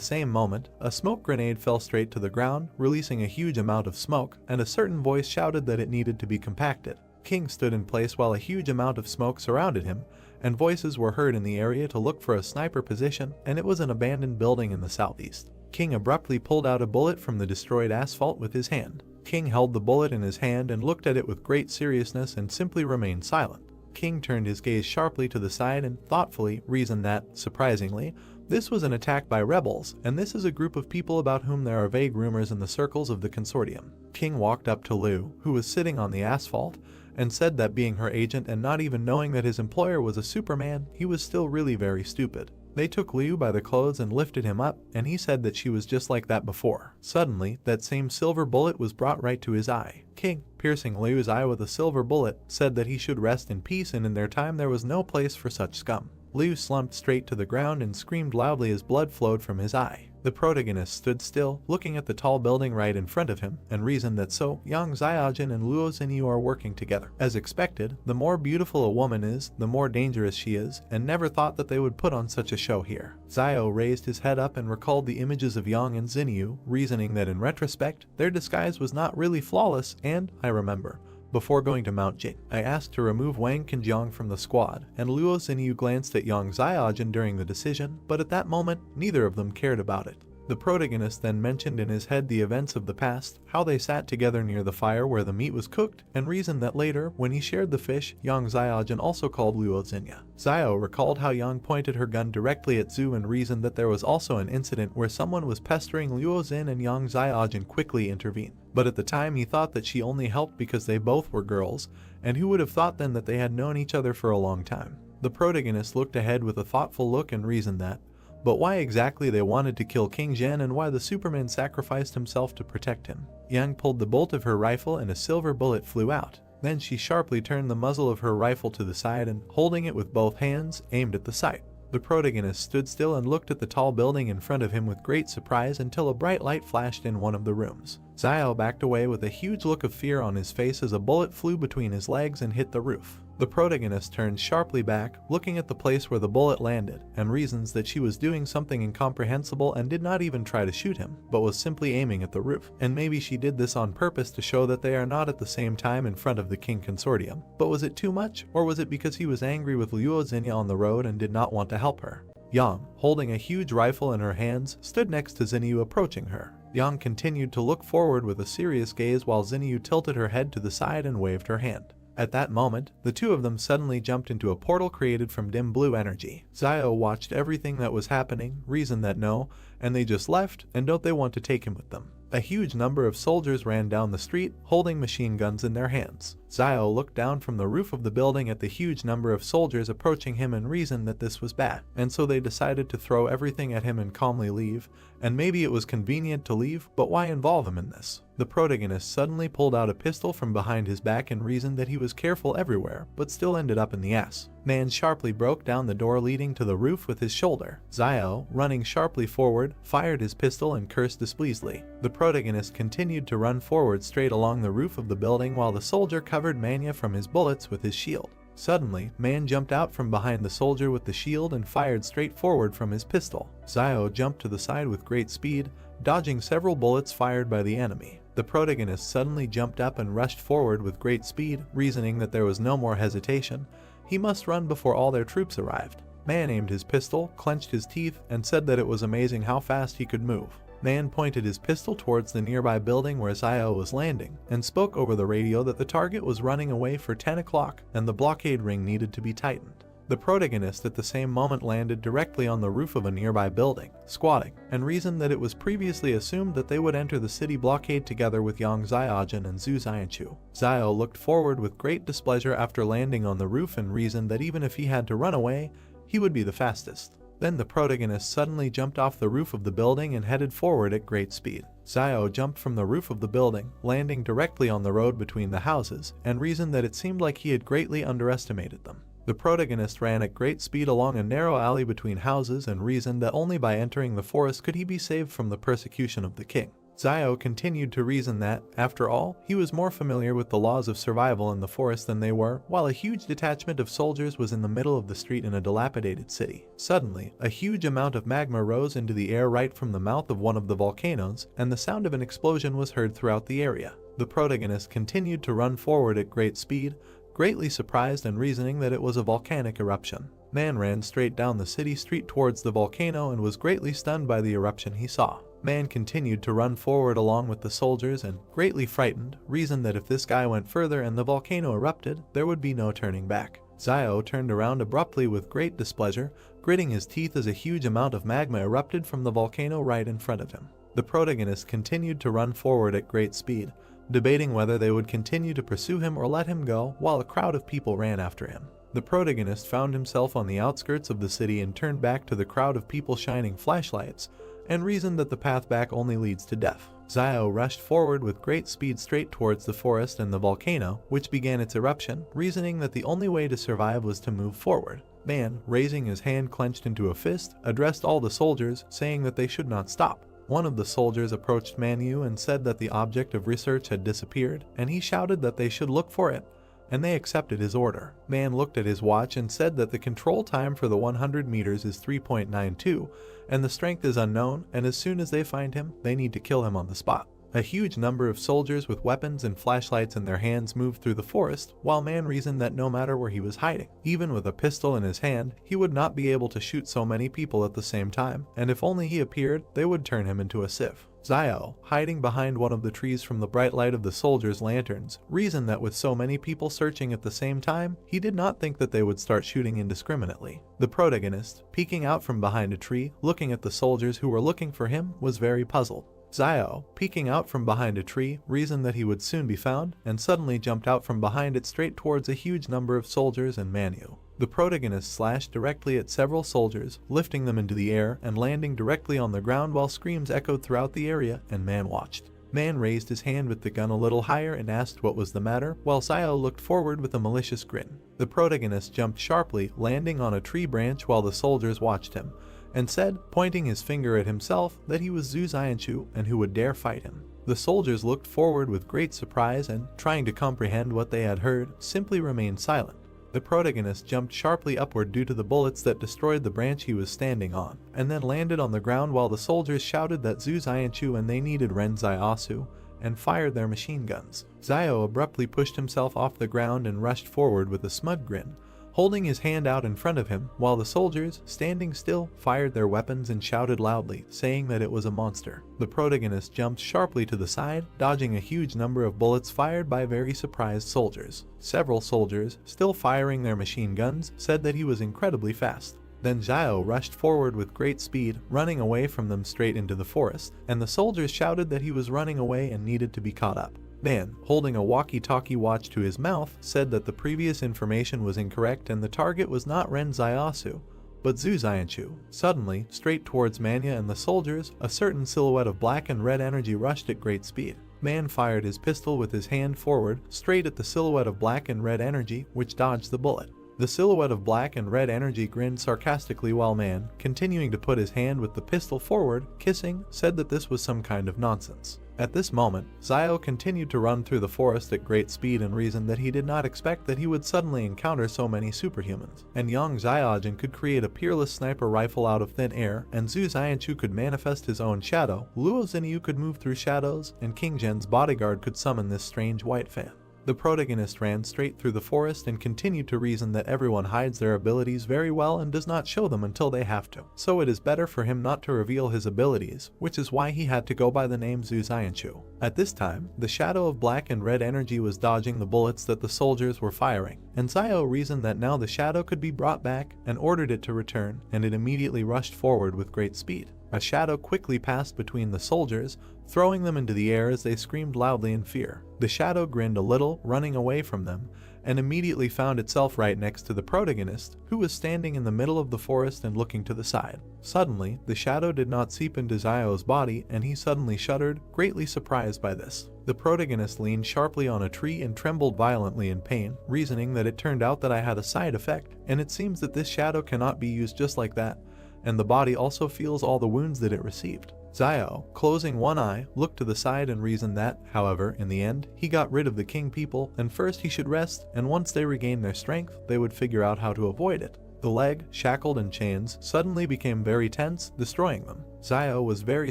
same moment, a smoke grenade fell straight to the ground, releasing a huge amount of smoke, and a certain voice shouted that it needed to be compacted. King stood in place while a huge amount of smoke surrounded him, and voices were heard in the area to look for a sniper position, and it was an abandoned building in the southeast. King abruptly pulled out a bullet from the destroyed asphalt with his hand. King held the bullet in his hand and looked at it with great seriousness and simply remained silent. King turned his gaze sharply to the side and thoughtfully reasoned that, surprisingly, this was an attack by rebels, and this is a group of people about whom there are vague rumors in the circles of the consortium. King walked up to Liu, who was sitting on the asphalt, and said that being her agent and not even knowing that his employer was a Superman, he was still really very stupid. They took Liu by the clothes and lifted him up, and he said that she was just like that before. Suddenly, that same silver bullet was brought right to his eye. King, piercing Liu's eye with a silver bullet, said that he should rest in peace and in their time there was no place for such scum. Liu slumped straight to the ground and screamed loudly as blood flowed from his eye. The protagonist stood still, looking at the tall building right in front of him, and reasoned that so, Yang Xiaojin and Luo Xinyu are working together. As expected, the more beautiful a woman is, the more dangerous she is, and never thought that they would put on such a show here. Xiao raised his head up and recalled the images of Yang and Xinyu, reasoning that in retrospect, their disguise was not really flawless, and, I remember, before going to Mount Jing, I asked to remove Wang Qinjiang from the squad, and Luo Xinyu glanced at Yang Xiaojin during the decision, but at that moment, neither of them cared about it. The protagonist then mentioned in his head the events of the past, how they sat together near the fire where the meat was cooked, and reasoned that later, when he shared the fish, Yang Xiaojin also called Luo Xinyu. Xiao recalled how Yang pointed her gun directly at Zhu and reasoned that there was also an incident where someone was pestering Luo Xin and Yang Xiaojin quickly intervened. But at the time he thought that she only helped because they both were girls, and who would have thought then that they had known each other for a long time. The protagonist looked ahead with a thoughtful look and reasoned that, but why exactly they wanted to kill King Zhen and why the Superman sacrificed himself to protect him. Yang pulled the bolt of her rifle and a silver bullet flew out. Then she sharply turned the muzzle of her rifle to the side and, holding it with both hands, aimed at the sight. The protagonist stood still and looked at the tall building in front of him with great surprise until a bright light flashed in one of the rooms. Xiao backed away with a huge look of fear on his face as a bullet flew between his legs and hit the roof. The protagonist turned sharply back, looking at the place where the bullet landed, and reasons that she was doing something incomprehensible and did not even try to shoot him, but was simply aiming at the roof. And maybe she did this on purpose to show that they are not at the same time in front of the King Consortium. But was it too much, or was it because he was angry with Luo Xinyu on the road and did not want to help her? Yang, holding a huge rifle in her hands, stood next to Xinyu approaching her. Yang continued to look forward with a serious gaze while Xinyu tilted her head to the side and waved her hand. At that moment, the two of them suddenly jumped into a portal created from dim blue energy. Xiao watched everything that was happening, reasoned that no, and they just left, and don't they want to take him with them. A huge number of soldiers ran down the street, holding machine guns in their hands. Zio looked down from the roof of the building at the huge number of soldiers approaching him and reasoned that this was bad, and so they decided to throw everything at him and calmly leave. And maybe it was convenient to leave, but why involve him in this? The protagonist suddenly pulled out a pistol from behind his back and reasoned that he was careful everywhere, but still ended up in the ass. Man sharply broke down the door leading to the roof with his shoulder. Zio, running sharply forward, fired his pistol and cursed displeasedly. The protagonist continued to run forward straight along the roof of the building while the soldier covered Manhwa from his bullets with his shield. Suddenly, Man jumped out from behind the soldier with the shield and fired straight forward from his pistol. Zio jumped to the side with great speed, dodging several bullets fired by the enemy. The protagonist suddenly jumped up and rushed forward with great speed, reasoning that there was no more hesitation. He must run before all their troops arrived. Man aimed his pistol, clenched his teeth, and said that it was amazing how fast he could move. Man pointed his pistol towards the nearby building where Zio was landing, and spoke over the radio that the target was running away for 10 o'clock and the blockade ring needed to be tightened. The protagonist at the same moment landed directly on the roof of a nearby building, squatting, and reasoned that it was previously assumed that they would enter the city blockade together with Yang Xiaojun and Zhu Xianchu. Zio looked forward with great displeasure after landing on the roof and reasoned that even if he had to run away, he would be the fastest. Then the protagonist suddenly jumped off the roof of the building and headed forward at great speed. Zio jumped from the roof of the building, landing directly on the road between the houses, and reasoned that it seemed like he had greatly underestimated them. The protagonist ran at great speed along a narrow alley between houses and reasoned that only by entering the forest could he be saved from the persecution of the king. Zio continued to reason that, after all, he was more familiar with the laws of survival in the forest than they were, while a huge detachment of soldiers was in the middle of the street in a dilapidated city. Suddenly, a huge amount of magma rose into the air right from the mouth of one of the volcanoes, and the sound of an explosion was heard throughout the area. The protagonist continued to run forward at great speed, greatly surprised and reasoning that it was a volcanic eruption. Man ran straight down the city street towards the volcano and was greatly stunned by the eruption he saw. Man continued to run forward along with the soldiers and, greatly frightened, reasoned that if this guy went further and the volcano erupted, there would be no turning back. Zio turned around abruptly with great displeasure, gritting his teeth as a huge amount of magma erupted from the volcano right in front of him. The protagonist continued to run forward at great speed, debating whether they would continue to pursue him or let him go, while a crowd of people ran after him. The protagonist found himself on the outskirts of the city and turned back to the crowd of people shining flashlights, and reasoned that the path back only leads to death. Zio rushed forward with great speed straight towards the forest and the volcano, which began its eruption, reasoning that the only way to survive was to move forward. Man, raising his hand clenched into a fist, addressed all the soldiers, saying that they should not stop. One of the soldiers approached Manhwa and said that the object of research had disappeared, and he shouted that they should look for it, and they accepted his order. Man looked at his watch and said that the control time for the 100 meters is 3.92, and the strength is unknown, and as soon as they find him, they need to kill him on the spot. A huge number of soldiers with weapons and flashlights in their hands moved through the forest, while Man reasoned that no matter where he was hiding, even with a pistol in his hand, he would not be able to shoot so many people at the same time, and if only he appeared, they would turn him into a sieve. Zio, hiding behind one of the trees from the bright light of the soldiers' lanterns, reasoned that with so many people searching at the same time, he did not think that they would start shooting indiscriminately. The protagonist, peeking out from behind a tree, looking at the soldiers who were looking for him, was very puzzled. Zio, peeking out from behind a tree, reasoned that he would soon be found, and suddenly jumped out from behind it straight towards a huge number of soldiers and Manhwa. The protagonist slashed directly at several soldiers, lifting them into the air and landing directly on the ground while screams echoed throughout the area, and Man watched. Man raised his hand with the gun a little higher and asked what was the matter, while Zio looked forward with a malicious grin. The protagonist jumped sharply, landing on a tree branch while the soldiers watched him, and said, pointing his finger at himself, that he was Zhu Xianchu and who would dare fight him. The soldiers looked forward with great surprise and, trying to comprehend what they had heard, simply remained silent. The protagonist jumped sharply upward due to the bullets that destroyed the branch he was standing on, and then landed on the ground while the soldiers shouted that Zhu Xianchu and they needed Ren Zaiasu, and fired their machine guns. Zio abruptly pushed himself off the ground and rushed forward with a smug grin, holding his hand out in front of him, while the soldiers, standing still, fired their weapons and shouted loudly, saying that it was a monster. The protagonist jumped sharply to the side, dodging a huge number of bullets fired by very surprised soldiers. Several soldiers, still firing their machine guns, said that he was incredibly fast. Then Zio rushed forward with great speed, running away from them straight into the forest, and the soldiers shouted that he was running away and needed to be caught up. Man, holding a walkie-talkie watch to his mouth, said that the previous information was incorrect and the target was not Ren Zaiasu, but Zhu Xianchu. Suddenly, straight towards Manya and the soldiers, a certain silhouette of black and red energy rushed at great speed. Man fired his pistol with his hand forward, straight at the silhouette of black and red energy, which dodged the bullet. The silhouette of black and red energy grinned sarcastically while Man, continuing to put his hand with the pistol forward, kissing, said that this was some kind of nonsense. At this moment, Zio continued to run through the forest at great speed and reasoned that he did not expect that he would suddenly encounter so many superhumans. And Yang Xiaojin could create a peerless sniper rifle out of thin air, and Zhu Xianchu could manifest his own shadow, Luo Xinyu could move through shadows, and King Zhen's bodyguard could summon this strange white fan. The protagonist ran straight through the forest and continued to reason that everyone hides their abilities very well and does not show them until they have to. So it is better for him not to reveal his abilities, which is why he had to go by the name Zhu Xianchu. At this time, the shadow of black and red energy was dodging the bullets that the soldiers were firing, and Zio reasoned that now the shadow could be brought back and ordered it to return, and it immediately rushed forward with great speed. A shadow quickly passed between the soldiers, throwing them into the air as they screamed loudly in fear. The shadow grinned a little, running away from them, and immediately found itself right next to the protagonist, who was standing in the middle of the forest and looking to the side. Suddenly, the shadow did not seep into Zio's body, and he suddenly shuddered, greatly surprised by this. The protagonist leaned sharply on a tree and trembled violently in pain, reasoning that it turned out that I had a side effect, and it seems that this shadow cannot be used just like that, and the body also feels all the wounds that it received. Zio, closing one eye, looked to the side and reasoned that, however, in the end, he got rid of the king people, and first he should rest, and once they regained their strength, they would figure out how to avoid it. The leg, shackled in chains, suddenly became very tense, destroying them. Zio was very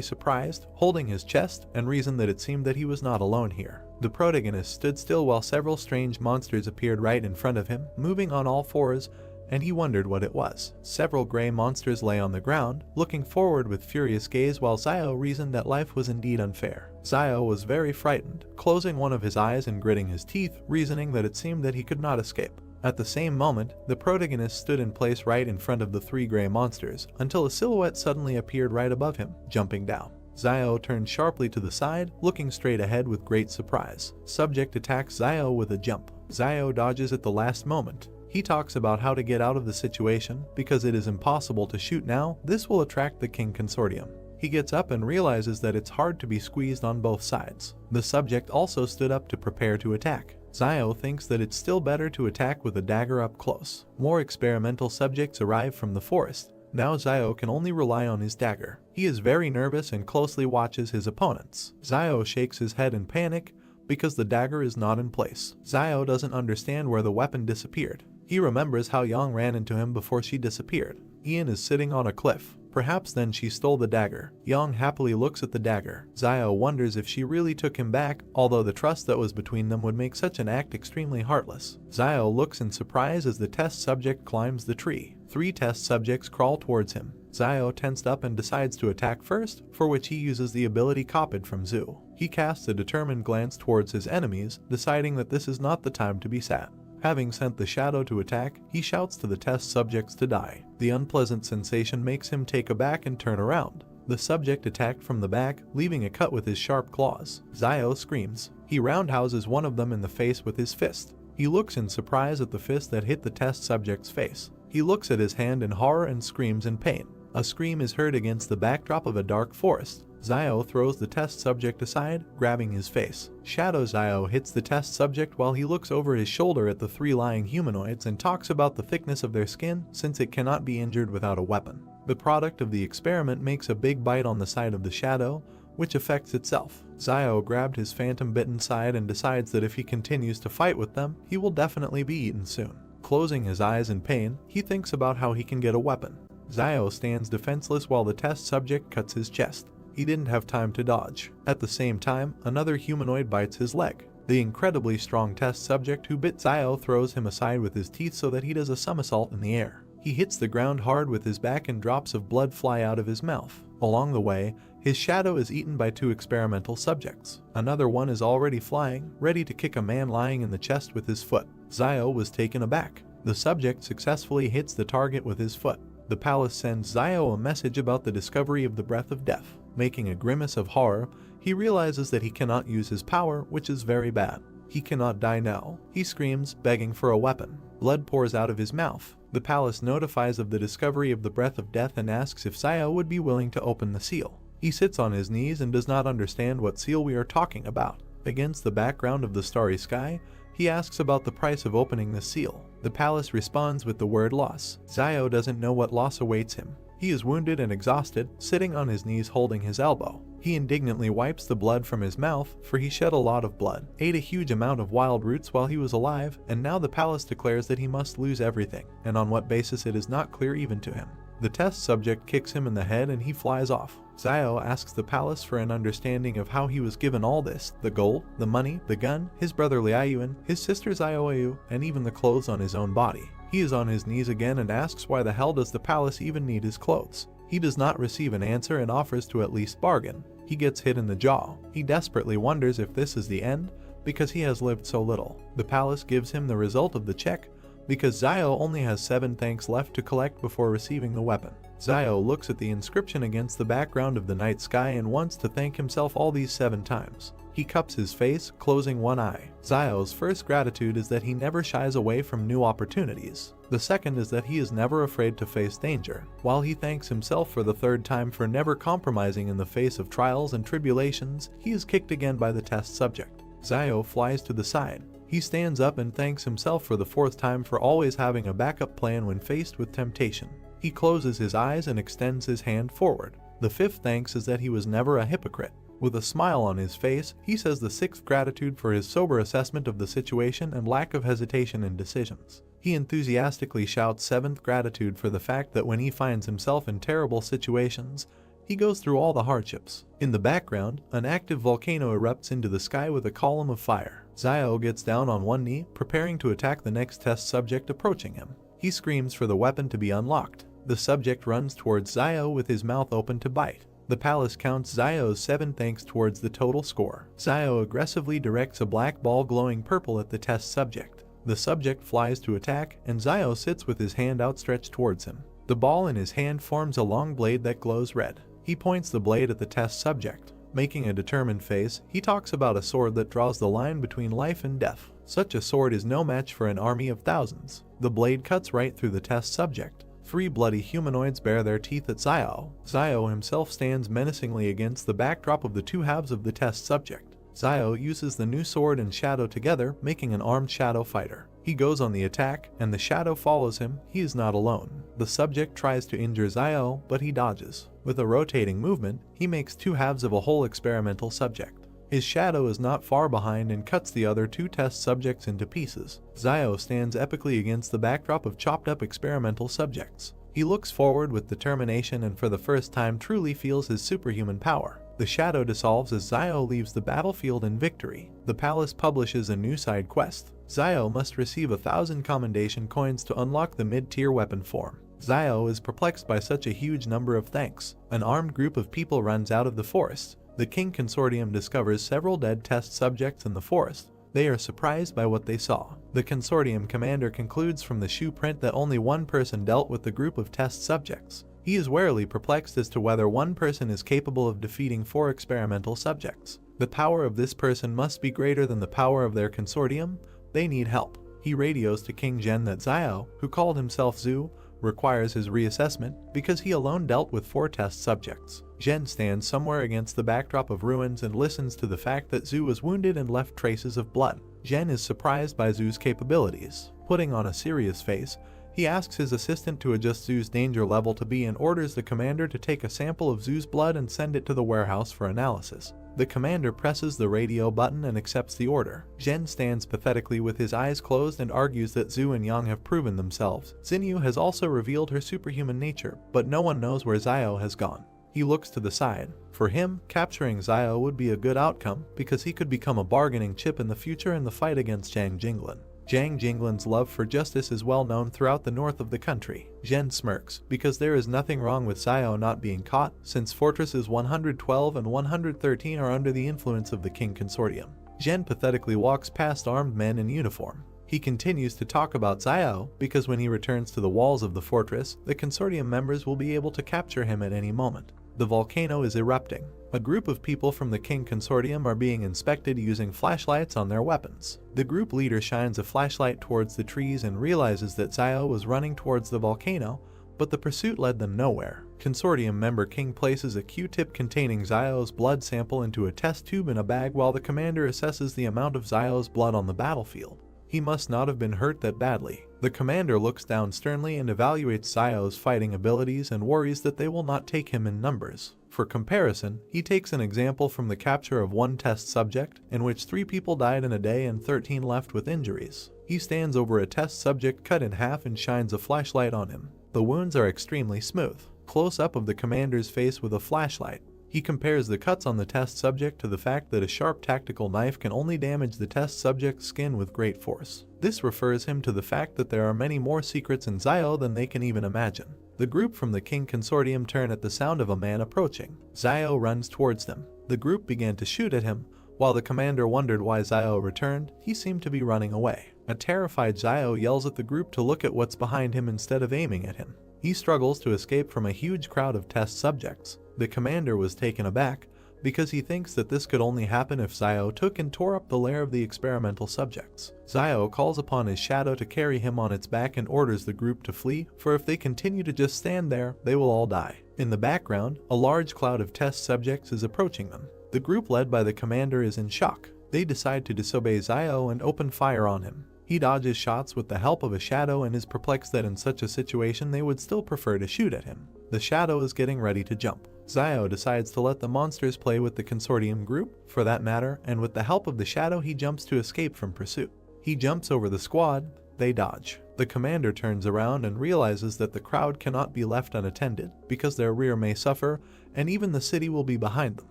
surprised, holding his chest, and reasoned that it seemed that he was not alone here. The protagonist stood still while several strange monsters appeared right in front of him, moving on all fours, and he wondered what it was. Several gray monsters lay on the ground, looking forward with furious gaze while Zio reasoned that life was indeed unfair. Zio was very frightened, closing one of his eyes and gritting his teeth, reasoning that it seemed that he could not escape. At the same moment, the protagonist stood in place right in front of the three gray monsters, until a silhouette suddenly appeared right above him, jumping down. Zio turned sharply to the side, looking straight ahead with great surprise. Subject attacks Zio with a jump. Zio dodges at the last moment. He talks about how to get out of the situation, because it is impossible to shoot now, this will attract the King Consortium. He gets up and realizes that it's hard to be squeezed on both sides. The subject also stood up to prepare to attack. Zio thinks that it's still better to attack with a dagger up close. More experimental subjects arrive from the forest. Now Zio can only rely on his dagger. He is very nervous and closely watches his opponents. Zio shakes his head in panic, because the dagger is not in place. Zio doesn't understand where the weapon disappeared. He remembers how Yang ran into him before she disappeared. Ian is sitting on a cliff. Perhaps then she stole the dagger. Yang happily looks at the dagger. Zio wonders if she really took him back, although the trust that was between them would make such an act extremely heartless. Zio looks in surprise as the test subject climbs the tree. 3 test subjects crawl towards him. Zio tensed up and decides to attack first, for which he uses the ability copied from Zhu. He casts a determined glance towards his enemies, deciding that this is not the time to be sad. Having sent the shadow to attack, he shouts to the test subjects to die. The unpleasant sensation makes him take a back and turn around. The subject attacked from the back, leaving a cut with his sharp claws. Zio screams. He roundhouses one of them in the face with his fist. He looks in surprise at the fist that hit the test subject's face. He looks at his hand in horror and screams in pain. A scream is heard against the backdrop of a dark forest. Zio throws the test subject aside, grabbing his face. Shadow Zio hits the test subject while he looks over his shoulder at the 3 lying humanoids and talks about the thickness of their skin, since it cannot be injured without a weapon. The product of the experiment makes a big bite on the side of the shadow, which affects itself. Zio grabbed his phantom-bitten side and decides that if he continues to fight with them, he will definitely be eaten soon. Closing his eyes in pain, he thinks about how he can get a weapon. Zio stands defenseless while the test subject cuts his chest. He didn't have time to dodge. At the same time, another humanoid bites his leg. The incredibly strong test subject who bit Zio throws him aside with his teeth so that he does a somersault in the air. He hits the ground hard with his back and drops of blood fly out of his mouth. Along the way, his shadow is eaten by 2 experimental subjects. Another one is already flying, ready to kick a man lying in the chest with his foot. Zio was taken aback. The subject successfully hits the target with his foot. The palace sends Zio a message about the discovery of the breath of death. Making a grimace of horror, He realizes that he cannot use his power, which is very bad. He cannot die now. He screams, begging for a weapon. Blood pours out of his mouth. The palace notifies of the discovery of the breath of death and asks if Zio would be willing to open the seal. He sits on his knees and does not understand what seal we are talking about. Against the background of the starry sky, he asks about the price of opening the seal. The palace responds with the word loss. Zio doesn't know what loss awaits him. He is wounded and exhausted, sitting on his knees holding his elbow. He indignantly wipes the blood from his mouth, for he shed a lot of blood, ate a huge amount of wild roots while he was alive, and now the palace declares that he must lose everything, and on what basis it is not clear even to him. The test subject kicks him in the head and he flies off. Zio asks the palace for an understanding of how he was given all this: the gold, the money, the gun, his brother Liayuan, his sister Zioayu, and even the clothes on his own body. He is on his knees again and asks why the hell does the palace even need his clothes. He does not receive an answer and offers to at least bargain. He gets hit in the jaw. He desperately wonders if this is the end, because he has lived so little. The palace gives him the result of the check, because Zio only has 7 thanks left to collect before receiving the weapon. Zio looks at the inscription against the background of the night sky and wants to thank himself all these 7 times. He cups his face, closing one eye. Zio's first gratitude is that he never shies away from new opportunities. The second is that he is never afraid to face danger, while he thanks himself for the 3rd time for never compromising in the face of trials and tribulations. He is kicked again by the test subject. Zio flies to the side. He stands up and thanks himself for the 4th time for always having a backup plan when faced with temptation. He closes his eyes and extends his hand forward. The 5th thanks is that he was never a hypocrite. With a smile on his face, he says the 6th gratitude for his sober assessment of the situation and lack of hesitation in decisions. He enthusiastically shouts 7th gratitude for the fact that when he finds himself in terrible situations, he goes through all the hardships. In the background, an active volcano erupts into the sky with a column of fire. Zio gets down on one knee, preparing to attack the next test subject approaching him. He screams for the weapon to be unlocked. The subject runs towards Zio with his mouth open to bite. The palace counts Zio's 7 thanks towards the total score. Zio aggressively directs a black ball glowing purple at the test subject. The subject flies to attack, and Zio sits with his hand outstretched towards him. The ball in his hand forms a long blade that glows red. He points the blade at the test subject. Making a determined face, he talks about a sword that draws the line between life and death. Such a sword is no match for an army of thousands. The blade cuts right through the test subject. 3 bloody humanoids bare their teeth at Zio. Zio himself stands menacingly against the backdrop of the 2 halves of the test subject. Zio uses the new sword and shadow together, making an armed shadow fighter. He goes on the attack, and the shadow follows him. He is not alone. The subject tries to injure Zio, but he dodges. With a rotating movement, he makes 2 halves of a whole experimental subject. His shadow is not far behind and cuts the other 2 test subjects into pieces. Zio stands epically against the backdrop of chopped up experimental subjects. He looks forward with determination and for the first time truly feels his superhuman power. The shadow dissolves as Zio leaves the battlefield in victory. The palace publishes a new side quest. Zio must receive 1,000 commendation coins to unlock the mid-tier weapon form. Zio is perplexed by such a huge number of thanks. An armed group of people runs out of the forest. The King Consortium discovers several dead test subjects in the forest. They are surprised by what they saw. The Consortium commander concludes from the shoe print that only one person dealt with the group of test subjects. He is warily perplexed as to whether one person is capable of defeating 4 experimental subjects. The power of this person must be greater than the power of their consortium. They need help. He radios to King Zhen that Zio, who called himself Zhu, requires his reassessment because he alone dealt with 4 test subjects. Zhen stands somewhere against the backdrop of ruins and listens to the fact that Zhu was wounded and left traces of blood. Zhen is surprised by Zhu's capabilities. Putting on a serious face, he asks his assistant to adjust Zhu's danger level to B and orders the commander to take a sample of Zhu's blood and send it to the warehouse for analysis. The commander presses the radio button and accepts the order. Zhen stands pathetically with his eyes closed and argues that Zhu and Yang have proven themselves. Xinyu has also revealed her superhuman nature, but no one knows where Zio has gone. He looks to the side. For him, capturing Zio would be a good outcome because he could become a bargaining chip in the future in the fight against Zhang Jinglin. Zhang Jinglin's love for justice is well known throughout the north of the country. Zhen smirks, because there is nothing wrong with Zio not being caught, since Fortresses 112 and 113 are under the influence of the King Consortium. Zhen pathetically walks past armed men in uniform. He continues to talk about Zio, because when he returns to the walls of the fortress, the Consortium members will be able to capture him at any moment. The volcano is erupting. A group of people from the King Consortium are being inspected using flashlights on their weapons. The group leader shines a flashlight towards the trees and realizes that Zio was running towards the volcano, but the pursuit led them nowhere. Consortium member King places a Q-tip containing Zio's blood sample into a test tube in a bag while the commander assesses the amount of Zio's blood on the battlefield. He must not have been hurt that badly. The commander looks down sternly and evaluates Zio's fighting abilities and worries that they will not take him in numbers. For comparison, he takes an example from the capture of one test subject, in which 3 people died in a day and 13 left with injuries. He stands over a test subject cut in half and shines a flashlight on him. The wounds are extremely smooth. Close-up of the commander's face with a flashlight. He compares the cuts on the test subject to the fact that a sharp tactical knife can only damage the test subject's skin with great force. This refers him to the fact that there are many more secrets in Zio than they can even imagine. The group from the King Consortium turn at the sound of a man approaching. Zio runs towards them. The group began to shoot at him. While the commander wondered why Zio returned, he seemed to be running away. A terrified Zio yells at the group to look at what's behind him instead of aiming at him. He struggles to escape from a huge crowd of test subjects. The commander was taken aback because he thinks that this could only happen if Zio took and tore up the lair of the experimental subjects. Zio calls upon his shadow to carry him on its back and orders the group to flee, for if they continue to just stand there, they will all die. In the background, a large cloud of test subjects is approaching them. The group led by the commander is in shock. They decide to disobey Zio and open fire on him. He dodges shots with the help of a shadow and is perplexed that in such a situation they would still prefer to shoot at him. The shadow is getting ready to jump. Zio decides to let the monsters play with the consortium group, for that matter, and with the help of the shadow he jumps to escape from pursuit. He jumps over the squad, they dodge. The commander turns around and realizes that the crowd cannot be left unattended, because their rear may suffer, and even the city will be behind them.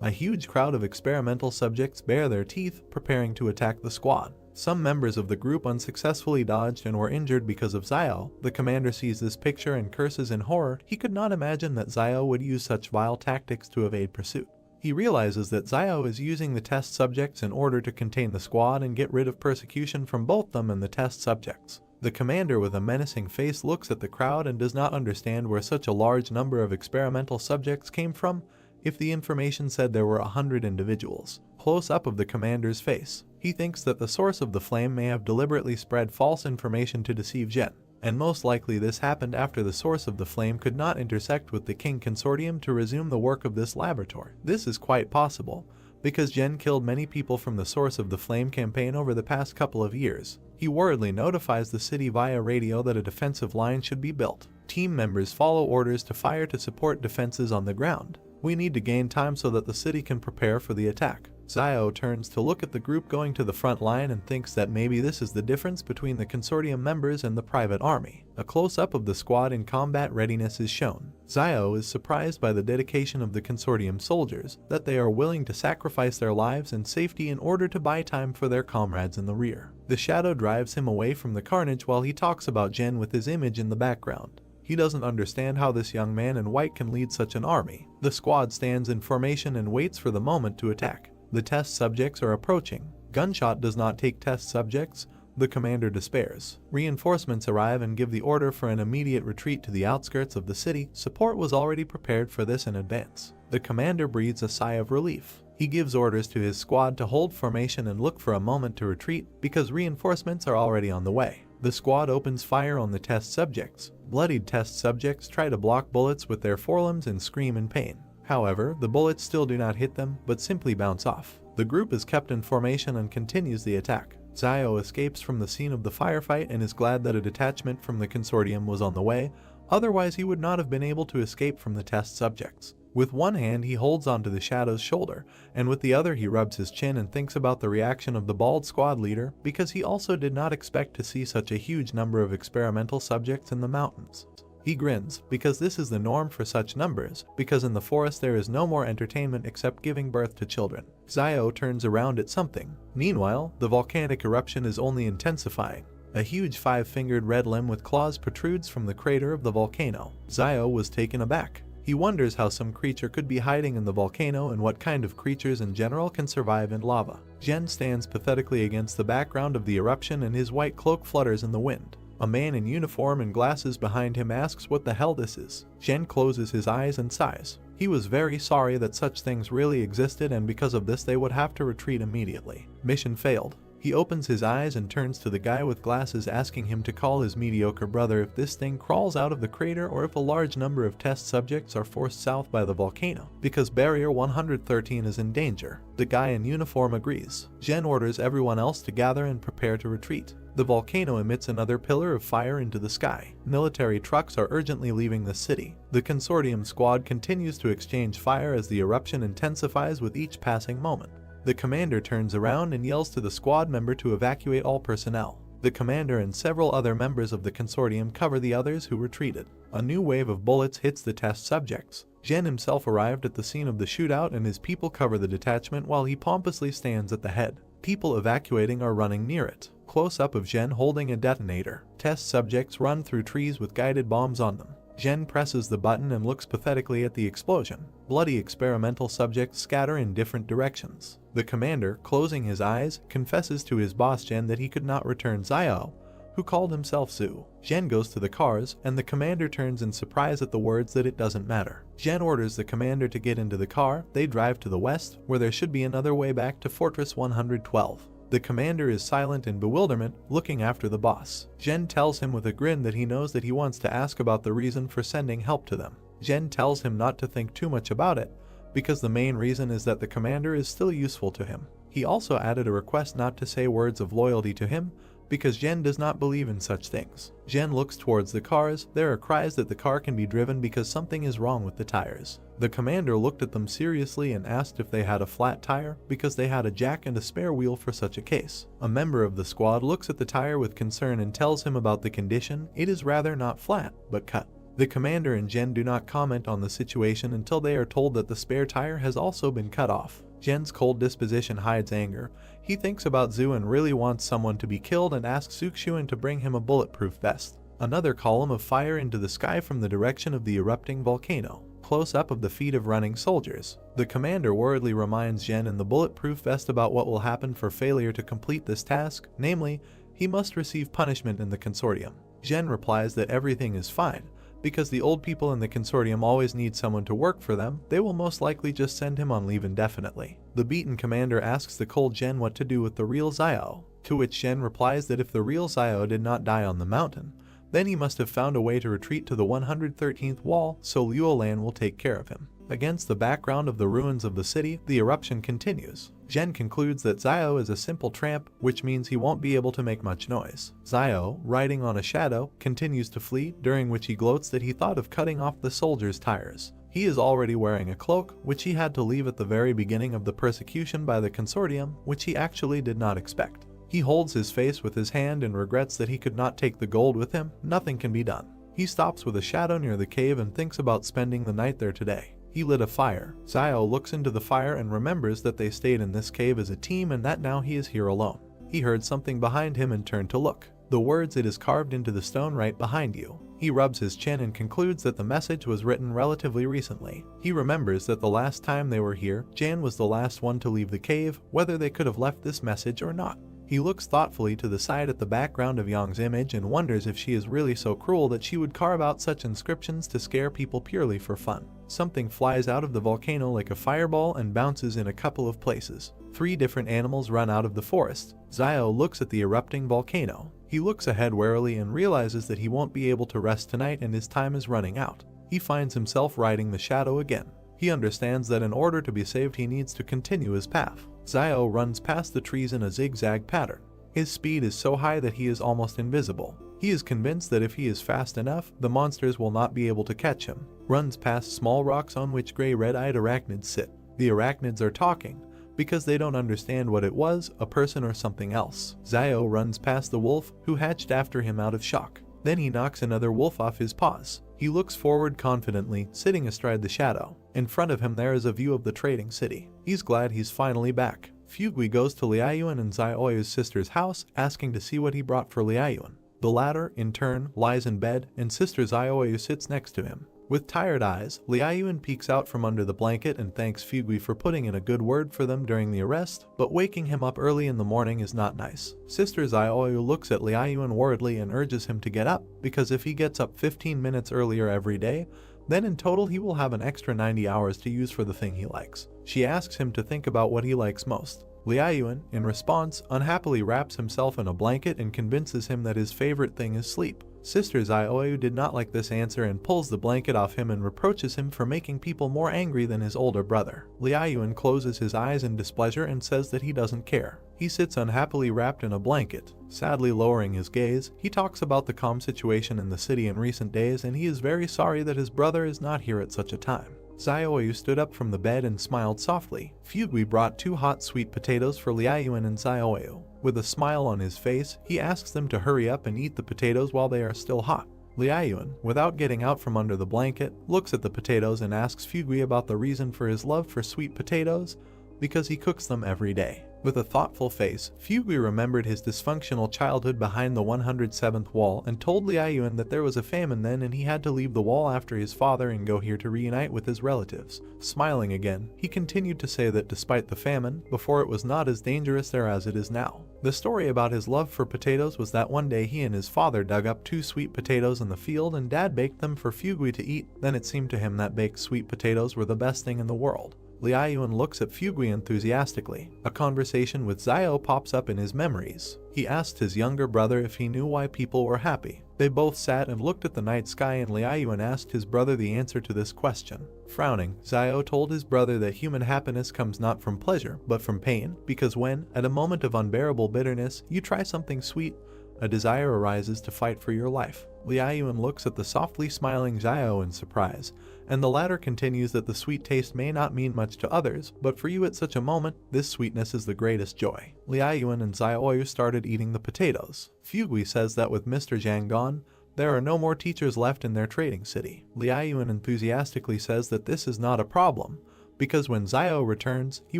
A huge crowd of experimental subjects bare their teeth, preparing to attack the squad. Some members of the group unsuccessfully dodged and were injured because of Zio. The commander sees this picture and curses in horror. He could not imagine that Zio would use such vile tactics to evade pursuit. He realizes that Zio is using the test subjects in order to contain the squad and get rid of persecution from both them and the test subjects. The commander with a menacing face looks at the crowd and does not understand where such a large number of experimental subjects came from, if the information said there were 100 individuals. Close up of the commander's face. He thinks that the source of the flame may have deliberately spread false information to deceive Jen, and most likely this happened after the source of the flame could not intersect with the King Consortium to resume the work of this laboratory. This is quite possible, because Jen killed many people from the source of the flame campaign over the past couple of years. He worriedly notifies the city via radio that a defensive line should be built. Team members follow orders to fire to support defenses on the ground. We need to gain time so that the city can prepare for the attack. Zio turns to look at the group going to the front line and thinks that maybe this is the difference between the consortium members and the private army. A close-up of the squad in combat readiness is shown. Zio is surprised by the dedication of the consortium soldiers, that they are willing to sacrifice their lives and safety in order to buy time for their comrades in the rear. The shadow drives him away from the carnage while he talks about Jen with his image in the background. He doesn't understand how this young man in white can lead such an army. The squad stands in formation and waits for the moment to attack. The test subjects are approaching. Gunshot does not take test subjects. The commander despairs. Reinforcements arrive and give the order for an immediate retreat to the outskirts of the city. Support was already prepared for this in advance. The commander breathes a sigh of relief. He gives orders to his squad to hold formation and look for a moment to retreat because reinforcements are already on the way. The squad opens fire on the test subjects. Bloodied test subjects try to block bullets with their forelimbs and scream in pain. However, the bullets still do not hit them, but simply bounce off. The group is kept in formation and continues the attack. Zio escapes from the scene of the firefight and is glad that a detachment from the consortium was on the way, otherwise he would not have been able to escape from the test subjects. With one hand he holds onto the shadow's shoulder, and with the other he rubs his chin and thinks about the reaction of the bald squad leader, because he also did not expect to see such a huge number of experimental subjects in the mountains. He grins, because this is the norm for such numbers, because in the forest there is no more entertainment except giving birth to children. Zio turns around at something. Meanwhile, the volcanic eruption is only intensifying. A huge five-fingered red limb with claws protrudes from the crater of the volcano. Zio was taken aback. He wonders how some creature could be hiding in the volcano and what kind of creatures in general can survive in lava. Jen stands pathetically against the background of the eruption and his white cloak flutters in the wind. A man in uniform and glasses behind him asks what the hell this is. Jen closes his eyes and sighs. He was very sorry that such things really existed, and because of this they would have to retreat immediately. Mission failed. He opens his eyes and turns to the guy with glasses, asking him to call his mediocre brother if this thing crawls out of the crater or if a large number of test subjects are forced south by the volcano, because Barrier 113 is in danger. The guy in uniform agrees. Jin orders everyone else to gather and prepare to retreat. The volcano emits another pillar of fire into the sky. Military trucks are urgently leaving the city. The consortium squad continues to exchange fire as the eruption intensifies with each passing moment. The commander turns around and yells to the squad member to evacuate all personnel. The commander and several other members of the consortium cover the others who retreated. A new wave of bullets hits the test subjects. Jin himself arrived at the scene of the shootout, and his people cover the detachment while he pompously stands at the head. People evacuating are running near it. Close-up of Jin holding a detonator. Test subjects run through trees with guided bombs on them. Jin presses the button and looks pathetically at the explosion. Bloody experimental subjects scatter in different directions. The commander, closing his eyes, confesses to his boss Jin that he could not return Xiao, who called himself Zhu. Jin goes to the cars, and the commander turns in surprise at the words that it doesn't matter. Jin orders the commander to get into the car. They drive to the west, where there should be another way back to Fortress 112. The commander is silent in bewilderment, looking after the boss. Jin tells him with a grin that he knows that he wants to ask about the reason for sending help to them. Jin tells him not to think too much about it, because the main reason is that the commander is still useful to him. He also added a request not to say words of loyalty to him, because Jin does not believe in such things. Jin looks towards the cars. There are cries that the car can be driven because something is wrong with the tires. The commander looked at them seriously and asked if they had a flat tire, because they had a jack and a spare wheel for such a case. A member of the squad looks at the tire with concern and tells him about the condition. It is rather not flat, but cut. The commander and Jin do not comment on the situation until they are told that the spare tire has also been cut off. Jin's cold disposition hides anger. He thinks about Zhu and really wants someone to be killed and asks Xuxuan to bring him a bulletproof vest. Another column of fire into the sky from the direction of the erupting volcano. Close-up of the feet of running soldiers. The commander worriedly reminds Jin in the bulletproof vest about what will happen for failure to complete this task, namely, he must receive punishment in the consortium. Jin replies that everything is fine. Because the old people in the consortium always need someone to work for them, they will most likely just send him on leave indefinitely. The beaten commander asks the cold Jin what to do with the real Xiao, to which Jin replies that if the real Xiao did not die on the mountain, then he must have found a way to retreat to the 113th wall, so Luolan will take care of him. Against the background of the ruins of the city, the eruption continues. Jin concludes that Xiao is a simple tramp, which means he won't be able to make much noise. Xiao, riding on a shadow, continues to flee, during which he gloats that he thought of cutting off the soldiers' tires. He is already wearing a cloak, which he had to leave at the very beginning of the persecution by the consortium, which he actually did not expect. He holds his face with his hand and regrets that he could not take the gold with him. Nothing can be done. He stops with a shadow near the cave and thinks about spending the night there today. He lit a fire. Xiao looks into the fire and remembers that they stayed in this cave as a team and that now he is here alone. He heard something behind him and turned to look. The words, "It is carved into the stone right behind you." He rubs his chin and concludes that the message was written relatively recently. He remembers that the last time they were here, Jan was the last one to leave the cave, whether they could have left this message or not. He looks thoughtfully to the side at the background of Yang's image and wonders if she is really so cruel that she would carve out such inscriptions to scare people purely for fun. Something flies out of the volcano like a fireball and bounces in a couple of places. 3 different animals run out of the forest. Xiao looks at the erupting volcano. He looks ahead warily and realizes that he won't be able to rest tonight and his time is running out. He finds himself riding the shadow again. He understands that in order to be saved he needs to continue his path. Xiao runs past the trees in a zigzag pattern. His speed is so high that he is almost invisible. He is convinced that if he is fast enough, the monsters will not be able to catch him. Runs past small rocks on which gray red-eyed arachnids sit. The arachnids are talking, because they don't understand what it was, a person or something else. Xiao runs past the wolf, who hatched after him out of shock. Then he knocks another wolf off his paws. He looks forward confidently, sitting astride the shadow. In front of him there is a view of the trading city. He's glad he's finally back. Fugui goes to Liaoyuan and Xiaoyu's sister's house, asking to see what he brought for Liaoyuan. The latter, in turn, lies in bed, and sister Xiaoyu sits next to him. With tired eyes, Liaoyuan peeks out from under the blanket and thanks Fugui for putting in a good word for them during the arrest, but waking him up early in the morning is not nice. Sister Xiaoyu looks at Liaoyuan worriedly and urges him to get up, because if he gets up 15 minutes earlier every day, Then in total he will have an extra 90 hours to use for the thing he likes. She asks him to think about what he likes most. Liaoyuan, in response, unhappily wraps himself in a blanket and convinces him that his favorite thing is sleep. Sister Xiaoyu did not like this answer and pulls the blanket off him and reproaches him for making people more angry than his older brother. Liaoyuan closes his eyes in displeasure and says that he doesn't care. He sits unhappily wrapped in a blanket. Sadly lowering his gaze, he talks about the calm situation in the city in recent days and he is very sorry that his brother is not here at such a time. Xiaoyu stood up from the bed and smiled softly. Fugui brought 2 hot sweet potatoes for Liaoyuan and Xiaoyu. With a smile on his face, he asks them to hurry up and eat the potatoes while they are still hot. Liaoyuan, without getting out from under the blanket, looks at the potatoes and asks Fugui about the reason for his love for sweet potatoes, because he cooks them every day. With a thoughtful face, Fugui remembered his dysfunctional childhood behind the 107th wall and told Liaoyuan that there was a famine then and he had to leave the wall after his father and go here to reunite with his relatives. Smiling again, he continued to say that despite the famine, before it was not as dangerous there as it is now. The story about his love for potatoes was that one day he and his father dug up 2 sweet potatoes in the field and Dad baked them for Fugui to eat. Then it seemed to him that baked sweet potatoes were the best thing in the world. Liaoyuan looks at Fugui enthusiastically. A conversation with Xiao pops up in his memories. He asked his younger brother if he knew why people were happy. They both sat and looked at the night sky and Liaoyuan asked his brother the answer to this question. Frowning, Xiao told his brother that human happiness comes not from pleasure, but from pain, because when, at a moment of unbearable bitterness, you try something sweet, a desire arises to fight for your life. Liaoyuan looks at the softly smiling Xiao in surprise, and the latter continues that the sweet taste may not mean much to others, but for you at such a moment, this sweetness is the greatest joy. Liaoyuan and Xiaoyu started eating the potatoes. Fugui says that with Mr. Zhang gone, there are no more teachers left in their trading city. Liaoyuan enthusiastically says that this is not a problem, because when Xiao returns, he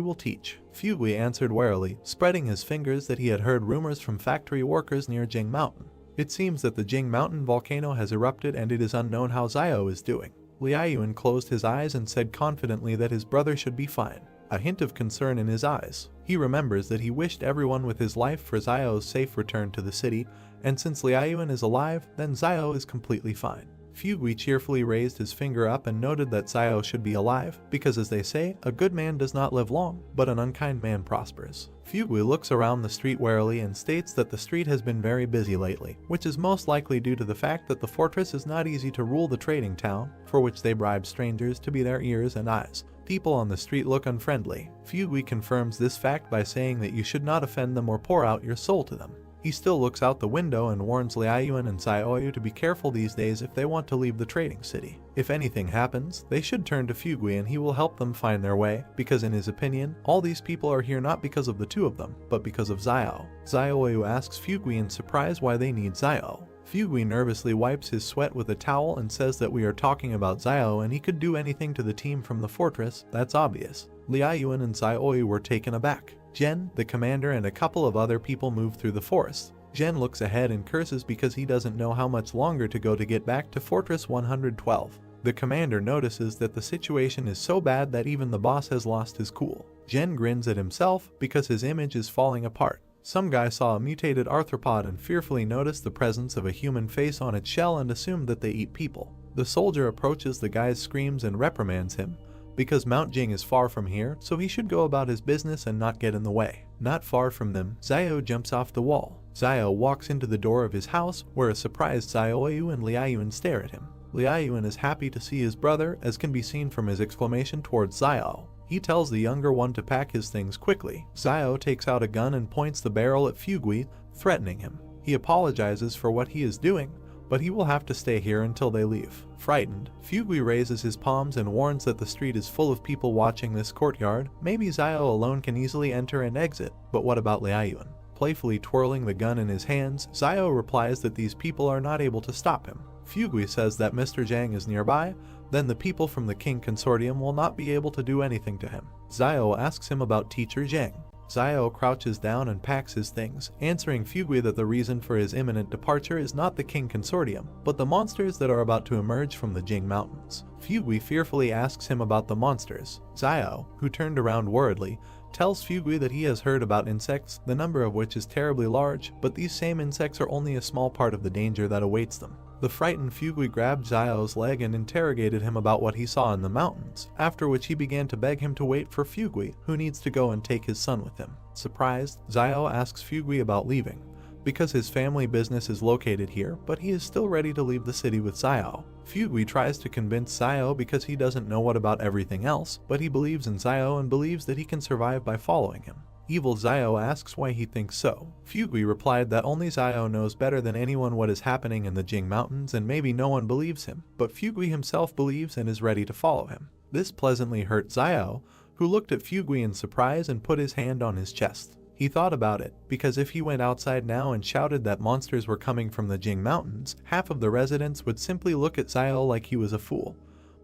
will teach. Fugui answered warily, spreading his fingers that he had heard rumors from factory workers near Jing Mountain. It seems that the Jing Mountain volcano has erupted and it is unknown how Xiao is doing. Liaoyuan closed his eyes and said confidently that his brother should be fine, a hint of concern in his eyes. He remembers that he wished everyone with his life for Xiao's safe return to the city, and since Liaoyuan is alive, then Xiao is completely fine. Fugui cheerfully raised his finger up and noted that Xiao should be alive, because as they say, a good man does not live long, but an unkind man prospers. Fugui looks around the street warily and states that the street has been very busy lately, which is most likely due to the fact that the fortress is not easy to rule the trading town, for which they bribe strangers to be their ears and eyes. People on the street look unfriendly. Fugui confirms this fact by saying that you should not offend them or pour out your soul to them. He still looks out the window and warns Liaoyuan and Xiaoyu to be careful these days if they want to leave the trading city. If anything happens, they should turn to Fugui and he will help them find their way, because in his opinion, all these people are here not because of the 2 of them, but because of Xiao. Xiaoyu asks Fugui in surprise why they need Xiao. Fugui nervously wipes his sweat with a towel and says that we are talking about Xiao and he could do anything to the team from the fortress, that's obvious. Liaoyuan and Xiaoyu were taken aback. Zhen, the commander, and a couple of other people move through the forest. Zhen looks ahead and curses because he doesn't know how much longer to go to get back to Fortress 112. The commander notices that the situation is so bad that even the boss has lost his cool. Zhen grins at himself because his image is falling apart. Some guy saw a mutated arthropod and fearfully noticed the presence of a human face on its shell and assumed that they eat people. The soldier approaches the guy's screams and reprimands him, because Mount Jing is far from here, so he should go about his business and not get in the way. Not far from them, Xiao jumps off the wall. Xiao walks into the door of his house, where a surprised Xiaoyu and Liaoyuan stare at him. Liaoyuan is happy to see his brother, as can be seen from his exclamation towards Xiao. He tells the younger one to pack his things quickly. Xiao takes out a gun and points the barrel at Fugui, threatening him. He apologizes for what he is doing, but he will have to stay here until they leave. Frightened, Fugui raises his palms and warns that the street is full of people watching this courtyard. Maybe Xiao alone can easily enter and exit, but what about Liaoyuan? Playfully twirling the gun in his hands, Xiao replies that these people are not able to stop him. Fugui says that Mr. Zhang is nearby, then the people from the King Consortium will not be able to do anything to him. Xiao asks him about Teacher Zhang. Xiao crouches down and packs his things, answering Fugui that the reason for his imminent departure is not the King Consortium, but the monsters that are about to emerge from the Jing Mountains. Fugui fearfully asks him about the monsters. Xiao, who turned around worriedly, tells Fugui that he has heard about insects, the number of which is terribly large, but these same insects are only a small part of the danger that awaits them. The frightened Fugui grabbed Zio's leg and interrogated him about what he saw in the mountains, after which he began to beg him to wait for Fugui, who needs to go and take his son with him. Surprised, Zio asks Fugui about leaving, because his family business is located here, but he is still ready to leave the city with Zio. Fugui tries to convince Zio because he doesn't know what about everything else, but he believes in Zio and believes that he can survive by following him. Evil Zio asks why he thinks so. Fugui replied that only Zio knows better than anyone what is happening in the Jing Mountains and maybe no one believes him, but Fugui himself believes and is ready to follow him. This pleasantly hurt Zio, who looked at Fugui in surprise and put his hand on his chest. He thought about it, because if he went outside now and shouted that monsters were coming from the Jing Mountains, half of the residents would simply look at Zio like he was a fool.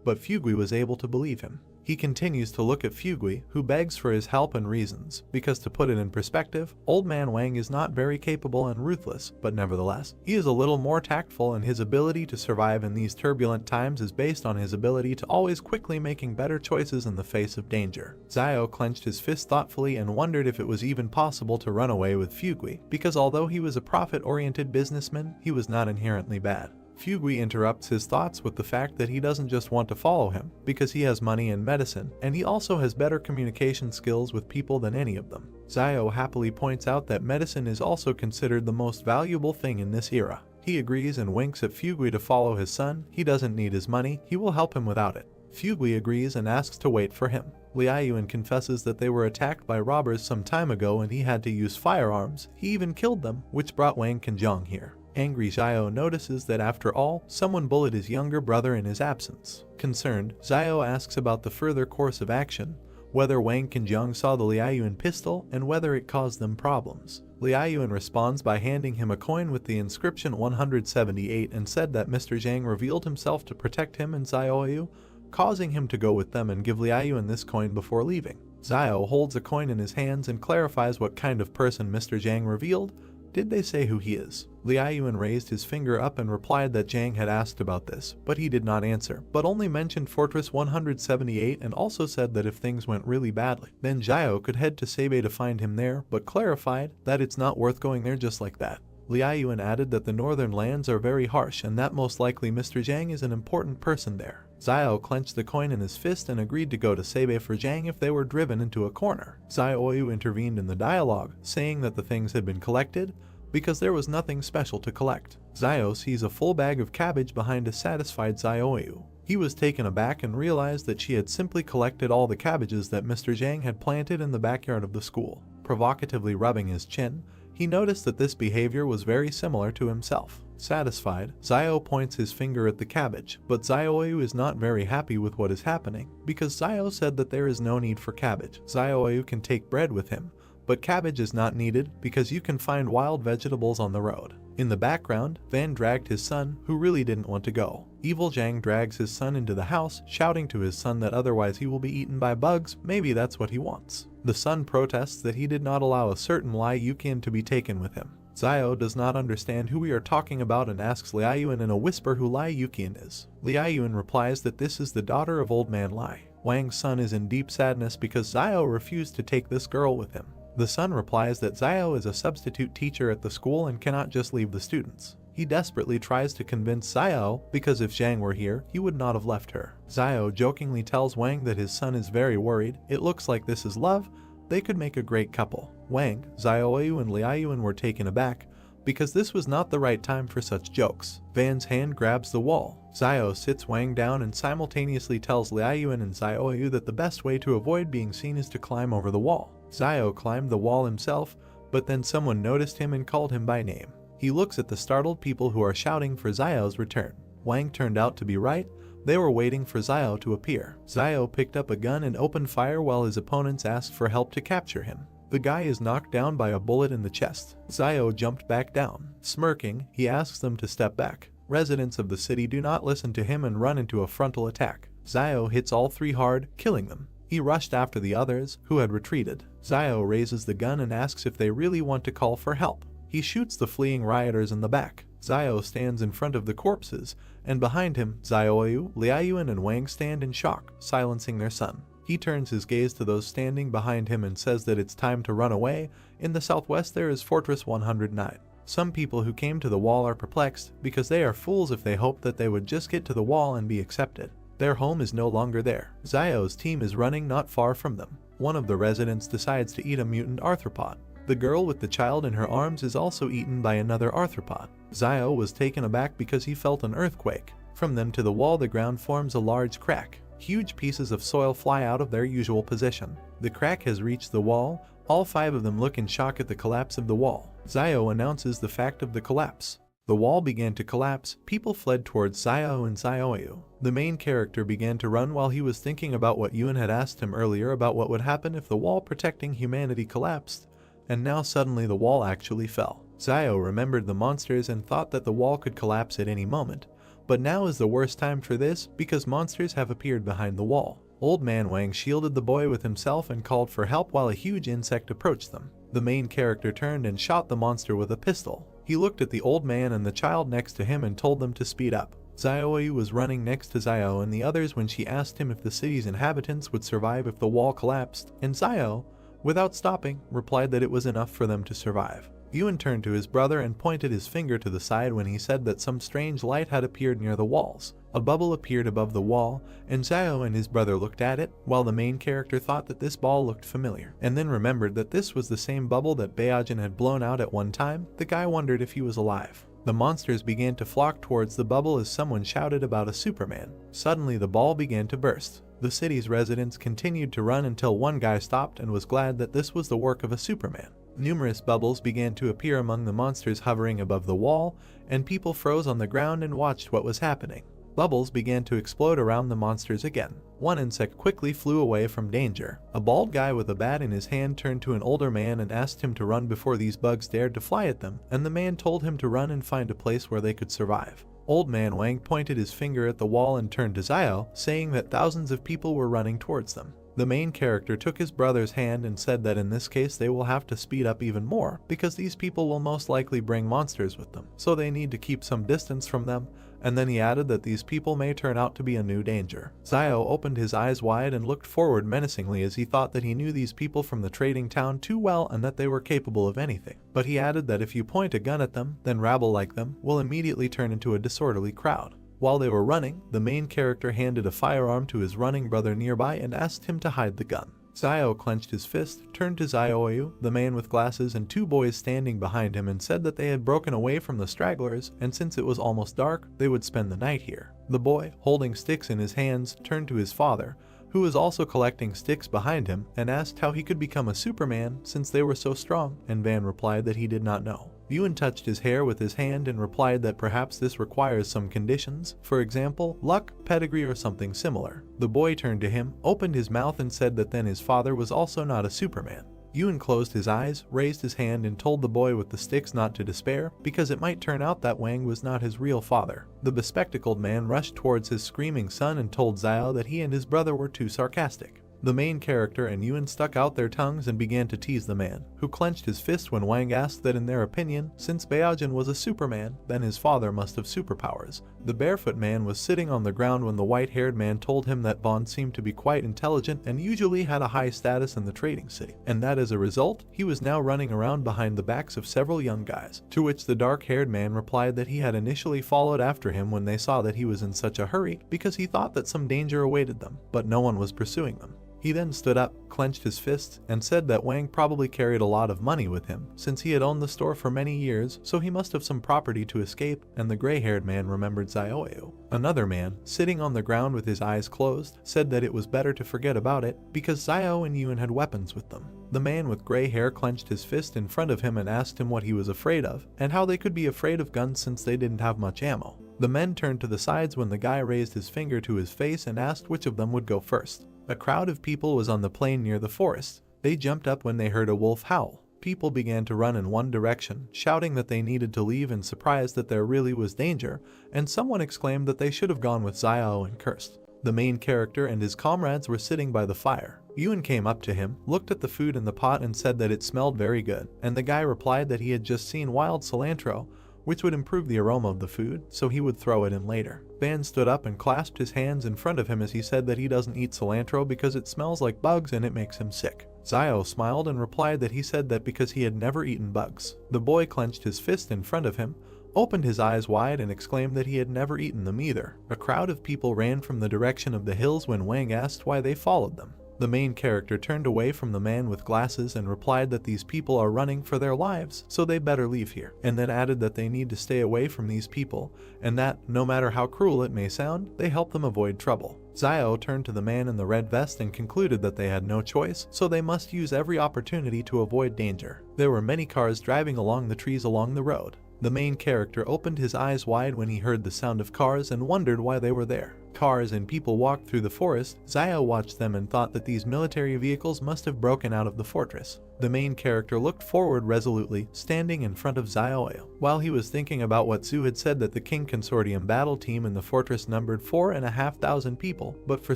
But Fugui was able to believe him. He continues to look at Fugui, who begs for his help and reasons, because to put it in perspective, Old Man Wang is not very capable and ruthless, but nevertheless, he is a little more tactful, and his ability to survive in these turbulent times is based on his ability to always quickly making better choices in the face of danger. Zio clenched his fist thoughtfully and wondered if it was even possible to run away with Fugui, because although he was a profit-oriented businessman, he was not inherently bad. Fugui interrupts his thoughts with the fact that he doesn't just want to follow him, because he has money and medicine, and he also has better communication skills with people than any of them. Zio happily points out that medicine is also considered the most valuable thing in this era. He agrees and winks at Fugui to follow his son. He doesn't need his money, he will help him without it. Fugui agrees and asks to wait for him. Liaoyuan confesses that they were attacked by robbers some time ago and he had to use firearms. He even killed them, which brought Wang Qinjiang here. Angry Zio notices that after all, someone bullied his younger brother in his absence. Concerned, Zio asks about the further course of action, whether Wang Qinjiang saw the Liaoyuan pistol and whether it caused them problems. Liaoyuan responds by handing him a coin with the inscription 178 and said that Mr. Zhang revealed himself to protect him and Zioyu, causing him to go with them and give Liaoyuan this coin before leaving. Zio holds a coin in his hands and clarifies what kind of person Mr. Zhang revealed. Did they say who he is? Liaoyuan raised his finger up and replied that Zhang had asked about this, but he did not answer, but only mentioned Fortress 178 and also said that if things went really badly, then Zio could head to Sabei to find him there, but clarified that it's not worth going there just like that. Liaoyuan added that the northern lands are very harsh and that most likely Mr. Zhang is an important person there. Zio clenched the coin in his fist and agreed to go to Sabei for Zhang if they were driven into a corner. Zioyu intervened in the dialogue, saying that the things had been collected because there was nothing special to collect. Zio sees a full bag of cabbage behind a satisfied Zioyu. He was taken aback and realized that she had simply collected all the cabbages that Mr. Zhang had planted in the backyard of the school. Provocatively rubbing his chin, he noticed that this behavior was very similar to himself. Satisfied, Zio points his finger at the cabbage, but Zioyu is not very happy with what is happening, because Zio said that there is no need for cabbage. Zioyu can take bread with him, but cabbage is not needed because you can find wild vegetables on the road. In the background, Van dragged his son, who really didn't want to go. Evil Zhang drags his son into the house, shouting to his son that otherwise he will be eaten by bugs. Maybe that's what he wants. The son protests that he did not allow a certain Lai Yuqian to be taken with him. Zio does not understand who we are talking about and asks Liaoyuan in a whisper who Lai Yuqian is. Liaoyuan replies that this is the daughter of Old Man Lai. Wang's son is in deep sadness because Zio refused to take this girl with him. The son replies that Zio is a substitute teacher at the school and cannot just leave the students. He desperately tries to convince Zio because if Zhang were here, he would not have left her. Zio jokingly tells Wang that his son is very worried. It looks like this is love. They could make a great couple. Wang, Zioyu and Liaoyuan were taken aback because this was not the right time for such jokes. Van's hand grabs the wall. Zio sits Wang down and simultaneously tells Liaoyuan and Zioyu that the best way to avoid being seen is to climb over the wall. Zio climbed the wall himself, but then someone noticed him and called him by name. He looks at the startled people who are shouting for Zio's return. Wang turned out to be right. They were waiting for Zio to appear. Zio picked up a gun and opened fire while his opponents asked for help to capture him. The guy is knocked down by a bullet in the chest. Zio jumped back down. Smirking, he asks them to step back. Residents of the city do not listen to him and run into a frontal attack. Zio hits all three hard, killing them. He rushed after the others, who had retreated. Zio raises the gun and asks if they really want to call for help. He shoots the fleeing rioters in the back. Zio stands in front of the corpses, and behind him, Zioyu, Liaoyuan and Wang stand in shock, silencing their son. He turns his gaze to those standing behind him and says that it's time to run away. In the southwest there is Fortress 109. Some people who came to the wall are perplexed because they are fools if they hope that they would just get to the wall and be accepted. Their home is no longer there. Zio's team is running not far from them. One of the residents decides to eat a mutant arthropod. The girl with the child in her arms is also eaten by another arthropod. Zio was taken aback because he felt an earthquake. From them to the wall, the ground forms a large crack. Huge pieces of soil fly out of their usual position. The crack has reached the wall. All 5 of them look in shock at the collapse of the wall. Zio announces the fact of the collapse. The wall began to collapse. People fled towards Zio and Zioyu. The main character began to run while he was thinking about what Yun had asked him earlier about what would happen if the wall protecting humanity collapsed, and now suddenly the wall actually fell. Zio remembered the monsters and thought that the wall could collapse at any moment, but now is the worst time for this because monsters have appeared behind the wall. Old Man Wang shielded the boy with himself and called for help while a huge insect approached them. The main character turned and shot the monster with a pistol. He looked at the old man and the child next to him and told them to speed up. Zioyu was running next to Zio and the others when she asked him if the city's inhabitants would survive if the wall collapsed, and Zio, without stopping, replied that it was enough for them to survive. Yun turned to his brother and pointed his finger to the side when he said that some strange light had appeared near the walls. A bubble appeared above the wall, and Zio and his brother looked at it, while the main character thought that this ball looked familiar, and then remembered that this was the same bubble that Baojin had blown out at one time. The guy wondered if he was alive. The monsters began to flock towards the bubble as someone shouted about a Superman. Suddenly the ball began to burst. The city's residents continued to run until one guy stopped and was glad that this was the work of a Superman. Numerous bubbles began to appear among the monsters hovering above the wall, and people froze on the ground and watched what was happening. Bubbles began to explode around the monsters again. One insect quickly flew away from danger. A bald guy with a bat in his hand turned to an older man and asked him to run before these bugs dared to fly at them, and the man told him to run and find a place where they could survive. Old Man Wang pointed his finger at the wall and turned to Zio, saying that thousands of people were running towards them. The main character took his brother's hand and said that in this case they will have to speed up even more because these people will most likely bring monsters with them, so they need to keep some distance from them, and then he added that these people may turn out to be a new danger. Zio opened his eyes wide and looked forward menacingly as he thought that he knew these people from the trading town too well and that they were capable of anything. But he added that if you point a gun at them, then rabble like them will immediately turn into a disorderly crowd. While they were running, the main character handed a firearm to his running brother nearby and asked him to hide the gun. Zio clenched his fist, turned to Zioyu, the man with glasses, and 2 boys standing behind him and said that they had broken away from the stragglers, and since it was almost dark, they would spend the night here. The boy, holding sticks in his hands, turned to his father, who was also collecting sticks behind him, and asked how he could become a Superman since they were so strong, and Van replied that he did not know. Yun touched his hair with his hand and replied that perhaps this requires some conditions, for example, luck, pedigree, or something similar. The boy turned to him, opened his mouth, and said that then his father was also not a Superman. Yun closed his eyes, raised his hand, and told the boy with the sticks not to despair, because it might turn out that Wang was not his real father. The bespectacled man rushed towards his screaming son and told Zio that he and his brother were too sarcastic. The main character and Yun stuck out their tongues and began to tease the man, who clenched his fist when Wang asked that in their opinion, since Baojin was a Superman, then his father must have superpowers. The barefoot man was sitting on the ground when the white-haired man told him that Bond seemed to be quite intelligent and usually had a high status in the trading city, and that as a result, he was now running around behind the backs of several young guys, to which the dark-haired man replied that he had initially followed after him when they saw that he was in such a hurry because he thought that some danger awaited them, but no one was pursuing them. He then stood up, clenched his fists, and said that Wang probably carried a lot of money with him, since he had owned the store for many years, so he must have some property to escape, and the gray-haired man remembered Zioyu. Another man, sitting on the ground with his eyes closed, said that it was better to forget about it, because Zio and Yun had weapons with them. The man with gray hair clenched his fist in front of him and asked him what he was afraid of, and how they could be afraid of guns since they didn't have much ammo. The men turned to the sides when the guy raised his finger to his face and asked which of them would go first. A crowd of people was on the plain near the forest. They jumped up when they heard a wolf howl. People began to run in one direction, shouting that they needed to leave and surprised that there really was danger, and someone exclaimed that they should have gone with Zio and cursed. The main character and his comrades were sitting by the fire. Yun came up to him, looked at the food in the pot and said that it smelled very good, and the guy replied that he had just seen wild cilantro, which would improve the aroma of the food, so he would throw it in later. Van stood up and clasped his hands in front of him as he said that he doesn't eat cilantro because it smells like bugs and it makes him sick. Zio smiled and replied that he said that because he had never eaten bugs. The boy clenched his fist in front of him, opened his eyes wide and exclaimed that he had never eaten them either. A crowd of people ran from the direction of the hills when Wang asked why they followed them. The main character turned away from the man with glasses and replied that these people are running for their lives, so they better leave here, and then added that they need to stay away from these people, and that, no matter how cruel it may sound, they help them avoid trouble. Zio turned to the man in the red vest and concluded that they had no choice, so they must use every opportunity to avoid danger. There were many cars driving along the trees along the road. The main character opened his eyes wide when he heard the sound of cars and wondered why they were there. Cars and people walked through the forest. Zio watched them and thought that these military vehicles must have broken out of the fortress. The main character looked forward resolutely, standing in front of Zio. While he was thinking about what Zhu had said that the King Consortium battle team in the fortress numbered 4,500 people, but for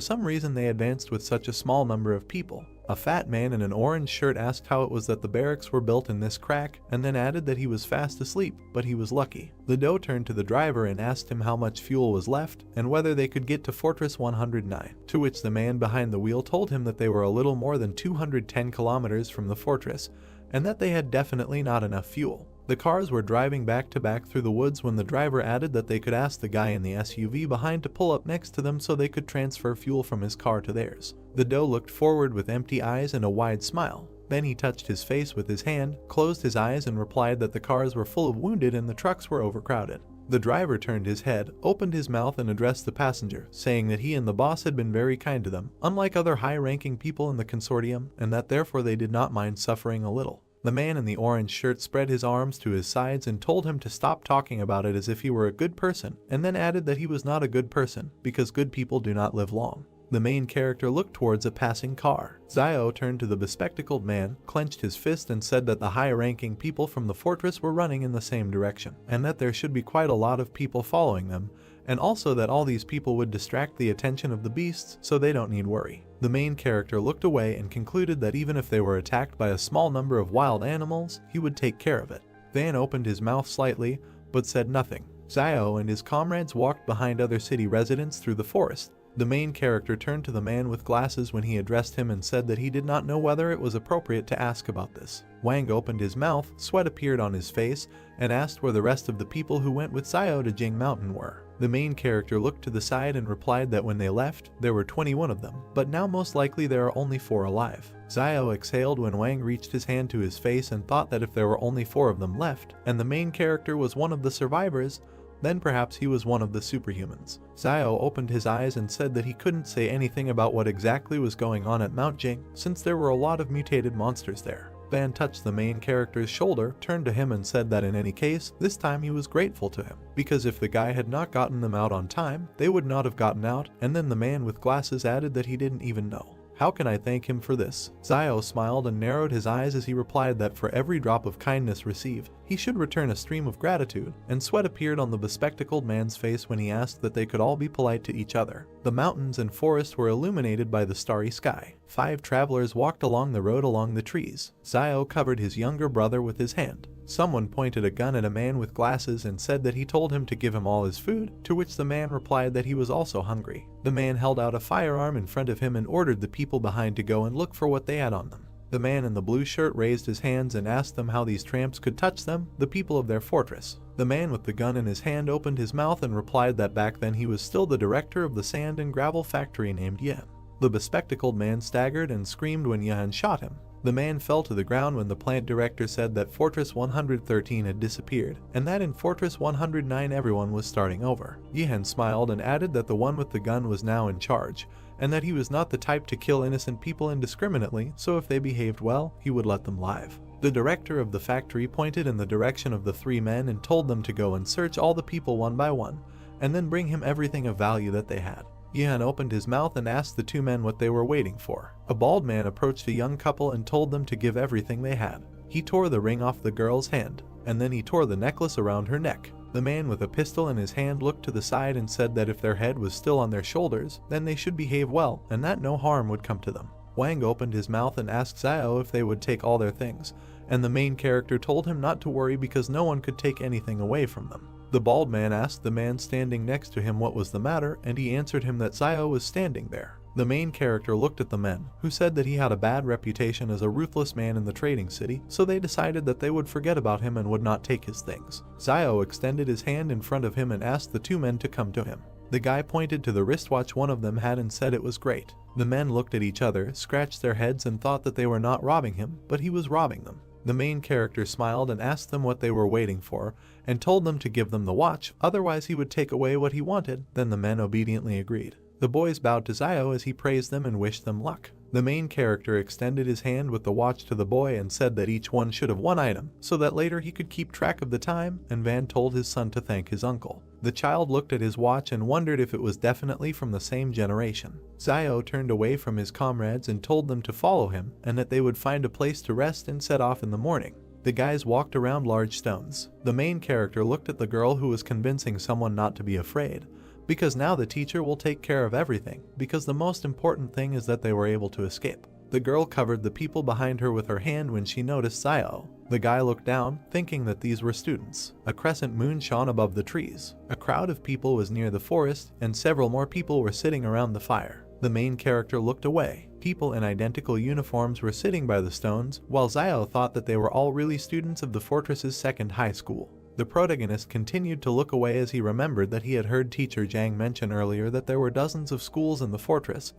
some reason they advanced with such a small number of people. A fat man in an orange shirt asked how it was that the barracks were built in this crack, and then added that he was fast asleep, but he was lucky. The doe turned to the driver and asked him how much fuel was left, and whether they could get to Fortress 109, to which the man behind the wheel told him that they were a little more than 210 kilometers from the fortress, and that they had definitely not enough fuel. The cars were driving back to back through the woods when the driver added that they could ask the guy in the SUV behind to pull up next to them so they could transfer fuel from his car to theirs. The doe looked forward with empty eyes and a wide smile. Then he touched his face with his hand, closed his eyes and replied that the cars were full of wounded and the trucks were overcrowded. The driver turned his head, opened his mouth and addressed the passenger, saying that he and the boss had been very kind to them, unlike other high-ranking people in the consortium, and that therefore they did not mind suffering a little. The man in the orange shirt spread his arms to his sides and told him to stop talking about it as if he were a good person, and then added that he was not a good person, because good people do not live long. The main character looked towards a passing car. Zio turned to the bespectacled man, clenched his fist and said that the high-ranking people from the fortress were running in the same direction, and that there should be quite a lot of people following them, and also that all these people would distract the attention of the beasts so they don't need worry. The main character looked away and concluded that even if they were attacked by a small number of wild animals, he would take care of it. Van opened his mouth slightly, but said nothing. Zio and his comrades walked behind other city residents through the forest. The main character turned to the man with glasses when he addressed him and said that he did not know whether it was appropriate to ask about this. Wang opened his mouth, sweat appeared on his face, and asked where the rest of the people who went with Zio to Jing Mountain were. The main character looked to the side and replied that when they left, there were 21 of them, but now most likely there are only 4 alive. Zio exhaled when Wang reached his hand to his face and thought that if there were only 4 of them left, and the main character was one of the survivors, then perhaps he was one of the superhumans. Zio opened his eyes and said that he couldn't say anything about what exactly was going on at Mount Jing, since there were a lot of mutated monsters there. Van touched the main character's shoulder, turned to him and said that in any case, this time he was grateful to him, because if the guy had not gotten them out on time, they would not have gotten out, and then the man with glasses added that he didn't even know. How can I thank him for this? Zio smiled and narrowed his eyes as he replied that for every drop of kindness received, he should return a stream of gratitude, and sweat appeared on the bespectacled man's face when he asked that they could all be polite to each other. The mountains and forest were illuminated by the starry sky. 5 travelers walked along the road along the trees. Zio covered his younger brother with his hand. Someone pointed a gun at a man with glasses and said that he told him to give him all his food, to which the man replied that he was also hungry. The man held out a firearm in front of him and ordered the people behind to go and look for what they had on them. The man in the blue shirt raised his hands and asked them how these tramps could touch them, the people of their fortress. The man with the gun in his hand opened his mouth and replied that back then he was still the director of the sand and gravel factory named Yen. The bespectacled man staggered and screamed when Yen shot him. The man fell to the ground when the plant director said that Fortress 113 had disappeared, and that in Fortress 109 everyone was starting over. Yihan smiled and added that the one with the gun was now in charge, and that he was not the type to kill innocent people indiscriminately, so if they behaved well, he would let them live. The director of the factory pointed in the direction of the 3 men and told them to go and search all the people one by one, and then bring him everything of value that they had. Yihan opened his mouth and asked the 2 men what they were waiting for. A bald man approached a young couple and told them to give everything they had. He tore the ring off the girl's hand, and then he tore the necklace around her neck. The man with a pistol in his hand looked to the side and said that if their head was still on their shoulders, then they should behave well, and that no harm would come to them. Wang opened his mouth and asked Zio if they would take all their things, and the main character told him not to worry because no one could take anything away from them. The bald man asked the man standing next to him what was the matter, and he answered him that Zio was standing there. The main character looked at the men, who said that he had a bad reputation as a ruthless man in the trading city, so they decided that they would forget about him and would not take his things. Zio extended his hand in front of him and asked the two men to come to him. The guy pointed to the wristwatch one of them had and said it was great. The men looked at each other, scratched their heads and thought that they were not robbing him, but he was robbing them. The main character smiled and asked them what they were waiting for, and told them to give them the watch, otherwise he would take away what he wanted. Then the men obediently agreed. The boys bowed to Zio as he praised them and wished them luck. The main character extended his hand with the watch to the boy and said that each one should have one item, so that later he could keep track of the time, and Van told his son to thank his uncle. The child looked at his watch and wondered if it was definitely from the same generation. Zio turned away from his comrades and told them to follow him, and that they would find a place to rest and set off in the morning. The guys walked around large stones. The main character looked at the girl who was convincing someone not to be afraid, because now the teacher will take care of everything, because the most important thing is that they were able to escape. The girl covered the people behind her with her hand when she noticed Zio. The guy looked down, thinking that these were students. A crescent moon shone above the trees. A crowd of people was near the forest, and several more people were sitting around the fire. The main character looked away. People in identical uniforms were sitting by the stones, while Zio thought that they were all really students of the fortress's second high school. The protagonist continued to look away as he remembered that he had heard teacher Zhang mention earlier that there were dozens of schools in the fortress,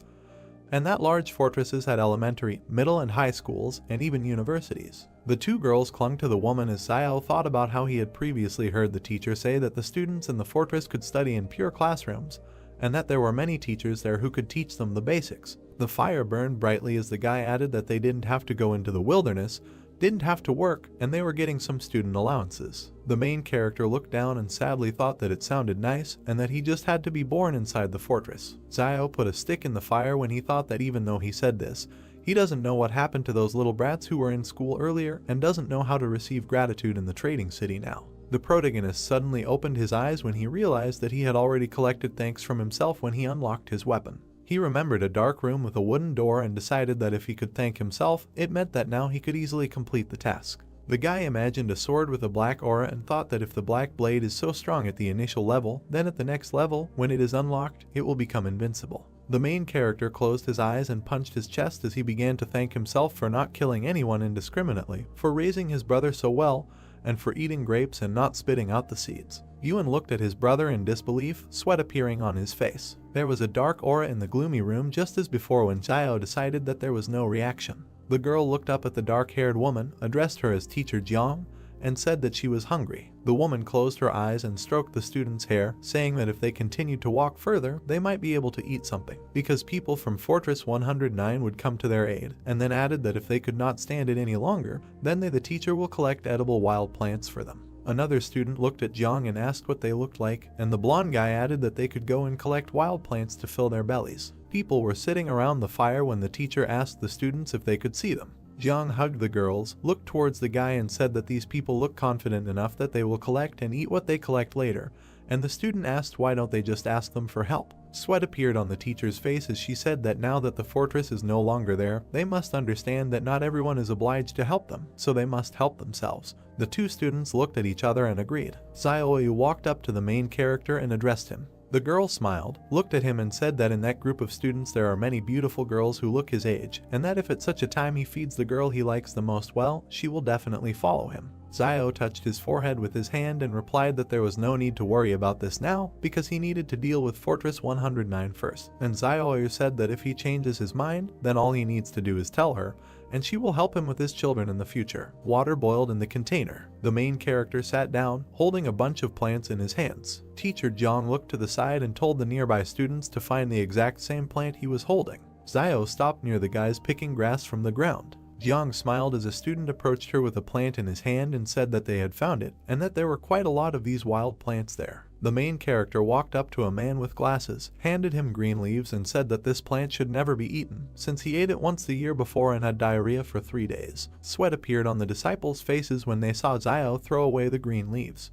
and that large fortresses had elementary, middle and high schools, and even universities. The two girls clung to the woman as Zio thought about how he had previously heard the teacher say that the students in the fortress could study in pure classrooms, and that there were many teachers there who could teach them the basics. The fire burned brightly as the guy added that they didn't have to go into the wilderness, didn't have to work, and they were getting some student allowances. The main character looked down and sadly thought that it sounded nice, and that he just had to be born inside the fortress. Zio put a stick in the fire when he thought that even though he said this, he doesn't know what happened to those little brats who were in school earlier and doesn't know how to receive gratitude in the trading city now. The protagonist suddenly opened his eyes when he realized that he had already collected thanks from himself when he unlocked his weapon. He remembered a dark room with a wooden door and decided that if he could thank himself, it meant that now he could easily complete the task. The guy imagined a sword with a black aura and thought that if the black blade is so strong at the initial level, then at the next level, when it is unlocked, it will become invincible. The main character closed his eyes and punched his chest as he began to thank himself for not killing anyone indiscriminately, for raising his brother so well, and for eating grapes and not spitting out the seeds. Yuan looked at his brother in disbelief, sweat appearing on his face. There was a dark aura in the gloomy room just as before when Zio decided that there was no reaction. The girl looked up at the dark-haired woman, addressed her as Teacher Jiang, and said that she was hungry. The woman closed her eyes and stroked the student's hair, saying that if they continued to walk further, they might be able to eat something, because people from Fortress 109 would come to their aid, and then added that if they could not stand it any longer, then the teacher will collect edible wild plants for them. Another student looked at Jiang and asked what they looked like, and the blonde guy added that they could go and collect wild plants to fill their bellies. People were sitting around the fire when the teacher asked the students if they could see them. Jiang hugged the girls, looked towards the guy and said that these people look confident enough that they will collect and eat what they collect later, and the student asked why don't they just ask them for help. Sweat appeared on the teacher's face as she said that now that the fortress is no longer there, they must understand that not everyone is obliged to help them, so they must help themselves. The two students looked at each other and agreed. Zio walked up to the main character and addressed him. The girl smiled, looked at him and said that in that group of students there are many beautiful girls who look his age, and that if at such a time he feeds the girl he likes the most well, she will definitely follow him. Zio touched his forehead with his hand and replied that there was no need to worry about this now, because he needed to deal with Fortress 109 first. And Zio said that if he changes his mind, then all he needs to do is tell her, and she will help him with his children in the future. Water boiled in the container. The main character sat down, holding a bunch of plants in his hands. Teacher Jiang looked to the side and told the nearby students to find the exact same plant he was holding. Zio stopped near the guys picking grass from the ground. Jiang smiled as a student approached her with a plant in his hand and said that they had found it, and that there were quite a lot of these wild plants there. The main character walked up to a man with glasses, handed him green leaves and said that this plant should never be eaten, since he ate it once the year before and had diarrhea for 3 days. Sweat appeared on the disciples' faces when they saw Zio throw away the green leaves.